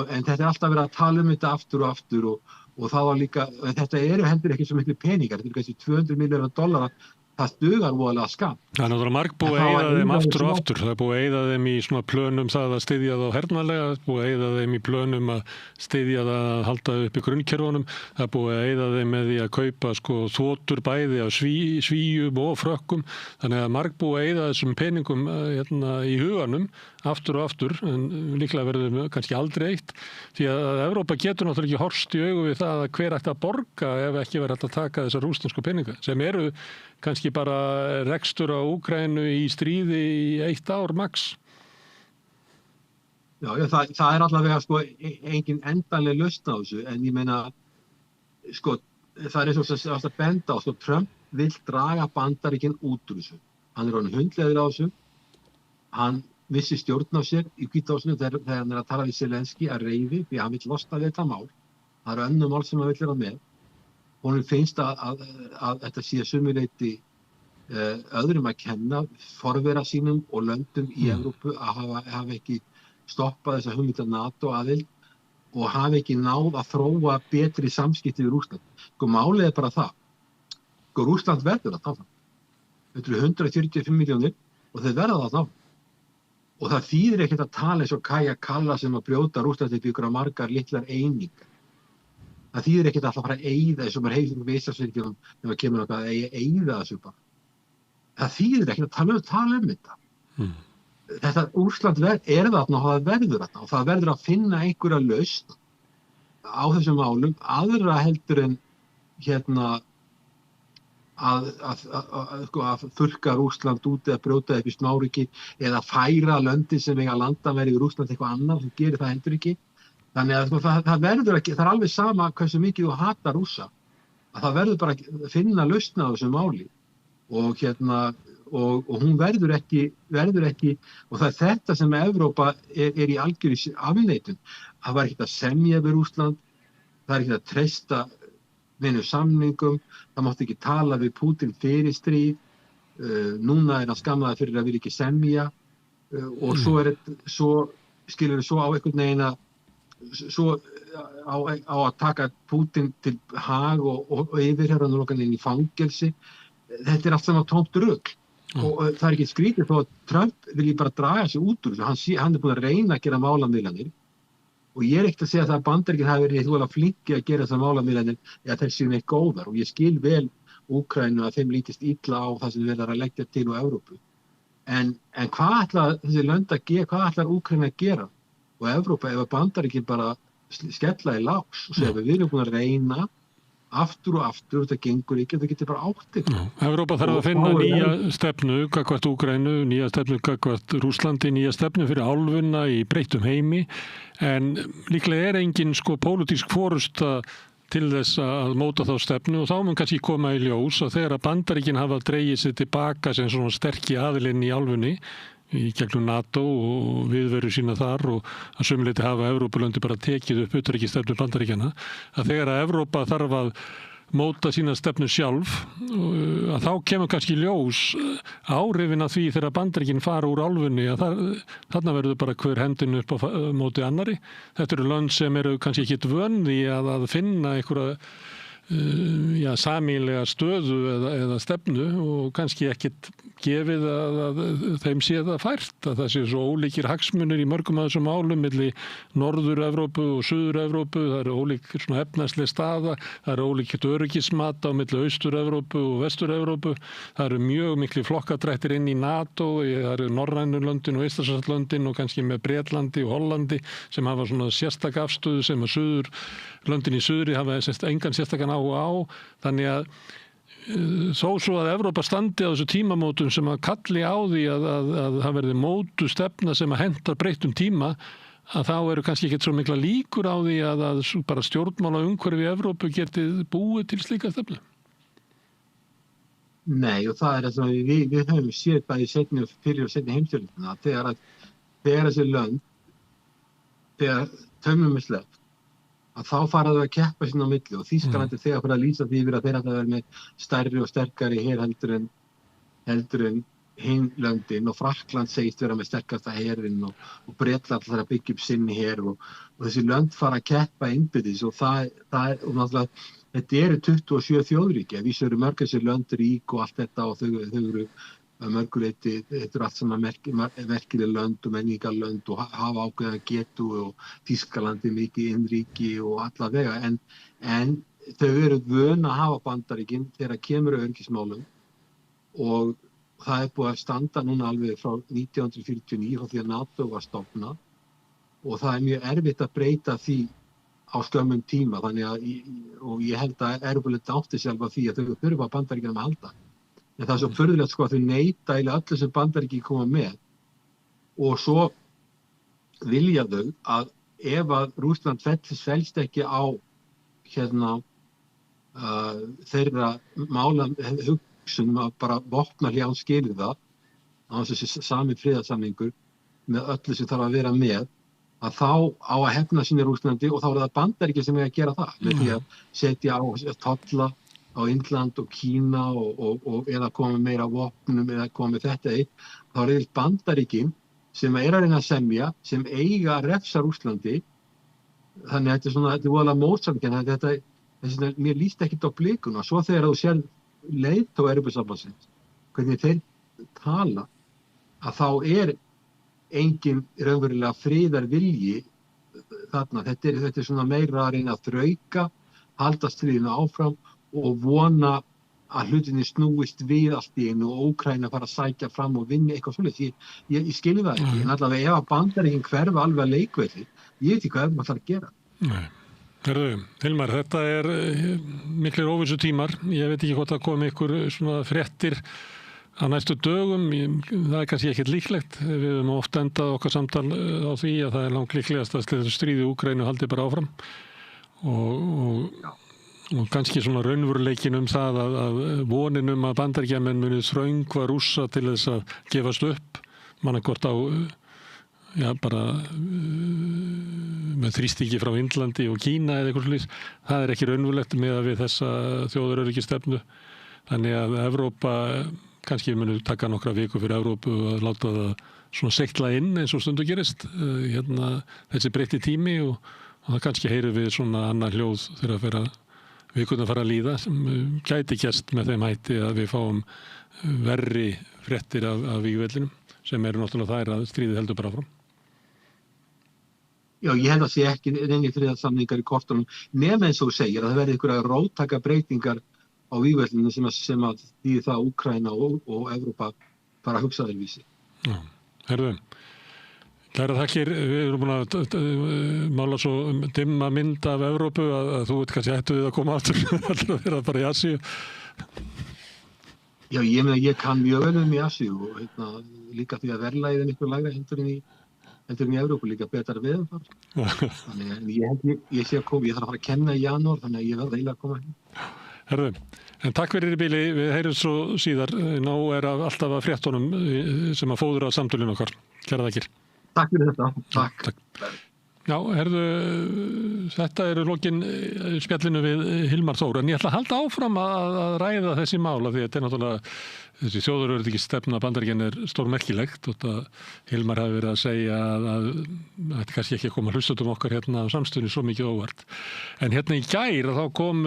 S15: en þetta alltaf verið að tala þetta aftur og aftur og það var líka, þetta heldur ekki svo miklu peningar, þetta kannski $200 milljarðar, það dugar voðalega skam.
S1: Það náttúrulega margbúið að eyða þeim aftur og aftur. Það búið að eyða þeim í svona plönum það að styðja það hernaðarlega, búið að eyða þeim í plönum að styðja það að halda upp í grunnkerfunum, það búið að eyða þeim með því að kaupa þotur bæði á Svíum og Frökkum, þannig að margbúið að eyða þessum peningum í huganum aftur og aftur, en líklega verður kannski aldrei eitt, því að Evrópa getur náttúrulega ekki horfst í augu við það að hver ætti að borga ef ekki verið hægt að taka þessar rússnesku peninga, sem eru kannski bara rekstur á Úkraínu í stríði í 1 ár max.
S15: Já, það allavega engin endanleg lausn á þessu, en ég meina það eins og að benda á, Trump vill draga Bandaríkin út úr þessu. Hann orðinn hundleiður á þessu, hann vissi stjórn á sér í Hvíta húsinu þegar hann að tala við Zelenský að reiði, því hann vill losna við þetta mál. Það eru önnur mál sem hann vill vera með. Honum finnst að þetta sé sumuleyti öðrum að kenna, forvera sínum og löndum í Evrópu að hafa ekki stoppað þessa hugmynda NATO aðild og hafa ekki náð að þróa betri samskipti við Rússland. Málið bara það. Rússland verður að táfa. Þetta eru 145 milljónir og þeir verða að táfa. Og það þýðir ekkert að tala eins og Kaja Kallas sem að brjóta Rússlandi upp í ykkur margar litlar einingar. Það þýðir ekkert að fara að eyða eins og maður heilir með Íslandsvirkjunum þegar maður kemur að eyða þessu bara. Það þýðir ekkert að tala þetta. Þetta Rússland það þarna og það verður þarna og það verður að finna einhverja lausn á þessum málum, aðra heldur en að þurrka Rússland út eða brjóta upp í smáríki eða færa löndin sem eiga landamæri í Rússland eitthvað annað, þú gerir það heldur ekki. Þannig að það verður ekki, það er alveg sama hversu mikið þú hatar Rússa, að það verður bara að finna lausn á þessu máli og hún verður ekki, og það er þetta sem Evrópa er í algjörri afneitun. Það var ekkert að semja við Rússland, það er ekkert að treysta samningum, það mátti ekki tala við Pútín fyrir stríð, núna er hann skammaður fyrir að vilja ekki semja og svo skilur við svo á einhvern veginn að svo á að taka Pútín til hag og yfirherranum okkar inn í fangelsi. Þetta er allt saman tómt rugl Og það ekki skrítið þó að Trump vilji bara draga sig út úr þessu. Hann búin að reyna að gera málamiðlanir og ég ekkert að segja það að Bandaríkin hafi verið þú flinki að gera þessar málamiðlanir eða þeir séu neitt góðar og ég skil vel Úkraínu að þeim lítist illa á það sem þeir eru að leggja til á Evrópu. En hvað ætlar þessi lönd að gera, hvað ætlar Úkraína að gera og Evrópa ef að Bandaríkin bara skella í lás og segja við erum búin að reyna aftur og aftur, þetta gengur ekki, það getur bara áttið.
S1: Evrópa þarf að finna nýja stefnu gagnvart Úkraínu, nýja stefnu gagnvart Rússlandi, nýja stefnu fyrir álfunna í breyttum heimi, en líklega engin pólitísk forusta til þess að móta þá stefnu og þá mun kannski koma í ljós að þegar að Bandaríkin hafa dregið sig tilbaka sem svona sterki aðilinn í álfunni í gegnum NATO og viðveru sína þar og að sömuleyti hafa Evrópulöndi bara tekið upp utanríkisstefnu Bandaríkjanna að þegar að Evrópa þarf að móta sína stefnu sjálf að þá kemur kannski ljós áhrifin af því þegar Bandaríkin fara úr álfunni að þarna verður bara hver hendin upp á móti annari. Þetta eru lönd sem eru kannski ekki vön því að finna einhverja sameiginlega stöðu eða stefnu og kannski ekkit gefið að þeim sé það fært að það sé svo ólíkir hagsmunir í mörgum af þessum málum milli Norður-Evrópu og Suður-Evrópu, það eru ólík svona efnahagsleg staða, það eru ólíkt öryggismat á milli Austur-Evrópu og Vestur-Evrópu, það eru mjög mikli flokkadrættir inn í NATO, það eru Norrænu löndin og Eystrasaltslöndin og kannski með Bretlandi og Hollandi sem hafa svona sérstaka afstöðu sem að löndin í suðri hafa engan sérstakan áhuga á, þannig að þó svo að Evrópa standi á þessu tímamótum sem að kalli á því að það verði mótu stefna sem að hentar breyttum tíma að þá eru kannski ekki svo mikla líkur á því að bara stjórnmála umhverfi í Evrópu geti búið til slíka stefnu.
S15: Nei og það er að við höfum séð bæði fyrir og seinni heimsstyrjöldina þegar þessi lönd þegar tömum er sleppt að þá faraðu að keppa sín á milli og Þýskalandi þegar fyrir að lýsa því yfir að þeir ætla að vera með stærri og sterkari her heldur en hinn löndin og Frakkland segist vera með sterkasta herinn og Bretland þarf að byggja upp sinni her og þessi lönd fara að keppa innbyrðis og það er og náttúrulega þetta eru 27 þjóðríki, vísu eru mörg þessi lönd rík og allt þetta og þau eru mörguleyti, þetta eru allt saman merkileg lönd og menningarlönd og hafa ákveðan getu og Þýskalandi mikið innríki og alla vega en þau eru vön að hafa Bandaríkin þegar kemur öryggismálum og það er búið að standa núna alveg frá 1949 frá því að NATO var stofnað og það er mjög erfitt að breyta því á skömmum tíma þannig að og ég held að Evrópulönd átti sjálf að því að þau þurfa Bandaríkjunum að halda. En það er svo furðulegt að þau neita eiginlega öllu sem Bandaríkin koma með og svo vilja þau að ef að Rússland fellst ekki á þeirra mála hugsunum að bara vopna hlján skilur það á þessi sami friðarsamningur með öllu sem þarf að vera með að þá á að hefna sinni Rússlandi og þá er það Bandaríkin sem er að gera það með því að setja á tolla á Indland og Kína og eða koma meira vopnum eða koma með þetta þá er það Bandaríkin sem er að reyna að semja sem eiga að refsa Rússlandi þannig að þetta er voðalega mótsamkennd mér líst ekkert á blikuna svo þegar þú sér leiðtoga Evrópusambandsins hvernig þeir tala að þá er engin raunverulega friðarvilji þarna þetta er svona meira að reyna að þrauka halda stríðinu áfram og vona að hlutinni snúist við allt í einu og Úkraína fara að sækja fram og vinna eitthvað svoleiðis. Ég skilji það ekki, en allavega ef að Bandaríkin hverfa alveg að leikvelli, ég veit ekki hvað maður þarf að gera.
S1: Nei. Herðu, Hilmar, þetta er miklir óvissu tímar. Ég veit ekki hvort það komi ykkur svona fréttir á næstu dögum. Það er kannski ekkert líklegt. Við höfum oft endað okkar samtal á því að það er langt líklegast að stríði Úkraínu haldi bara áfram og kannski svona raunveruleikin það að vonin að Bandaríkjamenn muni þröngva Rússa til þess að gefast upp mannakvort á bara með þrýstingi frá Indlandi og Kína eða eitthvað slíkt, það er ekki raunverulegt með að við þessa þjóðaröryggisstefnu þannig að Evrópa kannski muni taka nokkra viku fyrir Evrópu að láta það svona sektla inn eins og stundu gerist þessi breytti tími og það kannski heyrir við svona annar hljóð þegar að vera vikurnar fara að líða sem gæti gerst með þeim hætti að við fáum verri fréttir af vígvellinum sem eru náttúrulega þær að stríðið heldur bara áfram.
S15: Já, ég held að sé ekki neini friðarsamningar í kortunum nema eins og þú segir að það verði einhverja róttæka breytingar á vígvellinu sem að því það Úkraína og Evrópa fara að hugsa þeirvísi.
S1: Já, herðu. Kæra þakkir, við erum búin að mála svo dimma mynd af Evrópu að þú veit kannski hættu við að koma aftur að vera bara í Asíu.
S15: Já, ég meina ég kann mjög vel í Asíu og líka því að verðlagið miklu lægra heldur en í Evrópu líka betra veðurfar. Þannig að ég sé að koma, ég þarf að fara að kenna í janúar þannig að ég verð eiginlega að koma hérna.
S1: Herðu, en takk fyrir í bili, við heyrum svo síðar, ná alltaf að fréttunum sem að fóðra samtölun okkar. Kæra þakkir.
S15: Takk fyrir þetta. Takk.
S1: Já, herðu, þetta eru lokin spjallinu við Hilmar Þór, en ég ætla að halda áfram að ræða þessi mála því að þetta er náttúrulega þessi þjóðaröryggisstefna Bandaríkjanna er stórmerkilegt og Hilmar hafi verið að segja að þetta er kannski ekki að koma hlustatum okkar hérna á samstöðunni svo mikið óvart. En hérna í gær þá kom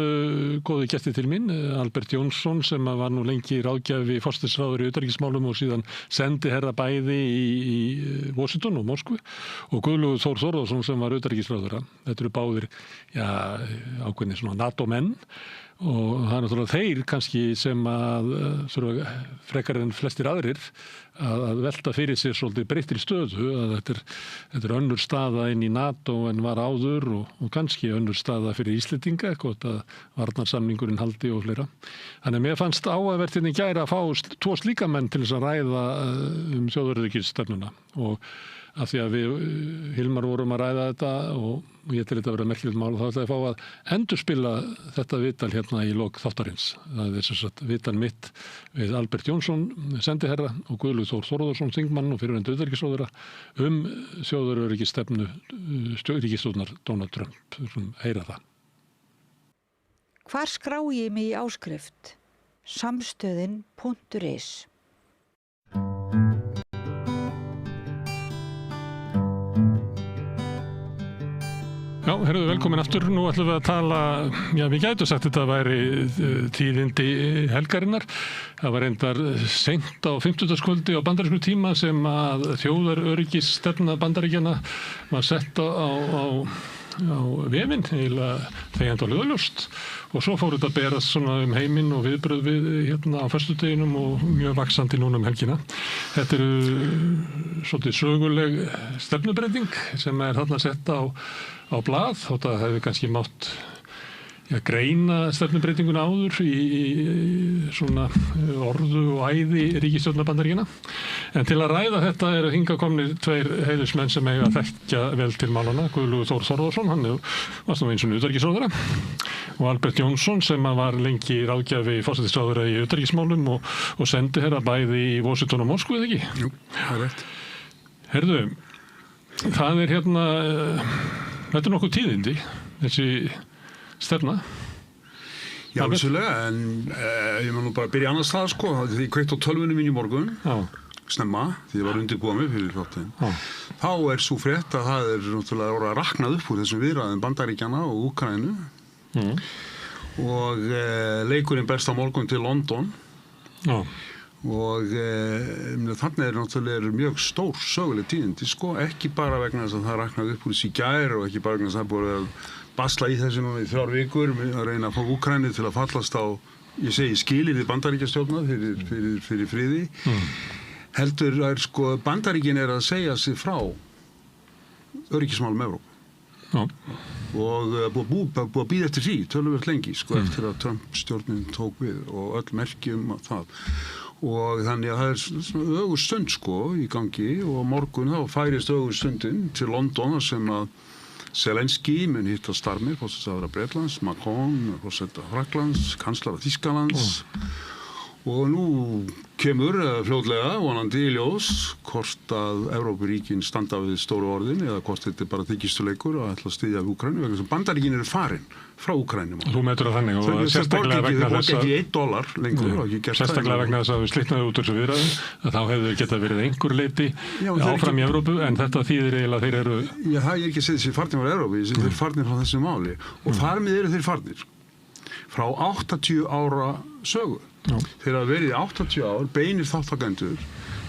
S1: góðu gesti til mín, Albert Jónsson sem var nú lengi ráðgjafi forsætisráðherra í utanríkismálum og síðan sendiherra bæði í Washington og Moskvu og Guðlaugur Þór Þórðarson sem var utanríkisráðherra. Þetta eru báðir ákveðnir svona NATO-menn og það er náttúrulega þeir kannski sem að þurfa frekar en flestir aðrir að velta fyrir sér svolítið breyttri stöðu að þetta er önnur staða inn í NATO en var áður og kannski önnur staða fyrir Íslendinga hvort að varnarsamningurinn haldi og fleira. Þannig að mér fannst áhugavert í gær að fá 2 slíka menn til þess að ræða þjóðaröryggisstefnuna og af því að við Hilmar vorum að ræða þetta og ég til þetta að vera merkilegt mál og þá ætlaði að fá að endurspila þetta viðtal hérna í lok þáttarins. Það er sem sagt viðtal mitt við Albert Jónsson, sendiherra og Guðlaugur Þór Þórðarson, þingmann og fyrrverandi utanríkisráðherra þjóðaröryggisstefnu ríkisstjórnar Donald Trump. Heyra það.
S16: Hvar skrái ég mig í áskrift? Samstöðin.is
S1: Já, herruðu velkomin aftur. Nú ætlum við að tala, við gætum sagt þetta væri tíðindi helgarinnar. Það var reyndar seint á 50-skvöldi á bandarískum tíma sem að þjóðaröryggisstefna Bandaríkjanna var sett á vefinn, eiginlega þegjandi og hljóðljóst og svo fór þetta að berast svona heiminn og viðbrögð við hérna á föstudeginum og mjög vaxandi núna helgina. Þetta eru svolítið söguleg stefnubreyting sem er þarna sett á blað og það hefur kannski mátt greina stefnubreytinguna áður í svona orðu og æði ríkisstjórnar Bandaríkjanna. En til að ræða þetta eru hingað komnir 2 heiðursmenn sem eiga að þekkja vel til málana. Guðlaugur Þór Þórðarson, hann var svona eins og utanríkisráðherra og Albert Jónsson sem var lengi ráðgjafi forsætisráðherra í utanríkismálum og sendiherra bæði í Washington og Moskvu, eða ekki?
S17: Jú, það er rétt.
S1: Herðu, það er hérna, þetta er nokkuð tíðindi, þessi stefna.
S17: Já, vissulega, en ég má nú bara byrja annars það, sko, því ég kveikt á tölvunni mín í morgun, snemma, því ég var undirbúið mig fyrir þáttinn. Þá er svo frétt að það er náttúrulega raknað upp úr þessum viðræðum Bandaríkjanna og Úkraínu og leikurinn berst á morgun til London og þannig er náttúrulega mjög stór söguleg tíðindi, sko, ekki bara vegna þess að það raknað upp úr þessi gær og ekki bara vegna þess að það búið að basla í þessu núna í 3 vikur að reyna að fá Úkraínu til að fallast á, ég segi, skilyrði Bandaríkjastjórnar fyrir friði. Heldur er sko Bandaríkin er að segja sig frá öryggismálum Evrópu og búið að bíða eftir því töluvert lengi, sko, eftir að Trump-stjórnin tók við og öll merki það. Og þannig að það er ögurstund, sko, í gangi og morgun þá færist ögurstundin til London sem að Zelenski mun hitta starfir, forsætisráðherra Bretlands, Macron, forseta Frakklands, kanslara Þýskalands og nú kemur fljótlega vonandi í ljós hvort að Evrópuríkin standa við stóru orðin eða hvort þetta er bara þykistuleikur að ætla að styðja við Úkraínu vegna sem Bandaríkin eru farin frá Úkraínu.
S1: Þú metur það þannig og sérstaklega vegna þess að
S17: $1 lengur og ekki gert það.
S1: Sérstaklega vegna þess að við slitnaði út úr þessu viðræðum að þá hefðu geta verið einhver leyti áfram í Evrópu en þetta þýðir eiginlega þeir eru.
S17: Já, það er ekki að segja þessi farnir frá Evrópu, þeir farnir frá þessu máli og þar með eru þeir farnir. frá 80 ára sögu. Þeir hafa verið í 80 ár, beinir þáttakendur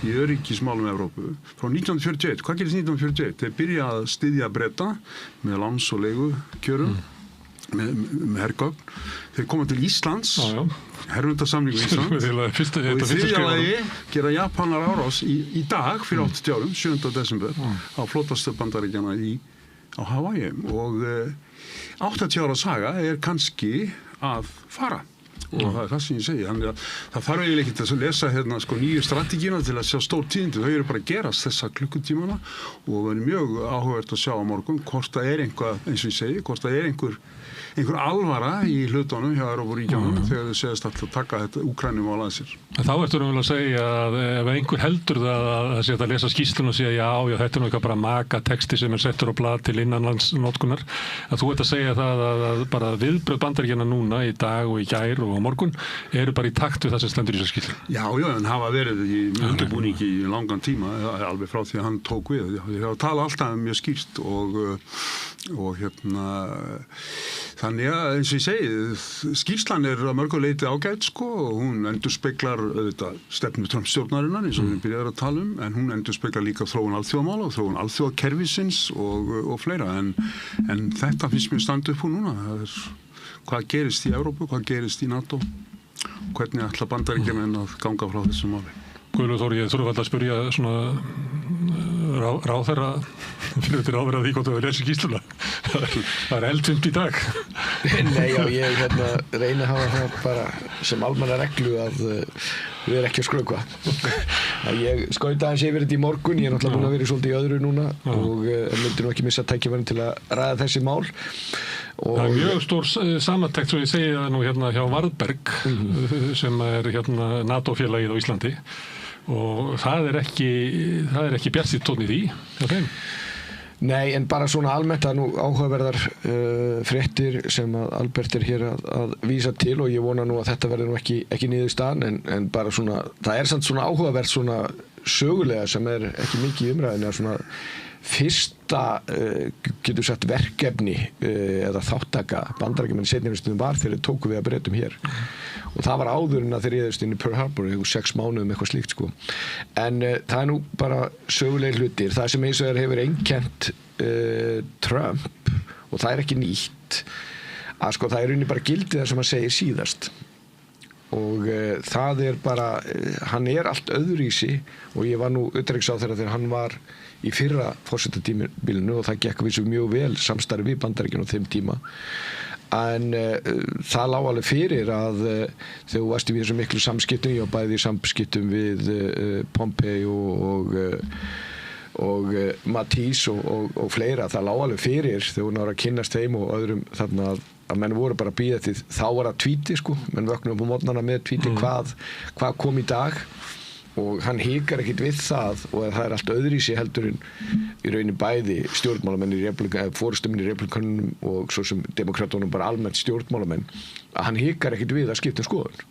S17: í öryggismálum Evrópu frá 1941. Hvað gerist 1941? Þeir byrja að styðja Breta með láns- og leigukjörum, með hergögn. Þeir koma til Íslands, herfundarsamningu Íslands, og í þriðja lagi gera Japanar árás í dag fyrir 80 árum, 7. desember, á flotastöð Bandaríkjanna á Hawaii. Og 80 ára saga kannski að fara. Og það það sem ég segi, þannig að það þarf eiginlega ekki að lesa nýju strategíuna til að sjá stór tíðindi, þau eru bara að gerast þessa klukkutímana og það er mjög áhugavert að sjá á morgun hvort það eitthvað, eins og ég segi, hvort það einhver alvara í hlutunum hjá Evrópuríkjunum þegar þau segast alltaf að taka þetta Úkrænumál að sér.
S1: Þá ertu vel að segja að ef einhver heldur það að sé að lesa skýrsluna og segja já, þetta eitthvað bara maka texti sem settur á blað til innanlandsnotkunar, að þú ert að segja það að bara viðbrögð Bandaríkjanna núna í dag og í gær og á morgun eru bara í takt við það sem stendur í þessu skýrslu.
S17: Já, en hafa verið í undirbúningi í langan tíma, alveg frá því að hann tók við. Ég hafa talað alltaf mjög skýrt og þannig að eins og ég segi, skýrslan að mörgu leyti ágæt og hún endurspeglar stefnu Trump-stjórnarinnar eins og við byrjaðum að tala en hún endurspeglar líka þróun alþjóðamála og þróun alþjóðakerfisins og fleira en þetta finnst mér standa upp úr núna. Hvað gerist í Evrópu, hvað gerist í NATO, hvernig ætla Bandaríkjamenn að ganga frá þessu máli.
S1: Guðlaugur Þór, ég þurfa alltaf að spyrja svona ráðherra fyrir til ráðherra því hvort þú hefur lesið skýrsluna. Það eldfimt í dag.
S18: Nei, já, ég reyni að hafa það bara sem almenna reglu að við erum ekki að skrökva. Ég skauta aðeins yfir þetta í morgun, ég náttúrulega búin að vera svolítið í öðru núna og myndi nú ekki missa tækifærin til að ræða þessi mál.
S1: Það er mjög stór samantekt, svo ég segi það nú hjá Varðberg sem NATO-félagið á Íslandi og það er ekki bjartsýnn tónn í því hjá þeim.
S18: Nei, en bara svona almennt að nú áhugaverðar fréttir sem að Albert hér að vísa til og ég vona nú að þetta verður nú ekki niðurstaðan en bara svona, það samt svona áhugaverð svona sögulega sem ekki mikið í umræðinu svona fyrsta, getur sagt verkefni eða þáttaka Bandaríkjamenn í seinni heimsstyrjöldinni var þegar þeir tóku við að Bretum hér og það var áður en að þeir réðust inn í Pearl Harbor 6 mánuðum eitthvað slíkt en það nú bara sögulegir hlutir, það sem eins og hefur einkennt Trump og það ekki nýtt að það rauninni bara gildi það sem hann segir síðast og það bara hann allt öðruvísi og ég var nú utanríkisráðherra þegar hann var í fyrra forsetatímabilinu og það gekk við svo mjög vel samstarfi við Bandaríkjunum á þeim tíma en það lá alveg fyrir að þegar þú varst í þessu miklu samskiptum ég var bæði í samskiptum við Pompeo og Matisse og fleira það lá alveg fyrir þegar hún var að kynnast þeim og öðrum þarna að menn voru bara að bíða til þá var það tvíti menn vöknum upp á morgnana með tvíti hvað kom í dag og hann hikar ekkit við það og það allt öðruvísi heldur en í rauninni bæði stjórnmálamenn forystumenn í republikanum og svo sem demokratunum bara almennt stjórnmálamenn að hann hikar ekkit við að skipta skoðun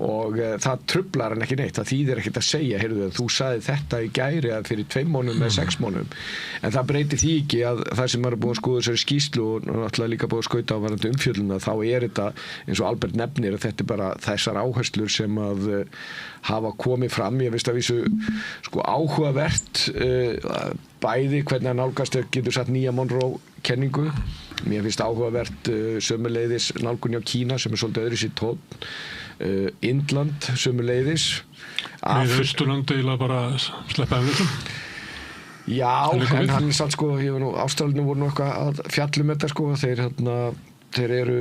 S18: og það truflar hann ekki neitt það þýðir ekkit að segja, heyrðu þú sagði þetta í gæri að fyrir 2 mánuðum eða 6 mánuðum en það breytir því ekki að það sem maður er búin að skoða þessari skýrslu og náttúrulega líka búin að skauta á varðandi umfjölluna þá þetta eins og Albert nefnir að þetta bara þessar áherslur sem að hafa komið fram ég veist að vísu áhugavert bæði hvernig hann nálgast getur satt nýja Monroe-kenningu mér finnst áhugavert sömuleiðis nálgun hjá Kína sem svolítið öðru sér tónn Indland sömuleiðis
S1: Við Austurlandi bara sleppa eftir
S18: Já, en hann satt Ástralinu voru nú eitthvað að fjallum þetta þeir eru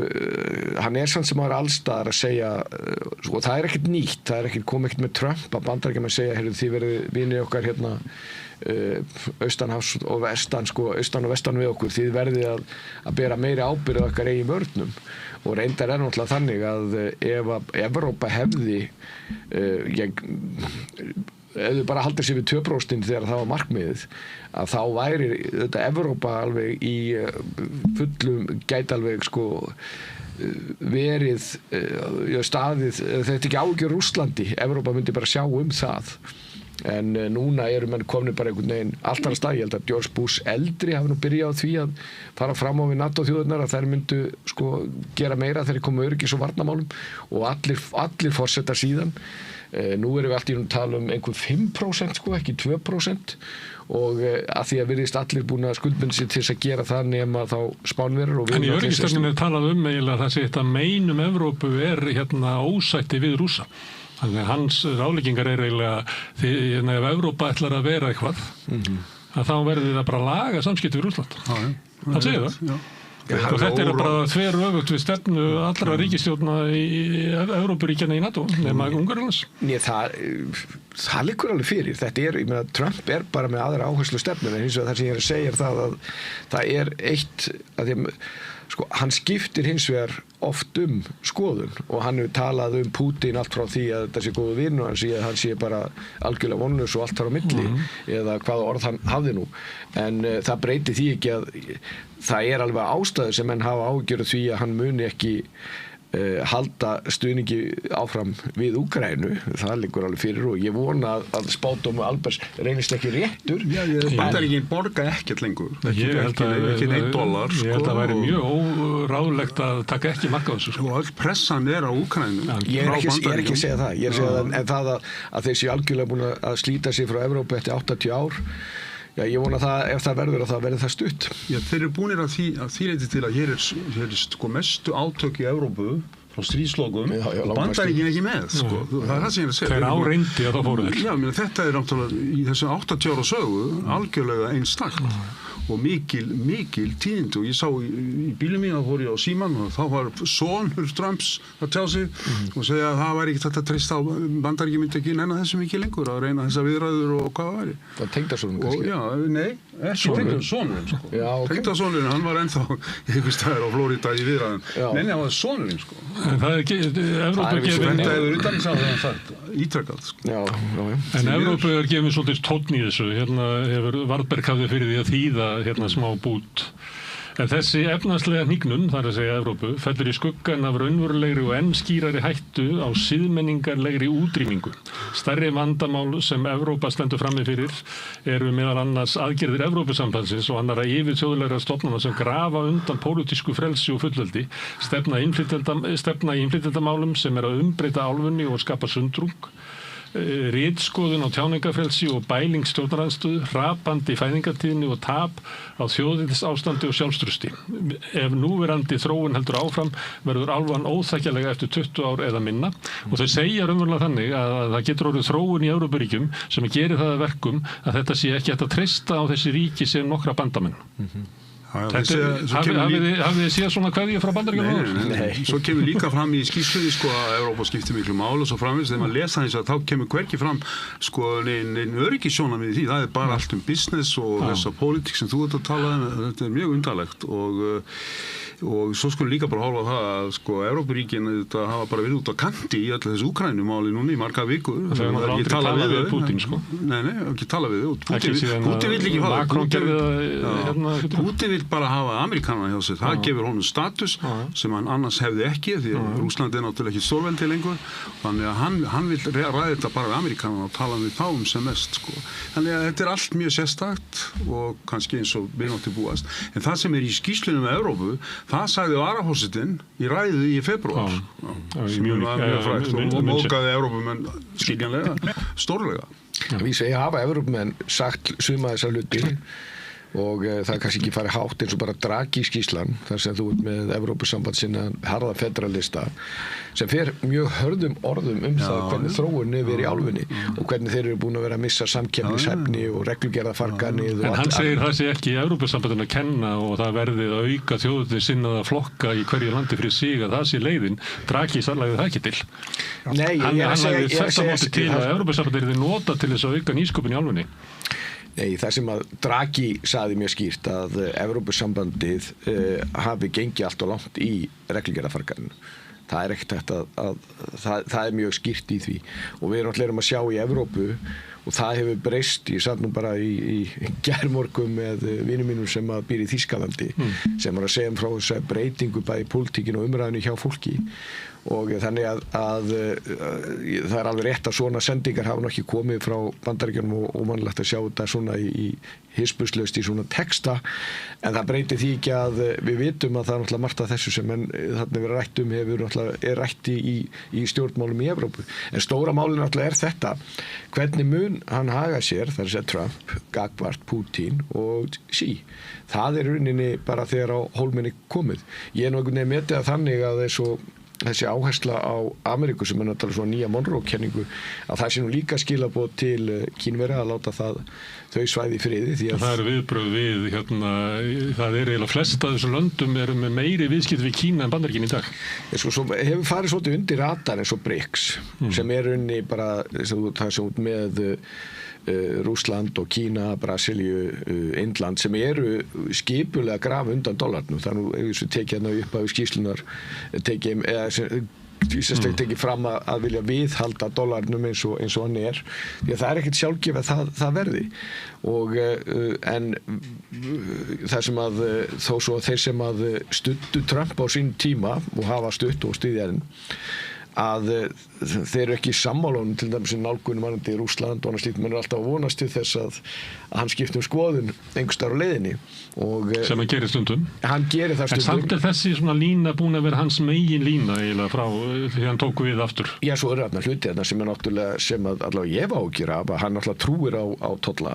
S18: hann samt sem maður allstaðar að segja og það ekkert nýtt, það kom ekkert með Trump að Bandaríkjamenn segja, þið verið vinir okkar austanhafs og vestan austan og vestan við okkur, þið verðið að bera meiri ábyrgð okkar eigin vörnum og reyndar náttúrulega þannig að ef Evrópa hefði ef þau bara haldir sér við 2% þegar það var markmiðið að þá væri þetta Evrópa alveg í fullum gæti alveg verið staðið þetta ekki ágjör Rússlandi Evrópa myndi bara sjá það En núna eru menn komni bara einhvern veginn allt annars stað. Ég held að George Bush eldri hafi nú byrjað á því að fara fram á við NATO-þjóðurnar að þær myndu sko gera meira þegar komu öryggis- og varnarmálum og allir forsetar síðan. Nú erum við allt í að tala einhver 5% sko, ekki 2%, og að því að virðist allir búin að skuldbinda sig til þess að gera það nema þá Spánverjar. En
S1: í öryggisstefnunni er talað eiginlega að það sé þetta meinum Evrópu ósætti við Rússa. Þannig að hans ráðleggingar eiginlega því ef Evrópa ætlar að vera eitthvað að þá verður það bara að laga samskipti við Rússland. Hann segir það. Og þetta bara þveröfugt við stefnu allra ríkisstjórna í Evrópuríkjana í NATO nema Ungverjalands.
S18: Nei, það liggur alveg fyrir. Þetta ég meina, Trump bara með aðra áherslu stefnu, en hins vegar það sem ég að segja það að það eitt að því sko, hann skiptir hins vegar oft skoðun og hann hefur talað Putin allt frá því að þetta sé góðu vinn og hann sé bara algjörlega vonlaus og allt þar á milli eða hvaða orð hann hafði nú. En það breyti því ekki að það alveg ástæður sem menn hafa áhyggjur því að hann muni ekki halda stuðningi áfram við Úkraínu. Það liggur alveg fyrir og ég vona að spádómur Alberts reynist ekki réttur.
S17: Bandaríkin borga ekkert lengur. Ekki $1 sko.
S1: Ég held að það væri mjög óráðlegt að taka ekki mark á þessu.
S17: Og all pressan á Úkraínu.
S18: Ég er ekki að segja það. Ég er að segja en það að þeir séu algjörlega búin að slíta sig frá Evrópu eftir 80 ár. Já, ég vona það ef það verður að það verði það stutt.
S17: Já, þeir eru búinir að því leyti til að hér er sko mestu átök í Evrópu frá stríðslokum og Bandaríkin ekki með, sko. Það það sem ég að segja.
S1: Þeir áreyndi að það fóru þeir.
S17: Já, þetta náttúrulega í þessu 80 ára sögu algjörlega einstakt og mikil tíðindi og ég sá í bílum mín, þá fór ég á síman og þá var sonur Trumps að tjá sig og segja að það væri ekki þetta treyst á Bandaríkin myndi ekki nenna þessu mikið lengur að reyna þessa viðræður og hvað það væri.
S18: Það var tengdasonurinn kannski?
S17: Já, nei, ekki tengdasonurinn sko. Já, okay. Tengdasonurinn, hann var ennþá einhvers staðar á Flórída í viðræðum. Nei, hann var sonurinn sko.
S1: Það ekki, Evrópu gefið...
S17: Þetta hefur utanríkisráðherrann sagt, ítrekað sko.
S18: Já.
S1: En Evrópu gefið svolítið tónn í þessu. Hérna hefur Varberg hafði fyrir því að þýða smá bút. En þessi efnahagslega hnignun, þar að segja Evrópu, fellur í skuggan af raunverulegri og enn skýrari hættu á siðmenningarlegri útrýmingu. Stærri vandamál sem Evrópa stendur frammi fyrir eru meðal annars aðgerðir Evrópusambandsins og annarra yfirþjóðlegra stofnana sem grafa undan pólitísku frelsi og fullveldi, stefna í innflytjendamálum sem að umbreyta álfunni og skapa sundrung, ritskoðun á tjáningafrelsi og bæling stjórnarandstöðu, hrapandi fæðingartíðni og tap á þjóðinsástandi og sjálfstrausti. Ef núverandi þróun heldur áfram verður álfan óþekkjanlega eftir 20 ár eða minna og þau segja raunverulega þannig að það getur orðið þróun í Evrópuríkjum sem gerir það að verkum að þetta sé ekki hægt að treysta á þessi ríki sem nokkra bandamenn. Hafið þið séð svona kveðju frá Bandaríkjunum?
S17: Nei. Svo kemur líka fram í skýrslunni sko að Evrópa skiptir miklu máli og svo framvegis þegar maður lesa þess að þá kemur hvergi fram sko nein öryggissjónarmið í því, það bara allt business og þessa pólitík sem þú ert að tala þetta mjög undarlegt og svo skulum líka bara horfa á það að sko Evrópuríkin þetta hafa bara verið út á kanti í öllu þessu Úkraínumáli núna í marga vikur.
S1: Það er ekki talað við Putin sko.
S17: Nei, ekki talað við Putin vill ekki hafa Putin vill bara hafa Ameríkana hjá sig. Það gefur honum status sem hann annars hefði ekki því að Rússland náttúrulega ekki stórveldi lengur. Þannig að hann vill ræða þetta bara við Ameríkana og tala við þá sem mest sko. Þannig að þetta allt mjög sérstakt og kannski eins og við náttúrulega búast. En það sem í skýrslunum með Evrópu það sagði varaforsetinn í ræðu í febrúar sem var mjög frægt og móðgaði Evrópumenn skiljanlega, stórlega.
S18: Við segja hafa Evrópumenn sagt suma þessar hluti og það kannski ekki farið hátt eins og bara Draghi skýrslan þar sem þú ert með Evrópusambandsinna harða federalista sem fer mjög hörðum orðum það hvernig þróun er í álfunni og hvernig þeir eru búin að vera að missa samkeppnishæfni og reglugerðarfarganir.
S1: En hann segir það sé ekki Evrópusambandinu að kenna og það verði að auka þjóðir sinnaða flokka í hverju landi fyrir sig að það sé leiðin. Draghi lagði það ekki til.
S18: Nei,
S1: hann lagði þetta móti til að Evrópusambandinu nota til þess að auka nýsköpun í álfunni.
S18: Nei, það sem að Draghi sagði mjög skýrt að Evrópusambandið hafi gengið allt og langt í reglugerðarfarganinu. Það er ekkert þetta það er mjög skýrt í því og við erum allir að sjá í Evrópu og það hefur breyst, ég satt nú bara í gærmorgun með vinum mínum sem að býr í Þýskalandi sem að segja frá þess að breytingu bæði í pólitíkinu og umræðinu hjá fólki og þannig að það er alveg rétt að svona sendingar hafa ekki komið frá Bandaríkjunum og mannlegt að sjá þetta svona í hispurslaust í svona texta en það breytir því ekki að við vitum að það er náttúrulega margt af þessu sem þarna við rættum er rætt í stjórnmálum í Evrópu en stóra málin náttúrulega er þetta hvernig mun hann haga sér þar sem Trump, gagnvart Putin og Xi það er rauninni bara þegar á hólminni komið ég er nú einhvern veginn metið að þannig að þessi áhersla á Ameríku sem er náttúrulega svona nýja Monroe-kenningu að það sé nú líka skilaboð til Kínverja að láta þau svæði í friði því að
S1: það er viðbrögð við það er eiginlega flest af þessum löndum eru með meiri viðskipti við Kína en Bandaríkin í dag
S18: svo hefur farið svolítið undir radar eins og BRICS sem er unni bara það sem út með Rússland og Kína, Brasilíu, Indland sem eru skipulega graf undan dollarnum. Þannig að við tekið hérna upp af skýrslunar tekið fram að vilja viðhalda dollarnum eins og hann er. Því að það er ekkert sjálfgefið að það verði. Og, en það sem að þó svo þeir sem að studdu Trump á sín tíma og hafa stutt og styðjarinn að þeir eru ekki sammálunum til dæmis í nálgunum varðandi í Rússland og annars slíkt, menn er alltaf að vonast til þess að hann skipti skoðun einhvers staðar á leiðinni og sem hann gerir stundum hann gerir það stundum
S1: en samt er þessi svona lína búin að vera hans megin lína eiginlega frá því hann tók við aftur
S18: já, svo er þarna hluti þarna sem er náttúrulega sem að allavega ég var ágjur af að hann náttúrulega trúir á tolla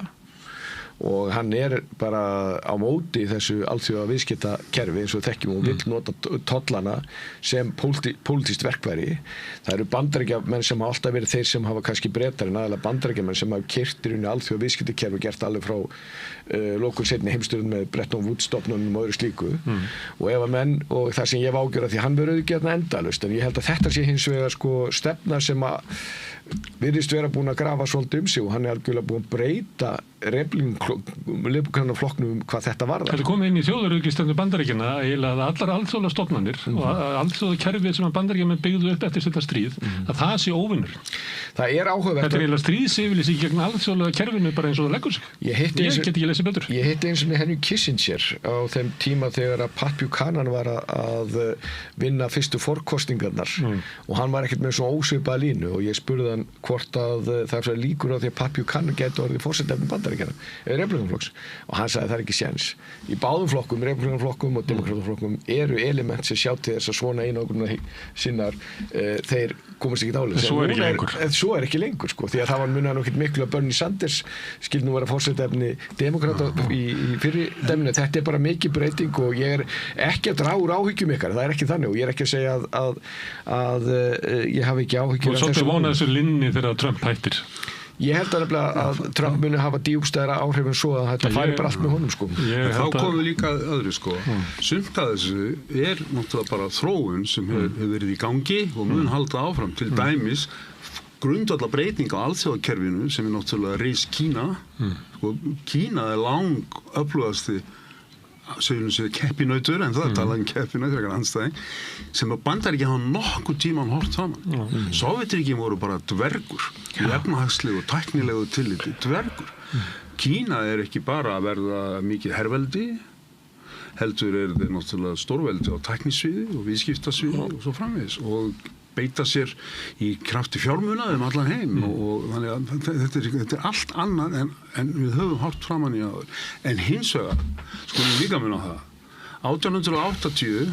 S18: og hann er bara á móti þessu alþjóða viðskiptakerfi eins og þekkjum og vill nota tollana sem pólitískt verkværi. Það eru Bandaríkjamenn sem hafa alltaf verið þeir sem hafa kannski Bretar en aðalega Bandaríkjamenn sem hafa keyrt í rauninni alþjóða viðskiptakerfi og gert alveg frá lokun seinni heimsstyrjöld með Bretton Woods stofnunum og öðru slíku og ef að menn og það sem ég var ágjör að því hann verður ekki endalaust en ég held að þetta sé hins vegar stefna sem að virðist vera búin að grafa svolítið sig og hann er algjörlega búin að breyta republikanaflokknum hvað þetta varðar.
S1: Þetta kom inn í þjóðaröryggisstefnu Bandaríkjanna eiginlega að allar alþjóðlegar stofnanir og alþjóðakerfið sem að Bandaríkjamenn byggðu upp eftir þetta stríð að það sé óvinnur.
S18: Það er áhugavert.
S1: Þetta er eiginlega stríðsyfirlýsing gegn alþjóðlega kerfinu bara eins og það leggur sig. Ég get ekki lesið betur.
S18: Ég hitti eins og Henry Kissinger á þeim tíma þegar að Pat Buchanan var að vinna fyrstu forkostingarnar og hann var ekkert með svona ósvipaða línu og ég spurði hann hvort að það er líkur á því að Pat Buchanan gæti orðið forsetafni Bandaríkjanna eða republikanaflokks og hann sagði það er ekki séns. Í báðum flokkum, republikanaflokkum og demokrataflokkum eru element sem sjá til þess að svona einogrunar sinnar þeir komast ekki dálega. Svo er ekki lengur sko, því að það var munað nokkið miklu að Bernie Sanders skildi nú vera forsetafni demokrata í fyrri dæminu. Þetta er bara mikið breyting og ég er ekki að draga úr áhyggjum ykkar, það er ekki þannig og ég er ekki að segja að ég hafi ekki áhyggjur
S1: og svolítið vonað þessu linni þegar Trump hættir.
S18: Ég held að Trump muni hafa djúpstæðara áhrifin svo að þetta færi bara allt með honum sko.
S17: Þá komum við líka öðru sko. Sumt að þessu er náttúrulega bara þróun sem hefur verið í gangi og mun halda áfram til dæmis grundvallar breyting á alþjóðakerfinu sem er náttúrulega reis Kína. Kína er lang öflugasti segjum við keppinautur en það tala keppinautur ekki anstæðing sem að Bandaríkjamenn hafa nokkuð tíman hort saman. Sovétríkin voru bara dvergur í efnahagslegu og tæknilegu tilliti, dvergur. Kína er ekki bara að verða mikið herveldi heldur er þeir náttúrulega stórveldi á tæknisviði og viðskiptasviði og svo framvegis og beita sér í krafti fjármuna allan heim og þannig að þetta er allt annað en við höfum hort framan í áður. En hins vegar, skulum líka muna það, 1880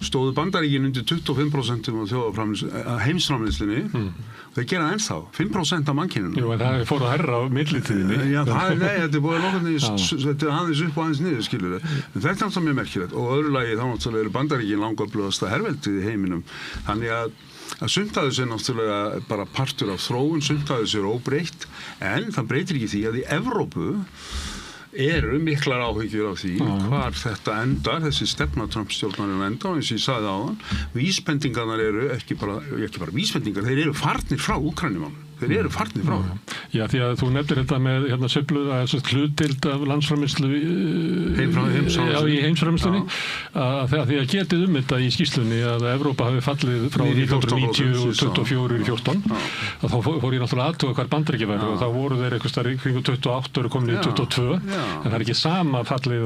S17: stóðu Bandaríkin undir 25% af heimsframleiðslunni og þeir gera ennþá 5% af mannkyninu.
S1: Jú, en það fór að herra á millitíðinni.
S17: Já, þetta er búið þetta er aðeins upp og aðeins niður, skilur þið. En þetta er náttúrulega mjög merkilegt og öðru lagi þá náttúrulega eru Bandaríkin langöflugasta herveldið í heiminum. Þannig að sumt af þessu er náttúrulega bara partur af þróun, sumt af þessu er óbreytt, en það breytir ekki því að í Evrópu eru miklar áhyggjur af því hvar þetta endar, þessi stefna Trump-stjórnarinn endar, eins og ég sagði áðan, vísbendingarnar eru ekki bara vísbendingar, þeir eru farnir frá Úkraínumálum. þeir eru farnir frá.
S1: Já, því að þú nefnir þetta með sveiflu, hlutdeild af landsframleiðslu í heimsframleiðslunni, því að getið þetta í skýrslunni að Evrópa hafi fallið frá 1990 og 24 í 14, að þá fór ég náttúrulega aðtuga hvar Bandaríkjamenn væru og þá voru þeir eitthvað starf í kringum 28 og komin í 22, en það er ekki sama fallið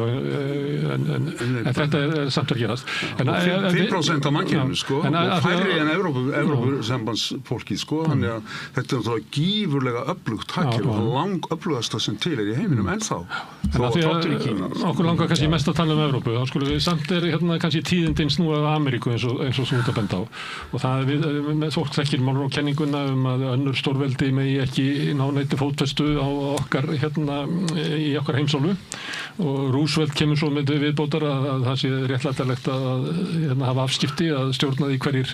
S1: en þetta er samt að gerast.
S17: 5% af mannkyninu, sko, og færri en Evrópusambandsfólkið, sko, þannig að þetta er náttúrulega gífurlega öflugt hagkerfi og lang öflugasta sem til í heiminum ennþá. Þó að þáttur í Kína.
S1: Okkur langar kannski mest að tala Evrópu, þá skulum við samt kannski tíðindin snúið af Ameríku eins og þú ert að benda á. Og það með fólk þekkir Monroe-kenninguna að önnur stórveldi megi ekki ná neyti fótfestu á okkar í okkar heimsálfu. Og Roosevelt kemur svo með viðbótar að það sé réttlætanlegt að hafa afskipti, að stjórna því hverjir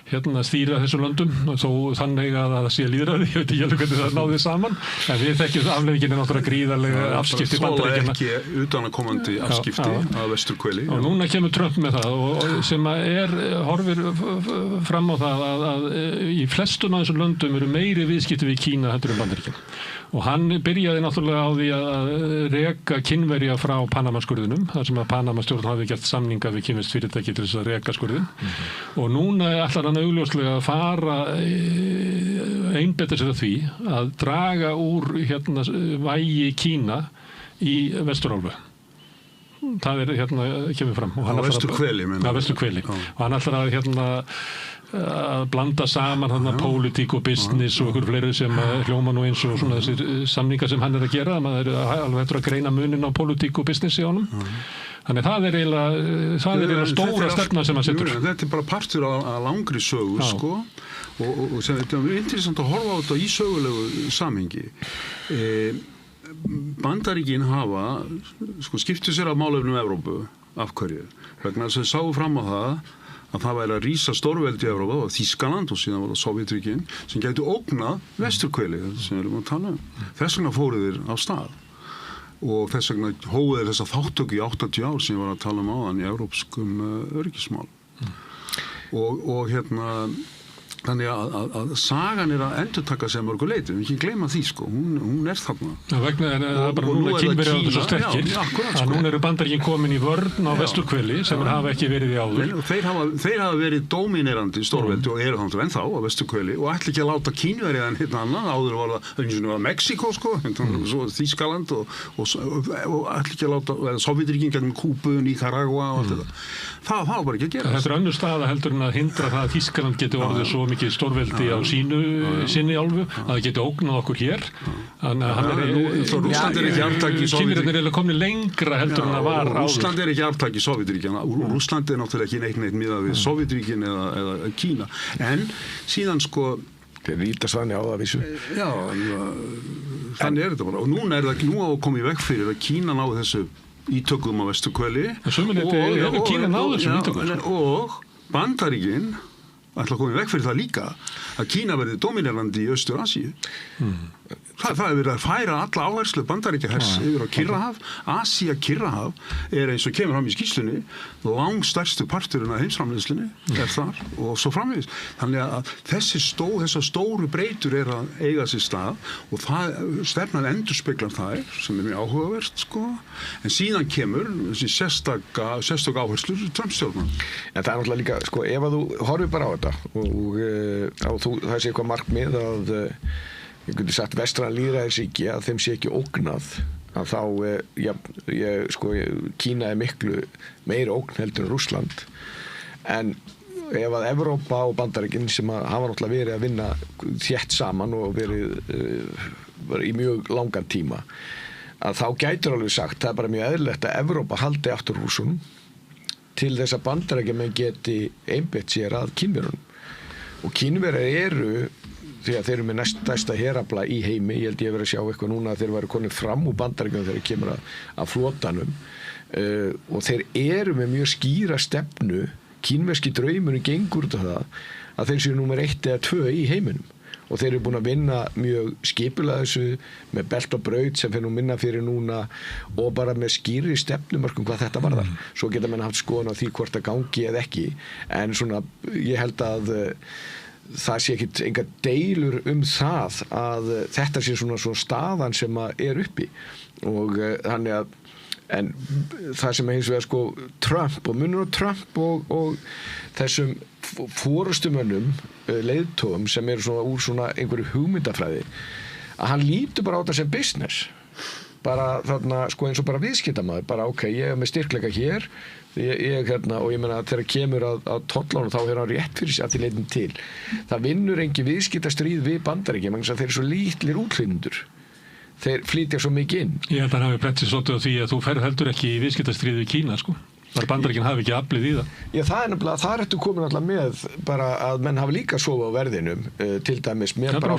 S1: stýra þessum löndum og þó þannig að það sé lýðræði, ég veit ekki alveg hvernig það náði saman, en við þekkjum afleiðingin náttúrulega gríðarlega afskipti Bandaríkjanna.
S17: Það er ekki utanakomandi afskipti að vesturhveli.
S1: Og núna kemur Trump með það og sem horfir fram á það að í flestum af þessum löndum eru meiri viðskipti við Kína heldur en Bandaríkjanna. Og hann byrjaði náttúrulega á því að reka Kínverja frá Panama-skurðinum, þar sem að Panama-stjórn hafi gert samninga við kínverskt fyrirtæki til þess að reka skurðin. Og núna ætlar hann augljóslega að fara einbeita sér að því að draga úr vægi Kína í Vesturálfu. Það kemur fram.
S17: Á Vesturhveli, menn.
S1: Á Vesturhveli. Og hann ætlar að blanda saman pólitík og business og ykkur fleiri sem hljóma nú eins og svona þessir samningar sem hann að gera, maður alveg eftir að greina munin á pólitík og business í honum. Þannig það er eiginlega stóra stefna sem hann setur.
S17: Þetta er bara partur af langri sögu, sko, og sem þetta er interessant að horfa á þetta í sögulegu samhengi. Bandaríkin hafa, sko, skiptu sér af málefnum Evrópu, af hverju? Vegna þess að sáu fram á að það væri að rísa stórveldi í Evrópa og Þýskaland og síðan var það Sovétríkin sem gætu ógnað Vesturhveli sem við erum að tala um. Þess vegna fóru þeir af stað og þess vegna hófu þeir þessa þáttöku í 80 ár sem ég var að tala um áðan í evrópskum öryggismál. Og þannig að sagan er að endurtaka sig að mörgu leyti, við ekki gleyma því, sko, hún er þarna.
S1: Vegna en það er bara núna Kínverjar á þessu sterkir, að núna eru Bandaríkin komin í vörn á Vesturhveli sem hafa ekki verið í áður.
S17: Þeir hafa verið dóminerandi stórveldi og eru þannig ennþá á Vesturhveli og ætla ekki að láta Kínverja en annan, áður var það Mexíkó, sko, svo Þýskaland og ætla ekki að láta Sovétríkin gegnum Kúbu, Níkaragva og allt þetta. Það var bara ekki að gera.
S1: Þetta er önnur staða heldur en að hindra það að Þýskaland geti orðið svo mikið stórveldi á sinni álfu að það geti ógnað okkur hér.
S17: Rússland er ekki arftaki
S1: Kínverjarnir eru komnir lengra heldur en það var áður.
S17: Rússland er ekki arftaki Sovétríkjanna. Rússland er náttúrulega ekki neitt miðað við Sovétríkin eða Kína. En síðan, sko,
S18: þeir rítast þannig á það vissu.
S17: Já, þannig er þetta bara. Og núna er það nú að koma í veg fyrir að Kína ná þessu ítökum á Vesturhveli og Bandaríkin ætla að koma í veg fyrir það líka að Kína verði dominerandi í Austur-Asíu. Það er verið að færa alla áherslu Bandaríkjahers yfir á Kyrrahaf. Asía-Kyrrahaf er eins og kemur fram í skýrslunni langstærstu parturinn af heimsframleiðslunni er þar og svo framvegis. Þannig að þessar stóru breytur er að eiga sér stað og stefnan endurspeglar það sem er mjög áhugavert, sko. En síðan kemur þessi sérstök áherslu Trump-stjórnar.
S18: En það er náttúrulega líka, sko, ef að þú horfir bara á þetta og það sé eitthvað markmið að ég geti sagt vestræn lýðræðisríki að þeim sé ekki ógnað að þá Kína er miklu meira ógn heldur en Rússland en ef að Evrópa og Bandaríkin sem hafa náttúrulega verið að vinna þétt saman og verið í mjög langan tíma að þá gætur alveg sagt það er bara mjög eðlilegt að Evrópa haldi aftur Rússunum til þess að Bandaríkjamenn geti einbeitt sér að Kínverjunum og Kínverjar eru því að þeir eru með næsta herafla í heimi, ég held ég að vera að sjá eitthvað núna að þeir væru konið fram úr Bandaríkjunum þegar þeir kemur að flotanum og þeir eru með mjög skýra stefnu, kínverski draumurinn gengur út af það að þeir séu númer 1 eða 2 í heiminum og þeir eru búin að vinna mjög skipulega þessu með belt og braut sem fyrir nú minna fyrir núna og bara með skýri stefnumörkum hvað þetta varðar. Svo geta menn haft skoðun á því hvort það gangi eða ekki en svona ég held að það sé ekkit enga deilur það að þetta sé svona staðan sem að uppi og þannig að en það sem hins vegar sko Trump og munur á Trump og þessum forystumönnum leiðtogum sem eru svona úr svona einhverju hugmyndafræði að hann lítur bara á þetta sem business bara þarna sko eins og bara viðskiptamaður bara ok, ég með styrkleika hér ég og ég meina þegar kemur að tollunum þá hann rétt fyrir sig að því leitin til það vinnur engin viðskiptastríð við Bandaríkjum vegna þess að þeir eru svo lítlir útflytjendur þeir flytja svo mikið inn.
S1: Ég held að hann hafi brentið svolítið á því að þú ferð heldur ekki í viðskiptastríð við Kína, sko. Þar Bandaríkin hafi ekki aflið í það.
S18: Já, það nefnilega, það ertu komin alltaf með bara að menn hafi líka sofið á verðinum til dæmis með bara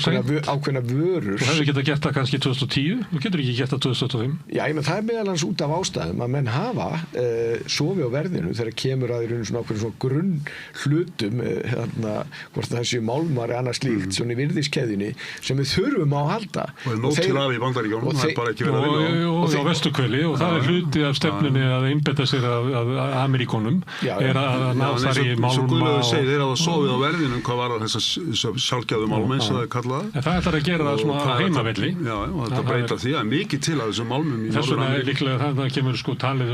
S18: ákveðna vörur.
S1: Þú hefði getað gert það kannski 2010, þú getur ekki gert það 2025.
S18: Já, ég menn það meðal hans út af ástæðum að menn hafa sofið á verðinu þegar kemur að í rauninu svona ákveðin svona grunn hlutum hvort það séu málmar eða annað slíkt svona í virðiskeðjunni sem við þurfum á að halda.
S17: Og nótt til af í Bandaríkjónum, það bara ekki verið að vinna
S1: og á vesturkveli og það hluti af stefnunni að einbetta sér að Ameríkonum að ná þar í málma
S17: og Guðlaugur segir þeir hafa sofið á verðinum hvað var þessar sjálfgæðu málma eins og það kallað
S1: en það ætlar að gera það svona heimavelli
S17: og þetta breyta því að mikið til að þessum málmum í
S1: þess vegna líklega það kemur sko talið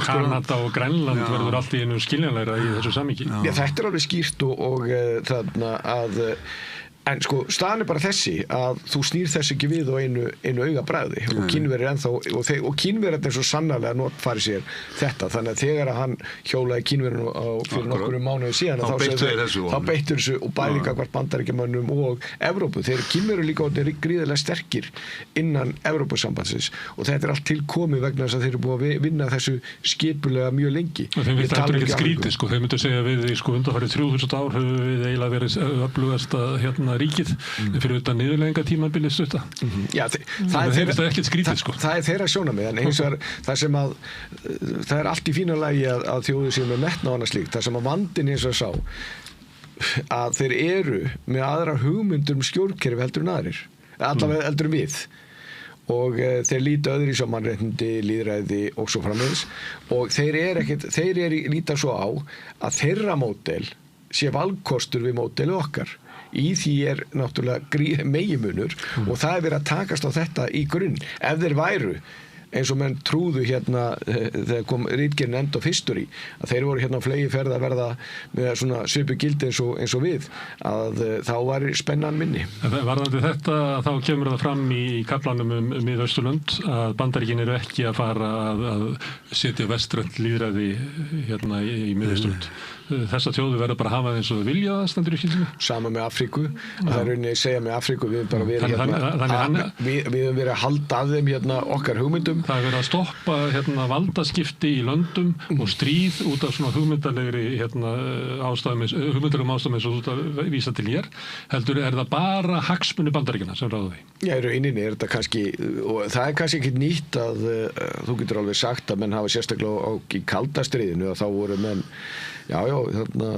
S1: Kanada og Grænland verður allt í einu skiljanlegra í þessu samhengi.
S18: Þetta er alveg skýrt og þarna að en sko staðan bara þessi að þú snýr þess ekki við á einu augabragði og Kínverjar ennþá og Kínverjar er svo sannarlega notfæri sér þetta þannig að þegar hann hjólaði Kínverjum fyrir nokkrum mánuði síðan þá beittur þessu og bæði gagnvart Bandaríkjamönnum og Evrópu þeir Kínverjar líka orðnir gríðarlega sterkir innan Evrópusambandsins og þetta er allt tilkomið vegna þess að þeir eru búið að vinna þessu skipulega mjög lengi
S1: og þeim finnst þetta ekkert skrítið sko þeir myndu segja við sko undanfarið 3000 ár höfum við eiginlega verið öflugasta ríkið fyrir utan niðurlegginga tímabilið stutta.
S18: Já,
S1: það er ekkert skrítið sko.
S18: Það er þeirra sjónarmið en eins og það sem að það er allt í fína lagi að þjóðir séu með metna og annað slíkt. Það sem að vandinn eins og sá að þeir eru með aðra hugmyndur skjórnkerfi heldur en aðrir. Allavega heldur en við. Og þeir líta öðru í svo mannréttindi, lýðræði og svo framvegis og þeir líta svo á að þeirra módel sé valkostur við módelu okkar. Í því er náttúrulega meginmunur og það er verið að takast á þetta í grunn. Ef þeir væru, eins og menn trúðu hérna þegar kom ritgerðin End of History, að þeir voru hérna á flegi ferð að verða með svona svipu gildi eins og við, að þá var spennan minni.
S1: Varðandi þetta, þá kemur það fram í kaflanum Mið-Austurlönd að Bandaríkin eru ekki að fara að setja vestrænt lýðræði hérna í Mið-Austurlönd. Þessa þjóðu verður bara að hafa eins og vilja það stendur í skilsinu.
S18: Sama með Afríku. Það er rauninni að segja með Afríku við höfum bara verið við höfum verið að halda að þeim hérna okkar hugmyndum.
S1: Það er verið að stoppa hérna valdaskipti í löndum og stríð út af svona hugmyndalegri hérna hugmyndalegum ástæðum eins og þú vísa til hér. Heldur það bara hagsmuni Bandaríkjanna sem ráða því?
S18: Já, í rauninni er þetta kannski og það er kannski ekki nýtt að þú getur alveg sagt að menn hafa sérstaklega í kalda stríðinu að þá voru menn þarna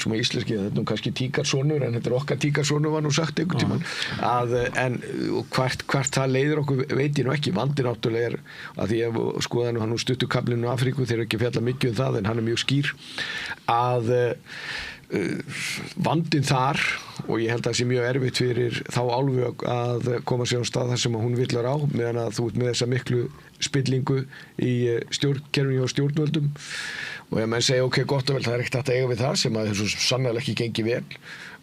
S18: sem að íslenski, þetta er kannski tíkarsonur en þetta er okkar tíkarsonur var nú sagt einhvern tímann en hvert það leiðir okkur veit ég nú ekki vandi náttúrulega er að því að skoða hann nú stuttu kablinu Afríku þeir eru ekki fjalla mikið um það en hann er mjög skýr að vandinn þar og ég held að það sé mjög erfitt fyrir þá álfu að koma sér á stað þar sem hún villar á meðan að þú ert með þessa miklu spillingu í stjórnkerfinu og stjórnvöldum og ef menn segja ok, gott og vel, það er ekkert hægt að eiga við þar sem að þessu sannlega ekki gengi vel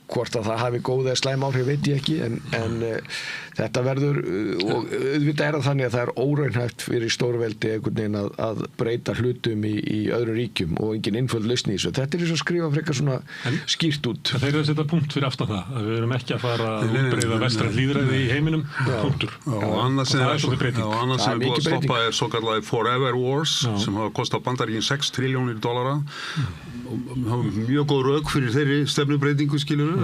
S18: hvort að það hafi góð eða slæm áhrif veit ég ekki en þetta verður og auðvitað er það þannig að það er óraunhæft fyrir stórveldi einhvern veginn að breyta hlutum í öðrum ríkjum og engin einföld lausn í þessu. Þetta er eins og skrifa frekar svona skýrt út.
S1: Þeir eru að setja punkt fyrir aftan það að við erum ekki að fara að útbreiða vestrænt lýðræði í heiminum punktur.
S17: Og annað sem er búið að stoppa er svo kallað Forever Wars sem hafa kostað Bandaríkin $6 triljónir og hafa mjög góð rök fyrir þeirri stefnubreitingu skilur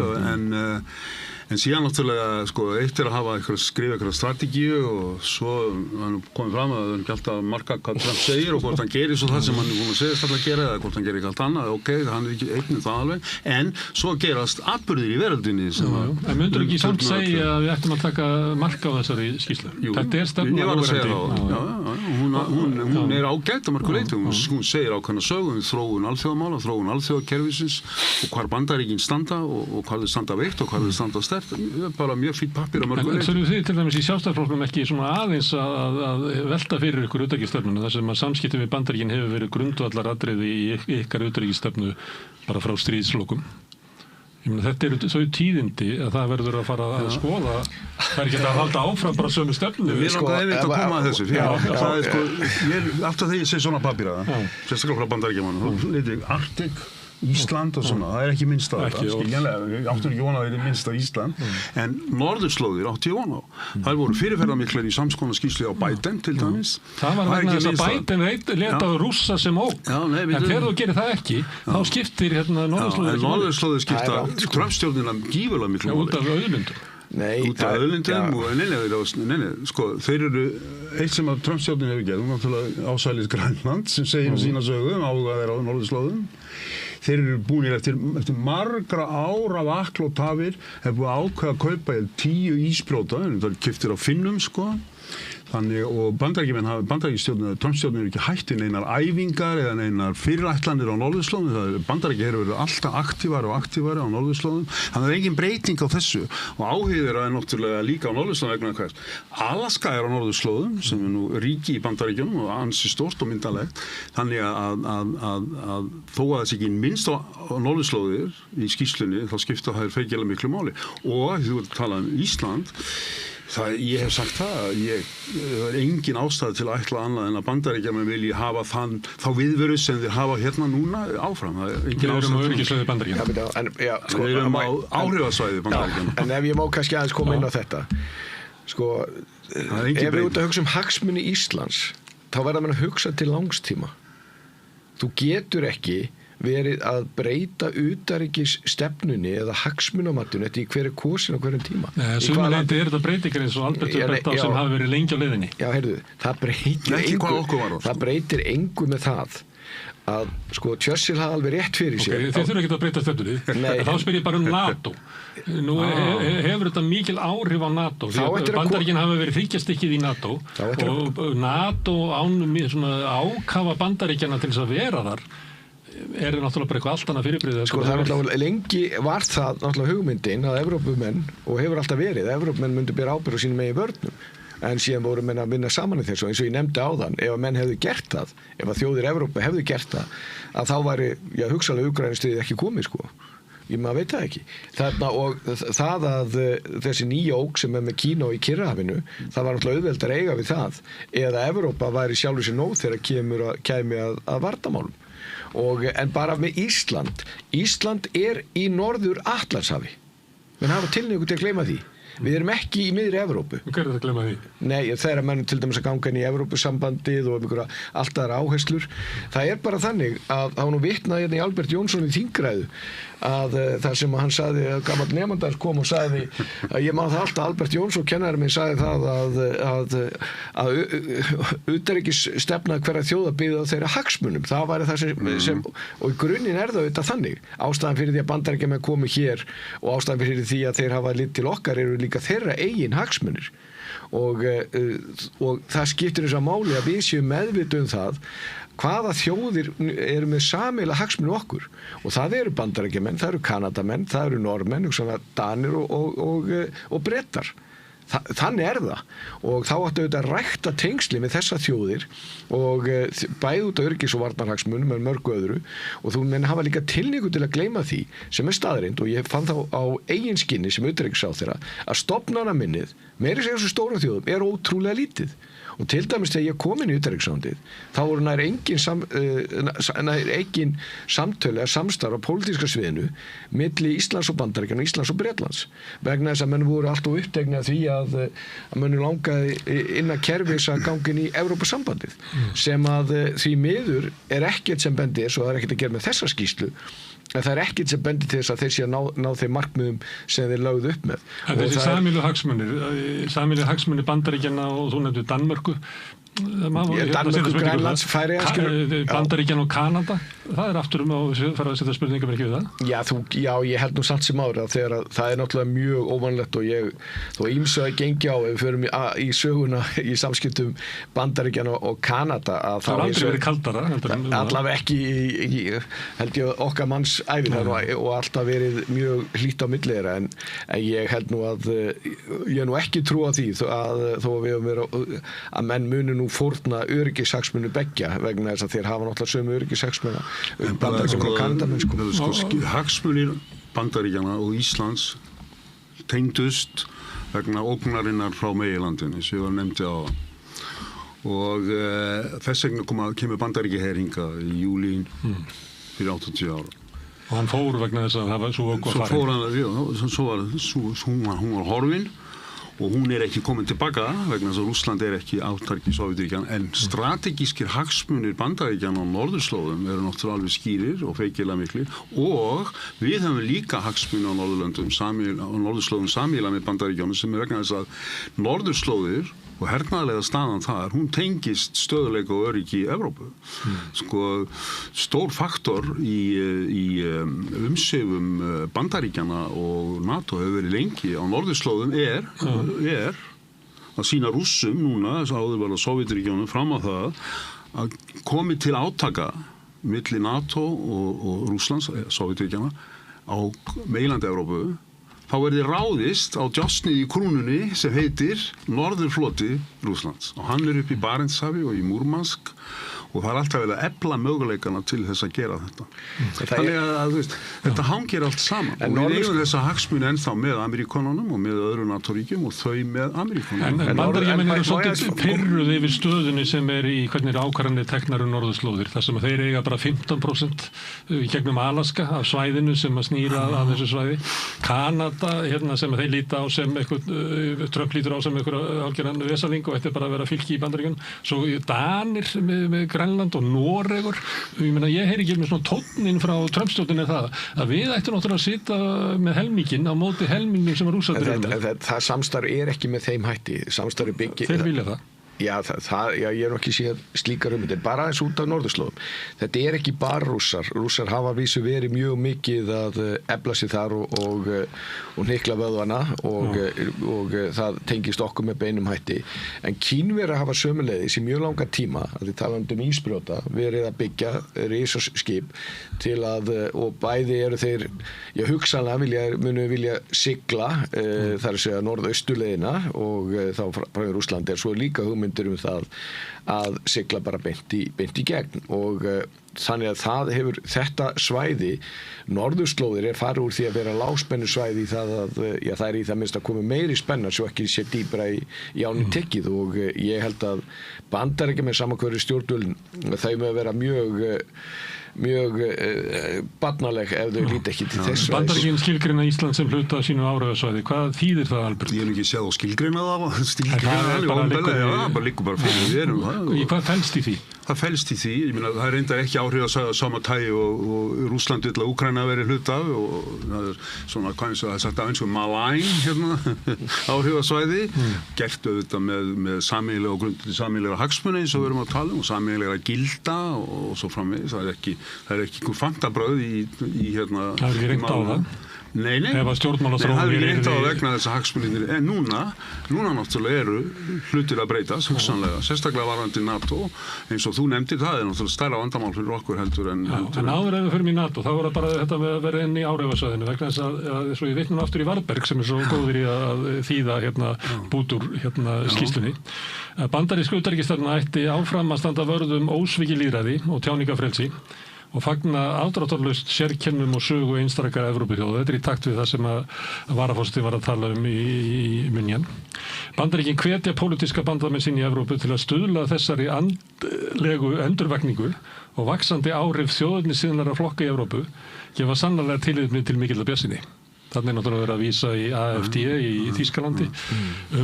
S17: en síðan náttúrulega sko eitt er að skrifa eitthvað strategíu og svo hann komið fram að það er ekki alltaf að marka hvað Trump segir og hvort hann gerir svo það sem hann er búin að segja alltaf að gera eða hvort hann gerir eitthvað annað ok, hann er ekki einnið það alveg en svo gerast atburðir í veröldinni
S1: En myndur ekki samt segja að við ættum að taka marka á þessari skýrslu? Þetta er stefna
S17: Ég var að segja það hún hún er ágætt að mörgu leyti, hún segir ákveðna sögu þróun alþjóðamála, þróun alþjóðakerfisins og hvar Bandaríkin standa og hvar þau standa veikt og hvar þau standa sterkt, bara mjög fínt pappír að mörgu leyti.
S1: En þurfum þið til dæmis í Sjálfstæðisflokknum ekki svona aðeins að velta fyrir ykkur utanríkisstefnuna þar sem að samskipti við Bandaríkin hefur verið grundvallar atriði í ykkar utanríkisstefnu bara frá stríðslokum? Ég meina, þetta eru þau tíðindi að það verður að fara að skoða, það er ekki að halda áfram bara sömu stefnu.
S17: Við langar einmitt að koma að þessu, það er sko, alltaf þegar ég segi svona pappíra, sérstaklega frá Bandaríkjamanum, þá lítið Arctic, Ísland og svona, það er ekki minnst á þetta, skiljanlega, ég áttur ekki vona að það er minnst á Ísland, en norðurslóðir átti ég vona á. Það voru fyrirferðarmiklar í samskonar skýrslu á Biden til dæmis.
S1: Það var vegna þess að Biden letaði Rússa sem ógn, en þegar þú gerir það ekki, þá skiptir norðurslóðir ekki.
S17: Norðurslóðir skipta Trump-stjórnina gífurlega miklu máli.
S1: Út af auðlindum.
S17: Út af auðlindum og sko, þeir eru eitt sem að Trump-stjórnin hefur gerð, náttúrulega ásælis Grænland sem segir sína sögu áhuga þeirra á norðurslóðum. Þeir eru búinir eftir margra ára vakl og tafir hefur búið að ákveða að kaupa 10 ísbrjóta, það er keyptir á Finnum sko. Þannig, og Bandaríkjastjórnin, Trump-stjórnin eru ekki hætti neinar æfingar eða neinar fyrirætlanir á norðurslóðum. Bandaríkjastjórnin eru verið alltaf aktívari á norðurslóðum. Þannig er engin breyting á þessu og áhugir er náttúrulega líka á norðurslóðum vegna hvers. Alaska er á norðurslóðum sem er nú ríki í Bandaríkjunum og ansi stórt og myndalegt. Þannig að þó að þessi ekki minnst á norðurslóðir í skýrslunni þá skipta það feikilega miklu máli. Og þú talaði um Ísland. Ég hef sagt það það er engin ástæða til að ætla annað en að Bandaríkjamenn vilji hafa þá viðveru sem þeir hafa hérna núna áfram. Það er engin ástæða. Við erum á öryggissvæði Bandaríkjanna. Við erum á áhrifasvæði Bandaríkjanna.
S18: En ef ég má kannski aðeins koma inn á þetta, sko, ef við út að hugsa hagsmuni Íslands, þá verða mann að hugsa til langstíma. Þú getur ekki verið að breyta utanríkisstefnunni eða hagsmunamatinu eftir hver er kosin á hverjum tíma.
S1: Sumuleyti er þetta breytingar eins og Albertur bent á sem hafi verið lengi á leiðinni.
S18: Já, heyrðu, það breytir engu með það að sko Churchill hafði alveg rétt fyrir sér.
S1: Þið þurfa ekki að breyta stefnunni. Þá spyr ég bara um NATO. Nú hefur þetta mikil áhrif á NATO. Bandaríkin hafa verið hryggjastykkið í NATO og NATO ákafa Bandaríkjana til þess að vera þar. Er náttúrulega bara eitthvað allt annað fyrirbrigði.
S18: Sko það náttúrulega lengi var það náttúrulega hugmyndin að Evrópumenn, og hefur alltaf verið, Evrópumenn myndu bera ábyrgð á sínum eigin vörnum, en síðan voru menn að vinna saman í þessu, eins og ég nefndi áðan, ef að menn hefðu gert það, ef að þjóðir Evrópu hefðu gert það, að þá væri, hugsanlega Úkraínustríðið ekki komið sko. Maður veit það ekki. Og það að þessi nýja ógn sem er með Kína og í Kyrrahafinu, það var náttúrulega auðveldar að eiga við það, eða Evrópa væri sjálfur sér nóg þegar kæmi að varnarmálum. En bara með Ísland er í norður Atlantshafi. Menn hafa tilhneigingu til að gleyma því. Við erum ekki í miðri Evrópu.
S1: Hvað er þetta að gleyma því?
S18: Nei, þegar menn til dæmis að ganga inn í Evrópusambandið og einhverja alltaf áherslur. Það er bara þannig að hann vitnaði hérna í Albert Jónsson í þingræðu að það sem hann sagði, gamall nemandar kom og sagði að ég man það alltaf, Albert Jónsson kennari minn sagði það að utanríkisstefna hverja þjóða byggði á þeirra hagsmunum. Það væri það sem og í grunninn er það auðvitað þannig. Ástæðan fyrir því að Bandaríkjamenn komu hér og ástæðan fyrir því að þeir hafa lit til okkar eru líka þeirra eigin hagsmunir. Og það skiptir þess að máli að við séum meðvituð um það hvaða þjóðir eru með sameiginlega hagsmuni okkur og það eru Bandaríkjamenn, það eru Kanadamenn, það eru Norðmenn, Danir og Bretar. Þannig er það og þá áttu auðvitað að rækta tengsli með þessa þjóðir og bæði út á öryggis- og varnarhagsmunum með mörgu öðru og þú menn hafa líka tilhneigingu til að gleyma því sem er staðreynd og ég fann þá á eigin skinni sem utanríkisráðherra að stofnanaminnið meira segja svo stórum þjóðum er ótrúlega lítið. Og til dæmis þegar ég kom inn í utanríkisráðuneytið þá voru nær engin samtölu eða samstarf á pólitíska sviðinu milli Íslands og Bandaríkjanna og Íslands og Bretlands vegna þess að menn voru alltaf uppteknir af því að menn langaði innan kerfis að ganga inn í Evrópusambandið sem að því miður er ekkert sem bendir svo það er ekkert að gera með þessa skýrslu en það er ekkert sem bendir til þess að þeir sé að ná þeim markmiðum sem þeir lögðu upp með.
S1: En þessi sameiginlegu hagsmunir Bandaríkjanna og þú nefndir Danmörku
S18: Danmörku, Grænlands, Færeyja
S1: Bandaríkjanna og Kanada það aftur að fara að setja spurningum ekki við það.
S18: Já, ég held nú samt sem áður að þegar það náttúrulega mjög óvanlegt og þó ýmsu að gengi á ef við förum í söguna í samskiptum Bandaríkjanna og Kanada að
S1: það aldrei verið kaldara.
S18: Allavega ekki held ég okkar manns ævi þar og alltaf verið mjög hlýtt á milli þeirra en ég held nú að ég nú ekki trúa því að þó að við höfum verið að menn muni nú fórna öryggishagsmuni beggja vegna þess að þeir hafa náttúrulega sömu öryggishagsmuna Bandaríkjanna og Kanada
S17: hagsmunir Bandaríkjanna og Íslands tengdust vegna ógnarinnar frá meginlandinu sem ég var nefndi á og þess vegna kemur Bandaríkjaher hingað í júlí fyrir 80 ára.
S1: Og hann fór vegna þess að það var svo okkur
S17: farin. Svo fór hann, hún var horfin og hún ekki komin tilbaka vegna þess að Rússland ekki átarki Sovétríkjanna en strategískir hagsmunir Bandaríkjanna á norðurslóðum eru náttúrulega alveg skýrir og feikilega miklir og við höfum líka hagsmunir á norðurslóðum sameiginlega með Bandaríkjanna sem vegna þess að norðurslóðir og hernaðarlega staðan þar, hún tengist stöðuleika og öryggi í Evrópu. Stór faktor í umsvifum Bandaríkjanna og NATO hefur verið lengi á norðurslóðum er að sýna Rússum núna, þess að áður var að Sovétríkjunum fram á það að komi til átaka milli NATO og Rússlands, Sovétríkjanna á meginlandi Evrópu þá verði ráðist á djásnið í krúnunni sem heitir Norðurfloti Rússlands og hann upp í Barentshafi og í Múrmansk og það alltaf verið að efla möguleikana til þess að gera þetta. Þannig að þetta hangir allt saman og við eigum þessa hagsmuni ennþá með Ameríkonunum og með öðru NATO-ríkjum og þau með Ameríkonunum.
S1: En Bandaríkjamenn eru svolítið pirruð yfir stöðunni sem í hvernig ákvarðanir teknar norðurslóðir þar sem þeir eiga bara 15% í gegnum Alaska af svæðinu sem að snýra af þessu svæði. Kanada sem þeir líta á sem Trump lítur á sem einhverja algjöran vesaling og þetta bara að vera fylki í Bandaríkjunum. Svo Danir með Grænland og Noregur. Ég heyri ekki með svona tónnin frá Trump-stjórninni það að við ættum náttúrulega að sitja með helminginn á móti helmingnum sem Rússarnir eru með.
S18: Það samstarf ekki með þeim hætti. Samstarf byggir.
S1: Þeir vilja það.
S18: Já, ég ekki séð slíkar þetta bara aðeins út af norðurslóðum. Þetta ekki bara Rússar. Rússar hafa vísu verið mjög mikið að efla sig þar og hnykla vöðvana og það tengist okkur með beinum hætti. En Kínverjar hafa sömuleiðis í mjög langan tíma, að þið tala ísbrjóta, verið að byggja risaskip til að, og bæði eru þeir, hugsanlega munu vilja sigla, þar að segja norðausturleiðina og þá frá Rússlandi svo líka hugmyndir það að sigla bara beint í gegn og þannig að það hefur þetta svæði norðurslóðir farið úr því að vera lágspennu svæði í það að það í það minnst að koma meiri spenna svo ekki sé dýpra í áni tekið og ég held að Bandaríkjamenn með samankværi stjórnvölin þau með vera mjög barnaleg ef þau líti ekki til þess svæðis.
S1: Bandaríkjamenn skilgreina Ísland sem hluta af sínu áhrifasvæði. Hvað þýðir það, Albert?
S17: Ég ekki séð og skilgreina það. Bara liggur bara fyrir við erum það.
S1: Hvað felst í því?
S17: Það felst í því, ég meina það reyndar ekki áhrifasvæði á sama tagi og Rússland vill að Úkraína veri hluta af og það svona, hvað það sagt af eins og malign áhrifasvæði, gert auðvitað með sameiginlega og grundið sameiginlega hagsmuni eins og við erum að tala og sameiginlega gilda og svo framvegis, það er ekki einhver fantabröð í
S1: Það er ekki reynt á það?
S17: Nei,
S1: ef að stjórnmálaþróun
S17: það er reynt á það vegna þess að hagsmunir en núna náttúrulega eru hlutir að breytast hugsanlega, sérstaklega varðandi NATO eins og þú nefndir, það er náttúrulega stærra vandamál fyrir okkur heldur en
S1: en áður ef við förum í NATO, þá er það bara þetta með að vera inn í áhrifasvæðinu vegna þess að svo ég vitnum aftur í Varberg sem er svo góður í að þýða bút úr skýrslunni að bandarísk utanríkisstefna ætti áfram að standa vörð ósvikið lýðræði og tjáningafrelsi og fagna afdráttarlaust sérkennum og sögu einstakar Evrópuþjóða. Þetta í takt við það sem að varaforseti var að tala í München. Bandaríkin hvetja pólitíska bandamenn sín í Evrópu til að stuðla þessari andlegu endurvakningu og vaxandi áhrif þjóðernissinnaðra flokka í Evrópu gefa sannarlega tilefni til mikillar bjartsýni. Þannig náttúrulega verið að vísa í AfD í Þýskalandi,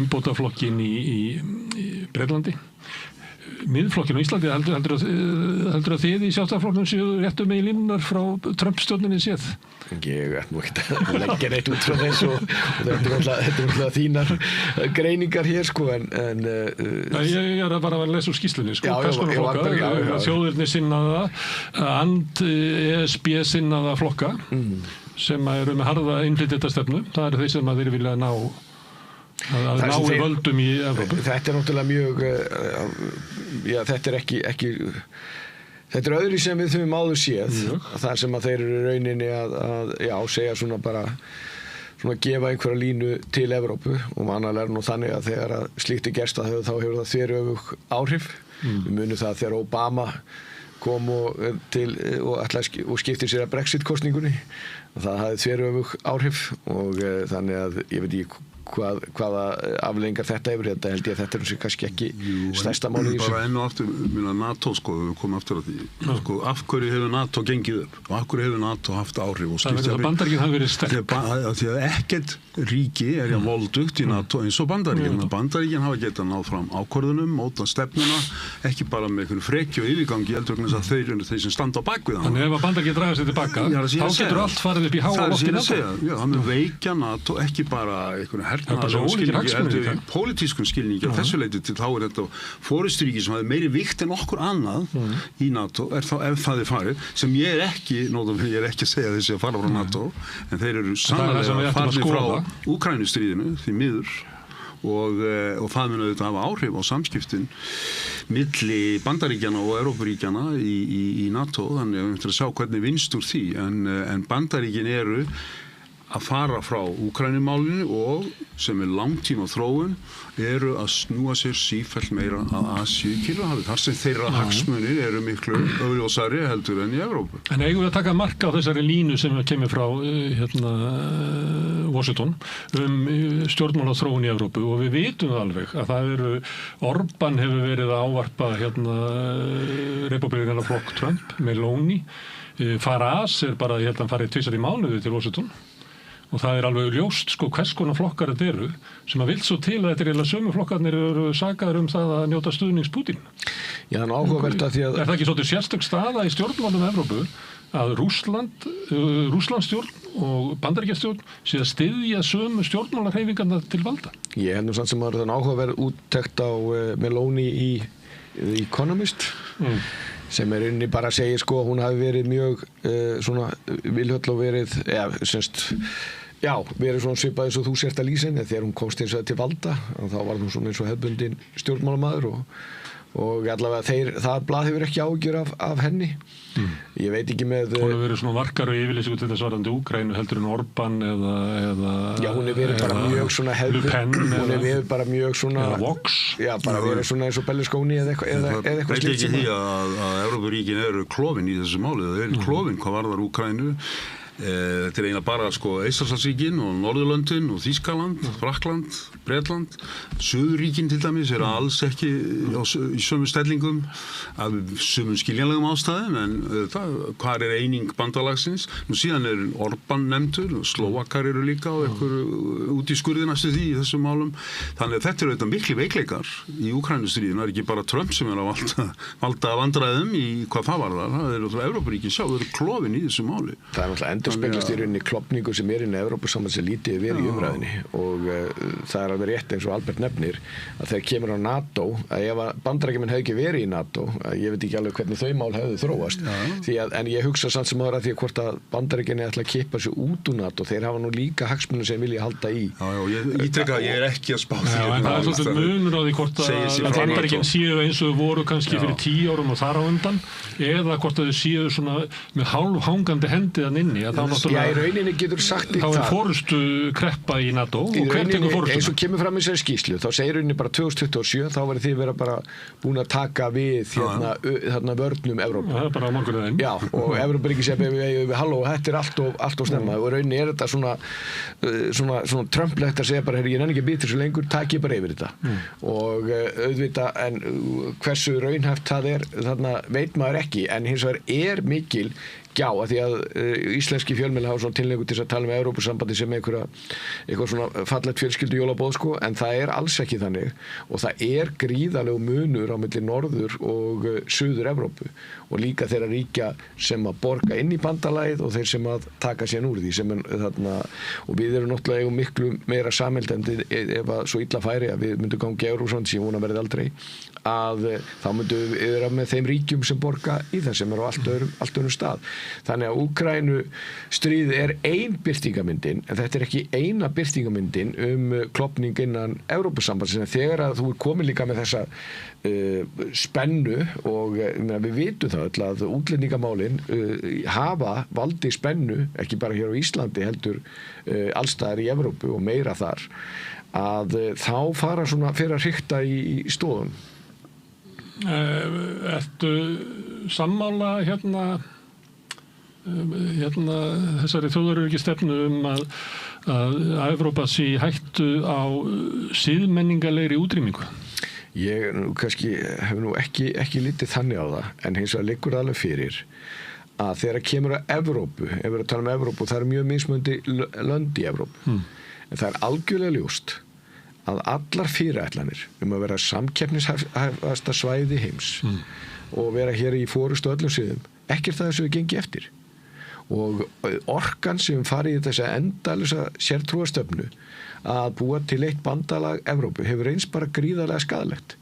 S1: umbótaflokkin í Bretlandi. miðflokkinu á Íslandi, heldur að þið í sjálfstæðisflokknum séu réttu megin línunar frá Trump-stjórninni séð?
S18: Ég ætlum ekki að leggja neitt út frá þess og þetta er alltaf þínar greiningar hér sko en
S1: ég er bara að lesa úr skýrslunni sko, hvers konar flokka, þjóðirni sinnaða, ESB sinnaða flokka sem eru með harða innflytjendastefnu, það eru þeir sem að þeir vilja ná að nái völdum í Evrópu.
S18: Þetta er náttúrulega mjög þetta er ekki þetta er öðru sem við höfum áður séð þar sem að þeir eru rauninni að segja svona bara svona gefa einhverja línu til Evrópu og vanalega er nú þannig að þegar að slíkt er gerst þá hefur það þveröfug áhrif. Við munum það þegar Obama kom og skipti sér að Brexit-kostningunni og það hafði þveröfug áhrif og þannig að ég veit ekki hvaða afleiðingar þetta hefur, þetta held ég að þetta er kannski ekki stærsta máli í þessu.
S17: Bara enn og aftur, NATO sko, við komum aftur að því, sko, af hverju hefur NATO gengið upp og af hverju hefur NATO haft áhrif og
S1: það er að Bandaríkin hafi verið sterk.
S17: Því að ekkert ríki er voldugt í NATO eins og Bandaríkin. Bandaríkin hafa getað náð fram ákvörðunum, mótað stefnuna, ekki bara með einhverju frekju og yfirgangi, heldur vegna þess að þeir eru þeir sem standa á bakvið hann.
S1: Þannig ef að Bandaríkin draga sig tilbaka, þá getur allt farið upp í háa lofti NATO.
S17: Það mun veikja NATO, ekki bara einhverju pólitískum skilningi á þessu leyti til þá er þetta forysturíki sem hafi meiri vikt en okkur annað í NATO ef það er farið sem ég er ekki að segja þessi að fara frá NATO en þeir eru sannlega farnir frá Úkraínustríðinu því miður og það mun auðvitað hafa áhrif á samskiptin milli Bandaríkjanna og Evrópuríkjanna í NATO þannig að við möttum að sjá hvernig vinst úr því en Bandaríkin eru að fara frá Úkrænumálinu og sem er langtíma þróun eru að snúa sér sífellt meira að Asíu Kyrrahafi þar sem þeirra hagsmunir eru miklu augljósari heldur enn í Evrópu.
S1: En eigum við að taka mark á þessari línu sem kemur frá Washington stjórnmálaþróun í Evrópu og við vitum alveg að það eru Orbán hefur verið að ávarpa republikana flokk Trump, Meloni Farage er bara hann farið tvisvar í mánuði til Washington og það er alveg ljóst sko hvers konar flokkar þetta eru sem að vill svo til að þetta er eiginlega sömu flokkarnir eru sakaður það að njóta stuðnings Pútín.
S18: Já, það er áhugavert að því að
S1: er það ekki svolítið sérstök staða í stjórnmálum Evrópu að Rússlandsstjórn og Bandaríkjastjórn sé að styðja sömu stjórnmálahreyfingarna til valda?
S18: Ég hef nú samt sem að það er áhugaverð úttekt á Meloni í The Economist sem er inni bara að segja sko hún hafi verið mjög svona vilhöll og verið verið svona svipað eins og þú sért að lýsa henni þegar hún komst eins og til valda og þá var hún svona eins og hefðbundin stjórnmálamaður og allavega það blað hefur ekki ágjör af henni ég veit ekki með
S1: hún hefur verið svona varkar og yfirlýsingu til þess varðandi Úkraínu heldur en Orbán eða
S18: já hún hefur verið bara mjög svona hefðbundin hún hefur verið bara mjög svona
S1: Vox
S18: já bara verið svona eins og Berlusconi eða eitthvað
S17: slíkt ekki því að Evrópuríkin eru klofin í þessu máli það eru klofin hvað varðar Úkraínu þetta er eiginlega bara sko Eystrasaltsríkin og Norðurlöndin og Þýskaland, Frakkland, Bretland, Suðurríkin til dæmis eru alls ekki í sömu stellingum af sömu skiljanlegum ástæðum en hvað er eining bandalagsins nú síðan er Orbán nefndur og Slóvakar eru líka og einhverju út í skurði næstu því í þessum málum þannig að þetta eru auðvitað miklu veikleikar í Úkrænustríðinu, það er ekki bara Trump sem er að valda vandræðum í hvað það varðar, það eru Evrópuríkin sjálf, þau eru klofin í þessu máli. Það er náttúrulega
S18: speglast í rauninni klofningu sem er inn í Evrópusambands sem lítið verið í umræðinni og það er alveg rétt eins og Albert nefnir að þegar kemur á NATO að ef að Bandaríkjamenn hefði ekki verið í NATO ég veit ekki alveg hvernig þau mál hefðu þróast en ég hugsa samt sem aðra því að hvort að Bandaríkjamenn ætla að kippa sig út úr NATO þeir hafa nú líka hagsmunum sem vilja halda í
S17: ég er ekki að spá því
S1: en það er svolítið munur á því hvort að Bandaríkjamenn séu eins og voru kannski fyrir 10 árum og þar á undan eða hvort að þau séu svona með hálfhangandi hendiðan inni
S18: Já, í rauninni getur sagt
S1: þá er forustu kreppa í NATO og hver tekur forustu?
S18: Eins og kemur fram í þessari skýrslu þá segir rauninni bara 2027 þá verður þið vera bara búin að taka við þarna vörnum Evrópu
S1: það er bara á morguninn
S18: já og Evrópuríki segja halló þetta er allt of snemma og rauninni er þetta svona trömplegt að segja bara ég nenni ekki að býta þessu lengur takk ég bara yfir þetta og auðvitað en hversu raunhæft það er þarna veit maður ekki en hins vegar er mikil Já, af því að íslenski fjölmiðlar hafa svona tilhneigingu til að tala um Evrópusambandi sem eitthvað svona fallegt fjölskyldu jólaboð sko, en það er alls ekki þannig og það er gríðarlegur munur á milli Norður og Suður Evrópu og líka þeirra ríkja sem að borga inn í bandalagið og þeir sem að taka sér úr því sem þarna, og við erum náttúrulega miklu meira samheldandi ef að svo illa færi að við myndum gangi Evrópusamband sem vona verði aldrei að þá myndum við vera með þeim ríkjum sem borga í það sem er á allt öðrum stað. Þannig að Úkraínu stríð er ein birtingamyndin en þetta er ekki eina birtingamyndin klofning innan Evrópusambandsins en þegar að þú er komin líka með þessa spennu og við vitum það öll að útlendingamálin hafa valdið spennu ekki bara hér á Íslandi heldur allstaðar í Evrópu og meira þar að þá fara svona fyrir að hrikta í stóðun.
S1: Ertu sammála þessari þjóðaröryggisstefnu að Evrópa sé hættu á siðmenningalegri útrýmingu?
S18: Ég kannski hef nú ekki lítið þannig á það en hins vegar liggur alveg fyrir að þegar kemur að Evrópu, ef við erum að tala um Evrópu, það eru mjög mismunandi lönd í Evrópu en það er algjörlega ljóst að allar fyrirætlanir að vera samkeppnishæfasta svæði heims og vera hér í forystu öllum sviðum, ekkert það sem við gengi eftir og orkan sem farið í þessa endalösa sértrúarstöfnu að búa til eitt bandalag Evrópu hefur eins bara gríðarlega skaðlegt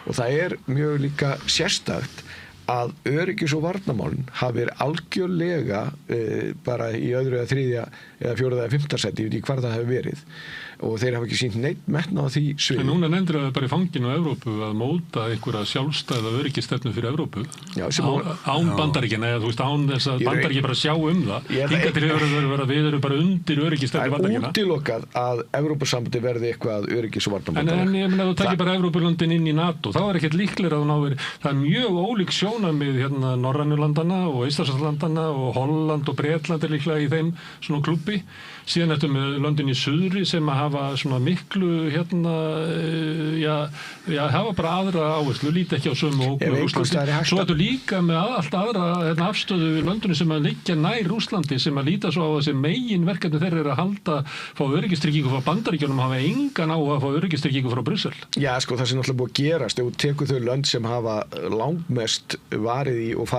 S18: og það er mjög líka sérstakt að öryggis- og varnarmálin hafi verið algjörlega bara í öðru eða þriðja eða fjóraða eða fimmta sæti, ég veit ekki hvar það hefur verið og þeir hafa ekki sýnt neitt metnað á því sviði.
S1: En núna nefndir það bara í fanginu á Evrópu að móta einhverja sjálfstæða öryggisstefnu fyrir Evrópu án Bandaríkjanna eða þú veist án þess að Bandaríkja bara sjá það hingað til við erum bara undir öryggisstefnu Bandaríkjanna.
S18: Það er útilokað að Evrópusambandi verði eitthvað öryggis- og varnarmál.
S1: En ég meina þú takir bara Evrópulöndin inn í NATO þá er ekkert líklega að það er mjög ólík sjónarmið Norrænulandana og Eystrasaltslandana og Holland og Bretland er líklega í þeim svona klúbbi. Síðan ertu með löndin í suðri sem að hafa svona miklu hafa bara aðra áherslu, líti ekki á sömu ógn og Rússlandi. Svo ertu líka með allt aðra afstöðu við löndunum sem að liggja nær Rússlandi sem að líta svo á þessi meginverkefni þeirra er að fá öryggistryggingu frá Bandaríkjunum hafa engan á að fá öryggistryggingu frá Brussel.
S18: Já, sko, það sem náttúrulega búið að gerast ef þú tekur þau lönd sem hafa langmest varið í og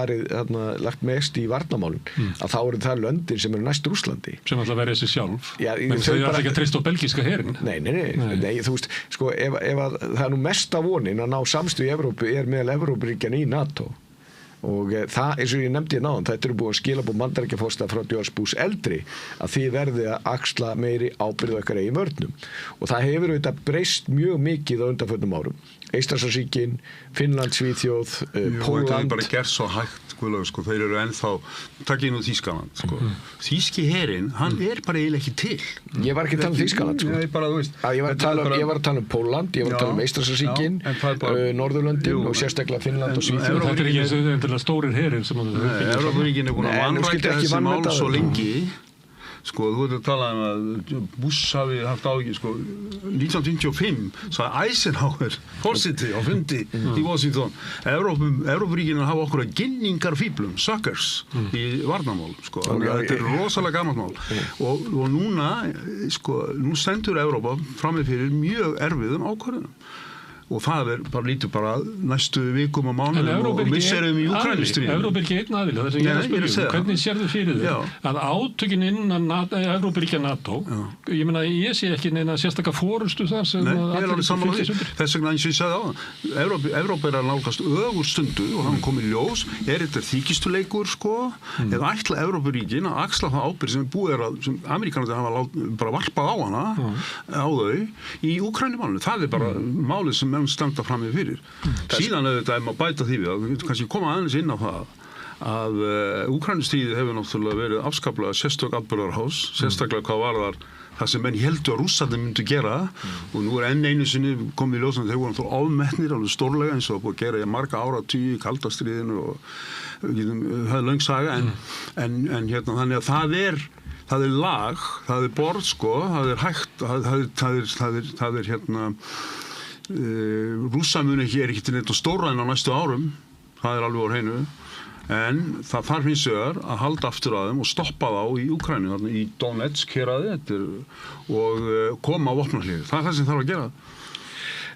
S18: lagt mest í varnarmálun að þá eru það löndin sem eru næst Rússlandi.
S1: Sem alltaf verið þessi sjálf. Men þau er ekki að treysta á belgíska herinn.
S18: Nei, þú veist, sko, ef að það er nú mesta vonin að ná samstöðu í Evrópu er meðal Evrópuríkjanna í NATO og það, eins og ég nefndi náðan, þetta eru búið að skila búið Bandaríkjaforseta frá George Bush eldri að þið verði að axla meiri ábyrgð okkar eigin vörnum og það hefur auðvitað breyst mjög mikið á undanförnum árum. Eystrasaltsríkin, Finnland, Svíþjóð, Pólland.
S17: Það er bara gert svo hægt, sko, þeir eru ennþá, takkið nú Þýskaland, sko. Þýski herinn, hann er bara eiginlega ekki til.
S18: Ég var ekki að tala um Þýskaland, sko. Ég var að tala um Pólland, ég var að tala um Eystrasaltsríkin, Norðurlöndin og sérstaklega Finnland og Svíþjóð.
S1: Þetta er ekki endilega stórir herinn sem að þau
S17: Evrópuríkin er búin að vanrækja þessi mál svo lengi. Sko, þú veit að tala að Bush hafi haft áhyggjur, sko, 1955 sagði Eisenhower forseti á fundi í Washington Evrópuríkinu hafa okkur að ginningarfíblum, suckers í varnarmál, sko, þetta er rosalega gammalt mál og núna, sko, nú stendur Evrópa frammi fyrir mjög erfiðum ákvörðunum og það er bara lítið bara næstu vikum og mánuðum og misserum í Úkraínustríðinu.
S1: Evrópa er ekki einn aðili, það sem ég er að spyrja hvernig sérðu fyrir þig að átökin innan Evrópuríkja NATO, ég meina ég sé ekki neina sérstakka forustu þar sem
S17: ég er alveg sammála því, þess vegna eins og ég sagði á það Evrópa er að nálgast ögur stundu og það komið ljós, er þetta þýkistuleikur sko, eða ætla Evrópuríkin að axla það ábyrgð sem búið er að sem Ameríkanarnir hafa bara varpað á hana á þau í Úkraínumálinu, það er bara málið sem standa fram með fyrir. Síðan auðvitað maður bæta því við, við kannski koma aðeins inn á það að Úkraínustríðið hefur náttúrulega verið afskaplega sérstök atburðarás, sérstaklega hvað varðar það sem menn heldur að Rússarnir myndu gera og nú er enn einu sinni komið í ljós að þeir voru náttúrulega ofmetnir alveg stórlega eins og búið að gera í marga áratugi í kalda stríðinu og það er löng saga en hérna þannig að það er lag, það er borð sko, það er hægt, það er hérna Rússamuni er ekki til neitt og stóra en á næstu árum það er alveg á hreinu En það þarf hins vegar að halda aftur að þeim og stoppa þá í Úkraínu, þarna í Donetsk héraði og koma á vopnahléi. Það er það sem þarf að gera.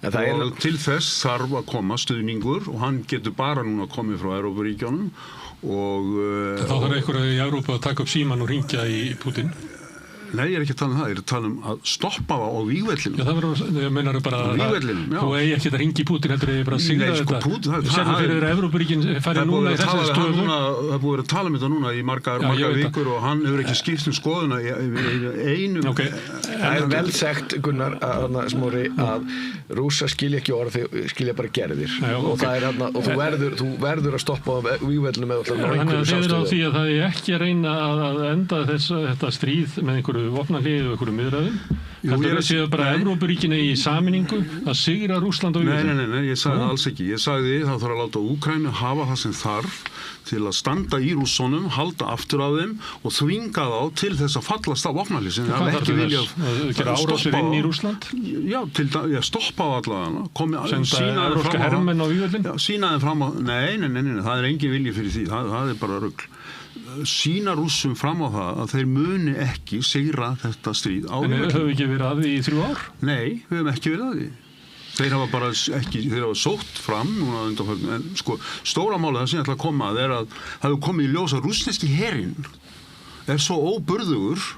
S17: Og til þess þarf að koma stuðningur og hann getur bara núna komið frá Evrópuríkjunum og
S1: þá þarf einhverja í Evrópu að taka upp síman og ringja í Putin.
S17: Nei, ég er ekki að tala um það, ég er að tala um að stoppa það á vígvellinum.
S1: Já, það verður, ég meinar bara að þú eigi ekki að ringi Putin, heldur ég bara að sigra þetta. Þú serðu fyrir þeirra Evrópuríkin farið núna í þessari stöðu.
S17: Það er búið að tala um þetta núna í marga vikur og hann hefur ekki skipt skoðuna í einum.
S18: Það er vel þekkt, Gunnar, Smári, að Rússar skilja ekki orð, þeir skilja bara gerðir. Og þú verður að stoppa á vígvellinum eða
S1: einhverju samstöðu. Þannig að því að það er ekki að reyna að enda þetta stríð með einhverju vopnahléi og einhverju miðræðum. Heldur það séu bara Evrópuríkin í sameiningu að sigra Rússland og
S17: Nei, ég sagði það alls ekki. Ég sagði það þarf að láta Úkraínu hafa það sem þarf til að standa í Rússunum, halda aftur af þeim og þvinga þá til þess að fallast á vopnahléi sem það ekki vilja
S1: gera árásir inn í Rússland?
S17: Já, stoppa á allavega.
S1: Senda evrópska hermenn á vígvöllin?
S17: Já, sína þeim fram á. Nei, það er engin vilji fyrir því. Það er bara rugl. Sína Rússum fram á það að þeir muni ekki sigra þetta stríð á
S1: En höfum við ekki verið að því í 3 ár?
S17: Nei, við höfum ekki verið að því. Þeir hafa bara ekki, þeir hafa sótt fram núna undanförnum, en sko stóra málið það sem ég ætla að koma að er að það hefur komið í ljós að rússneski herinn er svo óburðugur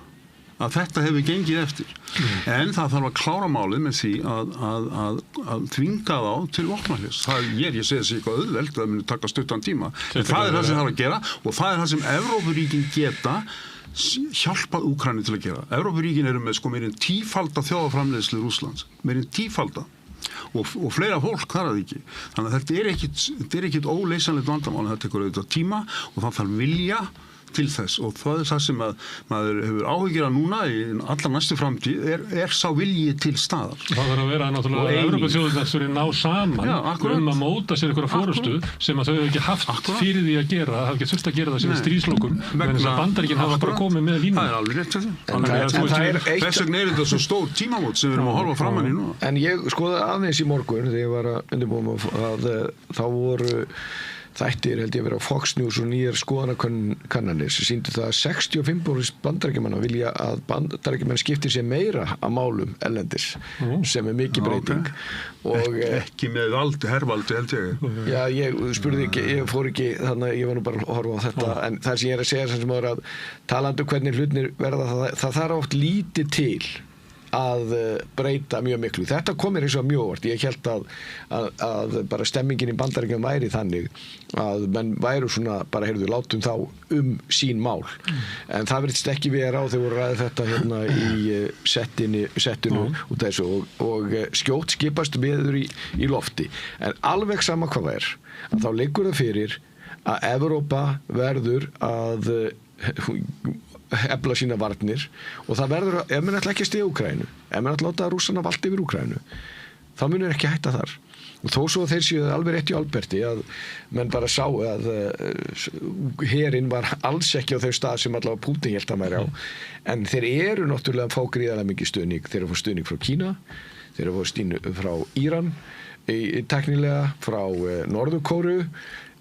S17: að þetta hefur gengið eftir. En það þarf að klára málið með því að þvinga þá til vopnahlés. Ég segi þessi eitthvað auðvelt, það muni taka stuttan tíma. En það er það sem þarf að gera og það er það sem Evrópuríkin geta hjálpað Úkraínu til að gera. Evrópuríkin eru með meir en 10-falda þjóðarframleiðslu Rússlands, meir en 10-falda. Og fleira fólk þar að ekki. Þannig að þetta er ekkit óleysanlegt vandamál, þetta tekur auðvitað tíma og það þarf vilja til þess og það er það sem maður hefur áhyggjur af núna í allra næstu framtíð er sá vilji til staðar. Það
S1: þarf að vera náttúrulega að Evrópuþjóðirnar ná saman að móta sér einhverja forystu sem að þau hefur ekki haft fyrir því að gera, það hefur ekki þurft að gera það sem stríðslokum, en þess að Bandaríkin hafa bara komið með línu.
S17: Það er alveg rétt þetta. Þess vegna er þetta svo stór tímamót sem við erum að horfa framan í núna.
S18: En ég skoði aðeins í morgun þegar ég var að undirbúa að þá voru þættir held ég að vera á Fox News og nýjar skoðanakannanir sem sýndu það að 65% Bandaríkjamanna vilja að Bandaríkjamenn skipti sér meira af málum erlendis sem er mikið breyting og
S17: ekki með hervaldi held ég.
S18: Já, ég spurði ekki, ég fór ekki þannig að ég var nú bara að horfa á þetta en það sem ég er að segja sem er að talandi hvernig hlutnir verða það þarf oft lítið til að breyta mjög miklu. Þetta komir eins og mjög óvart. Ég held að bara stemmingin í Bandaríkjunum væri þannig að menn væru svona bara látum þá sín mál. En það virðist ekki vera á þegar voru ræðið þetta hérna í settinu út af þessu og skjótt skipast viður í lofti. En alveg sama hvað það er, að þá liggur það fyrir að Evrópa verður að efla sína varnir og það verður ef menn ætla ekki að stiga Úkraínu ef menn ætla að láta Rússana valda yfir Úkraínu þá munir ekki hætta þar og þó svo þeir séu alveg rétt í Alberti að menn bara sá að herinn var alls ekki á þau stað sem allavega Putin hélt að væri á en þeir eru náttúrulega að fá gríðarlega mikið stuðning þeir eru að fá stuðning frá Kína þeir eru að fá stuðning frá Íran teknilega frá Norður-Kóreu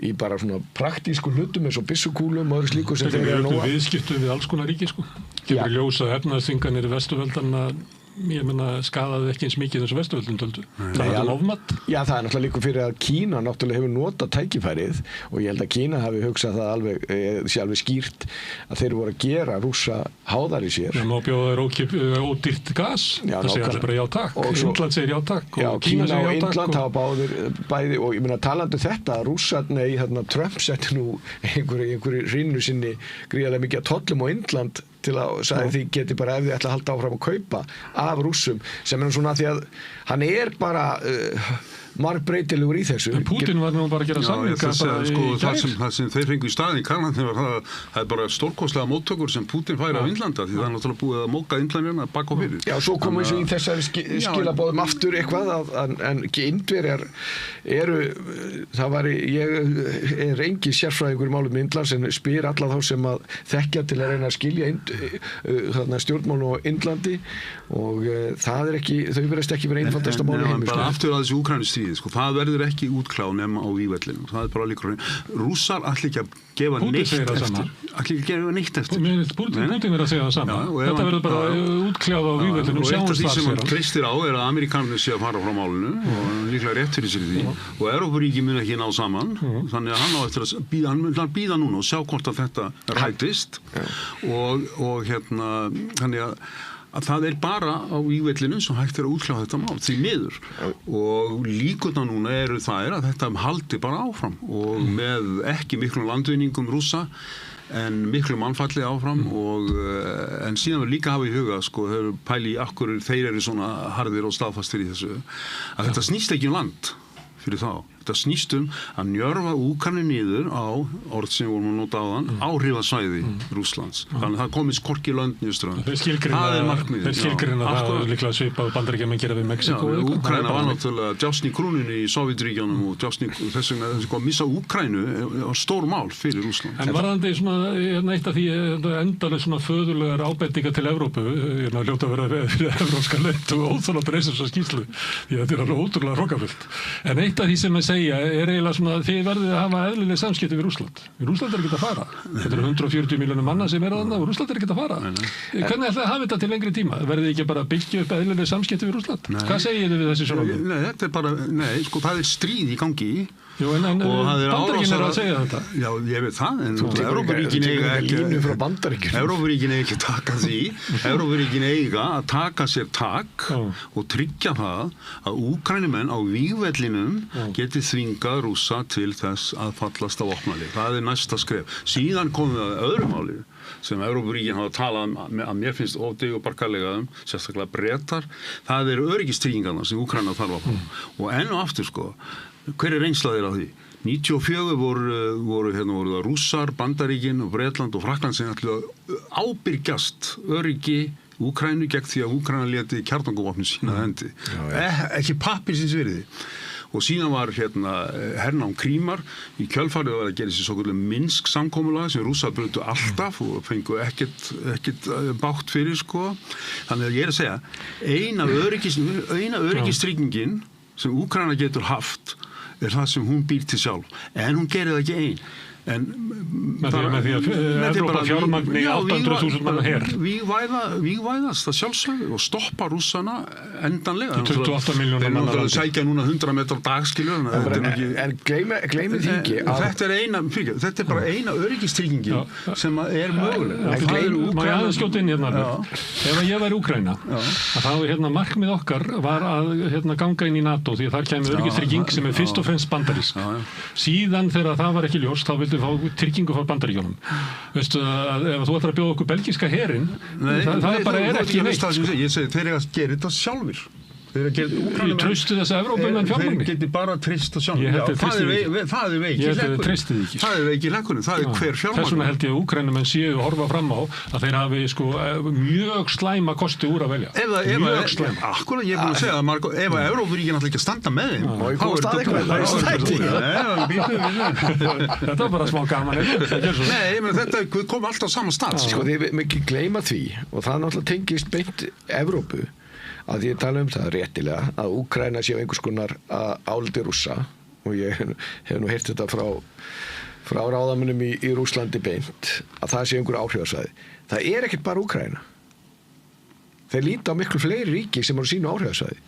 S18: í bara svona praktísku hlutum eins og byssukúlum og öðru slíku sem þeir eru nóga.
S1: Viðskiptum við alls konar ríki sko. Gefur ljósa efnaðsþvinganir í Vesturveldanna ég menna skadaði ekki eins mikið þessu Vesturveldum töldu. Það er ofmat.
S18: Já, það er náttúrulega líka fyrir að Kína náttúrulega hefur notað tækifærið og ég held að Kína hafi hugsað það alveg, sé alveg skýrt að þeir voru að gera Rússa háðar í sér.
S1: Já, nú bjóða þeir ódýrt gas. Já, það segir allir bara já takk. Indland segir já takk og Kína segir já takk. Já, Kína og
S18: Indland hafa bæði og ég meina talandi þetta Rússarnir Trump setti nú einhverju rinnu sinni gríðarlega mikið tollum á Indland til að sagði því geti bara ef þið ætla að halda áfram að kaupa af Rússum sem svona því að hann bara margbreytilegur í þessu.
S1: En Putin var nú bara að gera samninga
S17: það sem þeir fengu í staðin í Karlandi það er bara stórkostlega móttökur sem Putin fær af Indlanda því það er náttúrulega búið að móka Indlandina bak og fyrir.
S18: Já, svo komum við í þessari skilabóðum aftur eitthvað en Indverjar eru ég er engi sérfræðingur í málum Indlands en spyr alla þá sem að þekkja til að reyna að skilja stjórnmál og Indlandi og það er ekki, þau verðast ekki verið einfaldasta mál í heimi.
S17: Bara aftur að þessu Úkraínustríði stríði, sko, það verður ekki útkláð nema á vígvellinum, það bara líka Rússar ætli ekki að gefa neitt eftir. Ætli ekki að gefa neitt eftir.
S1: Putin verður að segja það sama. Þetta verður bara útkláð á vígvellinum,
S17: sjáumst þar sem hann treystir á er að Amerikanarnir sé að fara frá málinu og líklega rétt fyrir sér því og Evrópuríki mun ekki ná saman, þannig að hann á eftir að bíða núna og sjá hvort að þetta rætist og þannig að það bara á vígvellinum sem hægt að útkláða þetta mál, því miður og líkurnar núna eru þær að þetta haldi bara áfram og með ekki miklum landvinningum Rússa en miklu mannfalli áfram en síðan verður líka hafa í huga sko, þeir pæli í akkur þeir eru svona harðir og staðfastir í þessu að þetta snýst ekki land fyrir þá. Þetta snýst að njörfa Úkraínu niður á orð sem vorum að nota áðan áhrifasvæði Rússlands. Þannig að það komist hvorki lönd niður strönd. Það er markmiðið.
S1: Þeir skilgreina það líklega svipað Bandaríkjamenn gera við Mexíkó.
S17: Úkraína var náttúrulega djásn í krúnunni í Sovétríkjunum og djásn í þess vegna að missa Úkraínu er stór mál fyrir Rússland.
S1: En varðandi svona eitt af því endalega svona föðulegar ábendingar til Evrópu, hljóta að vera fyrir evrópska leit og óþála breysa þessa skýrslu því þetta er ótrúlega hrokkafullt. En eitt af því sem segja er eiginlega svona að þið verðið að hafa eðlileg samskipti við Rússland. Rússland ekki að fara. Þetta eru 140 milljónir manna sem þarna og Rússland ekki að fara. Hvernig ætlaði að hafa þetta til lengri tíma? Verðið ekki bara byggja upp eðlileg samskipti við Rússland? Hvað segir þið við þessi svona?
S17: Nei, þetta er bara, sko, það er stríð í gangi
S1: Jú, en Bandaríkin að segja þetta.
S17: Já, ég veit það, en Evrópuríkin eiga ekki að taka því. Evrópuríkin eiga að taka sér tak og tryggja það að Úkraínumenn á vígvellinum geti þvingað Rússa til þess að fallast á vopnalið. Það er næsta skref. Síðan komum við að öðru máli sem Evrópuríkin hafa talað að mér finnst ofdegi og barkalega sérstaklega Bretar. Það eru öryggistryggingarnar sem Úkraína þarf að fá. Og enn og aftur, sko, hver er reynsla þeirra á því? 94 voru það Rússar, Bandaríkin og Bretland og Frakkland sem ætluðu að ábyrgjast öryggi Úkraínu gegn því að Úkraína léti kjarnorkuvopnin sína hendi. Ekki pappirsins virði. Og síðan var hernám Krímar í kjölfarið að gera sér svokallaða Minsk samkomulag sem Rússar brutu alltaf og fengu ekkert bátt fyrir, sko. Þannig að ég er að segja, eina öryggistryggingin sem Úkraína getur haft er það sem hún býr til sjálf. En hún gerir það ekki ein.
S1: Með því að Evrópa fjármagni 800.000 manna her.
S17: Vígvæðast það sjálfsögðu og stoppa Rússana endanlega.
S1: 28 milljónir manna.
S17: Þeir sækja núna 100 metrar dagskilur.
S18: En gleymið því ekki að
S17: þetta er bara eina öryggistryggingin sem er möguleg.
S1: Má ég aðeins skjóta inn hérna. Ef ég væri Úkraína, þá markmið okkar var að ganga inn í NATO því að þar kemur öryggistrygging sem er fyrst og fremst bandarísk. Síðan þegar það var ekki ljóst, þá vildu fá tryggingu frá Bandaríkjunum. Veistu að ef þú ætlar að bjóða okkur belgíska herinn, það bara ekki neitt.
S17: Ég segi, þeir eiga að gera þetta sjálfur.
S1: Ég trausti þess að Evrópumenn fjármagni.
S17: Þeir geti bara treyst og sjálfur. Það er veiki lekkunum. Það er hver fjármagn.
S1: Þess vegna held ég að Úkraínumenn séu að horfa fram á að þeir hafi mjög slæma kosti úr að velja. Mjög slæma.
S17: Akkurat, ég er búin að segja það, ef að Evrópuríkin ætla ekki að standa með þeim.
S1: Þetta var bara smá gaman.
S17: Nei, þetta kom alltaf á sama stað.
S18: Sko, þið ekki gleyma því og það náttúrulega tengist beint Evrópu að ég tala það réttilega að Úkraína séu einhvers konar áliti Rússa og ég hef nú heyrt þetta frá ráðamönnum í Rússlandi beint að það sé einhver áhrifasvæði. Það er ekkert bara Úkraína. Þeir líta á miklu fleiri ríki sem eru sínu áhrifasvæði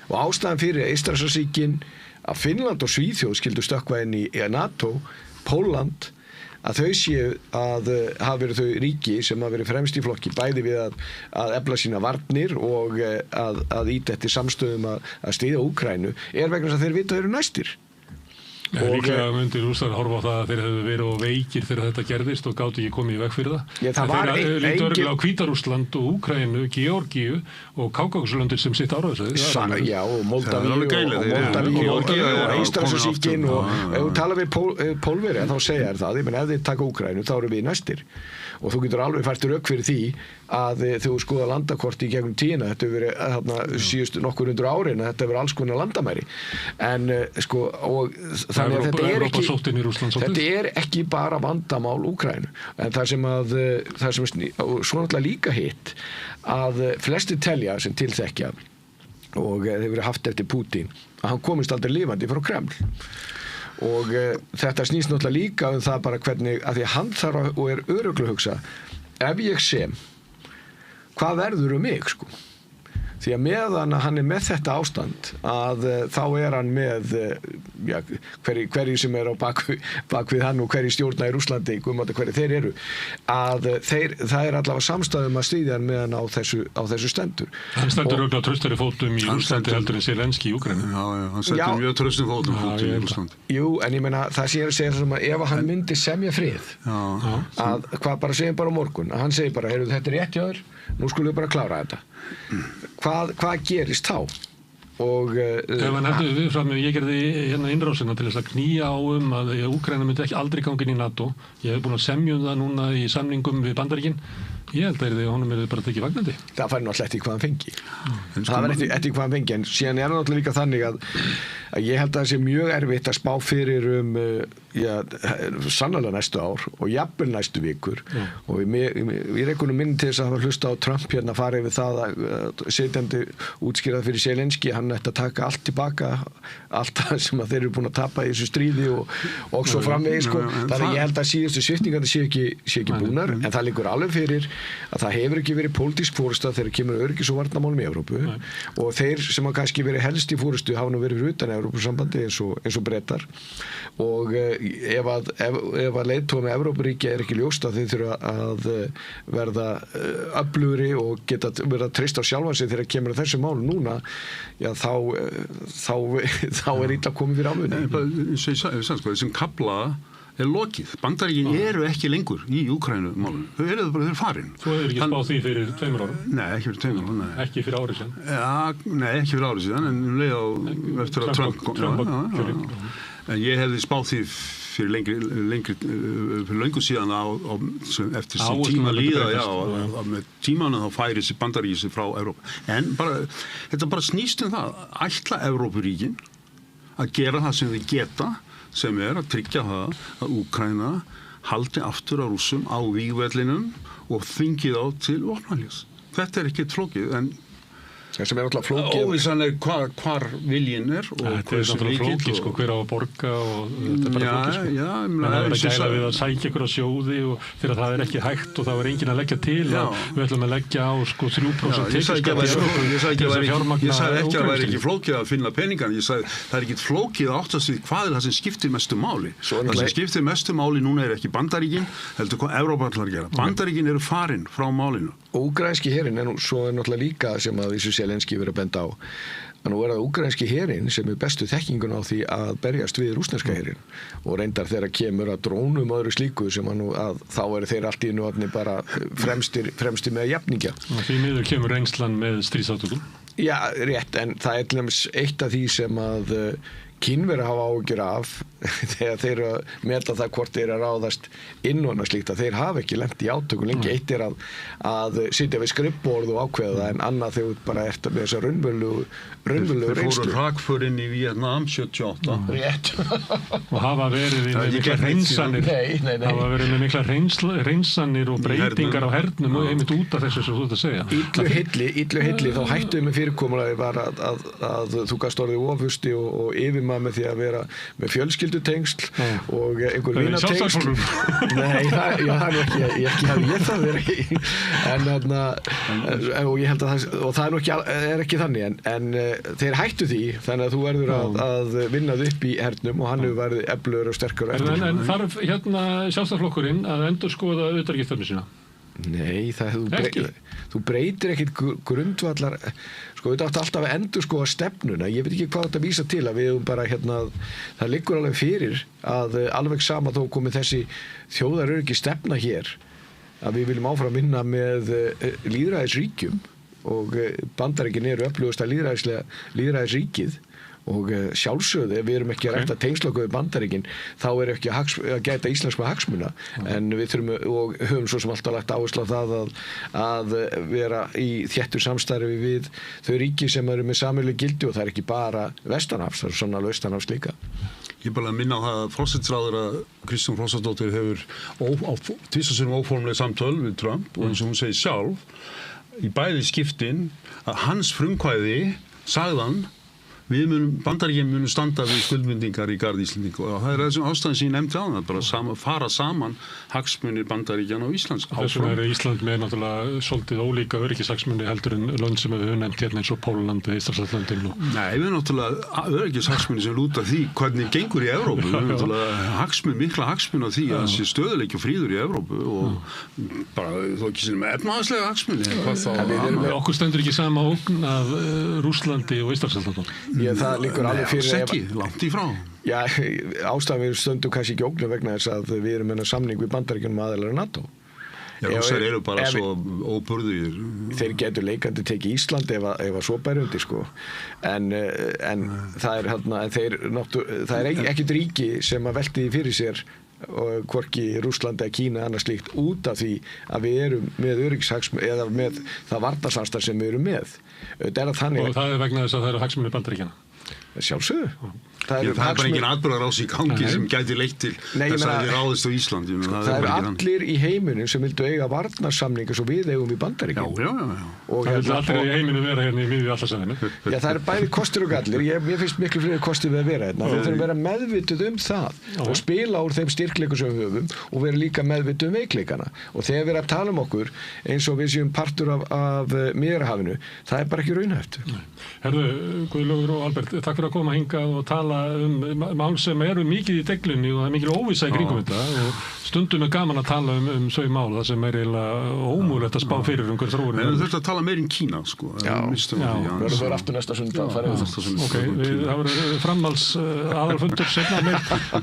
S18: og ástæðan fyrir Eystrasaltsríkin að Finnland og Svíþjóð skildu stökkva inn í NATO, Pólland að þau séu að hafa verið þau ríki sem hafa verið fremst í flokki bæði við að efla sína varnir og að íta eftir samstöðum að styðja Úkraínu er vegna þess að þeir vita að þeir eru næstir.
S1: Líklega myndir Rússar horfa á það að þeir hefðu verið á veikir þegar þetta gerðist og gátu ekki komið í veg fyrir það. Þeir líktu örgulega á Hvíta-Rússland og Úkraínu, Georgíu og Kákakuslöndir sem sitt áræðsvæði.
S18: Já, og Moldavíu og Eystrasaltsríkin og ef þú tala við Pólverja þá segja það, ef þeir taka Úkraínu þá eru við næstir. Og þú getur alveg fært rök fyrir því að þegar þú skoða landakorti í gegnum tíðina, þetta hefur verið síðustu nokkur undur árin að þetta hefur alls konar landamæri. En sko, og þannig að þetta er ekki bara vandamál Úkraínu. En það sem svo náttúrulega líka hitt að flestir telja sem tilþekkja og hefur verið haft eftir Pútín, að hann komist aldrei lifandi frá Kreml. Og þetta snýst náttúrulega líka það bara hvernig, að því að hann þarf og örugglega að hugsa, ef ég sem, hvað verður mig, sko? Því að meðan hann með þetta ástand að þá hann með hverju sem á bakvið hann og hverju stjórna í Rússlandi, hverju þeir eru, að það allavega samstæðum að stríða hann meðan á þessu stendur.
S1: Hann stendur auðvitað traustari fótum í Rússlandi heldur en Zelenský í Úkraínu.
S17: Já, hann stendur mjög traustum fótum í Rússlandi.
S18: Jú, en ég meina það sem ég að segja sem að ef hann myndi semja frið, að hvað bara segjum bara á morgun, að hann segir bara, heyrðu þetta rétt hjá þér, nú skulum við bara klára þetta. Hvað gerist þá? Og
S1: ef hann heldur við fram, ég gerði hérna innrásina til þess að knýja á að Úkraína myndi ekki aldrei ganga inn í NATO. Ég hef búin að semja það núna í samningum við Bandaríkin. Ég held að honum bara tekið vagnandi.
S18: Það fær náttúrulega eftir hvað hann fengi. Það var eftir hvað hann fengi, en síðan náttúrulega líka þannig að ég held að það sé mjög erfitt að spá fyrir sannarlega næstu ár og jafnvel næstu vikur. Og við rekunum minn til þess að hafa hlusta á Trump hérna fara yfir það að setjandi útskýrað fyrir Zelenský, hann ætti að taka allt tilbaka, allt það sem að þeir eru búin að tapa í þessu stríði og svo framvegis, sko. Þannig að ég held að síðustu sviptingarnir sé ekki búnar, en það liggur alveg fyrir að það hefur ekki verið pólitísk fórusta þegar kemur öryggis- og varnarmálum í Evrópu. Og þeir sem hafa kannski verið helst í fórustu hafa nú verið fyrir utan Evrópusambandi eins og Bretar. Og ef að leiðtogum með Evrópuríki ekki ljóst að þeir þurfa að verða öflugri og geta verið að treysta á sjálfan sig þegar kemur að þessu málu núna, þá illa komið fyrir ámunni.
S17: Þessum kafla lokið. Bandaríkin eru ekki lengur í Úkraínumálum. Þau eru bara farin.
S1: Þú hefur ekki spáð því fyrir 2 árum?
S17: Nei, ekki fyrir 2 árum.
S1: Ekki fyrir árið síðan?
S17: Nei, ekki fyrir árið síðan, en leið á eftir að Trump kom. Ég hefði spáð því fyrir löngu síðan eftir sem tíma líða, með tímanum þá færi þessi Bandaríkin frá Evrópu. En þetta bara snýst það, ætla Evrópuríkin að gera það sem þau geta, sem að tryggja það að Úkraína haldi aftur á Rússum á vígvellinum og þvingið á til vopnahlés. Þetta ekkert flókið, en
S18: sem alltaf flókið.
S17: Óvissan hvar viljinn og
S1: þetta náttúrulega flókið, sko, hver á að borga og þetta bara flókið, sko. Það er að gæla við að sækja ykkur á sjóði og þegar það ekki hægt og það enginn að leggja til að við ætlum að leggja á 3%
S17: Ég sagði ekki að það væri ekki flókið að finna peningan. Ég sagði það ekki flókið að áttast við hvað það sem skiptir mestu máli. Það sem skiptir mestu máli núna ekki Bandaríkin, heldur hvað Evrópa ætlar að gera. Bandaríkin eru farin frá málinu.
S18: Úkraínski herinn svo náttúrulega líka sem að þessu Zelenský verið að benda á. Nú það úkraínski herinn sem bestu þekkingun á því að berjast við rússneska herinn og reyndar þegar kemur að drónum og öðru slíku sem að þá þeir allt í einu bara fremstir með jafningja.
S1: Því miður kemur reynslan með stríðsátökum?
S18: Já, rétt, en það til dæmis eitt af því sem að Kínverjar hafa áhyggjur af þegar þeir meta það hvort þeir ráðast inn og slíkt að þeir hafa ekki lent í átökum lengi. Eitt að sitja við skrifborð og ákveða það, en annað þegar bara með þessa raunverulegu reynslu.
S17: Þeir fóru hrakför inn í Vietnam 78.
S18: Rétt.
S1: Og hafa verið með mikla hreinsanir. Hafa verið með mikla hreinsanir og breytingar á hernum og einmitt út af þessu sem þú ert að segja.
S18: Illu hilli þá hættuðum með fyrirkomulagi var að þú gast orðið ofusti og yfirmaður með því að vera með fjölskyldutengsl og einhver vinatengsl. Nei, það er ekki hafi ég það verið. Og ég held að það er ekki þannig, en þeir hættu því, þannig að þú verður að vinna þið upp í hernum og hann hefur verið eflugur og sterkur.
S1: En þarf Sjálfstæðisflokkurinn að endurskoða utanríkisstefnu sína?
S18: Nei, þú breytir ekkit grundvallar, sko, þetta átti alltaf að endurskoða stefnuna. Ég veit ekki hvað þetta vísa til að við bara það liggur alveg fyrir að alveg sama þó komið þessi þjóðaröryggi stefna hér að við viljum áfram vinna með lýðræðisríkjum og Bandaríkin eru öflugasta lýðræðisríkið og sjálfsögðu, ef við erum ekki að rækta tengslokuð Bandaríkin, þá ekki að gæta íslenskra hagsmuna, en við þurfum og höfum svo sem alltaf lagt áherslu á það að vera í þéttu samstarfi við þau ríki sem eru með sameiginleg gildi og það ekki bara vestanhafs, það sannarlega austanhafs líka.
S17: Ég bara minna á það að forsætisráðherra Kristrún Frostadóttir hefur tvisvar sinnum óformleg samtöl við Trump og eins og hún segir sjálf í bæði skiptin að hans frumkvæði sagðan Bandaríkin munu standa við skuldbindingar í garð Íslendinga og það þessum ástæðan sem ég nefndi á það, bara fara saman hagsmunir Bandaríkjanna og Íslands.
S1: Þessum Ísland með náttúrulega svolítið ólíka öryggishagsmuni heldur en lönd sem við höfum nefnt hérna eins og Pólland eða Eystrasaltslöndin.
S17: Nei, við náttúrulega öryggishagsmuni sem lúta því hvernig gengur í Evrópu. Við náttúrulega mikla hagsmuni á því að sé stöðuleiki og fríður í Evrópu og bara þó ekki sem efnahagslega hagsmuni.
S1: Okkur stendur ekki sama ógn af Rússlandi og Eystrasaltslöndin.
S18: Það liggur alveg fyrir
S17: ekki, langt í frá.
S18: Já, ástæðan við stöndum kannski ekki ógnum vegna þess að við erum með samning við Bandaríkjunum aðilar NATO.
S17: Rússar eru bara svo óburðugir.
S18: Þeir getur leikandi tekið Ísland ef að svo bæri undir, sko. En það er ekkert ríki sem að velti fyrir sér og hvorki Rússlandi eða Kína annars slíkt út af því að við erum með öryggishagsmuni eða með það varnarsamstarf sem við erum með.
S1: Og það er vegna þess að það eru hagsmunir Bandaríkjanna?
S18: Sjálfsögðu.
S17: Það er bara engin atburðarás í gangi sem gæti leitt til þess að þið ráðist á Íslandi.
S18: Það er allir í heiminum sem vildu eiga varnarsamninga svo við eigum í Bandaríkjunum.
S17: Já.
S1: Og það vildu allir í heiminum vera hérna í miðju Atlantshafinu.
S18: Já, það er bæði kostir og gallir. Mér finnst miklu fleiri kostir við að vera hérna. Við þurfum að vera meðvituð það og spila úr þeim styrkleikum sem við höfum og vera líka meðvituð veikleikana. Og þegar við erum að tala okkur eins og við séum partur af Miðjarðarhafinu, það er bara ekki raunhæft.
S1: Herðu, Guðlaugur og Albert, takk fyrir að koma hingað og tala mál sem eru mikið í deglunni og það er mikil óvissa í kringum þetta og stundum er gaman að tala þau mál það sem er eiginlega ómögulegt að spá fyrir hver þróun.
S17: En þú þurft að tala meir Kína, sko.
S18: Já, verður það aftur næsta sundag.
S1: Ok, það verður framhalds aðalfundur seinna með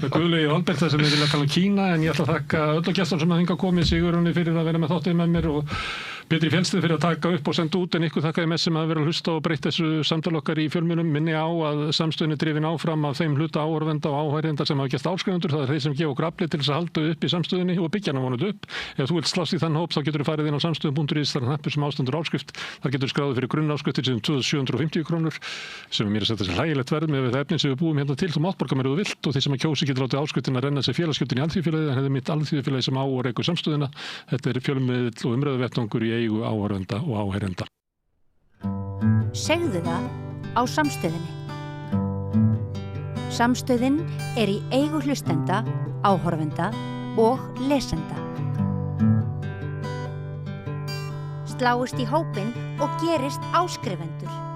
S1: Guðlaugi og Albert þar sem við vilja tala Kína en ég ætla að þakka öllu gestum sem að hingað komið Sigurunni fyrir að vera með þáttið með mér og Pétri Fjellstið fyrir að taka upp og senda út en ykkur þakkaði með sem að vera að hlusta og breyta þessu samtal okkar í fjölmiðlum. Minni á að samstöðin er drifin áfram af þeim hluta áhorfenda og áhærenda sem hafa gert áskrifundur. Það er þeir sem gefa okkur afli til þess að halda upp í samstöðinni og byggja hana vonandi upp. Ef þú vilt slást í þann hóp þá getur þú farið inn á samstöðum.is, þar er hnappur sem ástandur áskrift. Þar getur þú skráðið fyrir grunnáskrift sem 2.750 krónur sem er mér að setja sér hlægilegt verð með það efnin sem við búum hérna til. Þú mátt borga mér ef þú vilt og þeir sem að kjósi getur látið áskriftina renna sér félagsgjöldin í alþýðufélagið en þetta er mitt alþýðufélagið sem á og rekur samstöðina. Þetta er fjölmiðill og umræðuvettvangur í eigu áhorfenda og áheyrenda.
S6: Segðu það á Samstöðinni. Samstöðin er í eigu hlustenda, áhorfenda og lesenda. Sláist í hópinn og gerist áskrifendur.